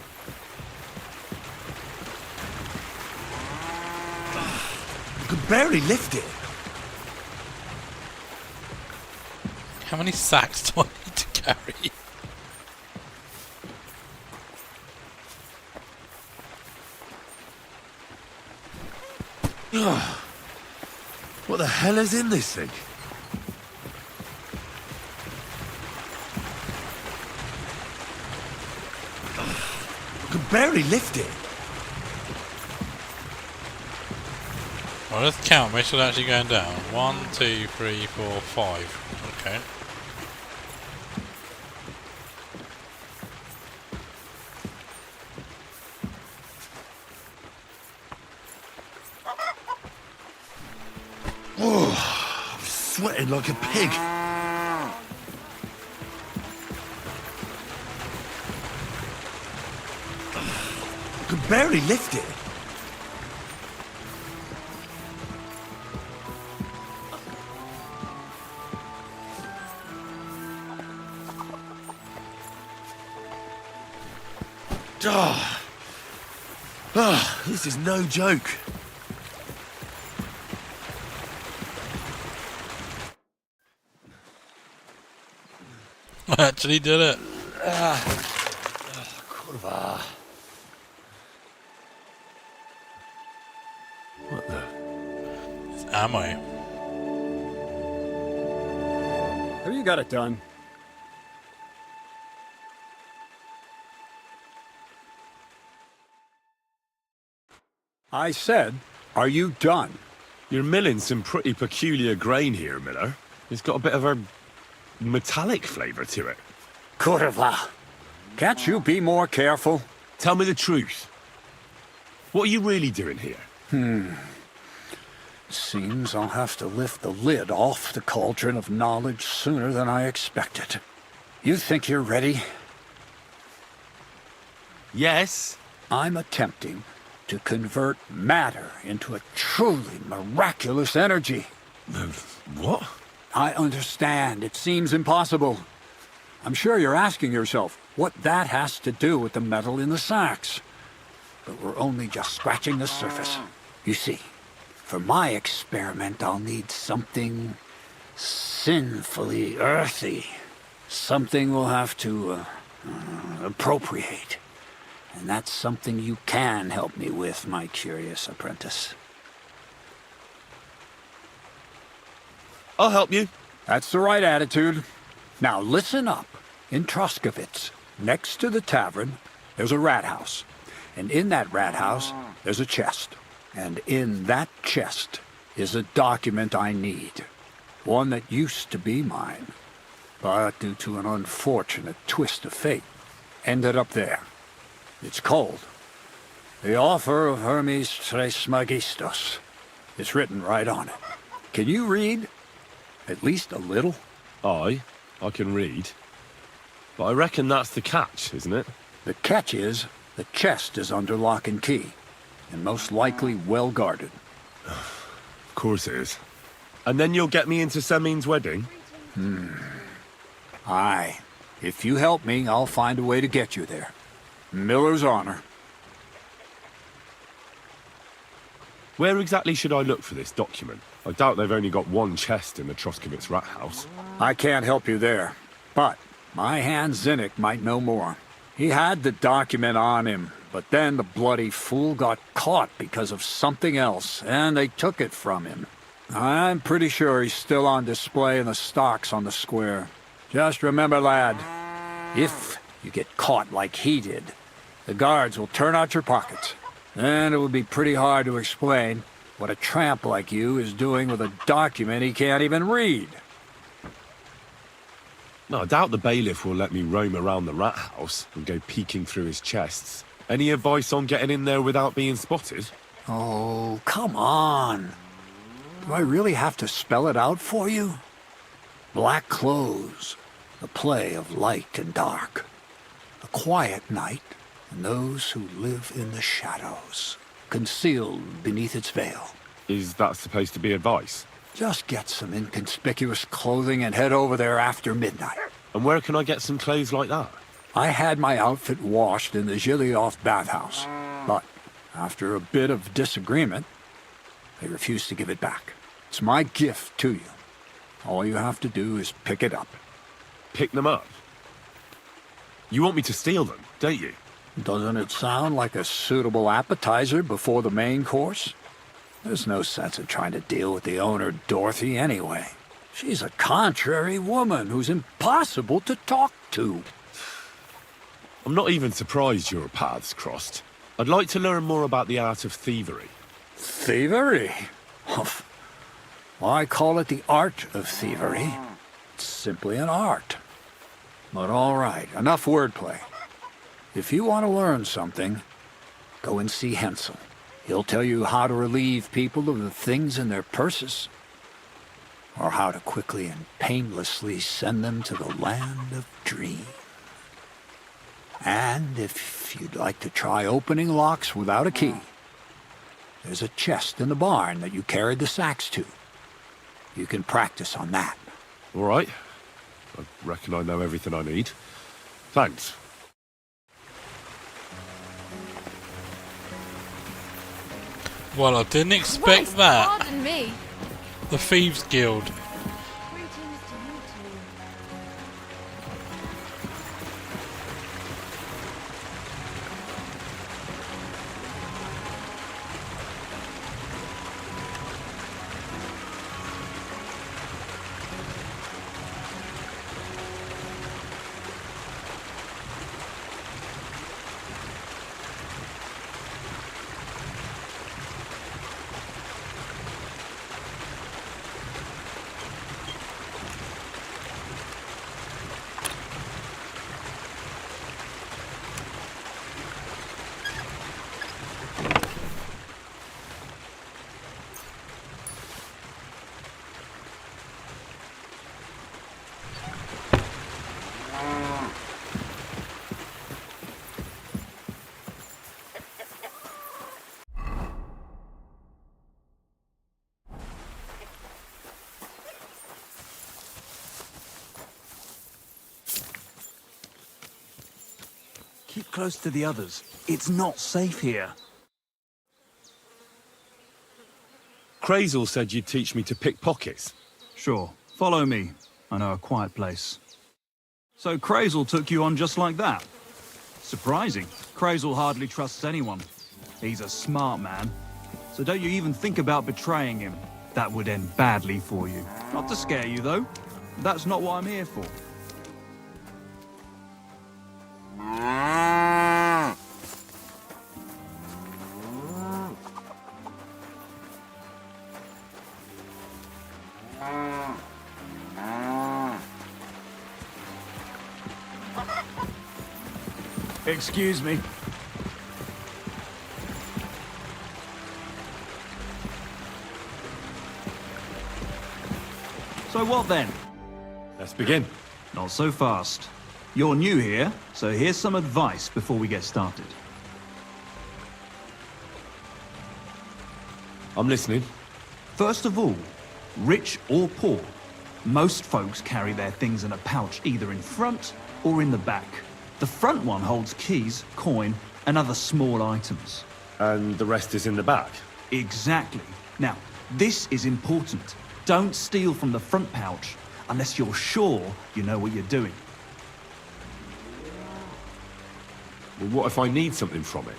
I could barely lift it. How many sacks do I need to carry? Oh. What the hell is in this thing? I could barely lift it. Well, let's count. Make sure they're actually going down. 1, 2, 3, 4, 5. Okay. Oh, I'm sweating like a pig. I could barely lift it. Oh. Oh, this is no joke. I actually did it. Kurwa. What the? It's ammo. Have you got it done? I said, are you done? You're milling some pretty peculiar grain here, Miller. It's got a bit of a metallic flavour to it. Kurwa. Can't you be more careful? Tell me the truth. What are you really doing here? Seems I'll have to lift the lid off the cauldron of knowledge sooner than I expected. You think you're ready? Yes. I'm attempting to convert matter into a truly miraculous energy. What? I understand. It seems impossible. I'm sure you're asking yourself what that has to do with the metal in the sacks. But we're only just scratching the surface. You see, for my experiment, I'll need something sinfully earthy. Something we'll have to appropriate. And that's something you can help me with, my curious apprentice. I'll help you. That's the right attitude. Now listen up. In Troskovitz, next to the tavern, there's a rat house. And in that rat house, there's a chest. And in that chest is a document I need. One that used to be mine. But due to an unfortunate twist of fate, ended up there. It's called The Offer of Hermes Trismegistos. It's written right on it. Can you read? At least a little? I can read. But I reckon that's the catch, isn't it? The catch is, the chest is under lock and key, and most likely well guarded. Of course it is. And then you'll get me into Semin's wedding? Aye. If you help me, I'll find a way to get you there. Miller's honor. Where exactly should I look for this document? I doubt they've only got one chest in the Troskovitz rat house. I can't help you there, but my hand Zinnik might know more. He had the document on him, but then the bloody fool got caught because of something else, and they took it from him. I'm pretty sure he's still on display in the stocks on the square. Just remember, lad, if you get caught like he did, the guards will turn out your pockets. And it would be pretty hard to explain what a tramp like you is doing with a document he can't even read. No, I doubt the bailiff will let me roam around the rat house and go peeking through his chests. Any advice on getting in there without being spotted? Oh, come on. Do I really have to spell it out for you? Black clothes, the play of light and dark. A quiet night, and those who live in the shadows, concealed beneath its veil. Is that supposed to be advice? Just get some inconspicuous clothing and head over there after midnight. And where can I get some clothes like that? I had my outfit washed in the Gilioff bathhouse, but after a bit of disagreement, they refused to give it back. It's my gift to you. All you have to do is pick it up. Pick them up? You want me to steal them, don't you? Doesn't it sound like a suitable appetizer before the main course? There's no sense in trying to deal with the owner, Dorothy, anyway. She's a contrary woman who's impossible to talk to. I'm not even surprised your paths crossed. I'd like to learn more about the art of thievery. Thievery? Why call it the art of thievery? It's simply an art. But all right, enough wordplay. If you want to learn something, go and see Hensel. He'll tell you how to relieve people of the things in their purses, or how to quickly and painlessly send them to the land of dreams. And if you'd like to try opening locks without a key, there's a chest in the barn that you carried the sacks to. You can practice on that. All right. I reckon I know everything I need. Thanks. Well, I didn't expect that. Pardon me. The Thieves Guild. Keep close to the others. It's not safe here. Crazel said you'd teach me to pick pockets. Sure. Follow me. I know a quiet place. So Crazel took you on just like that? Surprising. Crazel hardly trusts anyone. He's a smart man. So don't you even think about betraying him. That would end badly for you. Not to scare you, though. That's not what I'm here for. Excuse me. So what then? Let's begin. Not so fast. You're new here, so here's some advice before we get started. I'm listening. First of all, rich or poor, most folks carry their things in a pouch either in front or in the back. The front one holds keys, coin, and other small items. And the rest is in the back? Exactly. Now, this is important. Don't steal from the front pouch unless you're sure you know what you're doing. Well, what if I need something from it?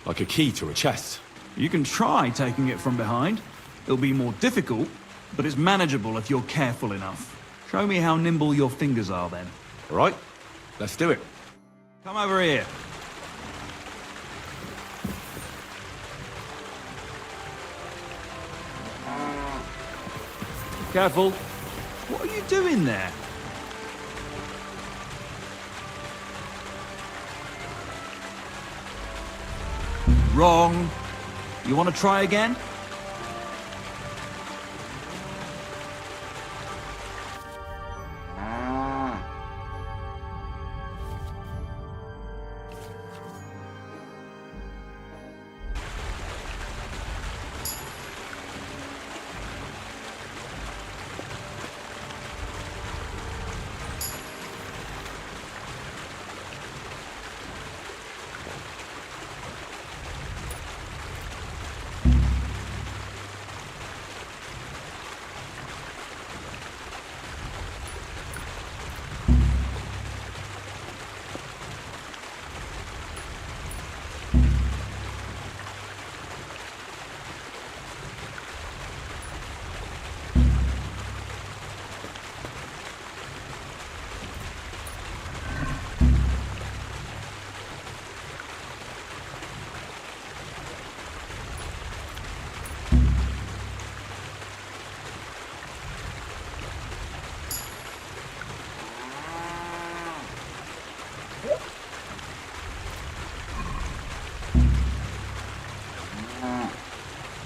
Like a key to a chest? You can try taking it from behind. It'll be more difficult, but it's manageable if you're careful enough. Show me how nimble your fingers are then. All right, let's do it. Come over here. Careful. What are you doing there? Wrong. You want to try again?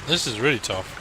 This is really tough.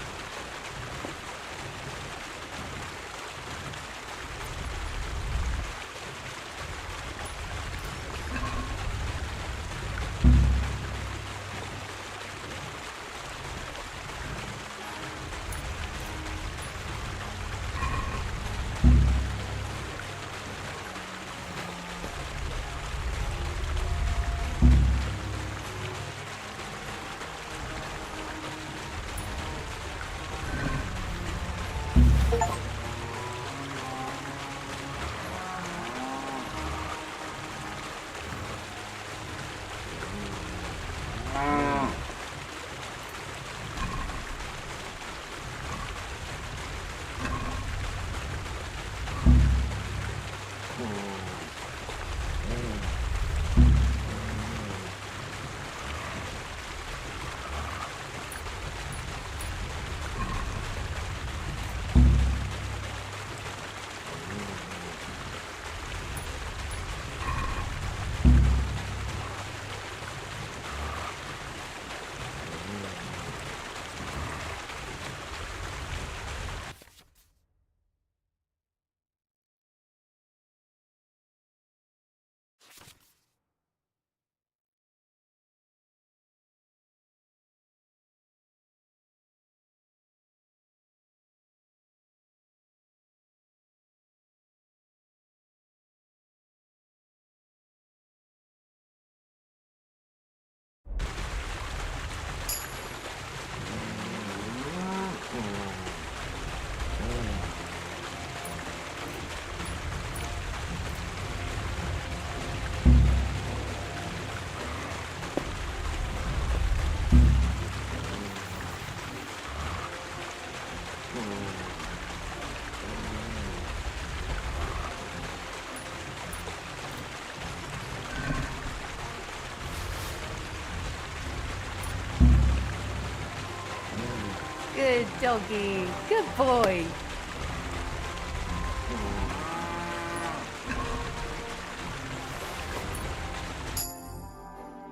Good doggy. Good boy.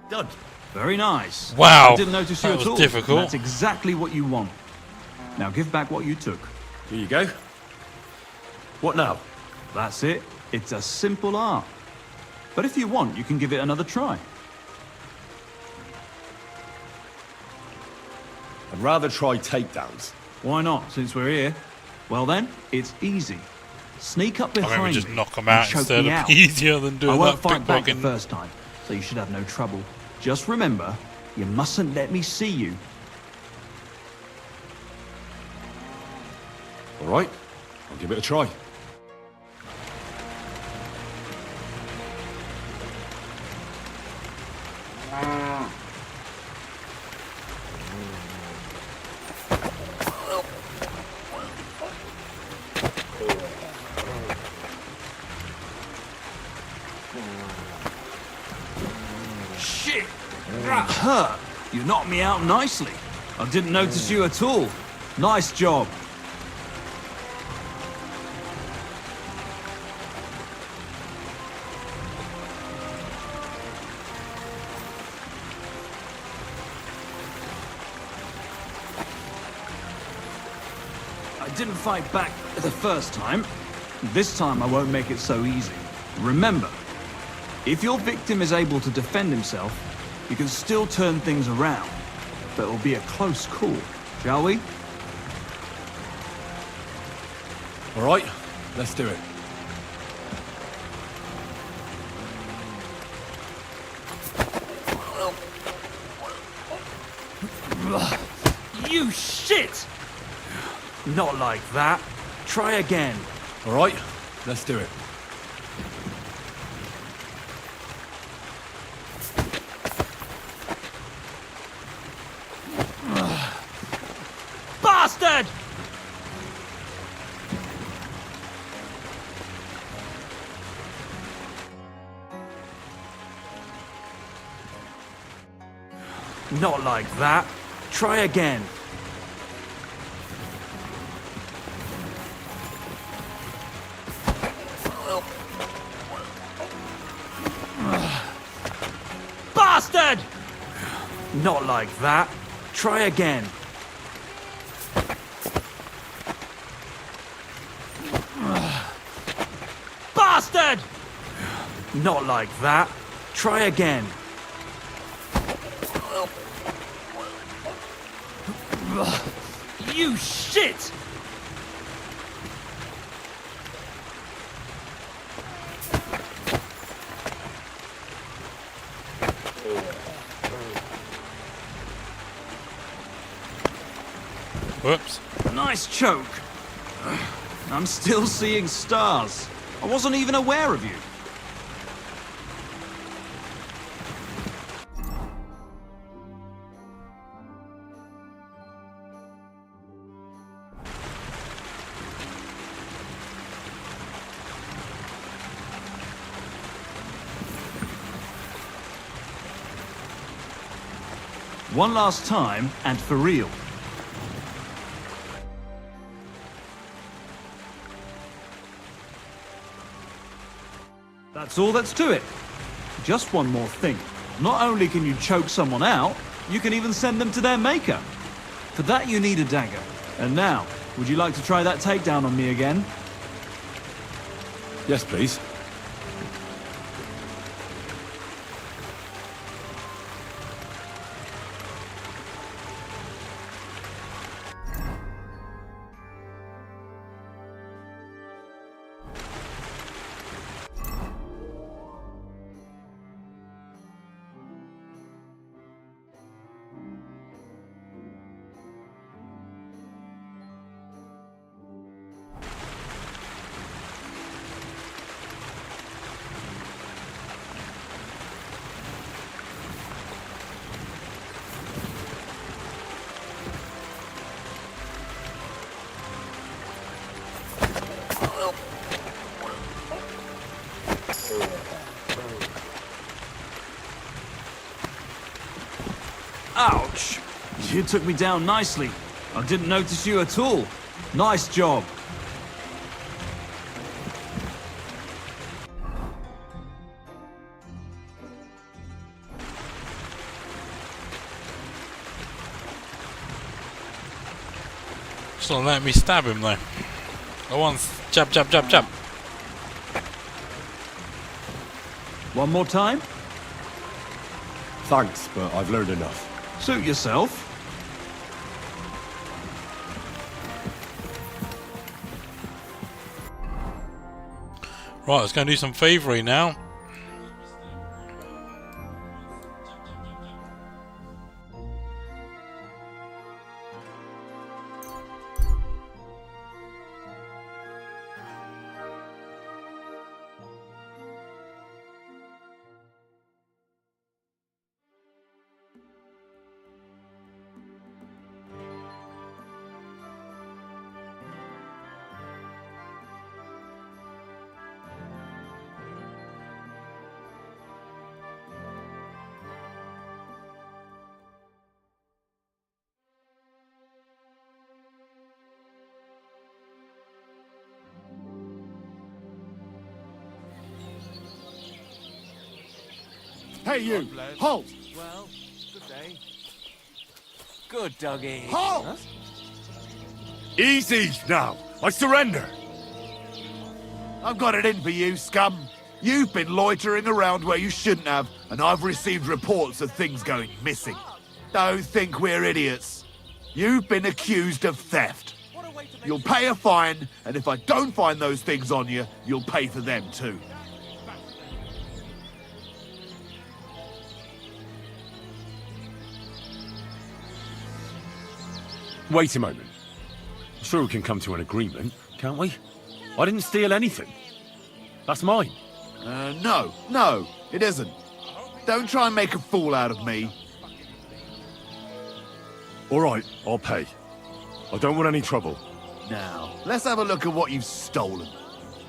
Done. Very nice. Wow, I didn't notice you that at was all. difficult. That's exactly what you want. Now give back what you took. Here you go. What now? That's it. It's a simple art. But if you want, you can give it another try. I'd rather try takedowns. Why not, since we're here? Well then, it's easy. Sneak up behind I mean, we just me knock them and out choke instead me of out. easier than I doing won't that fight back the pickpocketing. first time, so you should have no trouble. Just remember, you mustn't let me see you. All right, I'll give it a try. Shit! That hurt! You knocked me out nicely. I didn't notice you at all. Nice job. didn't fight back the first time. This time I won't make it so easy. Remember, if your victim is able to defend himself, you can still turn things around. But it'll be a close call, shall we? All right, let's do it. You shit! Not like that. Try again. All right, let's do it. Bastard! Not like that. Try again. Bastard! Not like that. Try again. Bastard! Not like that. Try again. You shit! Whoops. Nice choke. I'm still seeing stars. I wasn't even aware of you. One last time, and for real. That's all that's to it. Just one more thing. Not only can you choke someone out, you can even send them to their maker. For that you need a dagger. And now, would you like to try that takedown on me again? Yes, please. Ouch! You took me down nicely. I didn't notice you at all. Nice job. It's not letting me stab him though. I want jab, jab, jab, jab. One more time? Thanks, but I've learned enough. Suit yourself. Right, let's go and do some thievery now. Hey, you! Halt! Well, good day. Good, Dougie. Halt! Huh? Easy now. I surrender. I've got it in for you, scum. You've been loitering around where you shouldn't have, and I've received reports of things going missing. Don't think we're idiots. You've been accused of theft. You'll pay a fine, and if I don't find those things on you, you'll pay for them too. Wait a moment. Sure we can come to an agreement, can't we? I didn't steal anything. That's mine. No, it isn't. Don't try and make a fool out of me. All right, I'll pay. I don't want any trouble. Now, let's have a look at what you've stolen.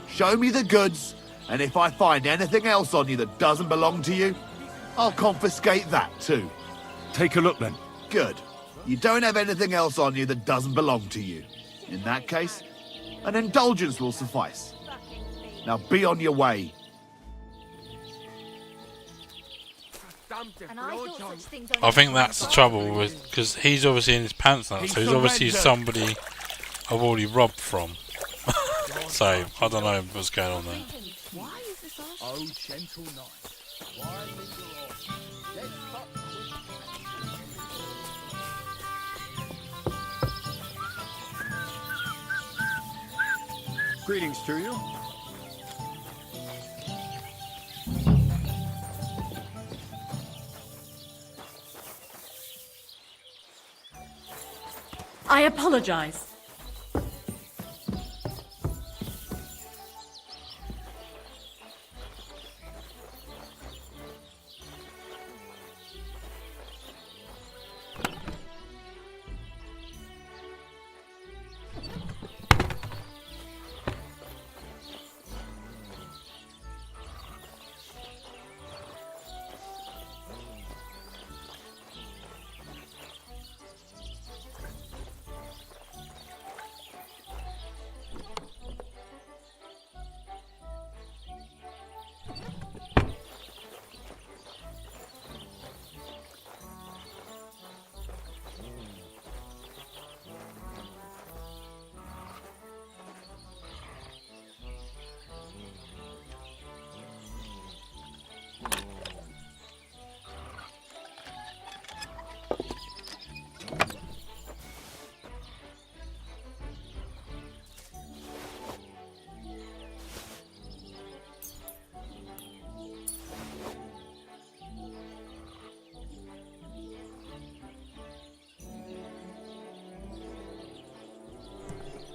Show me the goods, and if I find anything else on you that doesn't belong to you, I'll confiscate that too. Take a look then. Good. You don't have anything else on you that doesn't belong to you. In that case, an indulgence will suffice. Now be on your way. I think that's the trouble with, because he's obviously in his pants now, so he's obviously somebody I've already robbed from. So I don't know what's going on there. Oh, gentle knight, why linger on? Let's cut Greetings to you. I apologize.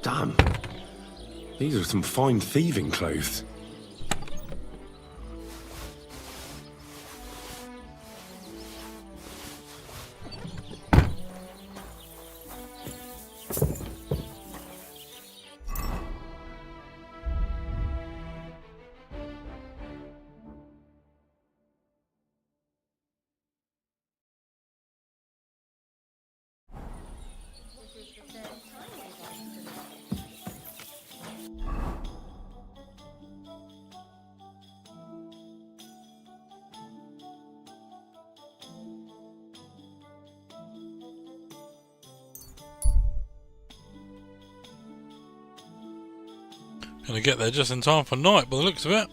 Damn. These are some fine thieving clothes. Gonna get there just in time for night by the looks of it.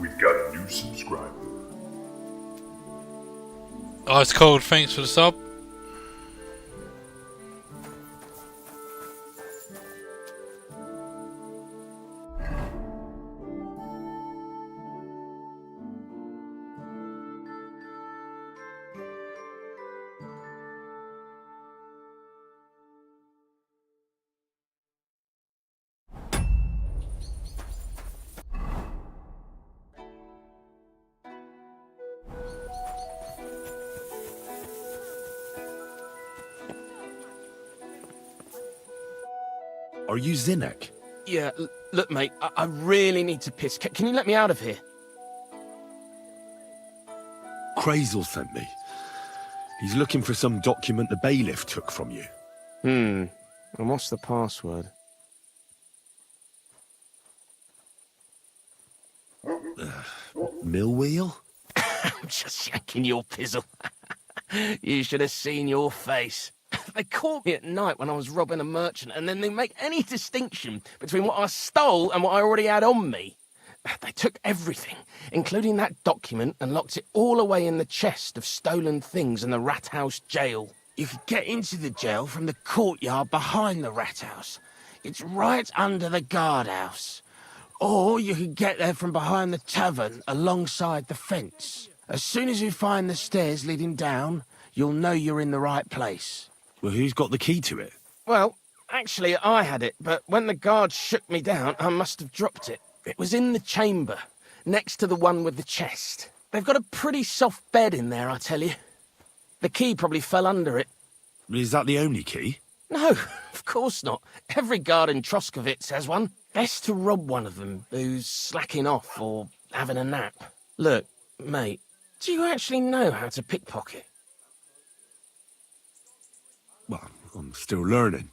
We've got a new subscriber. Ice Cold, thanks for the sub. Are you Zinnek? Yeah, look, mate, I really need to piss. Can you let me out of here? Crazel sent me. He's looking for some document the bailiff took from you. And what's the password? mill wheel? I'm just yanking your pizzle. You should have seen your face. They caught me at night when I was robbing a merchant, and then they make any distinction between what I stole and what I already had on me. They took everything, including that document, and locked it all away in the chest of stolen things in the rat house jail. You could get into the jail from the courtyard behind the rat house. It's right under the guardhouse. Or you could get there from behind the tavern alongside the fence. As soon as you find the stairs leading down, you'll know you're in the right place. Well, who's got the key to it? Well, actually, I had it, but when the guards shook me down, I must have dropped it. It was in the chamber, next to the one with the chest. They've got a pretty soft bed in there, I tell you. The key probably fell under it. Is that the only key? No, of course not. Every guard in Troskovitz has one. Best to rob one of them who's slacking off or having a nap. Look, mate, do you actually know how to pickpocket? Well, I'm still learning,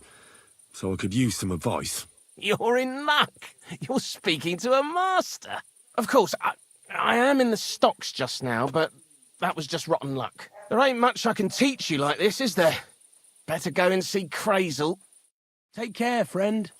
so I could use some advice. You're in luck. You're speaking to a master. Of course, I am in the stocks just now, but that was just rotten luck. There ain't much I can teach you like this, is there? Better go and see Crazel. Take care, friend.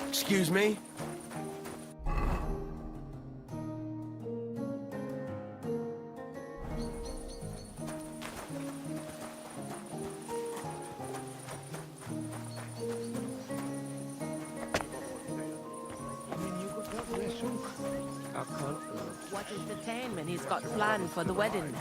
Excuse me? entertainment he's got planned for the wedding.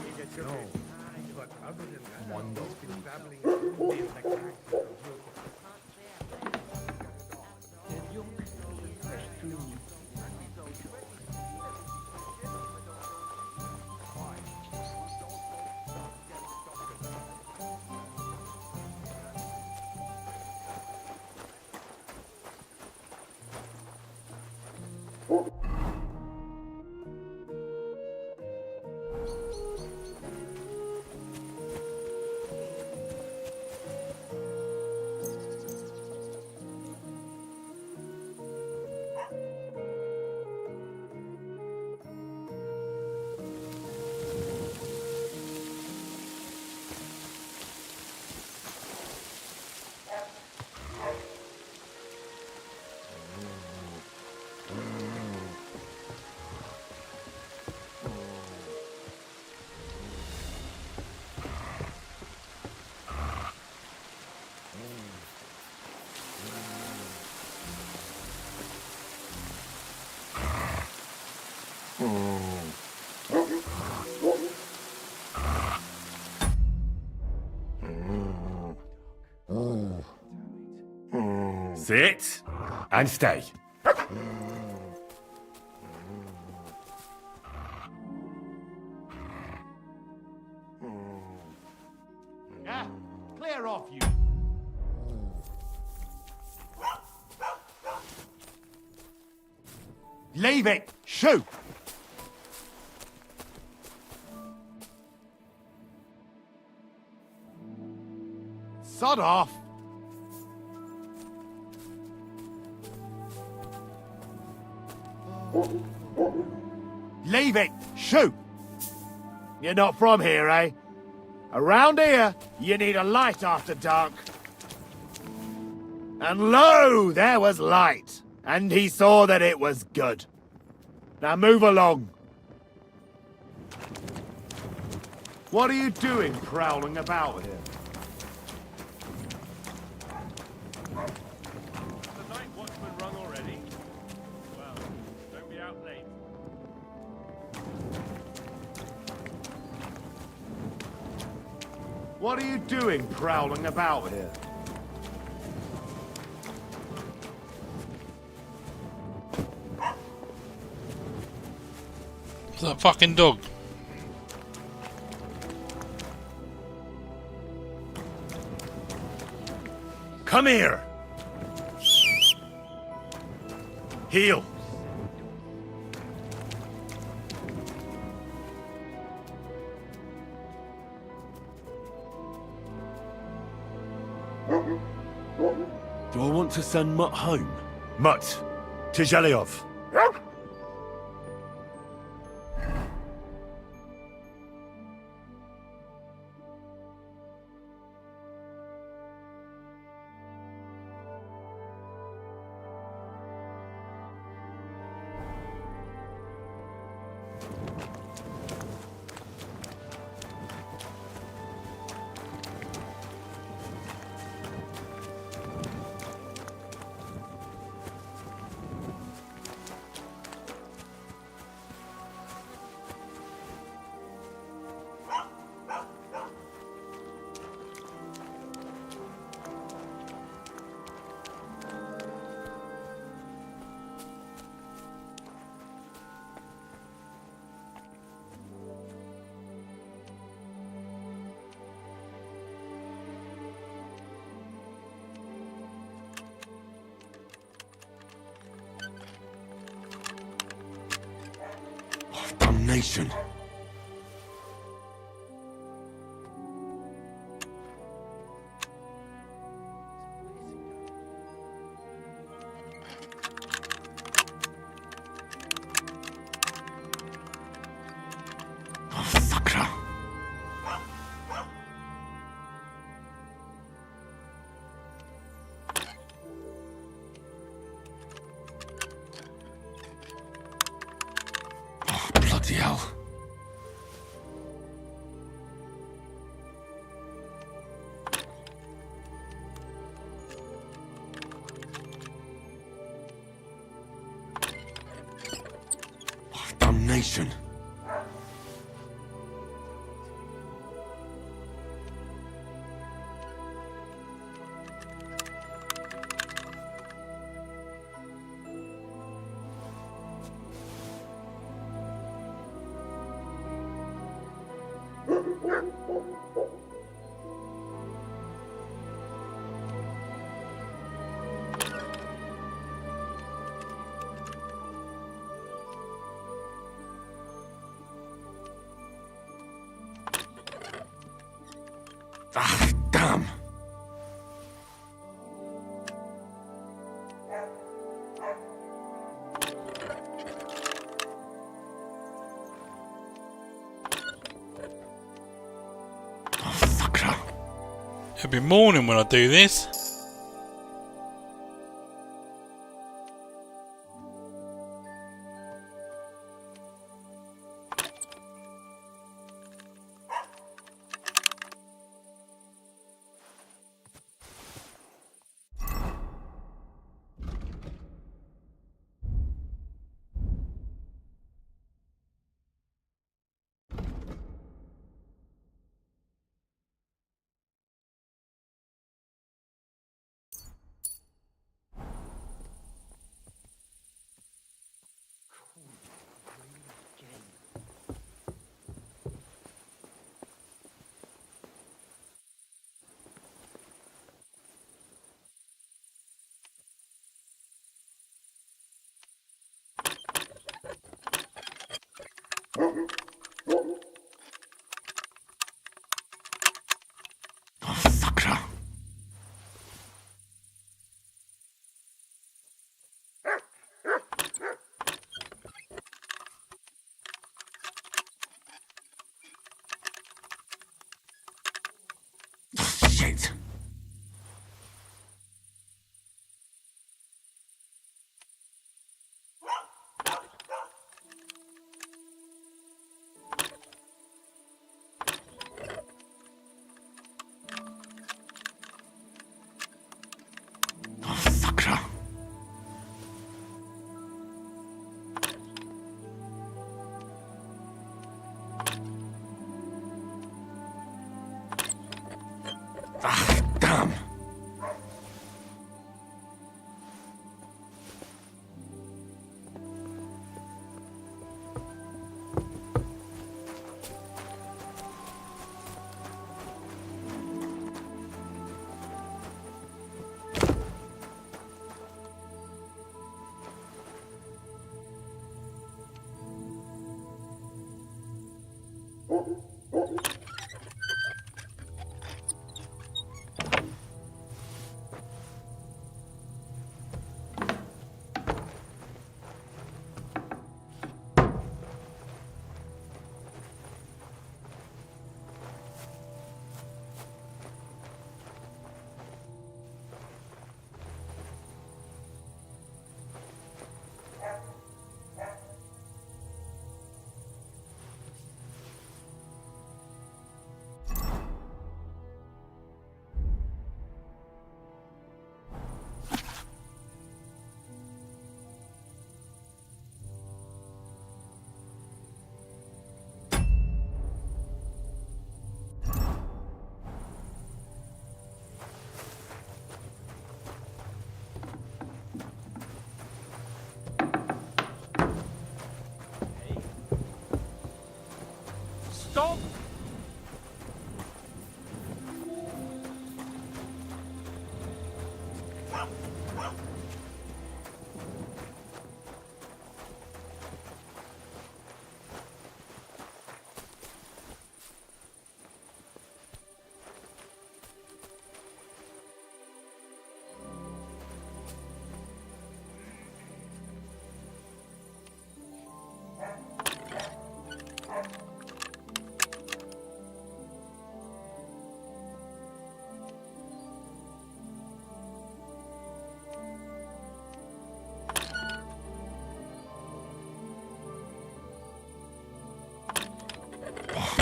Sit and stay. Yeah, clear off, you. Leave it. Shoot. Sod off. Leave it. Shoot. You're not from here, eh? Around here, you need a light after dark. And lo, there was light. And he saw that it was good. Now move along. What are you doing prowling about here? The night watchman rung already? Well, don't be out late. What are you doing prowling about here? It's that fucking dog. Come here. Heel. Do I want to send Mutt home? Mutt, to Zhelyov. Damnation. Bloody hell. Damnation. Ah, damn! It'll be morning when I do this. Shit! Ah, damn! Stop!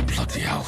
Bloody hell.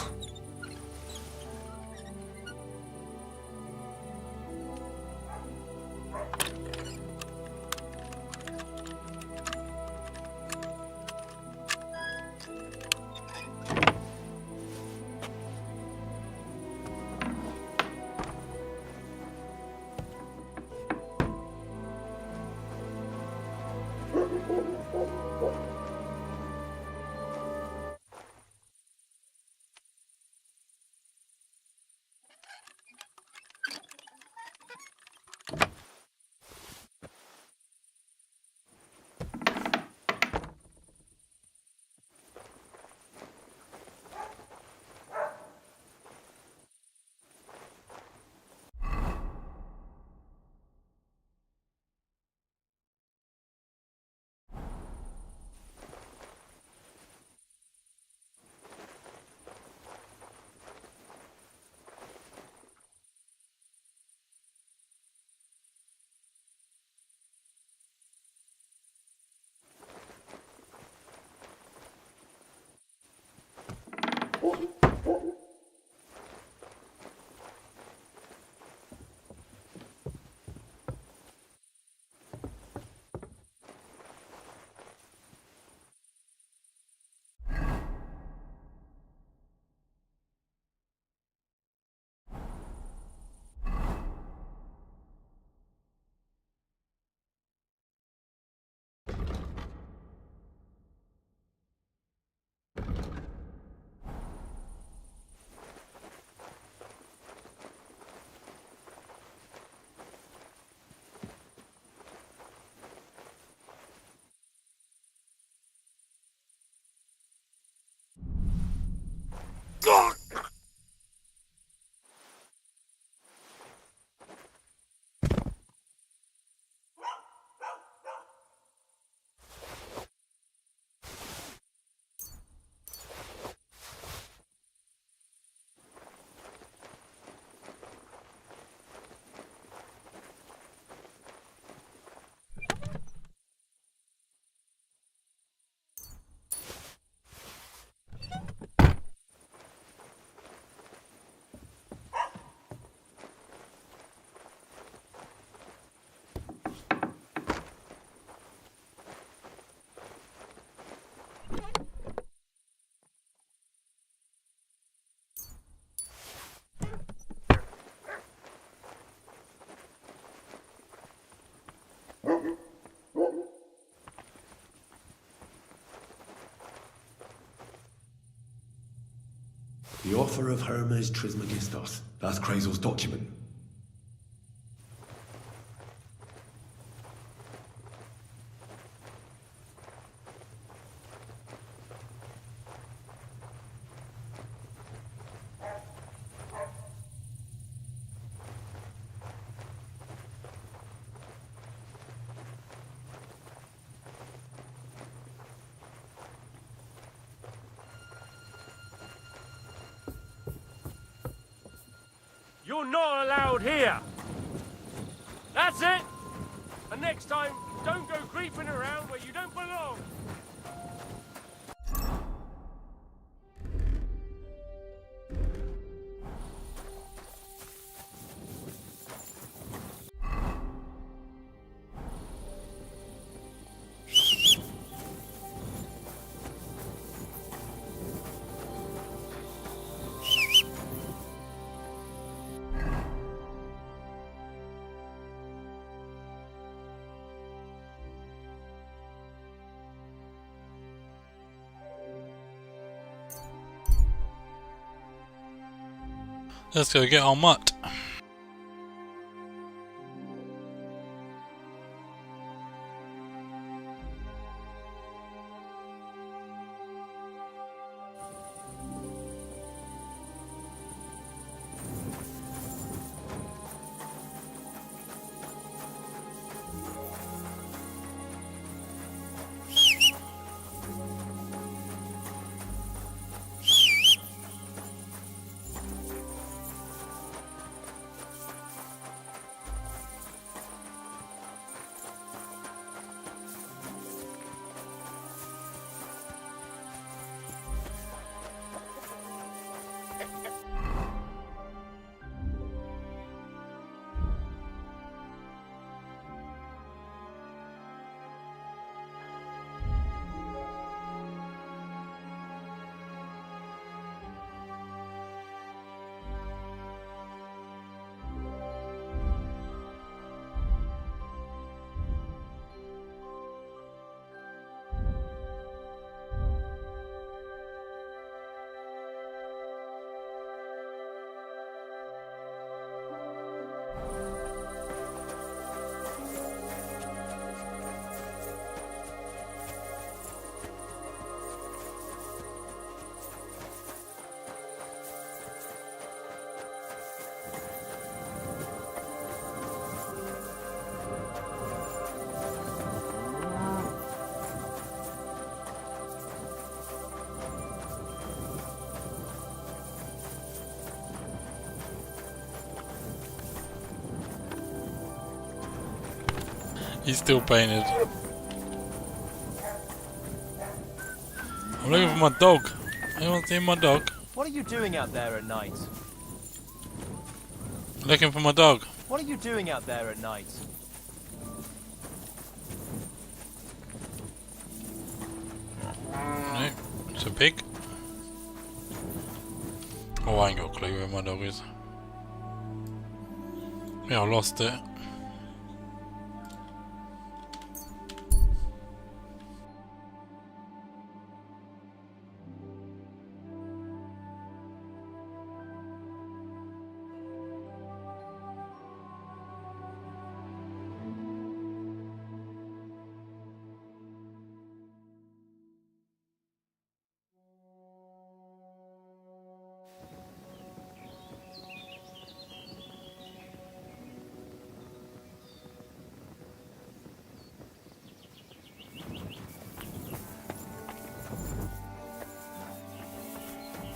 The offer of Hermes Trismegistos. That's Krazel's document. You're not allowed here! That's it! And next time, don't go creeping around where you don't belong! Let's go get our mutt. He's still painted. I'm looking for my dog. Anyone see my dog? What are you doing out there at night? Looking for my dog. What are you doing out there at night? No, it's a pig. Oh, I ain't got a clue where my dog is. Yeah, I lost it.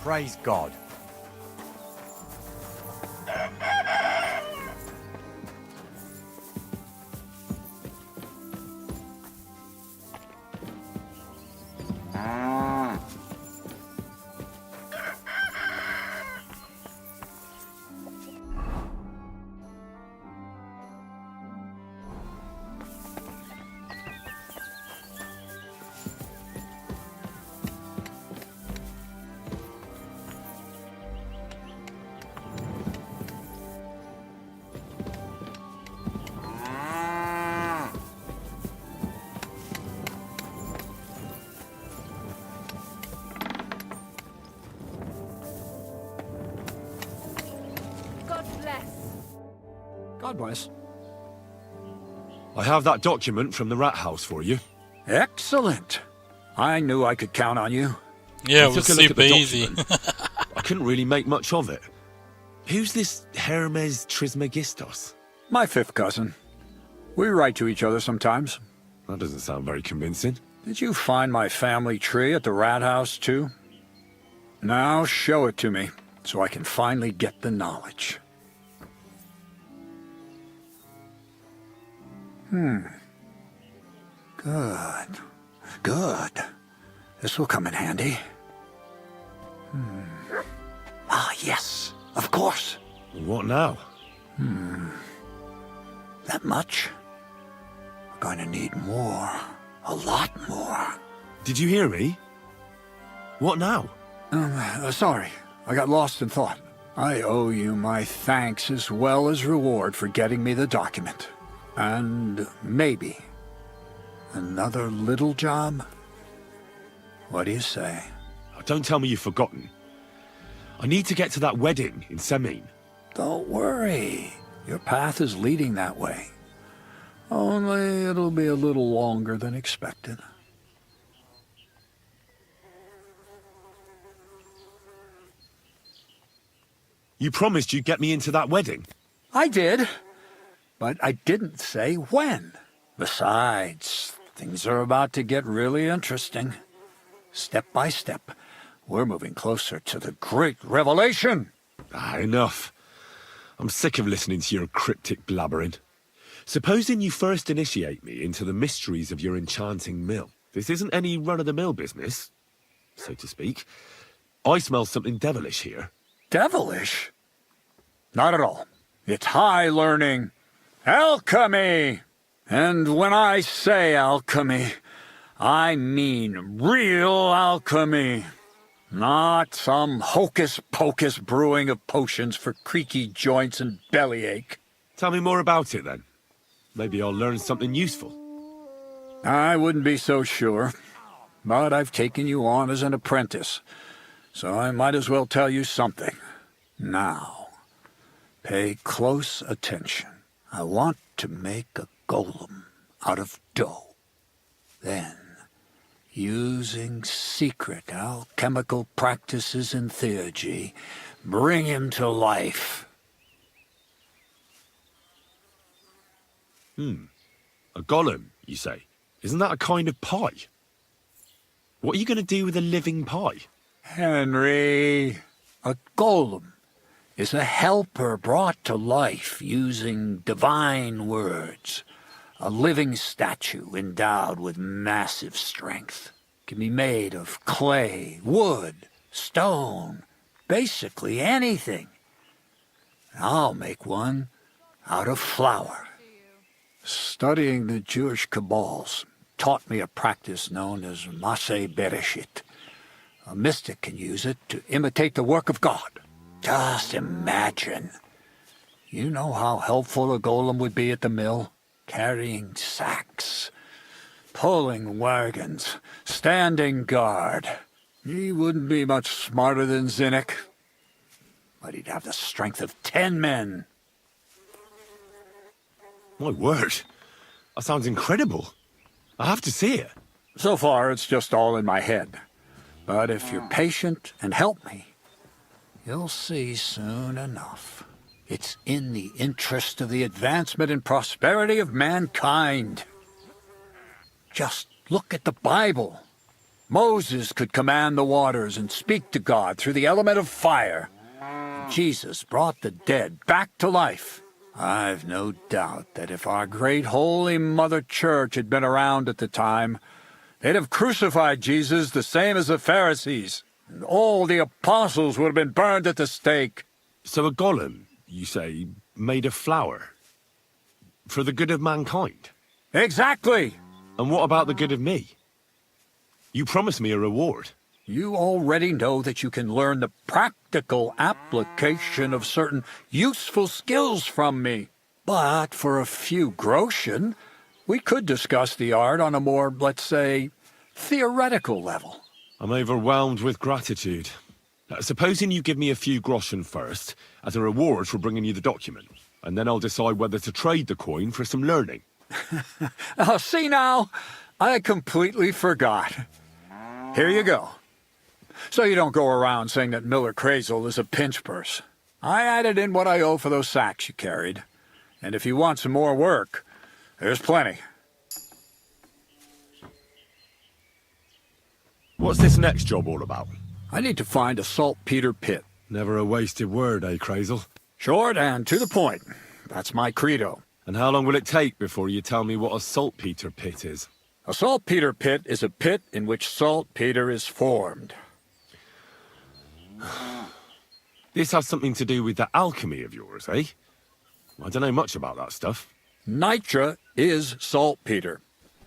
Praise God. bless. God bless. I have that document from the rat house for you. Excellent. I knew I could count on you. Yeah, I it was took a look at super the easy. document. I couldn't really make much of it. Who's this Hermes Trismegistos? My fifth cousin. We write to each other sometimes. That doesn't sound very convincing. Did you find my family tree at the rat house, too? Now show it to me, so I can finally get the knowledge. Good. Good. This will come in handy. Ah, yes. Of course. What now? That much? We're going to need more. A lot more. Did you hear me? What now? Sorry. I got lost in thought. I owe you my thanks as well as reward for getting me the document. And maybe another little job? What do you say? Oh, don't tell me you've forgotten. I need to get to that wedding in Semin. Don't worry. Your path is leading that way. Only it'll be a little longer than expected. You promised you'd get me into that wedding. I did, but I didn't say when. Besides, things are about to get really interesting. Step by step, we're moving closer to the great revelation. Enough. I'm sick of listening to your cryptic blabbering. Supposing you first initiate me into the mysteries of your enchanting mill. This isn't any run-of-the-mill business, so to speak. I smell something devilish here. Devilish? Not at all. It's high learning. Alchemy! And when I say alchemy, I mean real alchemy. Not some hocus-pocus brewing of potions for creaky joints and bellyache. Tell me more about it, then. Maybe I'll learn something useful. I wouldn't be so sure, but I've taken you on as an apprentice, so I might as well tell you something. Now, pay close attention. I want to make a golem out of dough. Then, using secret alchemical practices and theurgy, bring him to life. A golem, you say? Isn't that a kind of pie? What are you going to do with a living pie? Henry, a golem is a helper brought to life using divine words. A living statue endowed with massive strength. Can be made of clay, wood, stone, basically anything. I'll make one out of flour. Studying the Jewish Kabbals taught me a practice known as Maseh Bereshit. A mystic can use it to imitate the work of God. Just imagine. You know how helpful a golem would be at the mill? Carrying sacks, pulling wagons, standing guard. He wouldn't be much smarter than Zinnik, but he'd have the strength of 10 men. My word. That sounds incredible. I have to see it. So far, it's just all in my head. But if you're patient and help me, you'll see soon enough. It's in the interest of the advancement and prosperity of mankind. Just look at the Bible. Moses could command the waters and speak to God through the element of fire. Jesus brought the dead back to life. I've no doubt that if our great Holy Mother Church had been around at the time, they'd have crucified Jesus the same as the Pharisees, and all the apostles would have been burned at the stake. So a golem, you say, made of flour? For the good of mankind? Exactly! And what about the good of me? You promised me a reward. You already know that you can learn the practical application of certain useful skills from me. But for a few groschen, we could discuss the art on a more, let's say, theoretical level. I'm overwhelmed with gratitude. Supposing you give me a few groschen first, as a reward for bringing you the document, and then I'll decide whether to trade the coin for some learning. Oh, see now? I completely forgot. Here you go. So you don't go around saying that Miller Crazel is a pinch purse. I added in what I owe for those sacks you carried. And if you want some more work, there's plenty. What's this next job all about? I need to find a saltpeter pit. Never a wasted word, eh, Crazel? Short and to the point. That's my credo. And how long will it take before you tell me what a saltpeter pit is? A saltpeter pit is a pit in which saltpeter is formed. This has something to do with the alchemy of yours, eh? I don't know much about that stuff. Nitra is saltpeter.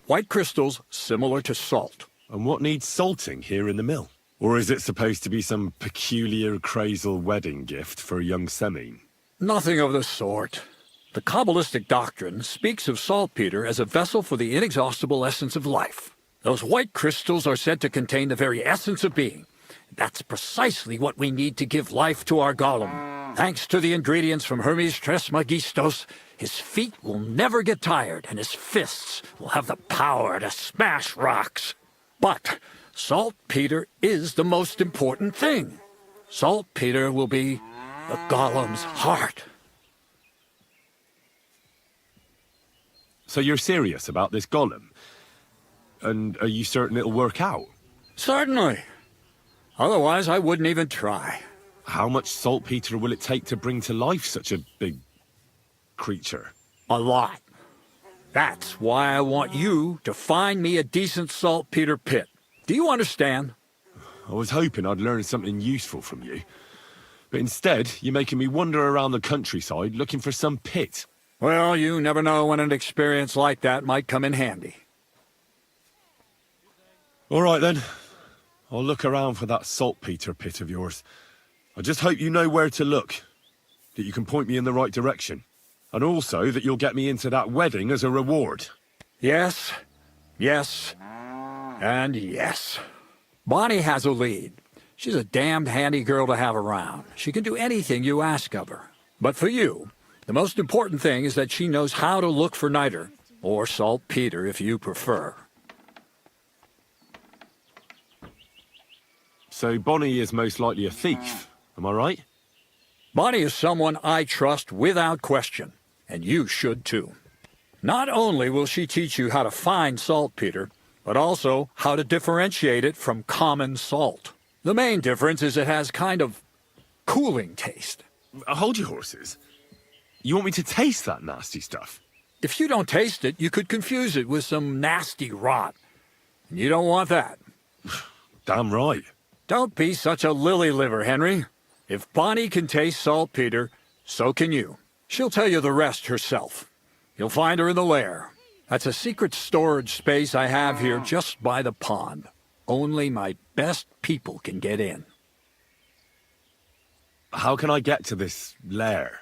White crystals similar to salt. And what needs salting here in the mill? Or is it supposed to be some peculiar Crazel wedding gift for a young Semine? Nothing of the sort. The Kabbalistic doctrine speaks of saltpeter as a vessel for the inexhaustible essence of life. Those white crystals are said to contain the very essence of being. That's precisely what we need to give life to our golem. Thanks to the ingredients from Hermes Trismegistos, his feet will never get tired, and his fists will have the power to smash rocks. But saltpeter is the most important thing. Saltpeter will be the golem's heart. So you're serious about this golem? And are you certain it'll work out? Certainly. Otherwise, I wouldn't even try. How much saltpeter will it take to bring to life such a big creature? A lot. That's why I want you to find me a decent saltpeter pit. Do you understand? I was hoping I'd learn something useful from you. But instead, you're making me wander around the countryside looking for some pit. Well, you never know when an experience like that might come in handy. All right, then. I'll look around for that saltpeter pit of yours. I just hope you know where to look, that you can point me in the right direction, and also that you'll get me into that wedding as a reward. Yes, yes, and yes. Bonnie has a lead. She's a damned handy girl to have around. She can do anything you ask of her. But for you, the most important thing is that she knows how to look for niter, or saltpeter if you prefer. So Bonnie is most likely a thief, am I right? Bonnie is someone I trust without question, and you should too. Not only will she teach you how to find saltpeter, but also how to differentiate it from common salt. The main difference is it has kind of cooling taste. Hold your horses. You want me to taste that nasty stuff? If you don't taste it, you could confuse it with some nasty rot. And you don't want that. Damn right. Don't be such a lily-liver, Henry. If Bonnie can taste saltpeter, so can you. She'll tell you the rest herself. You'll find her in the lair. That's a secret storage space I have here just by the pond. Only my best people can get in. How can I get to this lair?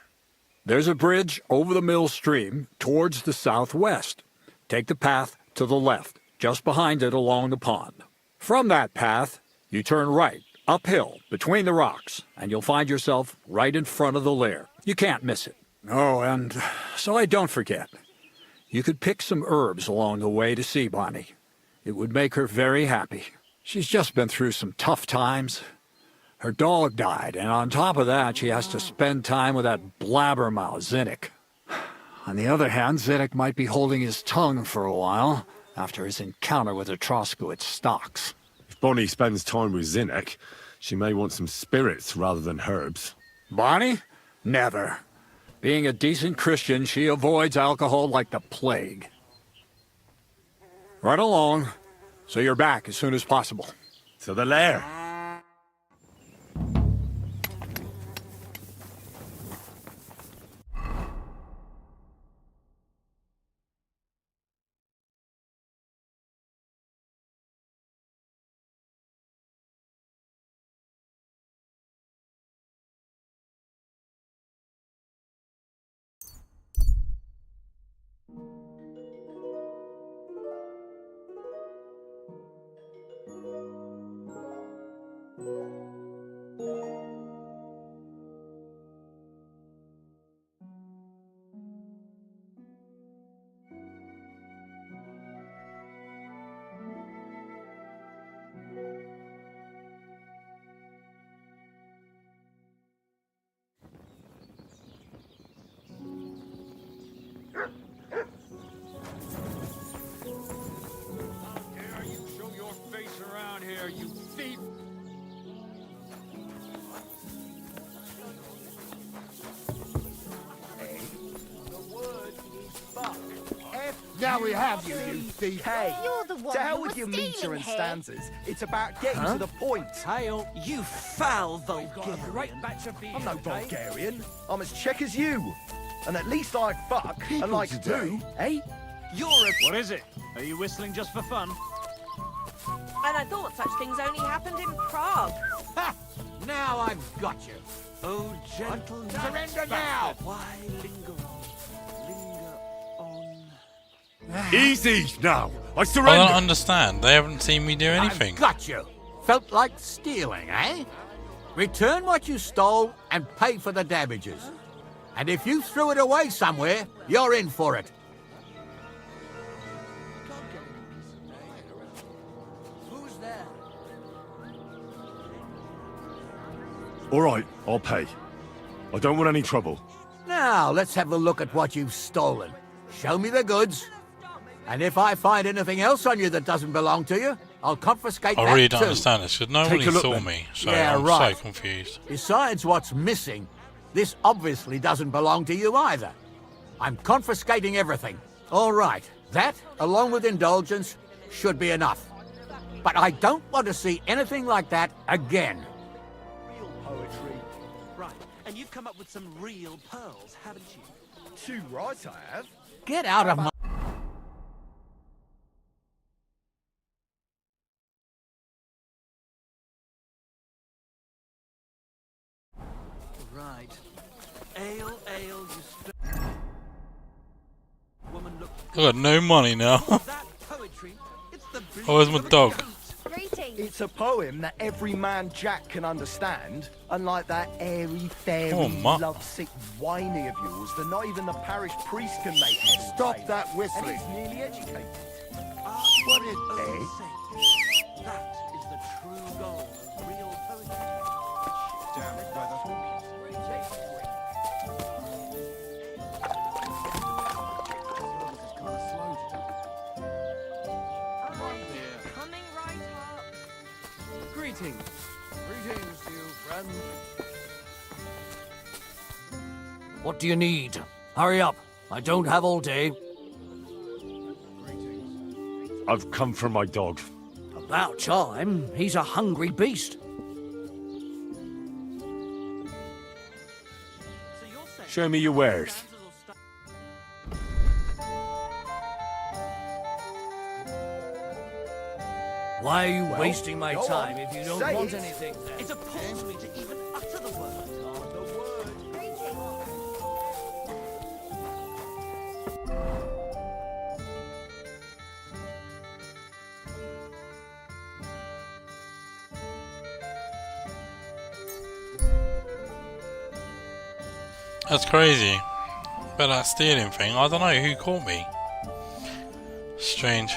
There's a bridge over the mill stream towards the southwest. Take the path to the left, just behind it along the pond. From that path, you turn right, uphill, between the rocks, and you'll find yourself right in front of the lair. You can't miss it. Oh, and so I don't forget. You could pick some herbs along the way to see Bonnie. It would make her very happy. She's just been through some tough times. Her dog died, and on top of that, she has to spend time with that blabbermouth, Zinnik. On the other hand, Zinnik might be holding his tongue for a while after his encounter with the Troskowitz stocks. If Bonnie spends time with Zinnik, she may want some spirits rather than herbs. Bonnie? Never. Being a decent Christian, she avoids alcohol like the plague. Right along, so you're back as soon as possible. To the lair. Now we have you, you thief. Hey, You're the one to hell who with was your meter stealing and here. stanzas. It's about getting Huh? to the point. Hail. You foul Bulgarian. Great batch of beer. I'm no okay? Bulgarian. I'm as Czech as you. And at least I fuck and like to do, eh? You're a... What is it? Are you whistling just for fun? And I thought such things only happened in Prague. Ha! Now I've got you. Oh, gentle knight, Surrender now! why linger on? Easy now. I I surrender. don't understand. They haven't seen me do anything. I've got you. Felt like stealing, eh? Return what you stole and pay for the damages. And if you threw it away somewhere, you're in for it. Who's there? All right, I'll pay. I don't want any trouble. Now, let's have a look at what you've stolen. Show me the goods. And if I find anything else on you that doesn't belong to you, I'll confiscate that I really don't too. understand this because nobody saw me, so Yeah, I'm right. so confused. Besides what's missing, this obviously doesn't belong to you either. I'm confiscating everything. All right, that, along with indulgence, should be enough. But I don't want to see anything like that again. Real poetry. Right, and you've come up with some real pearls, haven't you? Too right I have. Get out of my... Right. Ale, you woman look. I've got no money now. That poetry, it's the Oh, where's my dog? It's a poem that every man Jack can understand, unlike that airy, fairy, Oh, Ma. lovesick whiny of yours that not even the parish priest can make head or Stop tail. that whistling. And he's nearly educated. What is this? That is the true goal of real poetry. Damn it, weather. Coming right up. Greetings. Greetings to you, friend. What do you need? Hurry up. I don't have all day. I've come for my dog. About time. He's a hungry beast. Show me your wares. Why are you Well, wasting my go time on. if you don't Say want it. anything? It appalls me to even utter the word. That's crazy. But that stealing thing, I don't know who caught me. Strange.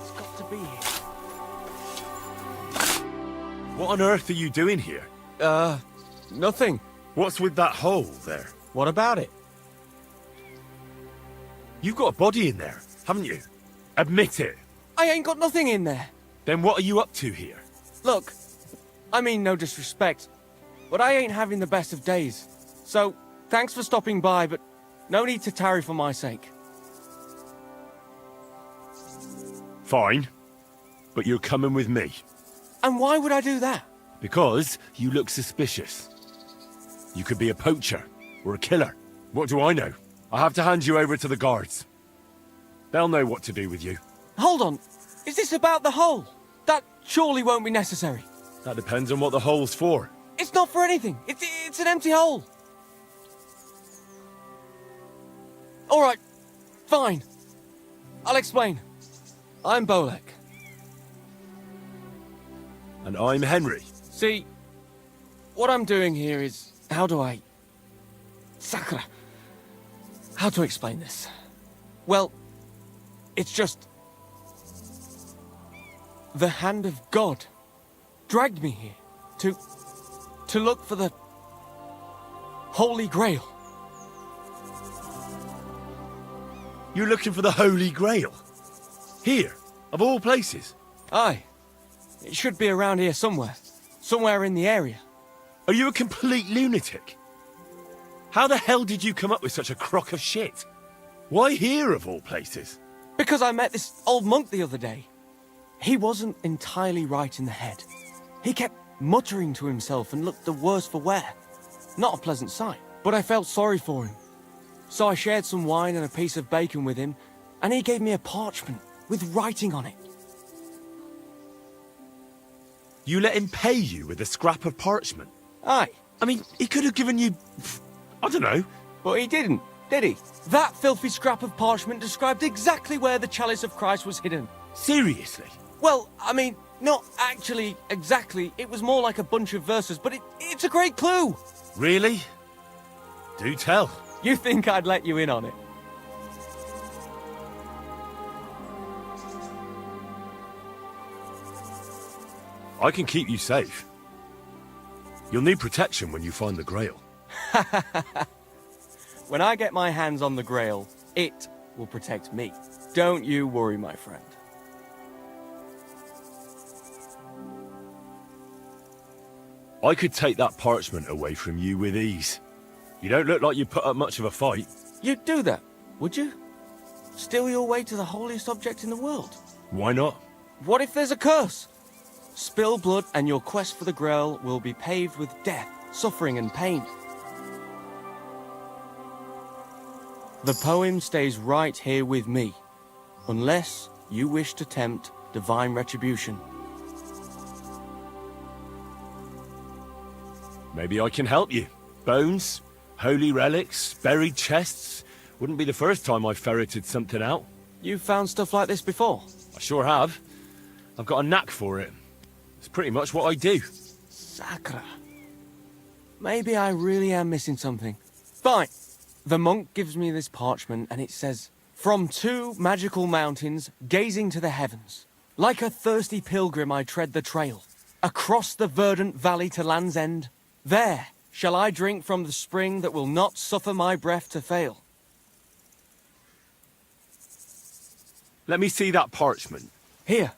It's got to be here. What on earth are you doing here? Nothing. What's with that hole there? What about it? You've got a body in there, haven't you? Admit it. I ain't got nothing in there. Then what are you up to here? Look, I mean no disrespect, but I ain't having the best of days. So, thanks for stopping by, but no need to tarry for my sake. Fine. But you're coming with me. And why would I do that? Because you look suspicious. You could be a poacher or a killer. What do I know? I have to hand you over to the guards. They'll know what to do with you. Hold on. Is this about the hole? That surely won't be necessary. That depends on what the hole's for. It's not for anything. It's an empty hole. All right. Fine. I'll explain. I'm Bolek. And I'm Henry. See, what I'm doing here is... How do I... Sakra. How to explain this? Well, it's just... The hand of God dragged me here to look for the Holy Grail. You're looking for the Holy Grail? Here, of all places? Aye. It should be around here somewhere. Somewhere in the area. Are you a complete lunatic? How the hell did you come up with such a crock of shit? Why here, of all places? Because I met this old monk the other day. He wasn't entirely right in the head. He kept muttering to himself and looked the worse for wear. Not a pleasant sight, but I felt sorry for him. So I shared some wine and a piece of bacon with him, and he gave me a parchment with writing on it. You let him pay you with a scrap of parchment? Aye. I mean, he could have given you... I don't know. But he didn't, did he? That filthy scrap of parchment described exactly where the chalice of Christ was hidden. Seriously? Well, I mean, not actually exactly. It was more like a bunch of verses, but it's a great clue. Really? Do tell. You think I'd let you in on it? I can keep you safe. You'll need protection when you find the Grail. When I get my hands on the Grail, it will protect me. Don't you worry, my friend. I could take that parchment away from you with ease. You don't look like you put up much of a fight. You'd do that, would you? Steal your way to the holiest object in the world? Why not? What if there's a curse? Spill blood and your quest for the Grail will be paved with death, suffering and pain. The poem stays right here with me, unless you wish to tempt divine retribution. Maybe I can help you. Bones, holy relics, buried chests. Wouldn't be the first time I ferreted something out. You've found stuff like this before? I sure have. I've got a knack for it. It's pretty much what I do. Sacra. Maybe I really am missing something. Fine. The monk gives me this parchment and it says, "From two magical mountains, gazing to the heavens. Like a thirsty pilgrim I tread the trail. Across the verdant valley to Land's End. There shall I drink from the spring that will not suffer my breath to fail." Let me see that parchment. Here.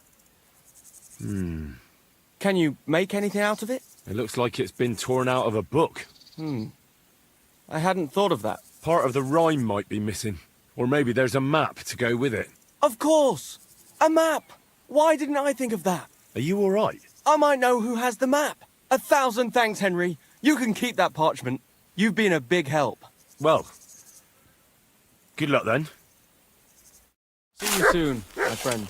Can you make anything out of it? It looks like it's been torn out of a book. I hadn't thought of that. Part of the rhyme might be missing. Or maybe there's a map to go with it. Of course! A map! Why didn't I think of that? Are you all right? I might know who has the map. 1,000 thanks, Henry. You can keep that parchment. You've been a big help. Well, good luck then. See you soon, my friend.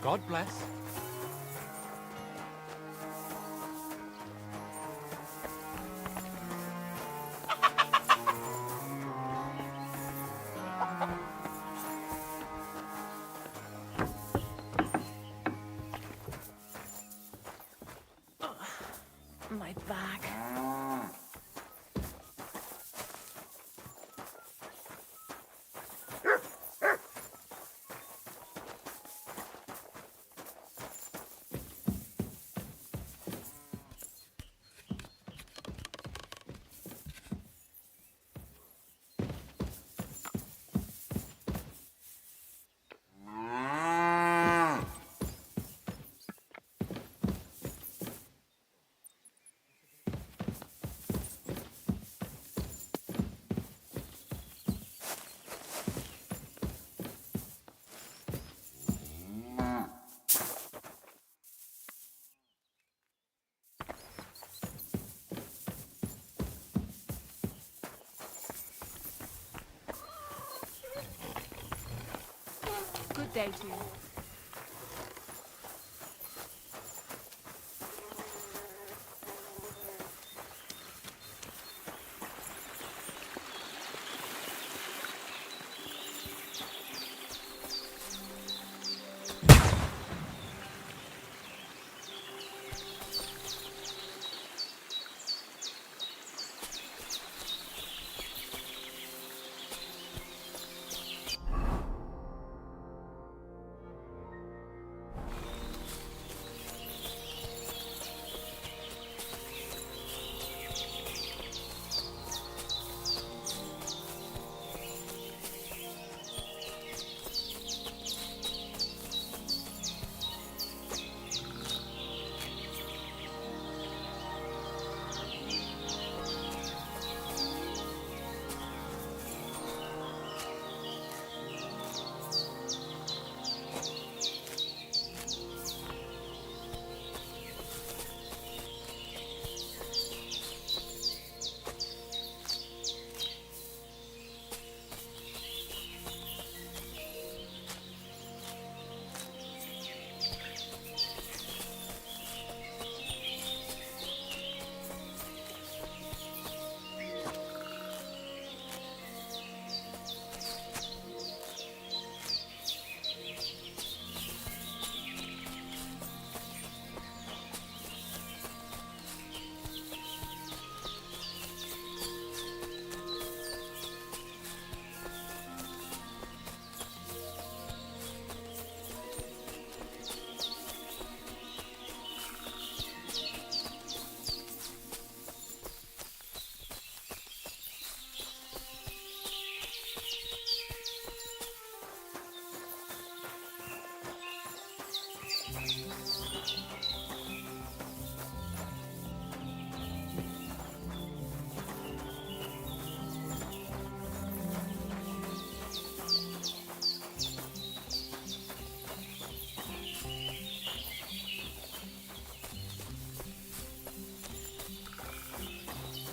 God bless. My back. Good day to you.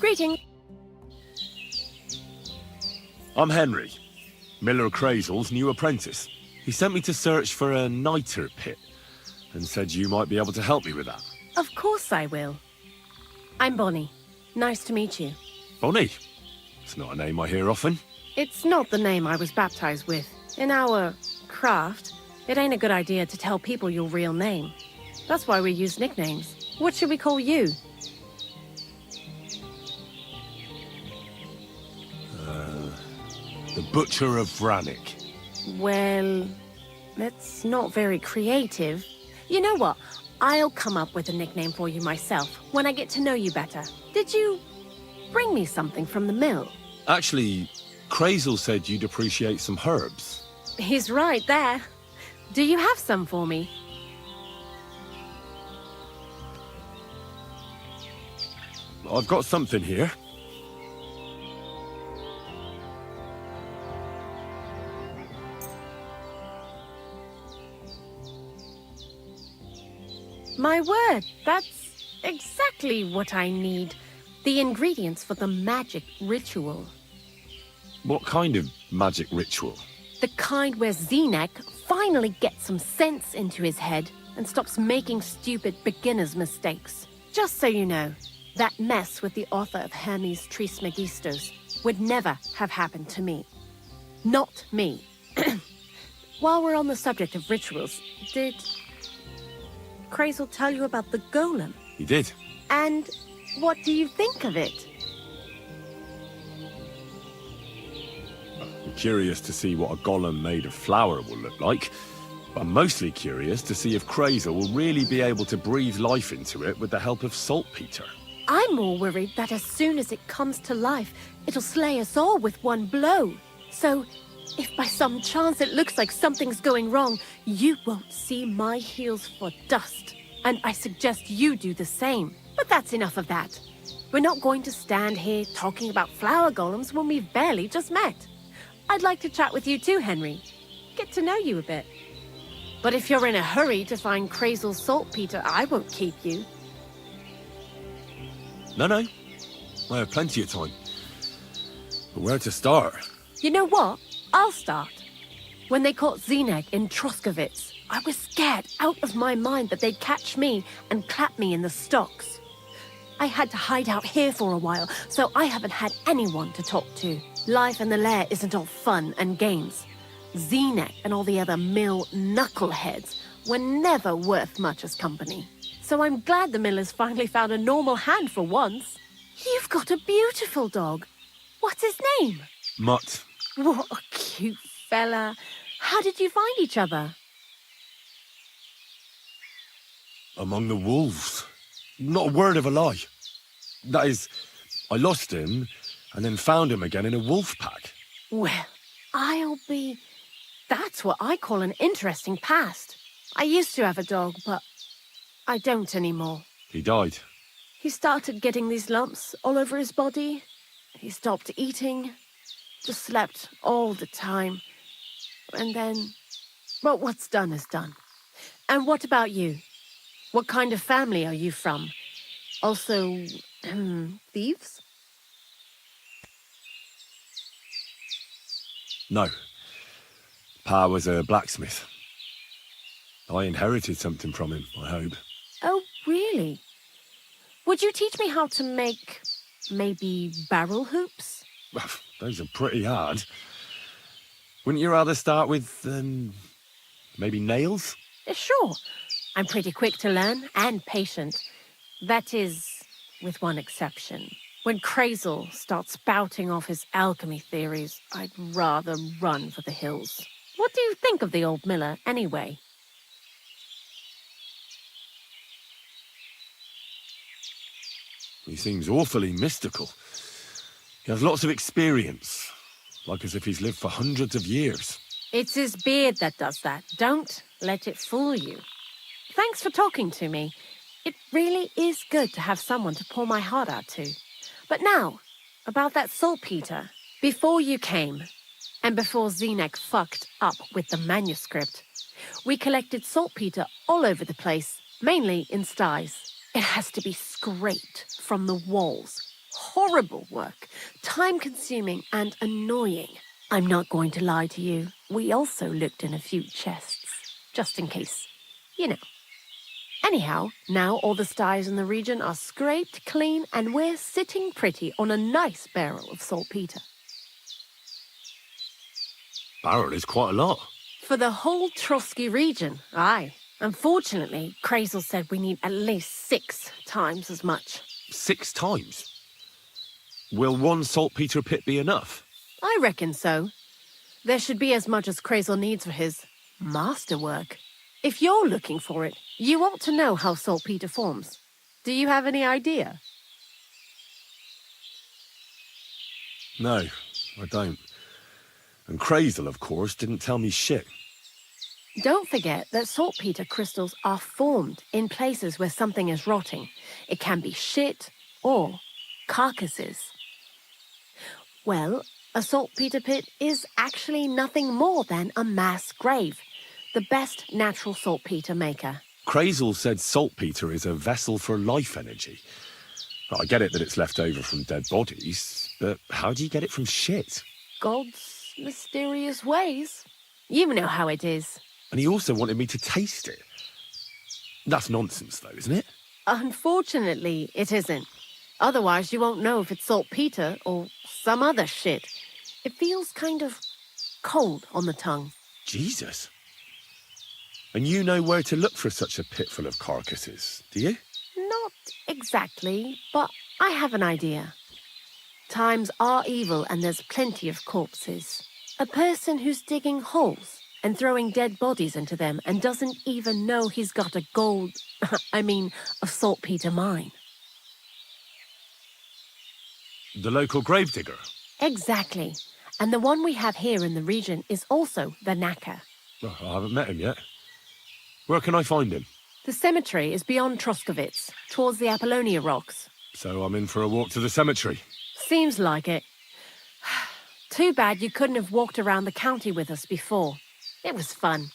Greeting. I'm Henry, Miller Crazel's new apprentice. He sent me to search for a niter pit, and said you might be able to help me with that. Of course I will. I'm Bonnie. Nice to meet you. Bonnie? It's not a name I hear often. It's not the name I was baptized with. In our craft, it ain't a good idea to tell people your real name. That's why we use nicknames. What should we call you? The Butcher of Brannick. Well, that's not very creative. You know what? I'll come up with a nickname for you myself when I get to know you better. Did you bring me something from the mill? Actually, Crazel said you'd appreciate some herbs. He's right there. Do you have some for me? I've got something here. My word, that's exactly what I need. The ingredients for the magic ritual. What kind of magic ritual? The kind where Zenek finally gets some sense into his head and stops making stupid beginner's mistakes. Just so you know, that mess with the author of Hermes Trismegistus would never have happened to me. Not me. While we're on the subject of rituals, did Crazel tell you about the golem? He did. And what do you think of it? I'm curious to see what a golem made of flour will look like. I'm mostly curious to see if Crazel will really be able to breathe life into it with the help of saltpeter. I'm more worried that as soon as it comes to life, it'll slay us all with one blow. So, if by some chance it looks like something's going wrong, you won't see my heels for dust. And I suggest you do the same. But that's enough of that. We're not going to stand here talking about flower golems when we've barely just met. I'd like to chat with you too, Henry. Get to know you a bit. But if you're in a hurry to find Crazel's saltpeter, I won't keep you. No. I have plenty of time. But where to start? You know what? I'll start. When they caught Zenek in Troskovitz, I was scared out of my mind that they'd catch me and clap me in the stocks. I had to hide out here for a while, so I haven't had anyone to talk to. Life in the lair isn't all fun and games. Zenek and all the other mill knuckleheads were never worth much as company. So I'm glad the miller's finally found a normal hand for once. You've got a beautiful dog. What's his name? Mutt. What a cute fella. How did you find each other? Among the wolves. Not a word of a lie. That is, I lost him and then found him again in a wolf pack. Well, that's what I call an interesting past. I used to have a dog, but I don't anymore. He died. He started getting these lumps all over his body. He stopped eating, just slept all the time. And then, well, what's done is done. And what about you? What kind of family are you from? Also, thieves? No. Pa was a blacksmith. I inherited something from him, I hope. Oh, really? Would you teach me how to make, maybe, barrel hoops? Those are pretty hard. Wouldn't you rather start with, maybe nails? Sure. I'm pretty quick to learn and patient. That is, with one exception. When Crazel starts spouting off his alchemy theories, I'd rather run for the hills. What do you think of the old miller, anyway? He seems awfully mystical. He has lots of experience, like as if he's lived for hundreds of years. It's his beard that does that. Don't let it fool you. Thanks for talking to me. It really is good to have someone to pour my heart out to. But now, about that saltpeter. Before you came, and before Zenek fucked up with the manuscript, we collected saltpeter all over the place, mainly in sties. It has to be scraped from the walls, horrible work, time-consuming and annoying. I'm not going to lie to you. We also looked in a few chests, just in case. You know. Anyhow, now all the styes in the region are scraped clean and we're sitting pretty on a nice barrel of saltpeter. Barrel is quite a lot. For the whole Trotsky region, aye. Unfortunately, Crazel said we need at least 6 times as much. 6 times? Will 1 saltpeter pit be enough? I reckon so. There should be as much as Crazel needs for his masterwork. If you're looking for it, you ought to know how saltpeter forms. Do you have any idea? No, I don't. And Crazel, of course, didn't tell me shit. Don't forget that saltpeter crystals are formed in places where something is rotting. It can be shit or carcasses. Well, a saltpeter pit is actually nothing more than a mass grave, the best natural saltpeter maker. Crazel said saltpeter is a vessel for life energy. I get it that it's left over from dead bodies, but how do you get it from shit? God's mysterious ways. You know how it is. And he also wanted me to taste it. That's nonsense, though, isn't it? Unfortunately, it isn't. Otherwise, you won't know if it's saltpeter or some other shit. It feels kind of cold on the tongue. Jesus. And you know where to look for such a pit full of carcasses, do you? Not exactly, but I have an idea. Times are evil and there's plenty of corpses. A person who's digging holes and throwing dead bodies into them and doesn't even know he's got a a saltpeter mine. The local gravedigger? Exactly. And the one we have here in the region is also the knacker. Well, I haven't met him yet. Where can I find him? The cemetery is beyond Troskovitz, towards the Apollonia rocks. So I'm in for a walk to the cemetery. Seems like it. Too bad you couldn't have walked around the county with us before. It was fun,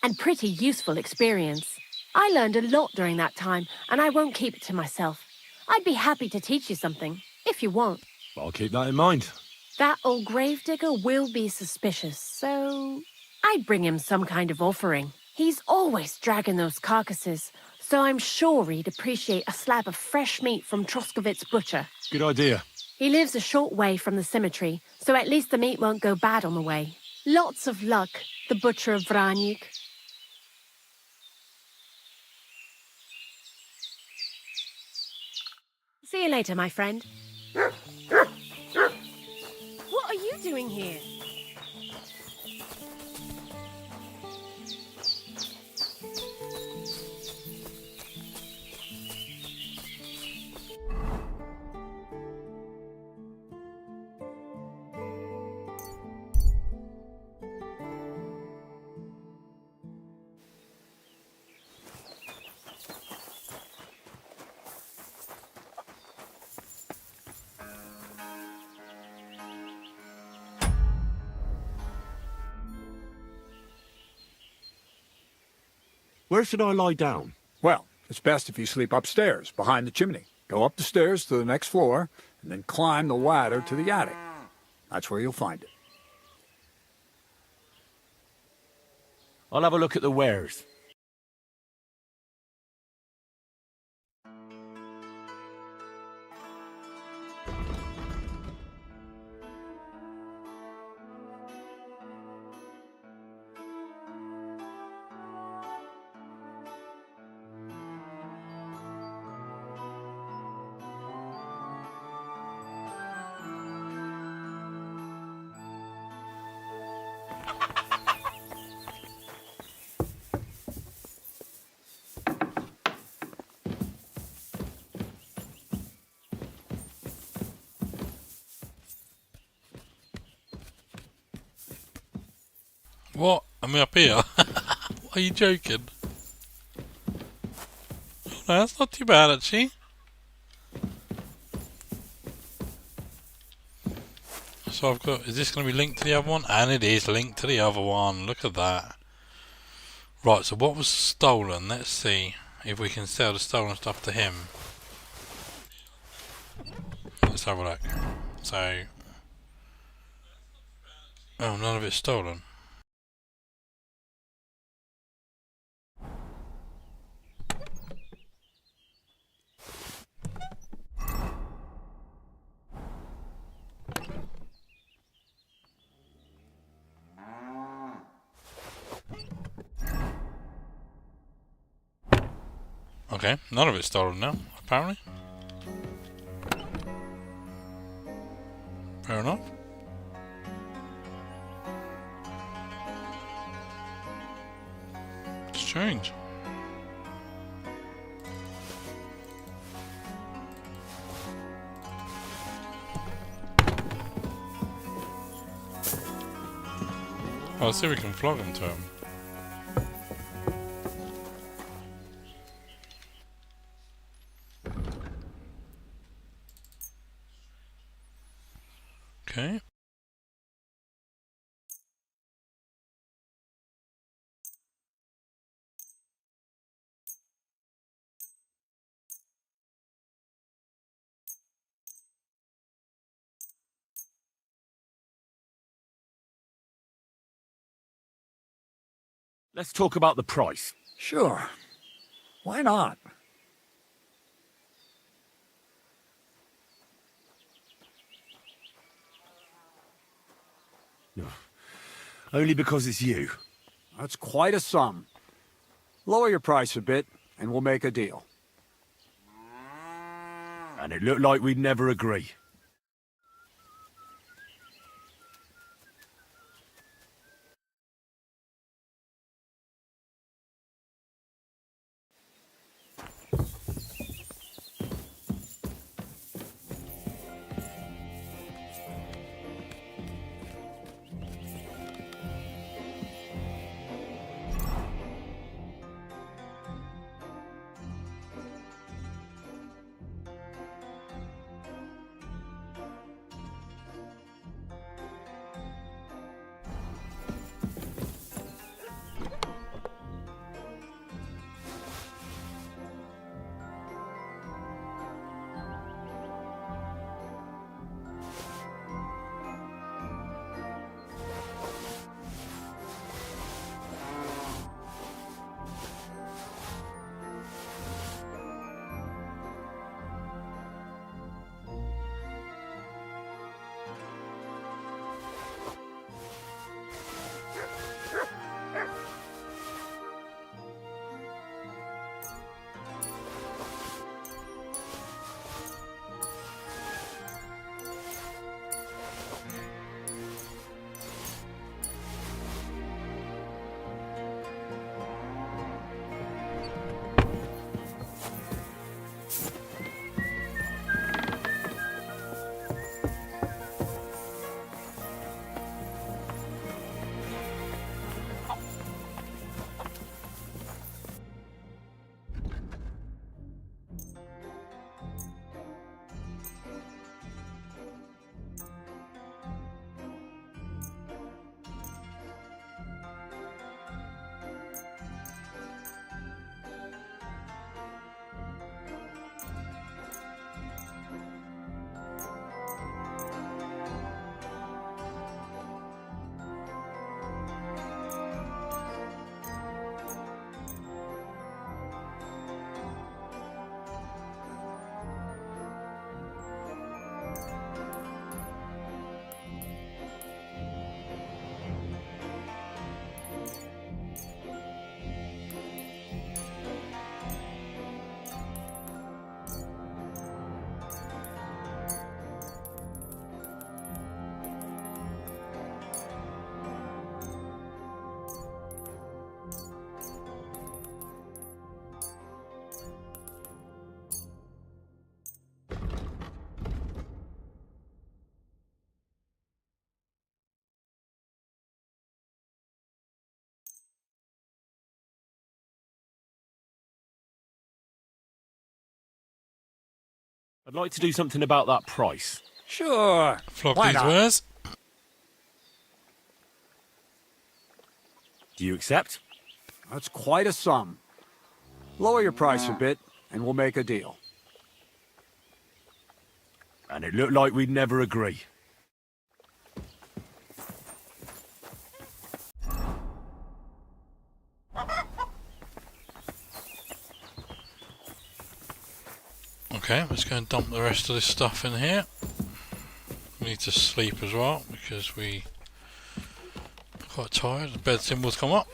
and pretty useful experience. I learned a lot during that time, and I won't keep it to myself. I'd be happy to teach you something, if you want. I'll keep that in mind. That old gravedigger will be suspicious, so I'd bring him some kind of offering. He's always dragging those carcasses, so I'm sure he'd appreciate a slab of fresh meat from Troskovitz butcher. Good idea. He lives a short way from the cemetery, so at least the meat won't go bad on the way. Lots of luck, the butcher of Vranyuk. See you later, my friend. What are you doing here? Where should I lie down? Well, it's best if you sleep upstairs, behind the chimney. Go up the stairs to the next floor, and then climb the ladder to the attic. That's where you'll find it. I'll have a look at the wares. What? Am I up here? Are you joking? Oh, no, that's not too bad actually. So I've got, is this going to be linked to the other one? And it is linked to the other one, look at that. Right, so what was stolen? Let's see if we can sell the stolen stuff to him. Let's Let's have a look. So, oh, none of it's stolen. Okay, none of it's stolen now, apparently. Fair enough. Strange. Well, let's see if we can flog him to him. Okay. Let's talk about the price. Sure. Why not? Only because it's you. That's quite a sum. Lower your price a bit, and we'll make a deal. And it looked like we'd never agree. I'd like to do something about that price. Sure. Flog Why these not? wares. Do you accept? That's quite a sum. Lower your price a bit, and we'll make a deal. And it looked like we'd never agree. Okay, let's go and dump the rest of this stuff in here. We need to sleep as well because we are quite tired. The bed symbols come up.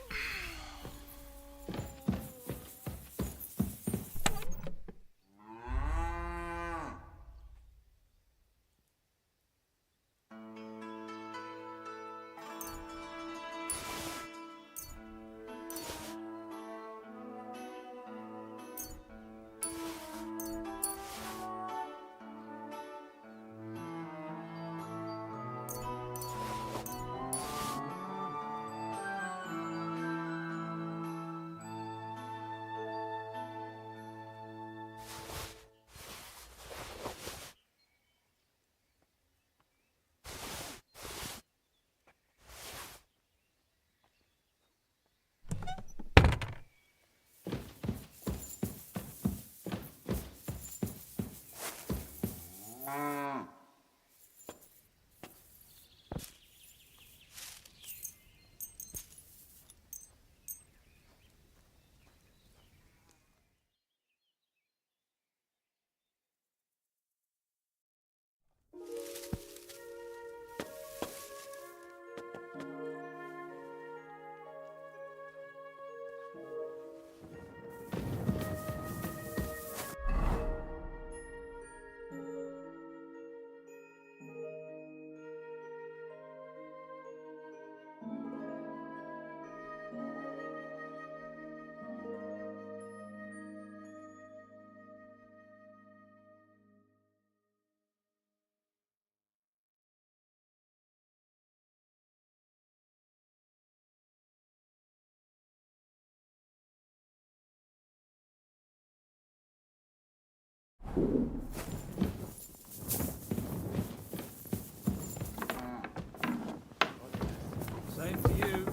Same to you.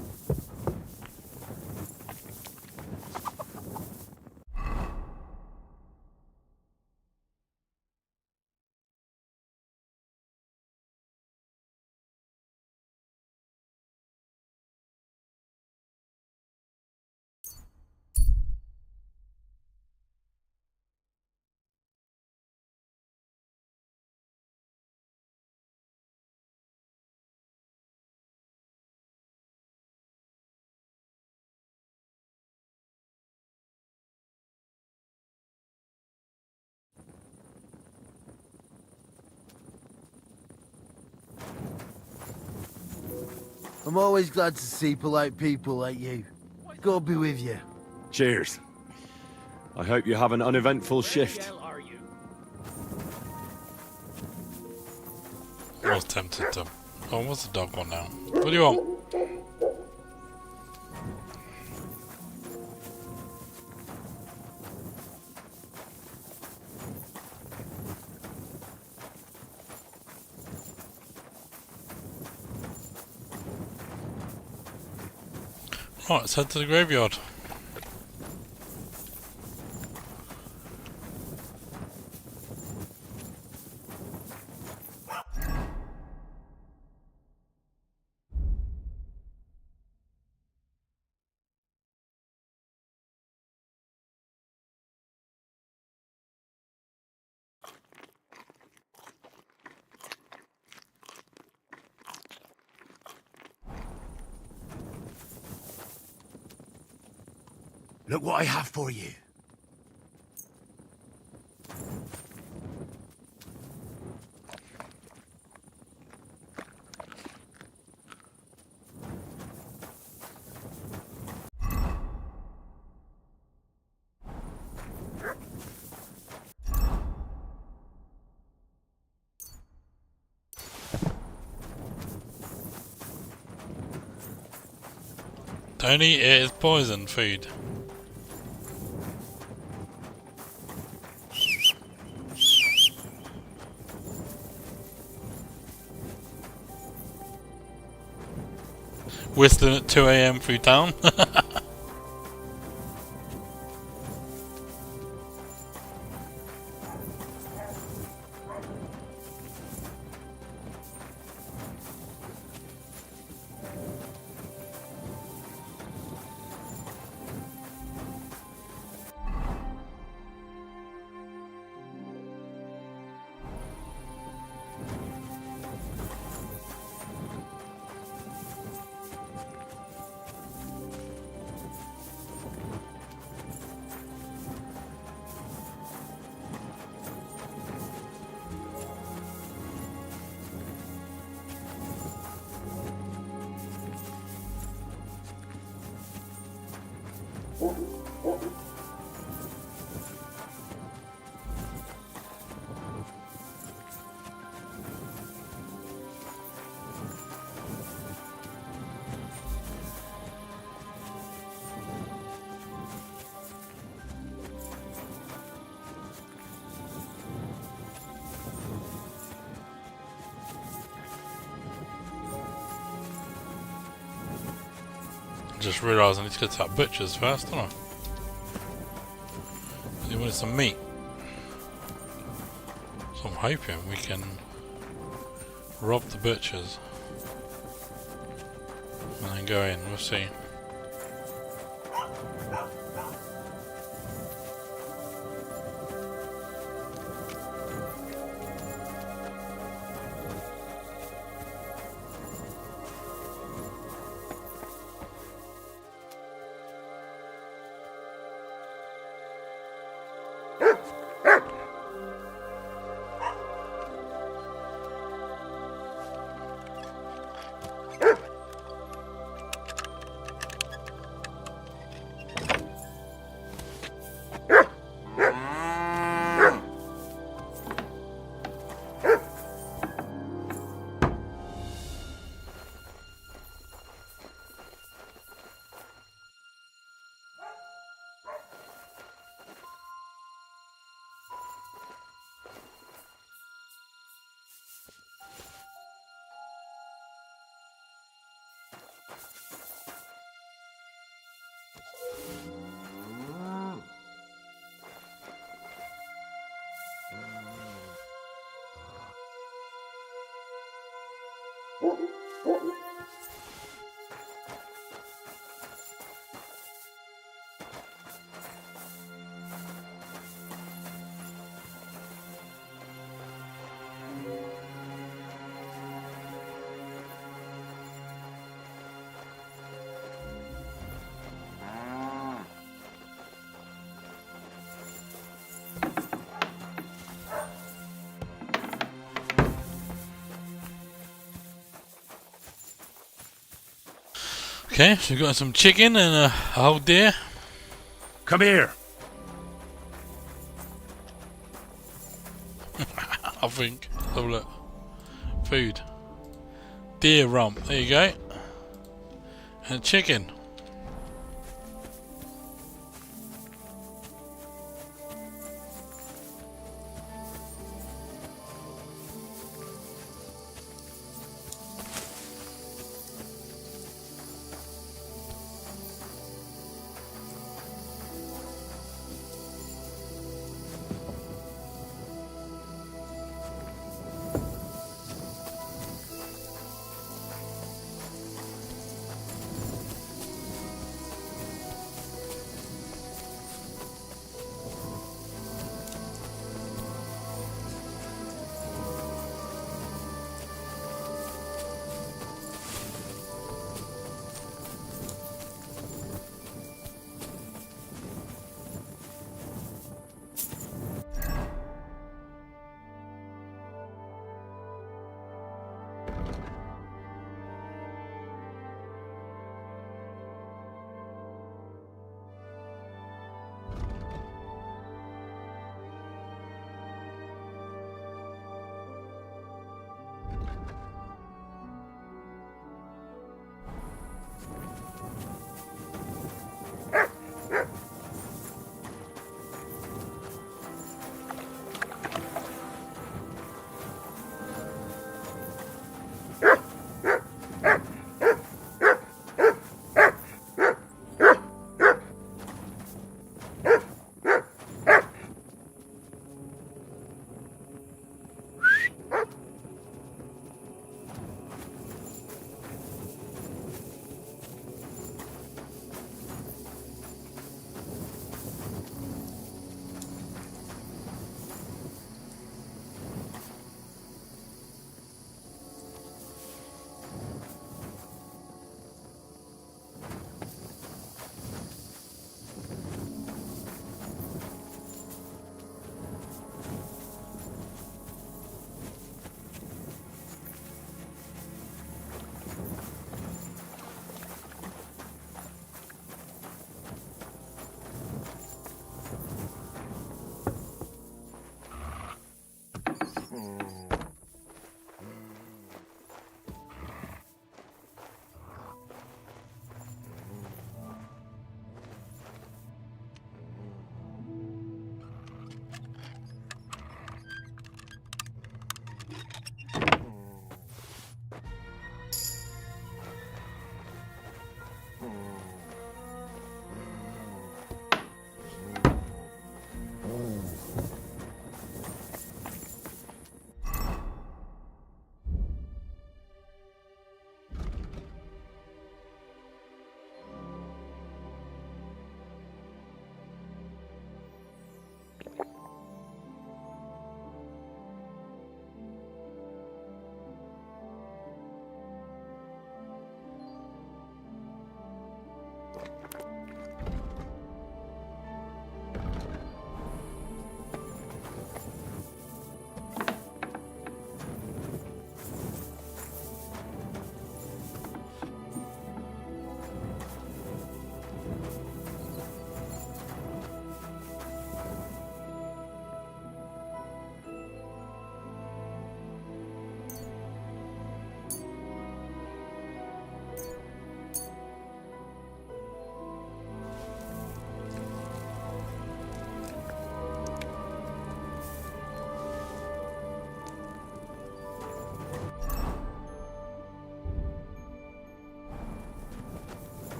I'm always glad to see polite people like you. God be with you. Cheers. I hope you have an uneventful shift. I was tempted to. Oh, what's the dog one now? What do you want? Right, let's head to the graveyard. Look what I have for you. Don't eat it, it's poison food. Whistling at 2 AM through town. Just realised I need to go to that butcher's first, don't I? He wanted some meat. So I'm hoping we can rob the butcher's and then go in. We'll see. Okay, so we've got some chicken and a whole deer. Come here. I think. Let's have a look. Food. Deer rump. There you go. And chicken.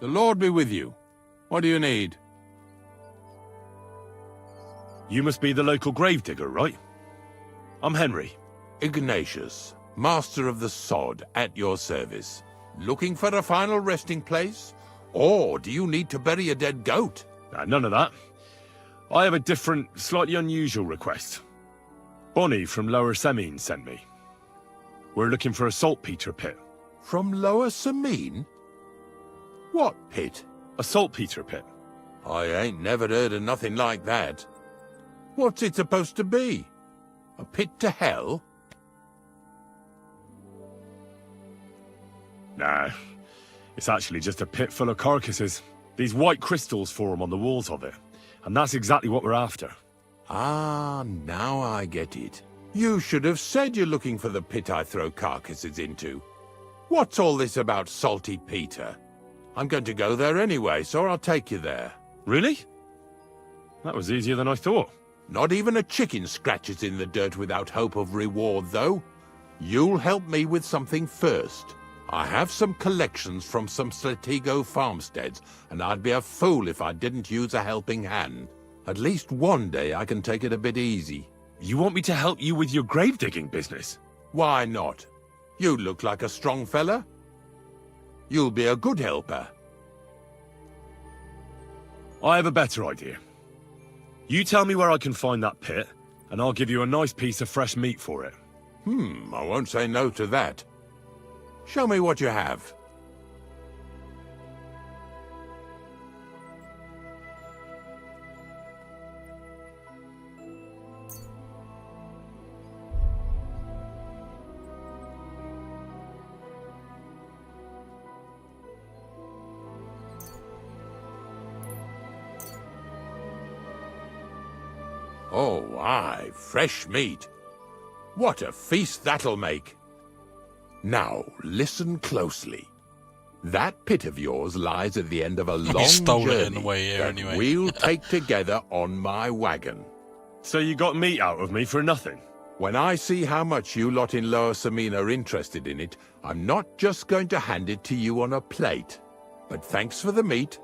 The Lord be with you. What do you need? You must be the local gravedigger, right? I'm Henry. Ignatius, Master of the Sod, at your service. Looking for a final resting place? Or do you need to bury a dead goat? None of that. I have a different, slightly unusual request. Bonnie from Lower Semine sent me. We're looking for a saltpeter pit. From Lower Semine? What pit? A saltpeter pit. I ain't never heard of nothing like that. What's it supposed to be? A pit to hell? Nah, it's actually just a pit full of carcasses. These white crystals form on the walls of it, and that's exactly what we're after. Ah, now I get it. You should have said you're looking for the pit I throw carcasses into. What's all this about Salty Peter? I'm going to go there anyway, so I'll take you there. Really? That was easier than I thought. Not even a chicken scratches in the dirt without hope of reward, though. You'll help me with something first. I have some collections from some Slatigo farmsteads, and I'd be a fool if I didn't use a helping hand. At least one day I can take it a bit easy. You want me to help you with your grave-digging business? Why not? You look like a strong fella. You'll be a good helper. I have a better idea. You tell me where I can find that pit, and I'll give you a nice piece of fresh meat for it. I won't say no to that. Show me what you have. Oh, aye, fresh meat. What a feast that'll make. Now, listen closely. That pit of yours lies at the end of a long stole it journey in the way here that anyway. we'll take together on my wagon. So you got meat out of me for nothing? When I see how much you lot in Lower Semine are interested in it, I'm not just going to hand it to you on a plate. But thanks for the meat,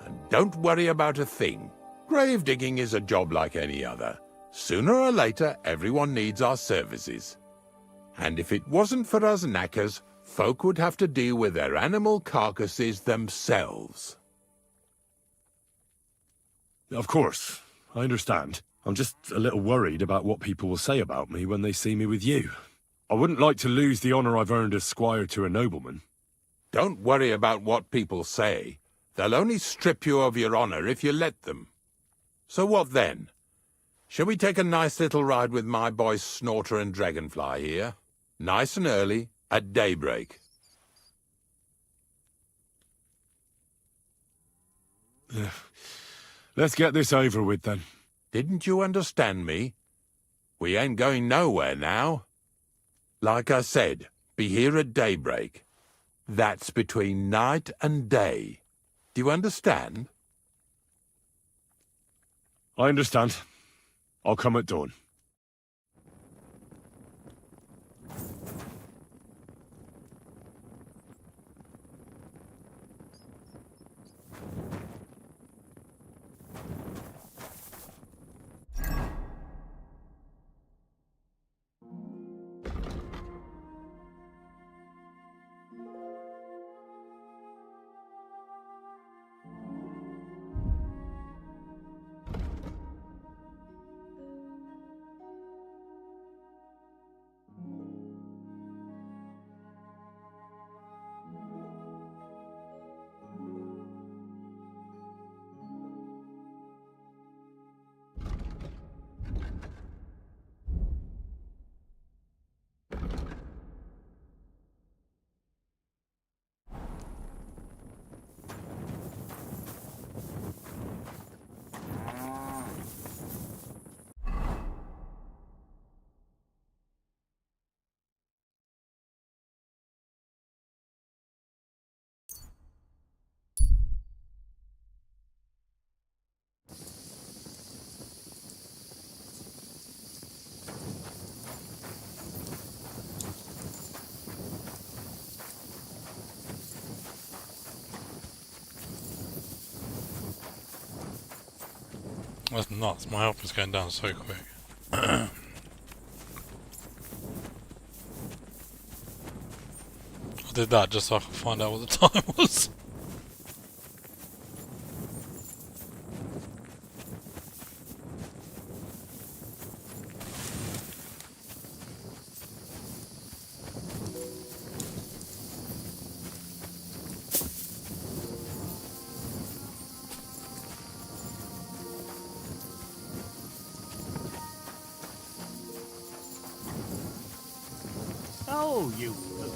and don't worry about a thing. Grave digging is a job like any other. Sooner or later, everyone needs our services. And if it wasn't for us knackers, folk would have to deal with their animal carcasses themselves. Of course, I understand. I'm just a little worried about what people will say about me when they see me with you. I wouldn't like to lose the honor I've earned as squire to a nobleman. Don't worry about what people say. They'll only strip you of your honor if you let them. So what then? Shall we take a nice little ride with my boys Snorter and Dragonfly here? Nice and early, at daybreak. Let's get this over with then. Didn't you understand me? We ain't going nowhere now. Like I said, be here at daybreak. That's between night and day. Do you understand? I understand. I'll come at dawn. That's nuts. My health is going down so quick. I did that just so I could find out what the time was. Oh, you look.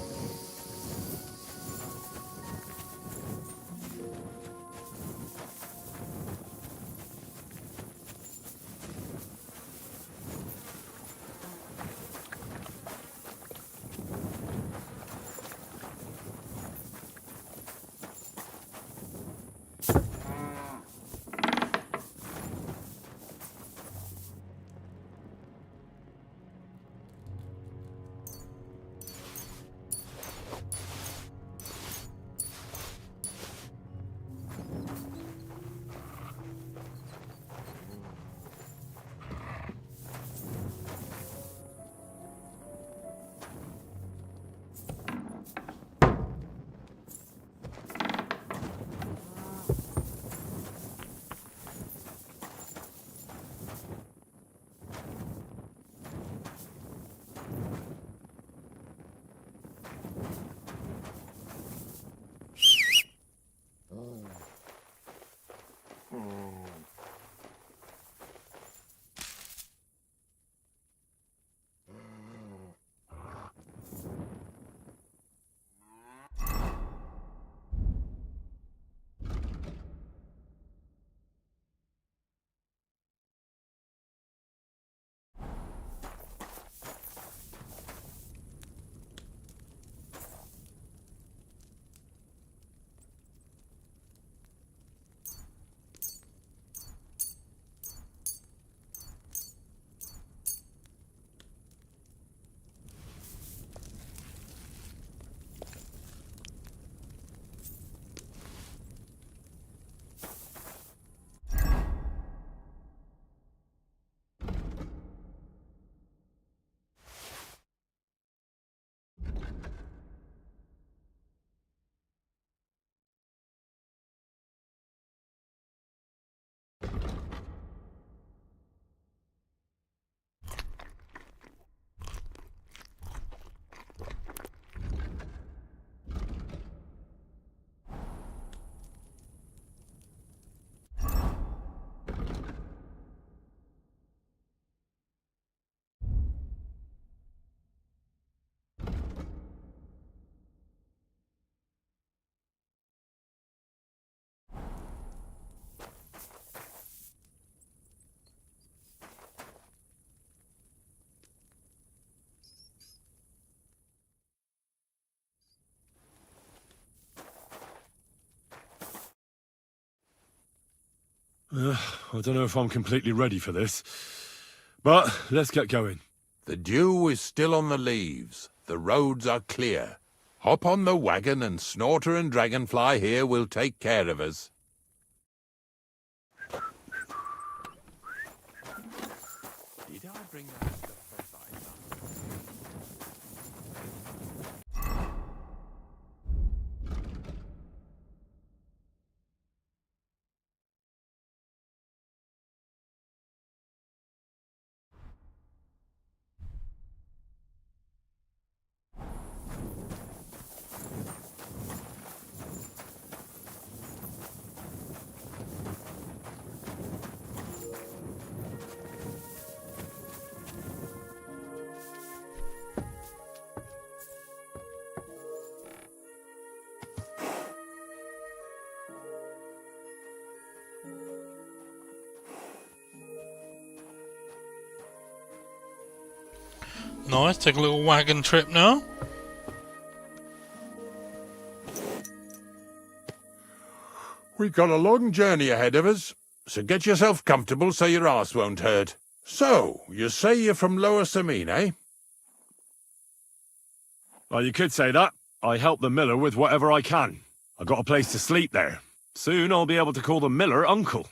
I don't know if I'm completely ready for this, but let's get going. The dew is still on the leaves. The roads are clear. Hop on the wagon and Snorter and Dragonfly here will take care of us. Did I bring that stuff for Nice, take a little wagon trip now. We've got a long journey ahead of us, so get yourself comfortable so your arse won't hurt. So, you say you're from Lower Samine, eh? Well, you could say that. I help the miller with whatever I can. I got a place to sleep there. Soon I'll be able to call the miller uncle.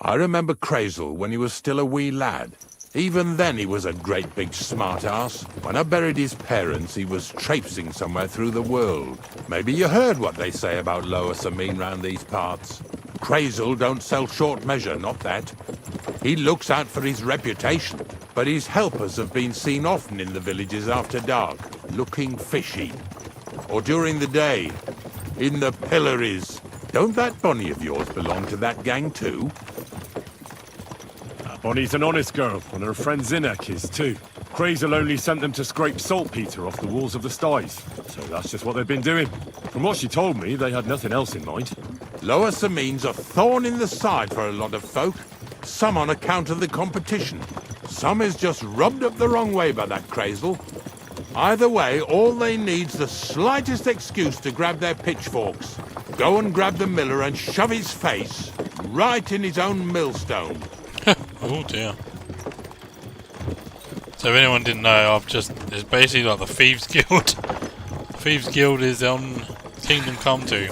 I remember Crazel when he was still a wee lad. Even then he was a great big smart-ass. When I buried his parents, he was traipsing somewhere through the world. Maybe you heard what they say about Lower Sameen round these parts. Crazel don't sell short measure, not that. He looks out for his reputation, but his helpers have been seen often in the villages after dark, looking fishy. Or during the day, in the pillories. Don't that Bonnie of yours belong to that gang too? Bonnie's an honest girl, and her friend Zinek is too. Crazel only sent them to scrape saltpeter off the walls of the sties, so that's just what they've been doing. From what she told me, they had nothing else in mind. Lower Sameen's a thorn in the side for a lot of folk. Some on account of the competition. Some is just rubbed up the wrong way by that Crazel. Either way, all they need's the slightest excuse to grab their pitchforks. Go and grab the miller and shove his face right in his own millstone. Oh dear. So if anyone didn't know, it's basically like the Thieves Guild. Thieves Guild is on Kingdom Come 2.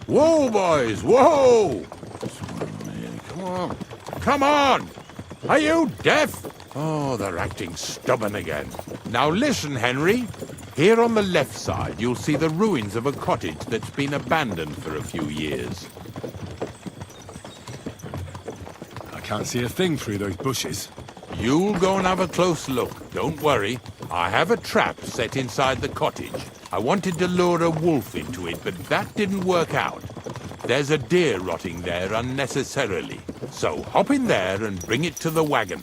Whoa, boys, whoa! Come on. Come on! Are you deaf? Oh, they're acting stubborn again. Now listen, Henry. Here on the left side, you'll see the ruins of a cottage that's been abandoned for a few years. I can't see a thing through those bushes. You'll go and have a close look. Don't worry. I have a trap set inside the cottage. I wanted to lure a wolf into it, but that didn't work out. There's a deer rotting there unnecessarily. So hop in there and bring it to the wagon.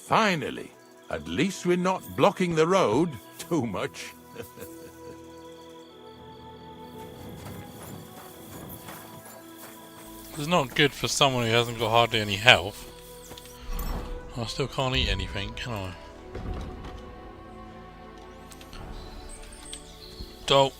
Finally. At least we're not blocking the road too much. It's not good for someone who hasn't got hardly any health. I still can't eat anything, can I? Dope.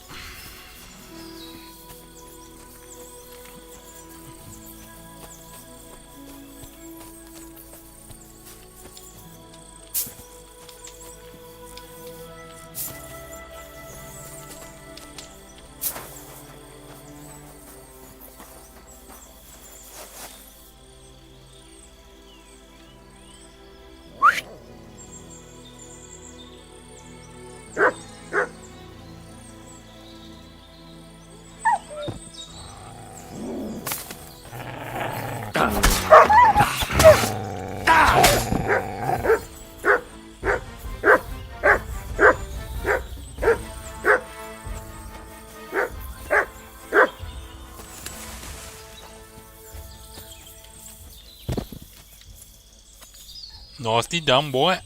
Nicely done, boy.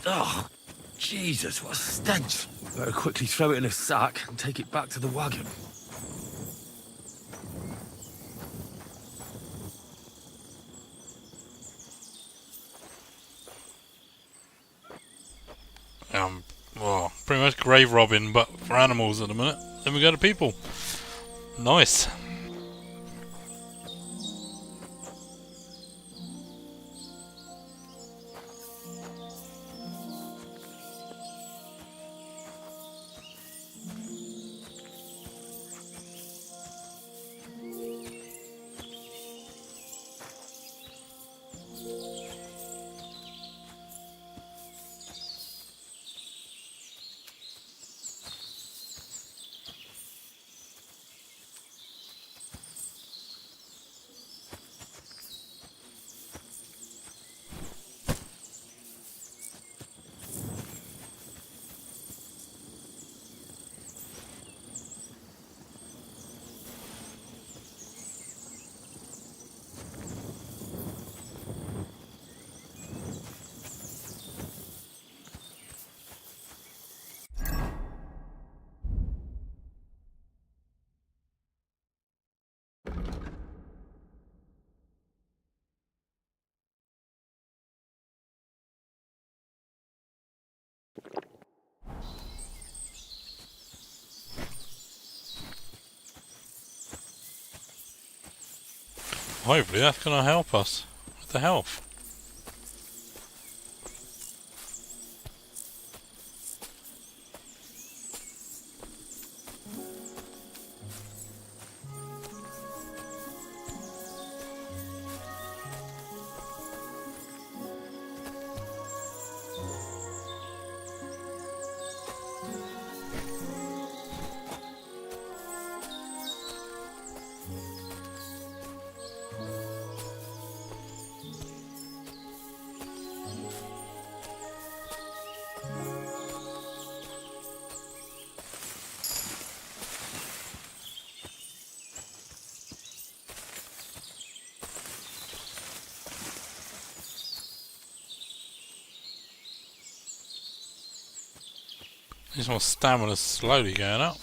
Oh, Jesus, what a stench. Better quickly throw it in a sack and take it back to the wagon. Well, pretty much grave robbing, but for animals at the minute. Then we go to people. Nice. Hopefully that's going to help us with the health. This one's stamina's slowly going up.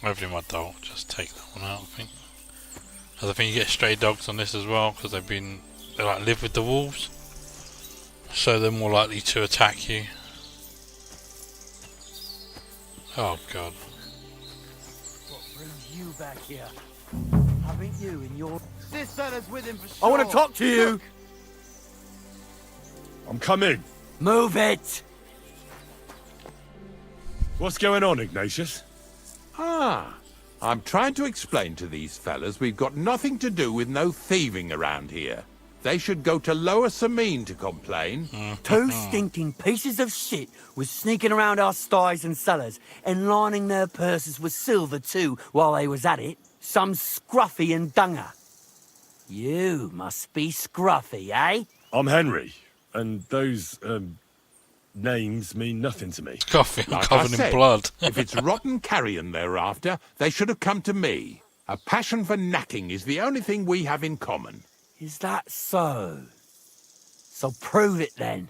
Hopefully my dog will just take that one out, I think. As I think you get stray dogs on this as well, because they like live with the wolves. So they're more likely to attack you. Oh god. What brings you back here? Haven't you and your... This fella's with him for sure. I want to talk to you. Look. I'm coming. Move it. What's going on, Ignatius? Ah, I'm trying to explain to these fellas we've got nothing to do with no thieving around here. They should go to Lower Samine to complain. Two stinking pieces of shit was sneaking around our sties and cellars and lining their purses with silver too while they was at it. Some scruffy and dunger. You must be scruffy, eh? I'm Henry, and those, names mean nothing to me. Coffee Like covered I said, in blood. if it's rotten carrion they're after, they should have come to me. A passion for knacking is the only thing we have in common. Is that so? So prove it then.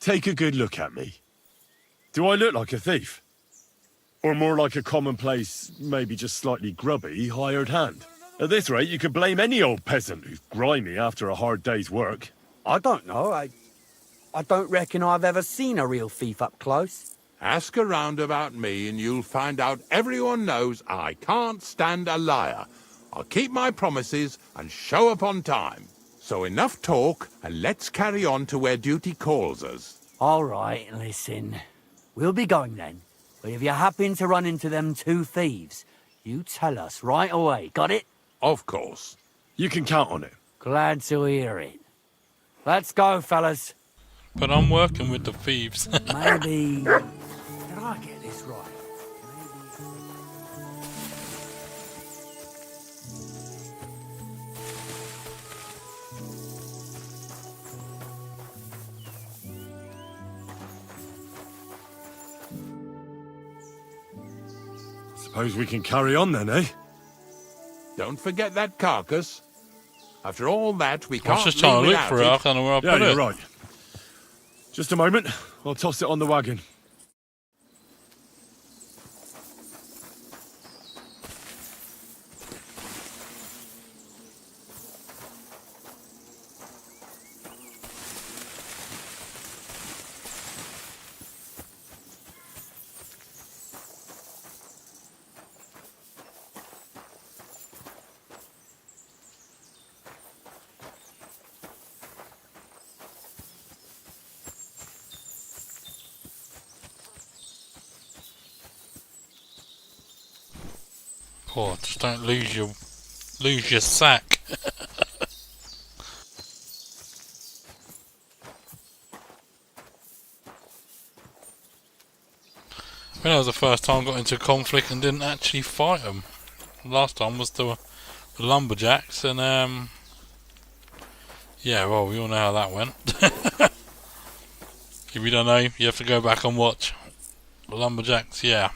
Take a good look at me. Do I look like a thief? Or more like a commonplace, maybe just slightly grubby, hired hand? At this rate, you could blame any old peasant who's grimy after a hard day's work. I don't know. I don't reckon I've ever seen a real thief up close. Ask around about me and you'll find out everyone knows I can't stand a liar. I'll keep my promises and show up on time. So enough talk and let's carry on to where duty calls us. All right, listen. We'll be going then. But if you happen to run into them two thieves, you tell us right away. Got it? Of course. You can count on it. Glad to hear it. Let's go, fellas. But I'm working with the thieves. Maybe... Did I get this right? Suppose we can carry on then, eh? Don't forget that carcass. After all that, we I was can't just trying to leave look for it. I don't know where I Yeah, put you're it. right. Just a moment. I'll toss it on the wagon. Oh, just don't lose your sack. I think that was the first time I got into conflict and didn't actually fight them. Last time was the lumberjacks, and yeah, well, we all know how that went. If you don't know, you have to go back and watch. The lumberjacks, yeah.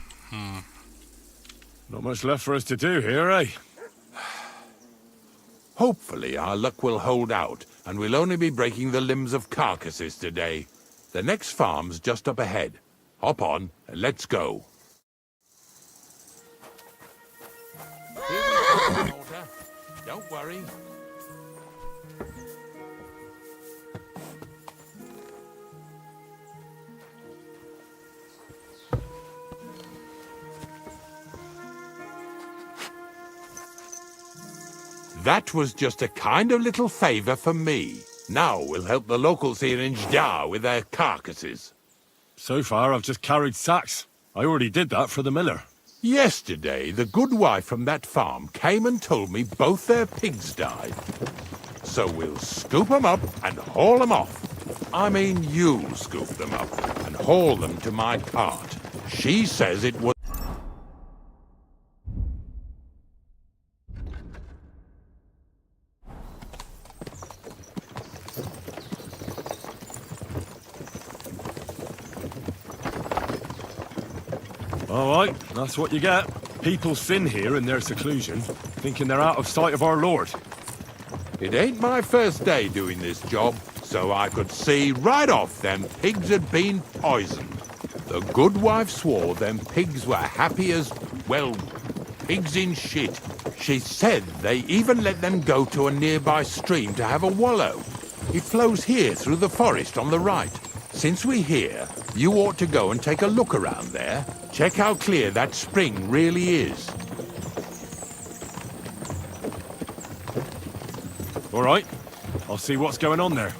Not much left for us to do here, eh? Hopefully our luck will hold out, and we'll only be breaking the limbs of carcasses today. The next farm's just up ahead. Hop on, and let's go. Here we go, daughter. Don't worry. That was just a kind of little favour for me. Now we'll help the locals here in Jdar with their carcasses. So far, I've just carried sacks. I already did that for the miller. Yesterday, the good wife from that farm came and told me both their pigs died. So we'll scoop 'em up and haul 'em off. I mean, you'll scoop them up and haul them to my cart. She says it was... All right, that's what you get. People sin here in their seclusion, thinking they're out of sight of our Lord. It ain't my first day doing this job, so I could see right off them pigs had been poisoned. The good wife swore them pigs were happy as, well, pigs in shit. She said they even let them go to a nearby stream to have a wallow. It flows here through the forest on the right. Since we're here, you ought to go and take a look around there. Check how clear that spring really is. All right, I'll see what's going on there.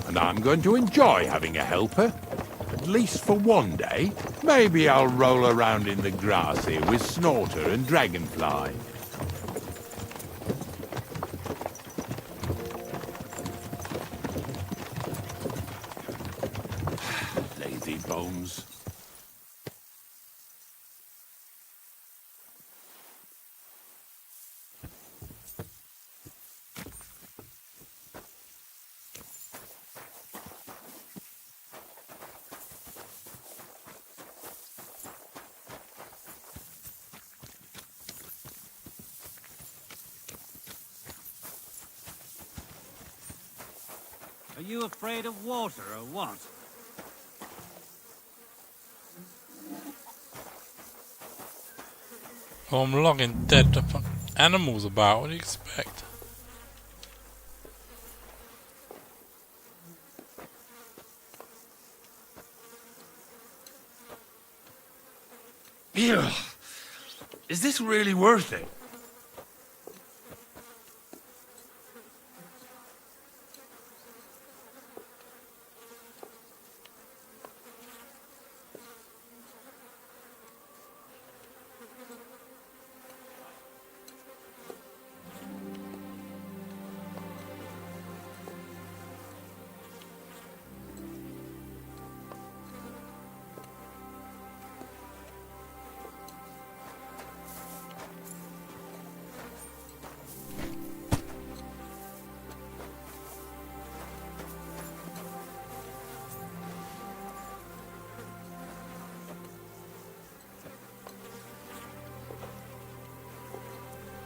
And I'm going to enjoy having a helper. At least for one day. Maybe I'll roll around in the grass here with Snorter and Dragonfly. Lazy bones. Are you afraid of water or what? Oh, I'm logging dead animals about. What do you expect? Ew. Is this really worth it?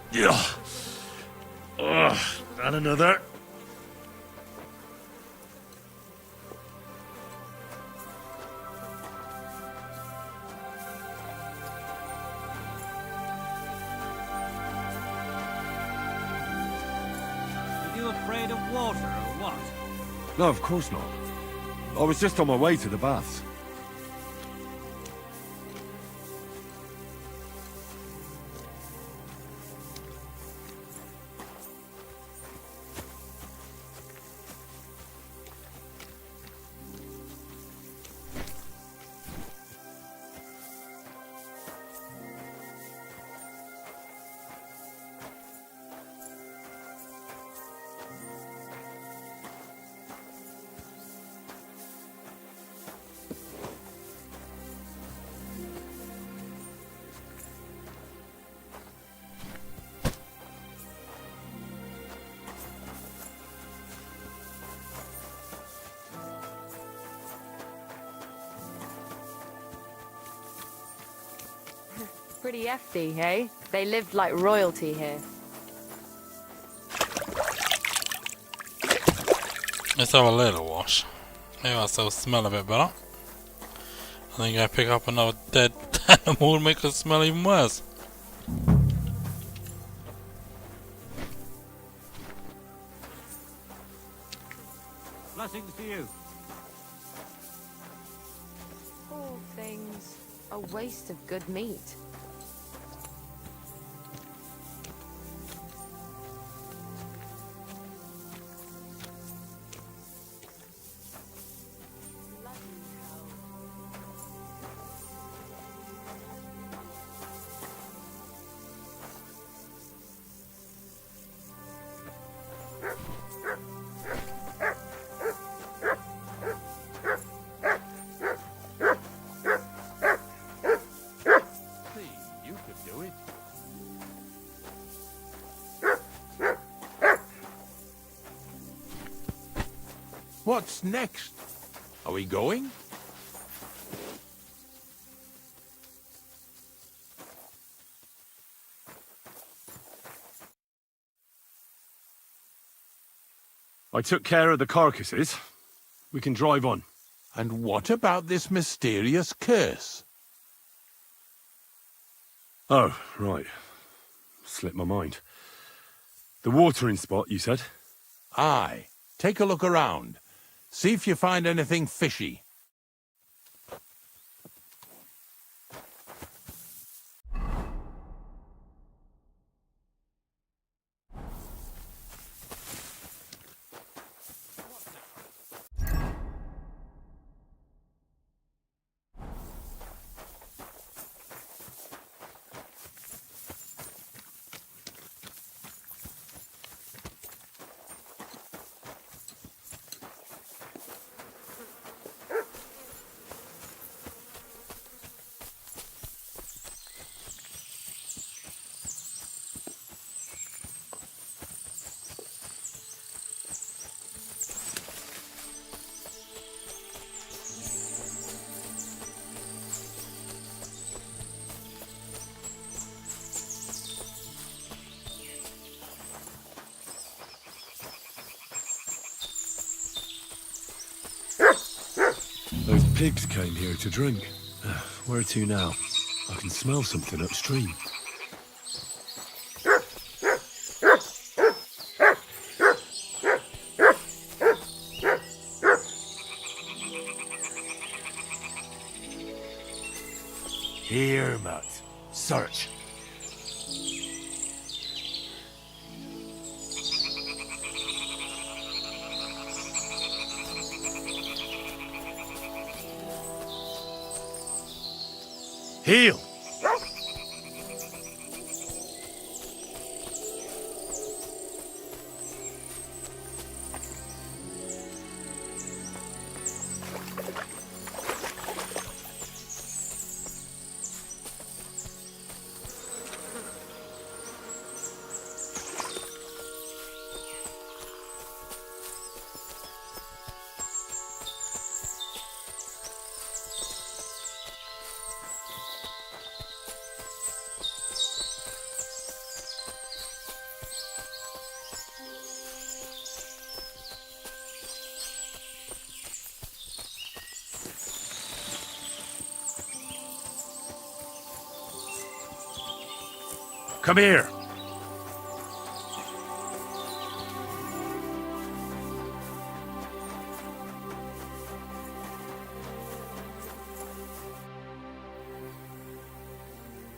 Yeah. Ugh, and another. Are you afraid of water or what? No, of course not. I was just on my way to the baths. pretty hefty, hey? They lived like royalty here. Let's have a little wash. Maybe that'll smell a bit better. I think I pick up another dead animal to make it smell even worse. Blessings to you. Poor things. A waste of good meat. What's next? Are we going? I took care of the carcasses. We can drive on. And what about this mysterious curse? Oh, right. Slipped my mind. The watering spot, you said? Aye. Take a look around. See if you find anything fishy. Those pigs came here to drink. Where to now? I can smell something upstream. Here, Matt. Search. Heel! Come here.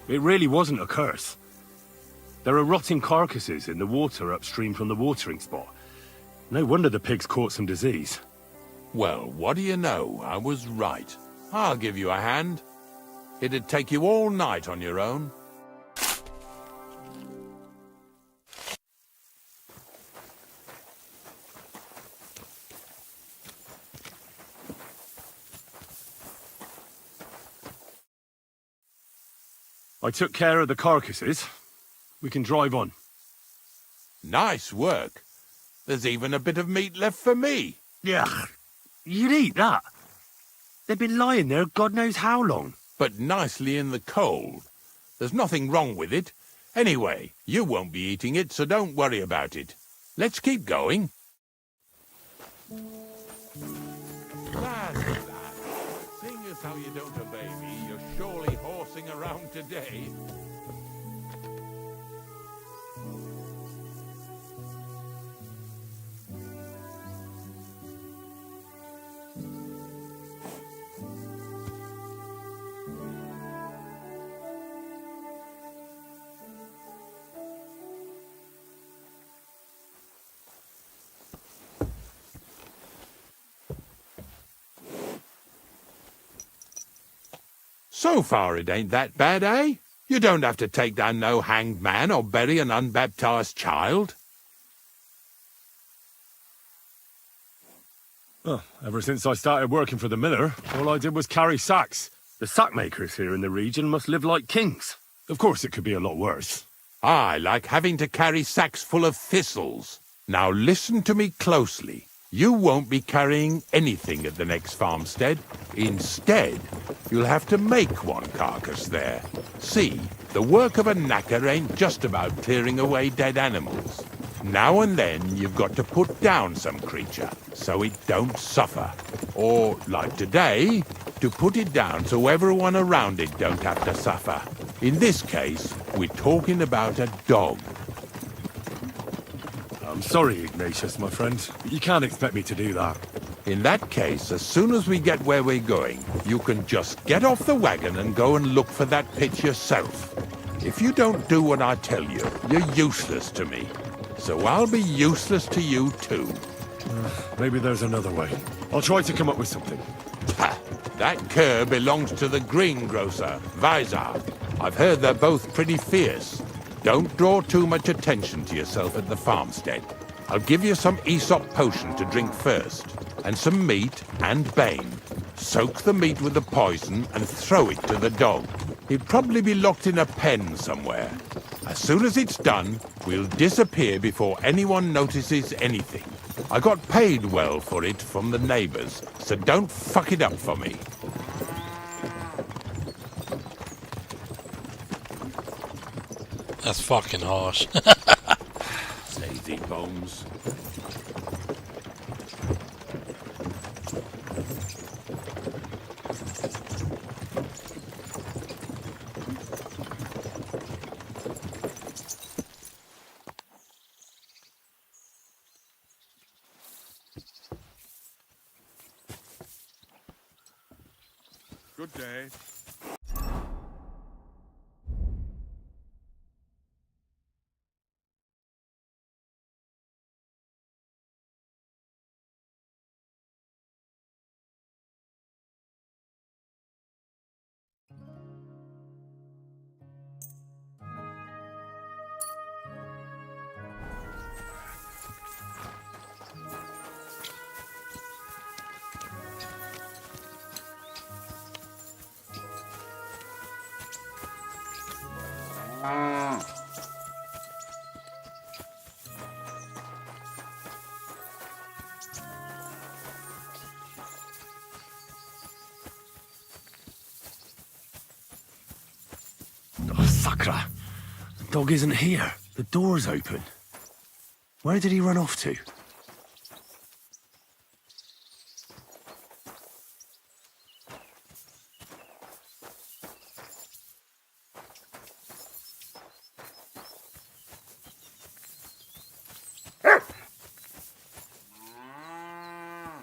It really wasn't a curse. There are rotting carcasses in the water upstream from the watering spot. No wonder the pigs caught some disease. Well, what do you know? I was right. I'll give you a hand. It'd take you all night on your own. I took care of the carcasses. We can drive on. Nice work. There's even a bit of meat left for me. Yeah, you'd eat that. They've been lying there God knows how long. But nicely in the cold. There's nothing wrong with it. Anyway, you won't be eating it, so don't worry about it. Let's keep going. Lad, seeing as how you don't obey me, you're surely horsing around today. So far it ain't that bad, eh? You don't have to take down no hanged man or bury an unbaptized child. Well, ever since I started working for the miller, all I did was carry sacks. The sack makers here in the region must live like kings. Of course it could be a lot worse. I like having to carry sacks full of thistles. Now listen to me closely. You won't be carrying anything at the next farmstead. Instead, you'll have to make one carcass there. See, the work of a knacker ain't just about clearing away dead animals. Now and then you've got to put down some creature, so it don't suffer. Or, like today, to put it down so everyone around it don't have to suffer. In this case, we're talking about a dog. I'm sorry, Ignatius, my friend, but you can't expect me to do that. In that case, as soon as we get where we're going, you can just get off the wagon and go and look for that pitch yourself. If you don't do what I tell you, you're useless to me. So I'll be useless to you too. Maybe there's another way. I'll try to come up with something. Ha! That cur belongs to the greengrocer, Vizar. I've heard they're both pretty fierce. Don't draw too much attention to yourself at the farmstead. I'll give you some Aesop potion to drink first, and some meat and bane. Soak the meat with the poison and throw it to the dog. He'll probably be locked in a pen somewhere. As soon as it's done, we'll disappear before anyone notices anything. I got paid well for it from the neighbors, so don't fuck it up for me. That's fucking harsh. Lazy bones. Good day. Oh, Sakra! The dog isn't here. The door's open. Where did he run off to?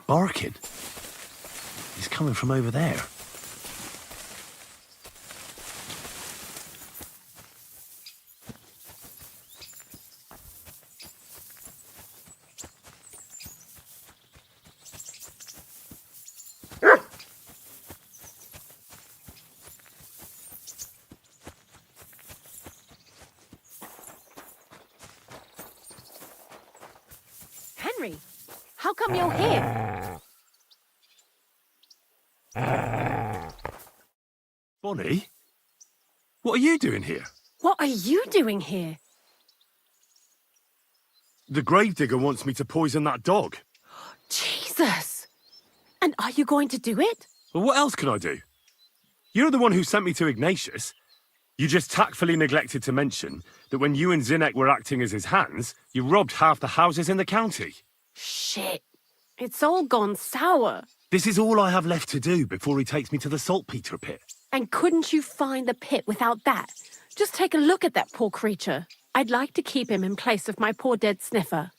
Barking? He's coming from over there. Henry, how come you're here? Bonnie? What are you doing here? What are you doing here? The gravedigger wants me to poison that dog. Jesus! And are you going to do it? Well, what else can I do? You're the one who sent me to Ignatius. You just tactfully neglected to mention that when you and Zinnek were acting as his hands, you robbed half the houses in the county. Shit. It's all gone sour. This is all I have left to do before he takes me to the saltpeter pit. And couldn't you find the pit without that? Just take a look at that poor creature. I'd like to keep him in place of my poor dead sniffer.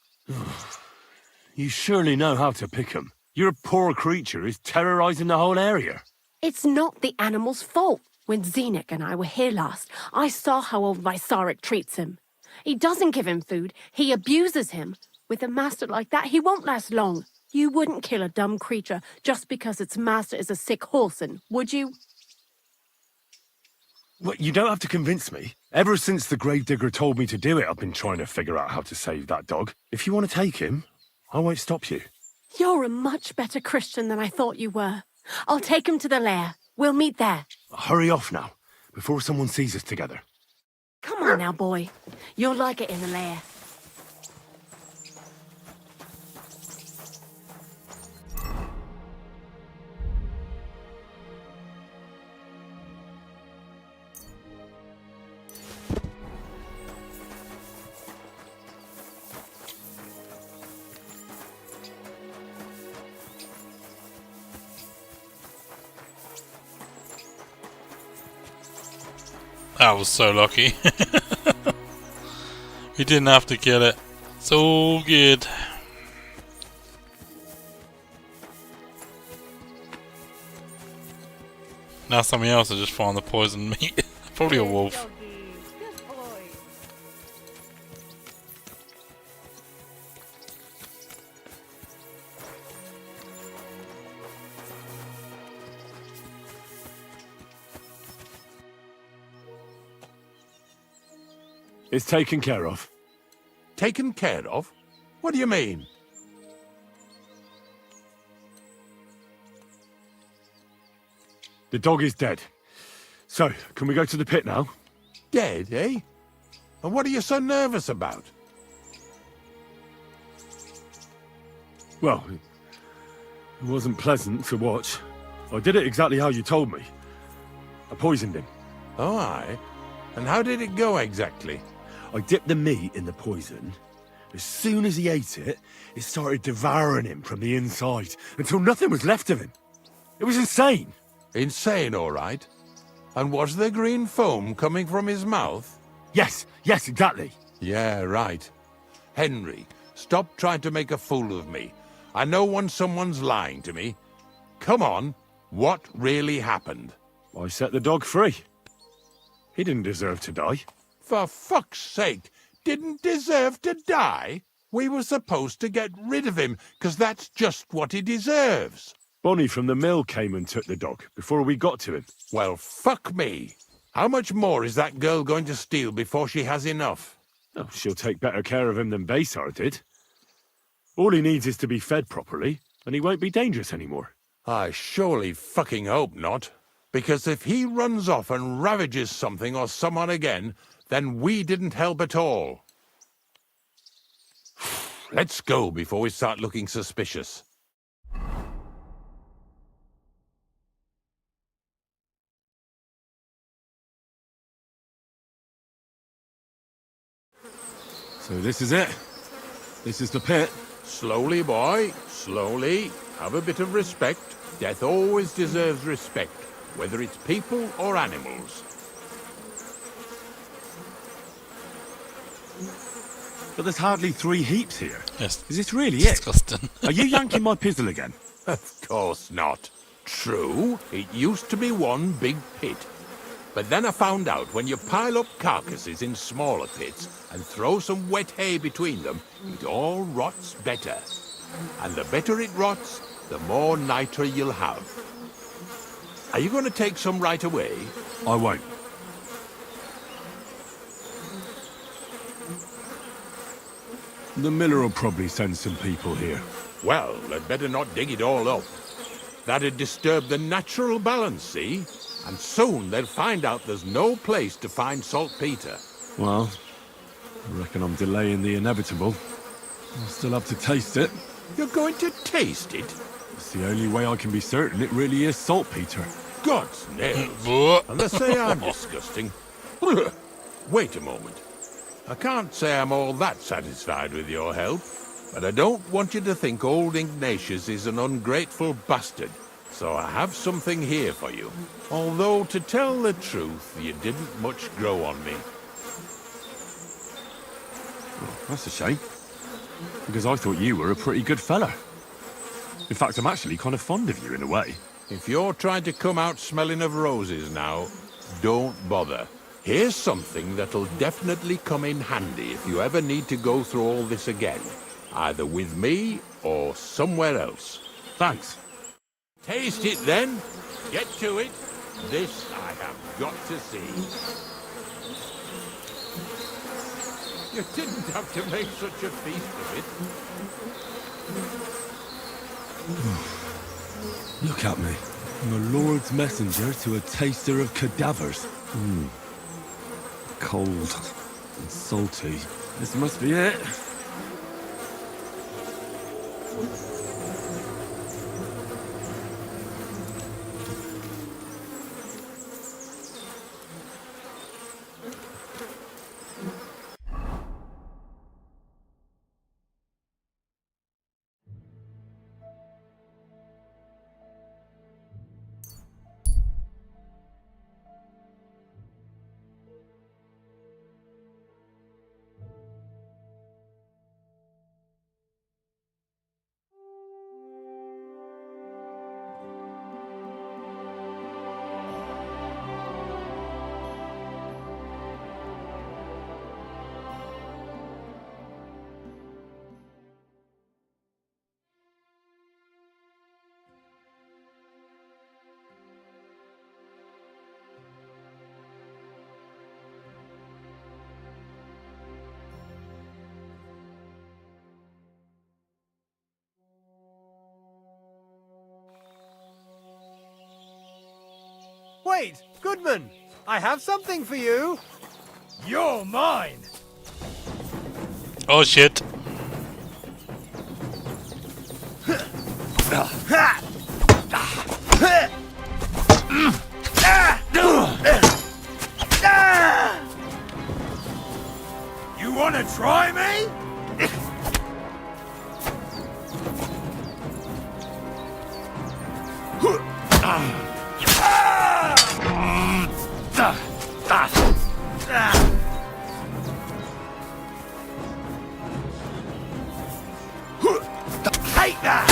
You surely know how to pick 'em. Your poor creature is terrorizing the whole area. It's not the animal's fault. When Zinnek and I were here last, I saw how old Vysarik treats him. He doesn't give him food, he abuses him. With a master like that, he won't last long. You wouldn't kill a dumb creature just because its master is a sick horseman, would you? Well, you don't have to convince me. Ever since the gravedigger told me to do it, I've been trying to figure out how to save that dog. If you want to take him, I won't stop you. You're a much better Christian than I thought you were. I'll take him to the lair. We'll meet there. Hurry off now, before someone sees us together. Come on now, boy. You'll like it in the lair. That was so lucky. We didn't have to kill it. It's all good. Now something else will just find the poisoned meat. Probably a wolf. It's taken care of. Taken care of? What do you mean? The dog is dead. So, can we go to the pit now? Dead, eh? And what are you so nervous about? Well, it wasn't pleasant to watch. I did it exactly how you told me. I poisoned him. Oh, aye? And how did it go exactly? I dipped the meat in the poison. As soon as he ate it, it started devouring him from the inside, until nothing was left of him. It was insane. Insane, all right. And was there green foam coming from his mouth? Yes, exactly. Yeah, right. Henry, stop trying to make a fool of me. I know when someone's lying to me. Come on, what really happened? I set the dog free. He didn't deserve to die. For fuck's sake, didn't deserve to die? We were supposed to get rid of him, 'cause that's just what he deserves. Bonnie from the mill came and took the dog before we got to him. Well, fuck me. How much more is that girl going to steal before she has enough? Oh, she'll take better care of him than Baysar did. All he needs is to be fed properly, and he won't be dangerous anymore. I surely fucking hope not. Because if he runs off and ravages something or someone again, then we didn't help at all. Let's go before we start looking suspicious. So this is it. This is the pit. Slowly, boy, slowly. Have a bit of respect. Death always deserves respect, whether it's people or animals. But there's hardly 3 heaps here. Yes. Is this really it? Disgusting. Are you yanking my pizzle again? Of course not. True, it used to be one big pit. But then I found out when you pile up carcasses in smaller pits and throw some wet hay between them, it all rots better. And the better it rots, the more nitre you'll have. Are you going to take some right away? I won't. The miller will probably send some people here. Well, they'd better not dig it all up. That'd disturb the natural balance, see? And soon they'll find out there's no place to find saltpeter. Well, I reckon I'm delaying the inevitable. I'll still have to taste it. You're going to taste it? It's the only way I can be certain it really is saltpeter. God's nails. Unless they are disgusting. Wait a moment. I can't say I'm all that satisfied with your help, but I don't want you to think old Ignatius is an ungrateful bastard, so I have something here for you. Although, to tell the truth, you didn't much grow on me. Oh, that's a shame. Because I thought you were a pretty good fella. In fact, I'm actually kind of fond of you in a way. If you're trying to come out smelling of roses now, don't bother. Here's something that'll definitely come in handy if you ever need to go through all this again. Either with me or somewhere else. Thanks. Taste it then. Get to it. This I have got to see. You didn't have to make such a feast of it. Look at me. I'm a Lord's messenger to a taster of cadavers. Cold and salty. This must be it. Wait, Goodman! I have something for you! You're mine! Oh shit. You wanna try me? Take that!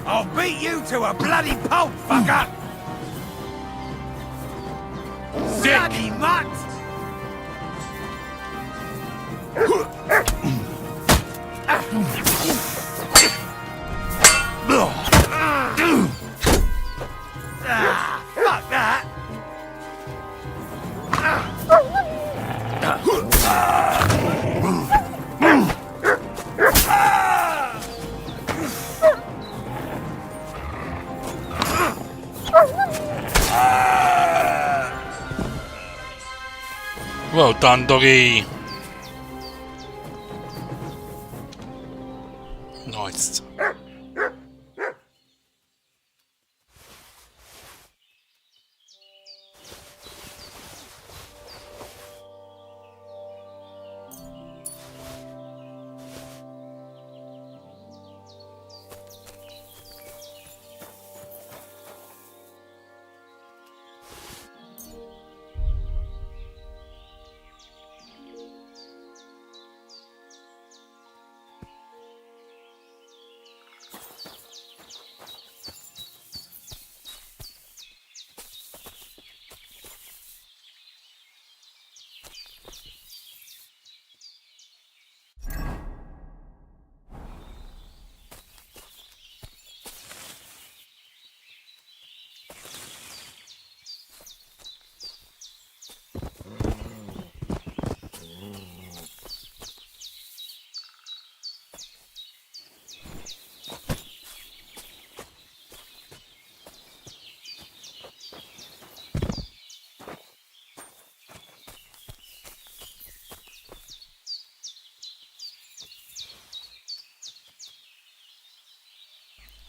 I'll beat you to a bloody pulp, fucker! Bloody mutt! Fuck that! Well done, doggy. Nice.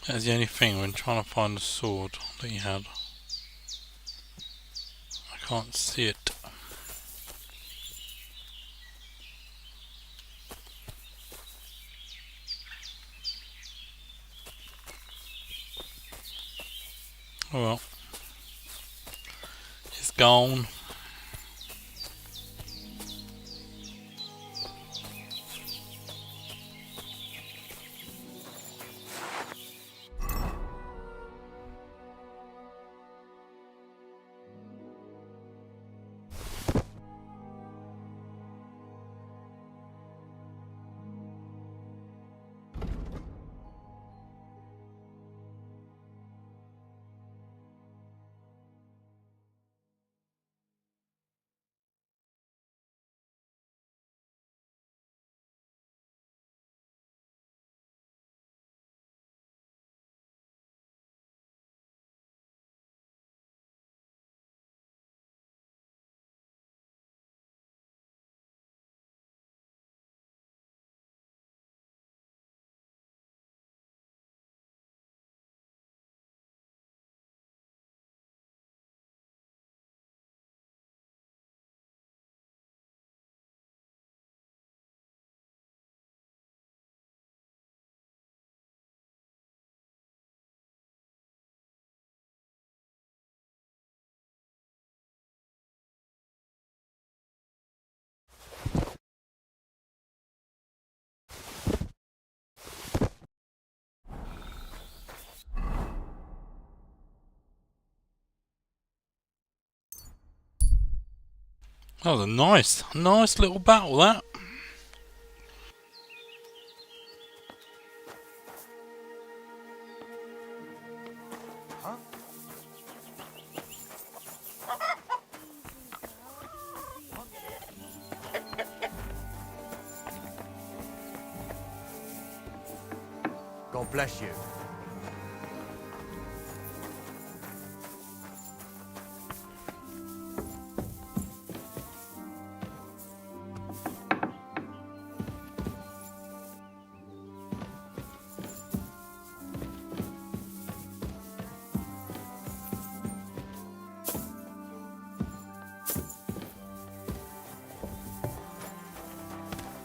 That's the only thing when trying to find the sword that he had. I can't see it. Oh well. It's gone. That was a nice little battle, that. God bless you.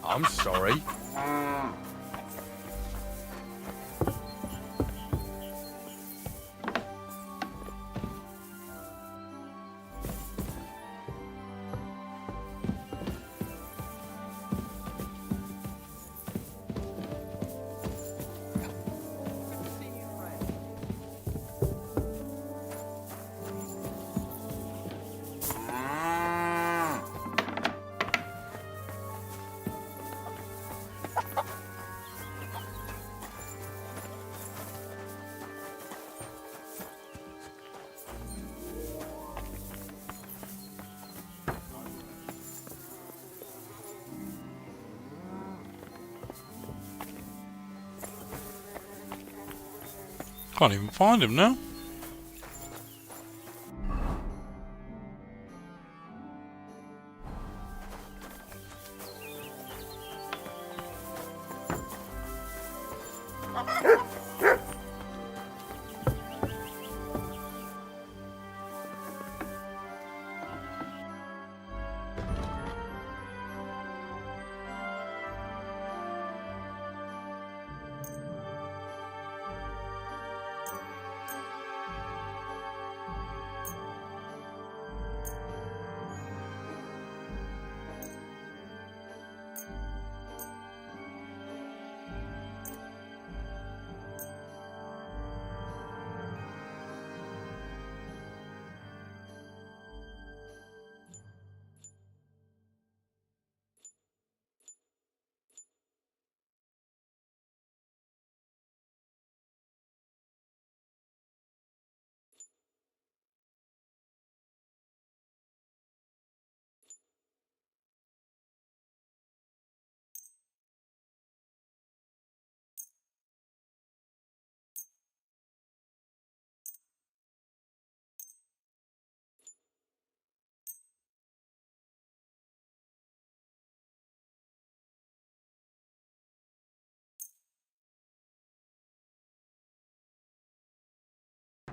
I'm sorry. Can't even find him now.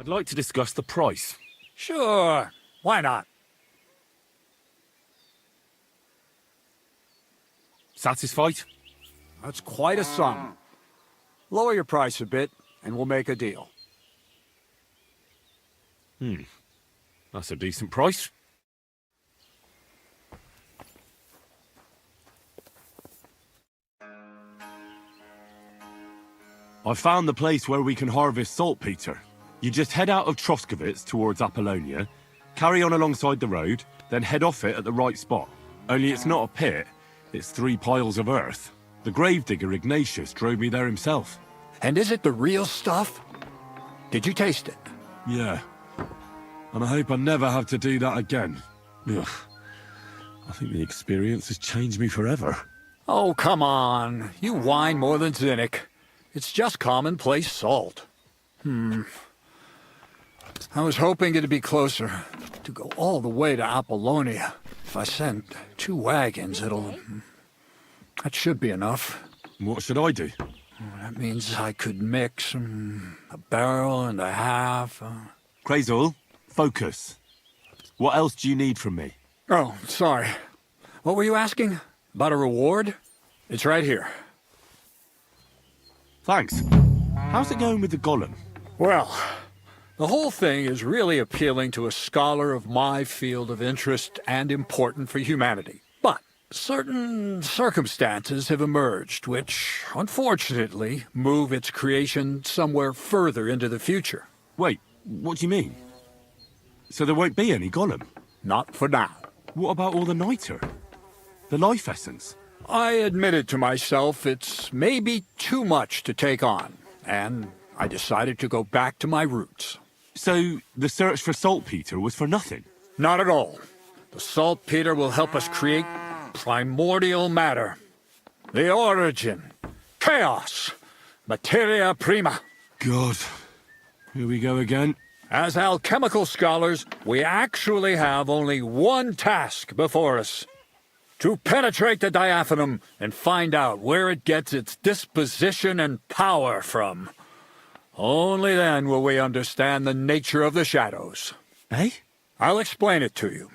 I'd like to discuss the price. Sure. Why not? Satisfied? That's quite a sum. Lower your price a bit, and we'll make a deal. That's a decent price. I found the place where we can harvest saltpeter. You just head out of Troskovitz towards Apollonia, carry on alongside the road, then head off it at the right spot. Only it's not a pit, it's 3 piles of earth. The gravedigger Ignatius drove me there himself. And is it the real stuff? Did you taste it? Yeah. And I hope I never have to do that again. Ugh. I think the experience has changed me forever. Oh, come on. You whine more than Zinnik. It's just commonplace salt. I was hoping it'd be closer. To go all the way to Apollonia. If I send 2 wagons, that should be enough. What should I do? That means I could mix a barrel and a half. Crazul, focus. What else do you need from me? Oh, sorry. What were you asking? About a reward? It's right here. Thanks. How's it going with the golem? Well, the whole thing is really appealing to a scholar of my field of interest and important for humanity. But certain circumstances have emerged which, unfortunately, move its creation somewhere further into the future. Wait, what do you mean? So there won't be any golem? Not for now. What about all the niter? The life essence? I admitted to myself it's maybe too much to take on, and I decided to go back to my roots. So the search for saltpeter was for nothing? Not at all. The saltpeter will help us create primordial matter. The origin. Chaos. Materia prima. God. Here we go again. As alchemical scholars, we actually have only one task before us. To penetrate the diaphanum and find out where it gets its disposition and power from. Only then will we understand the nature of the shadows. Eh? I'll explain it to you.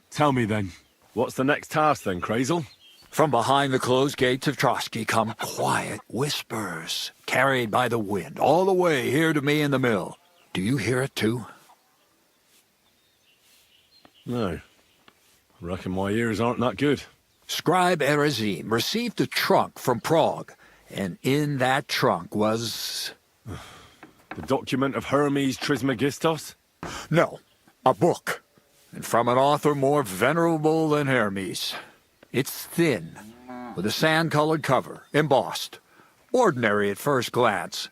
Tell me then. What's the next task then, Crazul? From behind the closed gates of Trotsky come quiet whispers, carried by the wind, all the way here to me in the mill. Do you hear it too? No. I reckon my ears aren't that good. Scribe Erezim received a trunk from Prague, and in that trunk was... The document of Hermes Trismegistos? No, a book. And from an author more venerable than Hermes. It's thin, with a sand-colored cover, embossed. Ordinary at first glance,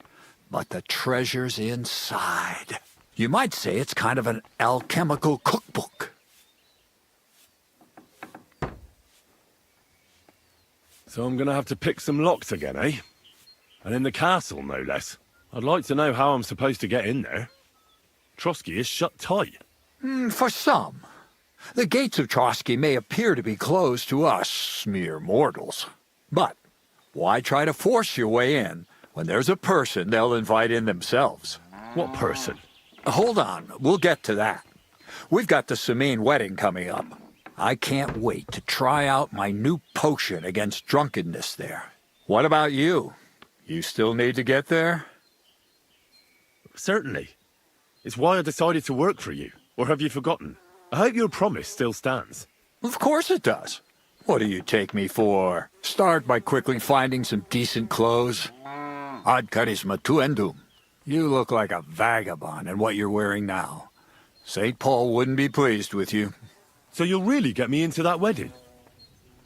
but the treasure's inside. You might say it's kind of an alchemical cookbook. So I'm gonna have to pick some locks again, eh? And in the castle, no less. I'd like to know how I'm supposed to get in there. Trotsky is shut tight. For some. The gates of Trotsky may appear to be closed to us, mere mortals. But why try to force your way in when there's a person they'll invite in themselves? What person? Hold on, we'll get to that. We've got the Samine wedding coming up. I can't wait to try out my new potion against drunkenness there. What about you? You still need to get there? Certainly. It's why I decided to work for you. Or have you forgotten? I hope your promise still stands. Of course it does. What do you take me for? Start by quickly finding some decent clothes. Ad charisma tuendum. You look like a vagabond in what you're wearing now. St. Paul wouldn't be pleased with you. So you'll really get me into that wedding?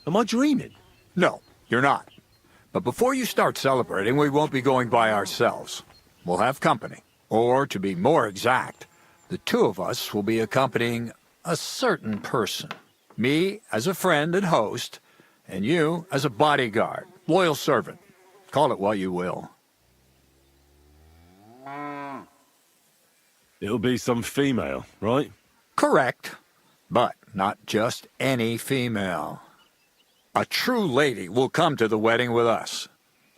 Am I dreaming? No, you're not. But before you start celebrating, we won't be going by ourselves. We'll have company. Or, to be more exact, the 2 of us will be accompanying a certain person. Me as a friend and host, and you as a bodyguard, loyal servant. Call it what you will. It'll be some female, right? Correct. But not just any female. A true lady will come to the wedding with us.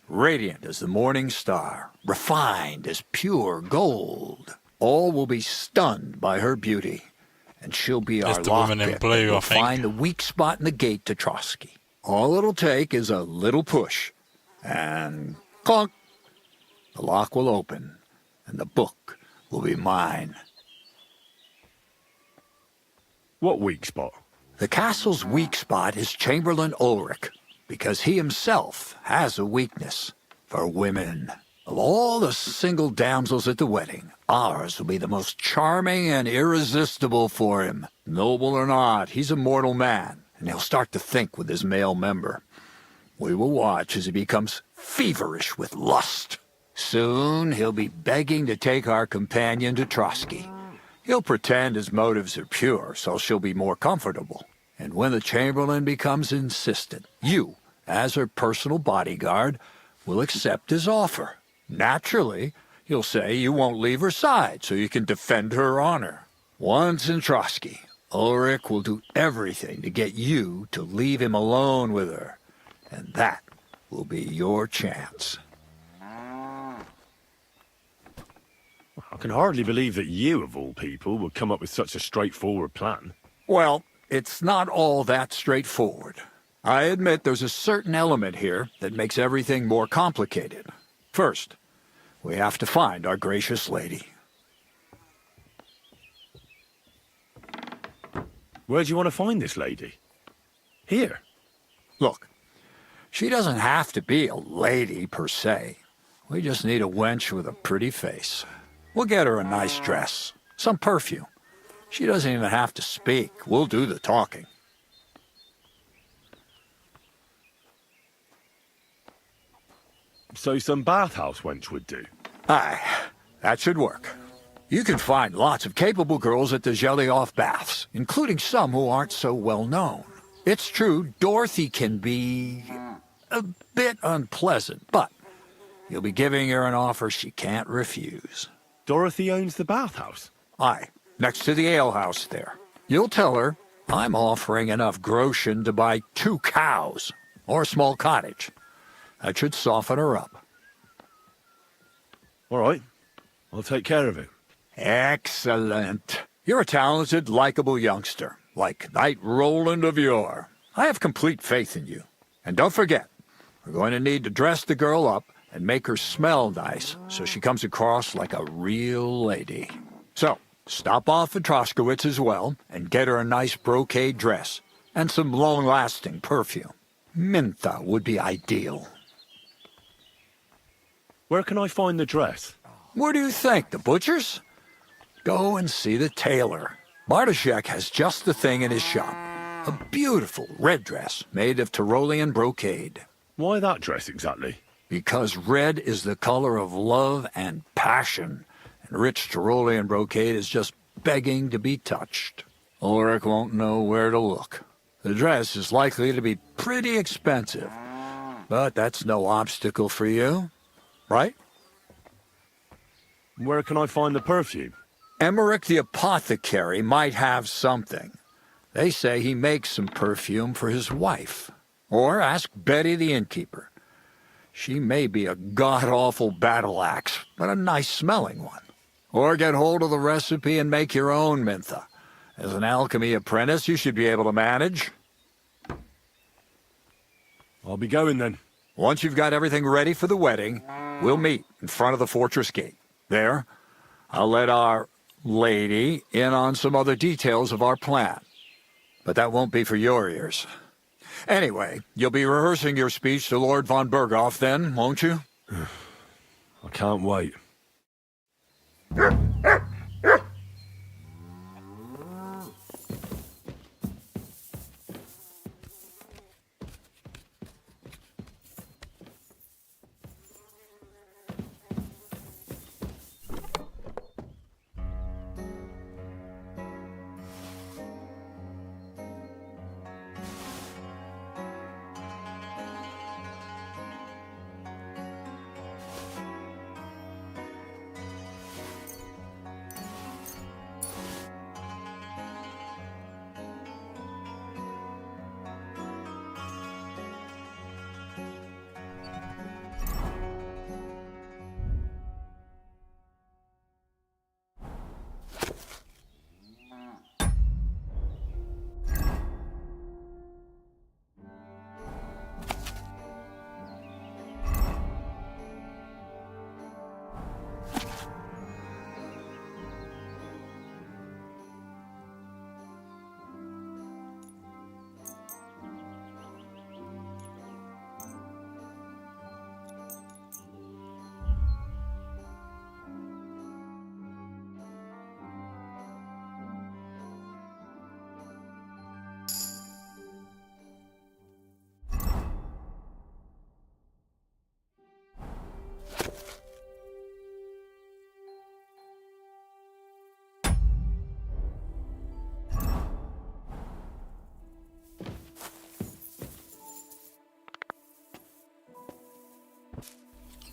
radiant as the morning star, refined as pure gold. All will be stunned by her beauty, and she'll be our the woman in lockpick blue, that will I think. find the weak spot in the gate to Trotsky. All it'll take is a little push, and clunk, the lock will open, and the book will be mine. What weak spot? The castle's weak spot is Chamberlain Ulrich, because he himself has a weakness for women. Of all the single damsels at the wedding, ours will be the most charming and irresistible for him. Noble or not, he's a mortal man, and he'll start to think with his male member. We will watch as he becomes feverish with lust. Soon he'll be begging to take our companion to Trotsky. He'll pretend his motives are pure, so she'll be more comfortable. And when the Chamberlain becomes insistent, you, as her personal bodyguard, will accept his offer. Naturally, you'll say you won't leave her side so you can defend her honor. Once in Trotsky, Ulrich will do everything to get you to leave him alone with her. And that will be your chance. I can hardly believe that you, of all people, would come up with such a straightforward plan. Well, it's not all that straightforward. I admit there's a certain element here that makes everything more complicated. First, we have to find our gracious lady. Where do you want to find this lady? Here? Look, she doesn't have to be a lady per se. We just need a wench with a pretty face. We'll get her a nice dress, some perfume. She doesn't even have to speak. We'll do the talking. So some bathhouse wench would do? Aye, that should work. You can find lots of capable girls at the Gelioff baths, including some who aren't so well known. It's true, Dorothy can be a bit unpleasant, but you'll be giving her an offer she can't refuse. Dorothy owns the bathhouse? Aye, next to the alehouse there. You'll tell her I'm offering enough groschen to buy 2 cows, or a small cottage. That should soften her up. All right, I'll take care of it. Excellent. You're a talented, likable youngster, like Knight Roland of yore. I have complete faith in you. And don't forget, we're going to need to dress the girl up and make her smell nice so she comes across like a real lady. So, stop off at Troskowitz as well and get her a nice brocade dress and some long-lasting perfume. Mintha would be ideal. Where can I find the dress? What do you think, the butcher's? Go and see the tailor. Bartoszek has just the thing in his shop. A beautiful red dress made of Tyrolean brocade. Why that dress exactly? Because red is the color of love and passion, and rich Tyrolean brocade is just begging to be touched. Ulrich won't know where to look. The dress is likely to be pretty expensive, but that's no obstacle for you, right? Where can I find the perfume? Emmerich the apothecary might have something. They say he makes some perfume for his wife. Or ask Betty the innkeeper. She may be a god-awful battle axe, but a nice-smelling one. Or get hold of the recipe and make your own Mintha. As an alchemy apprentice, you should be able to manage. I'll be going then. Once you've got everything ready for the wedding, we'll meet in front of the fortress gate. There, I'll let our lady in on some other details of our plan. But that won't be for your ears. Anyway, you'll be rehearsing your speech to Lord von Berghoff then, won't you? I can't wait.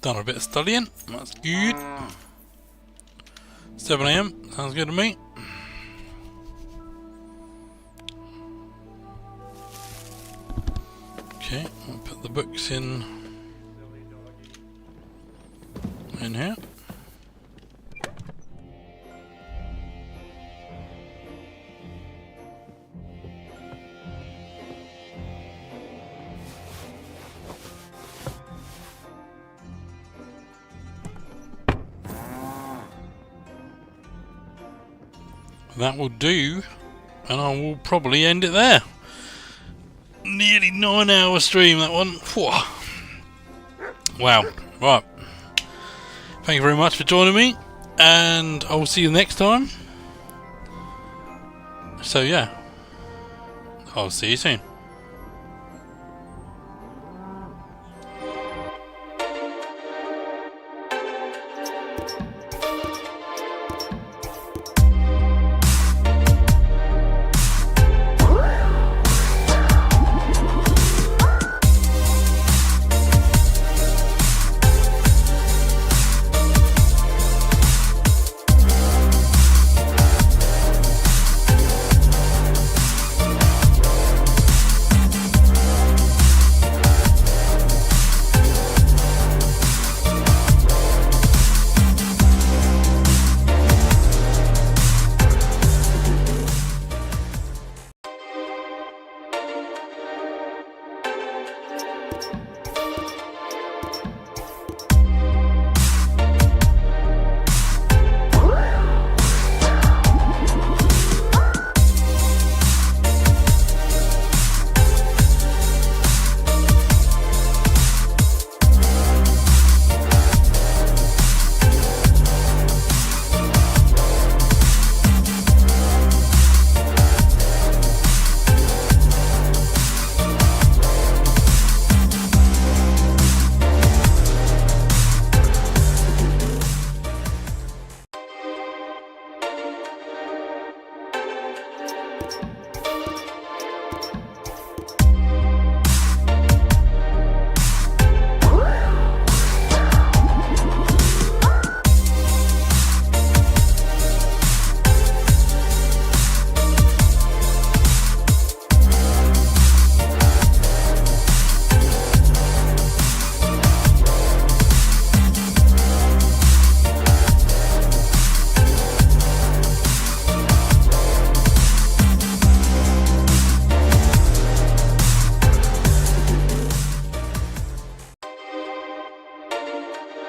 Done a bit of studying. That's good. 7 AM. Sounds good to me. Okay, I'll put the books in here. That will do, and I will probably end it there. Nearly 9-hour stream, that one. Whew. Wow. Right. Thank you very much for joining me, and I will see you next time. So yeah, I'll see you soon.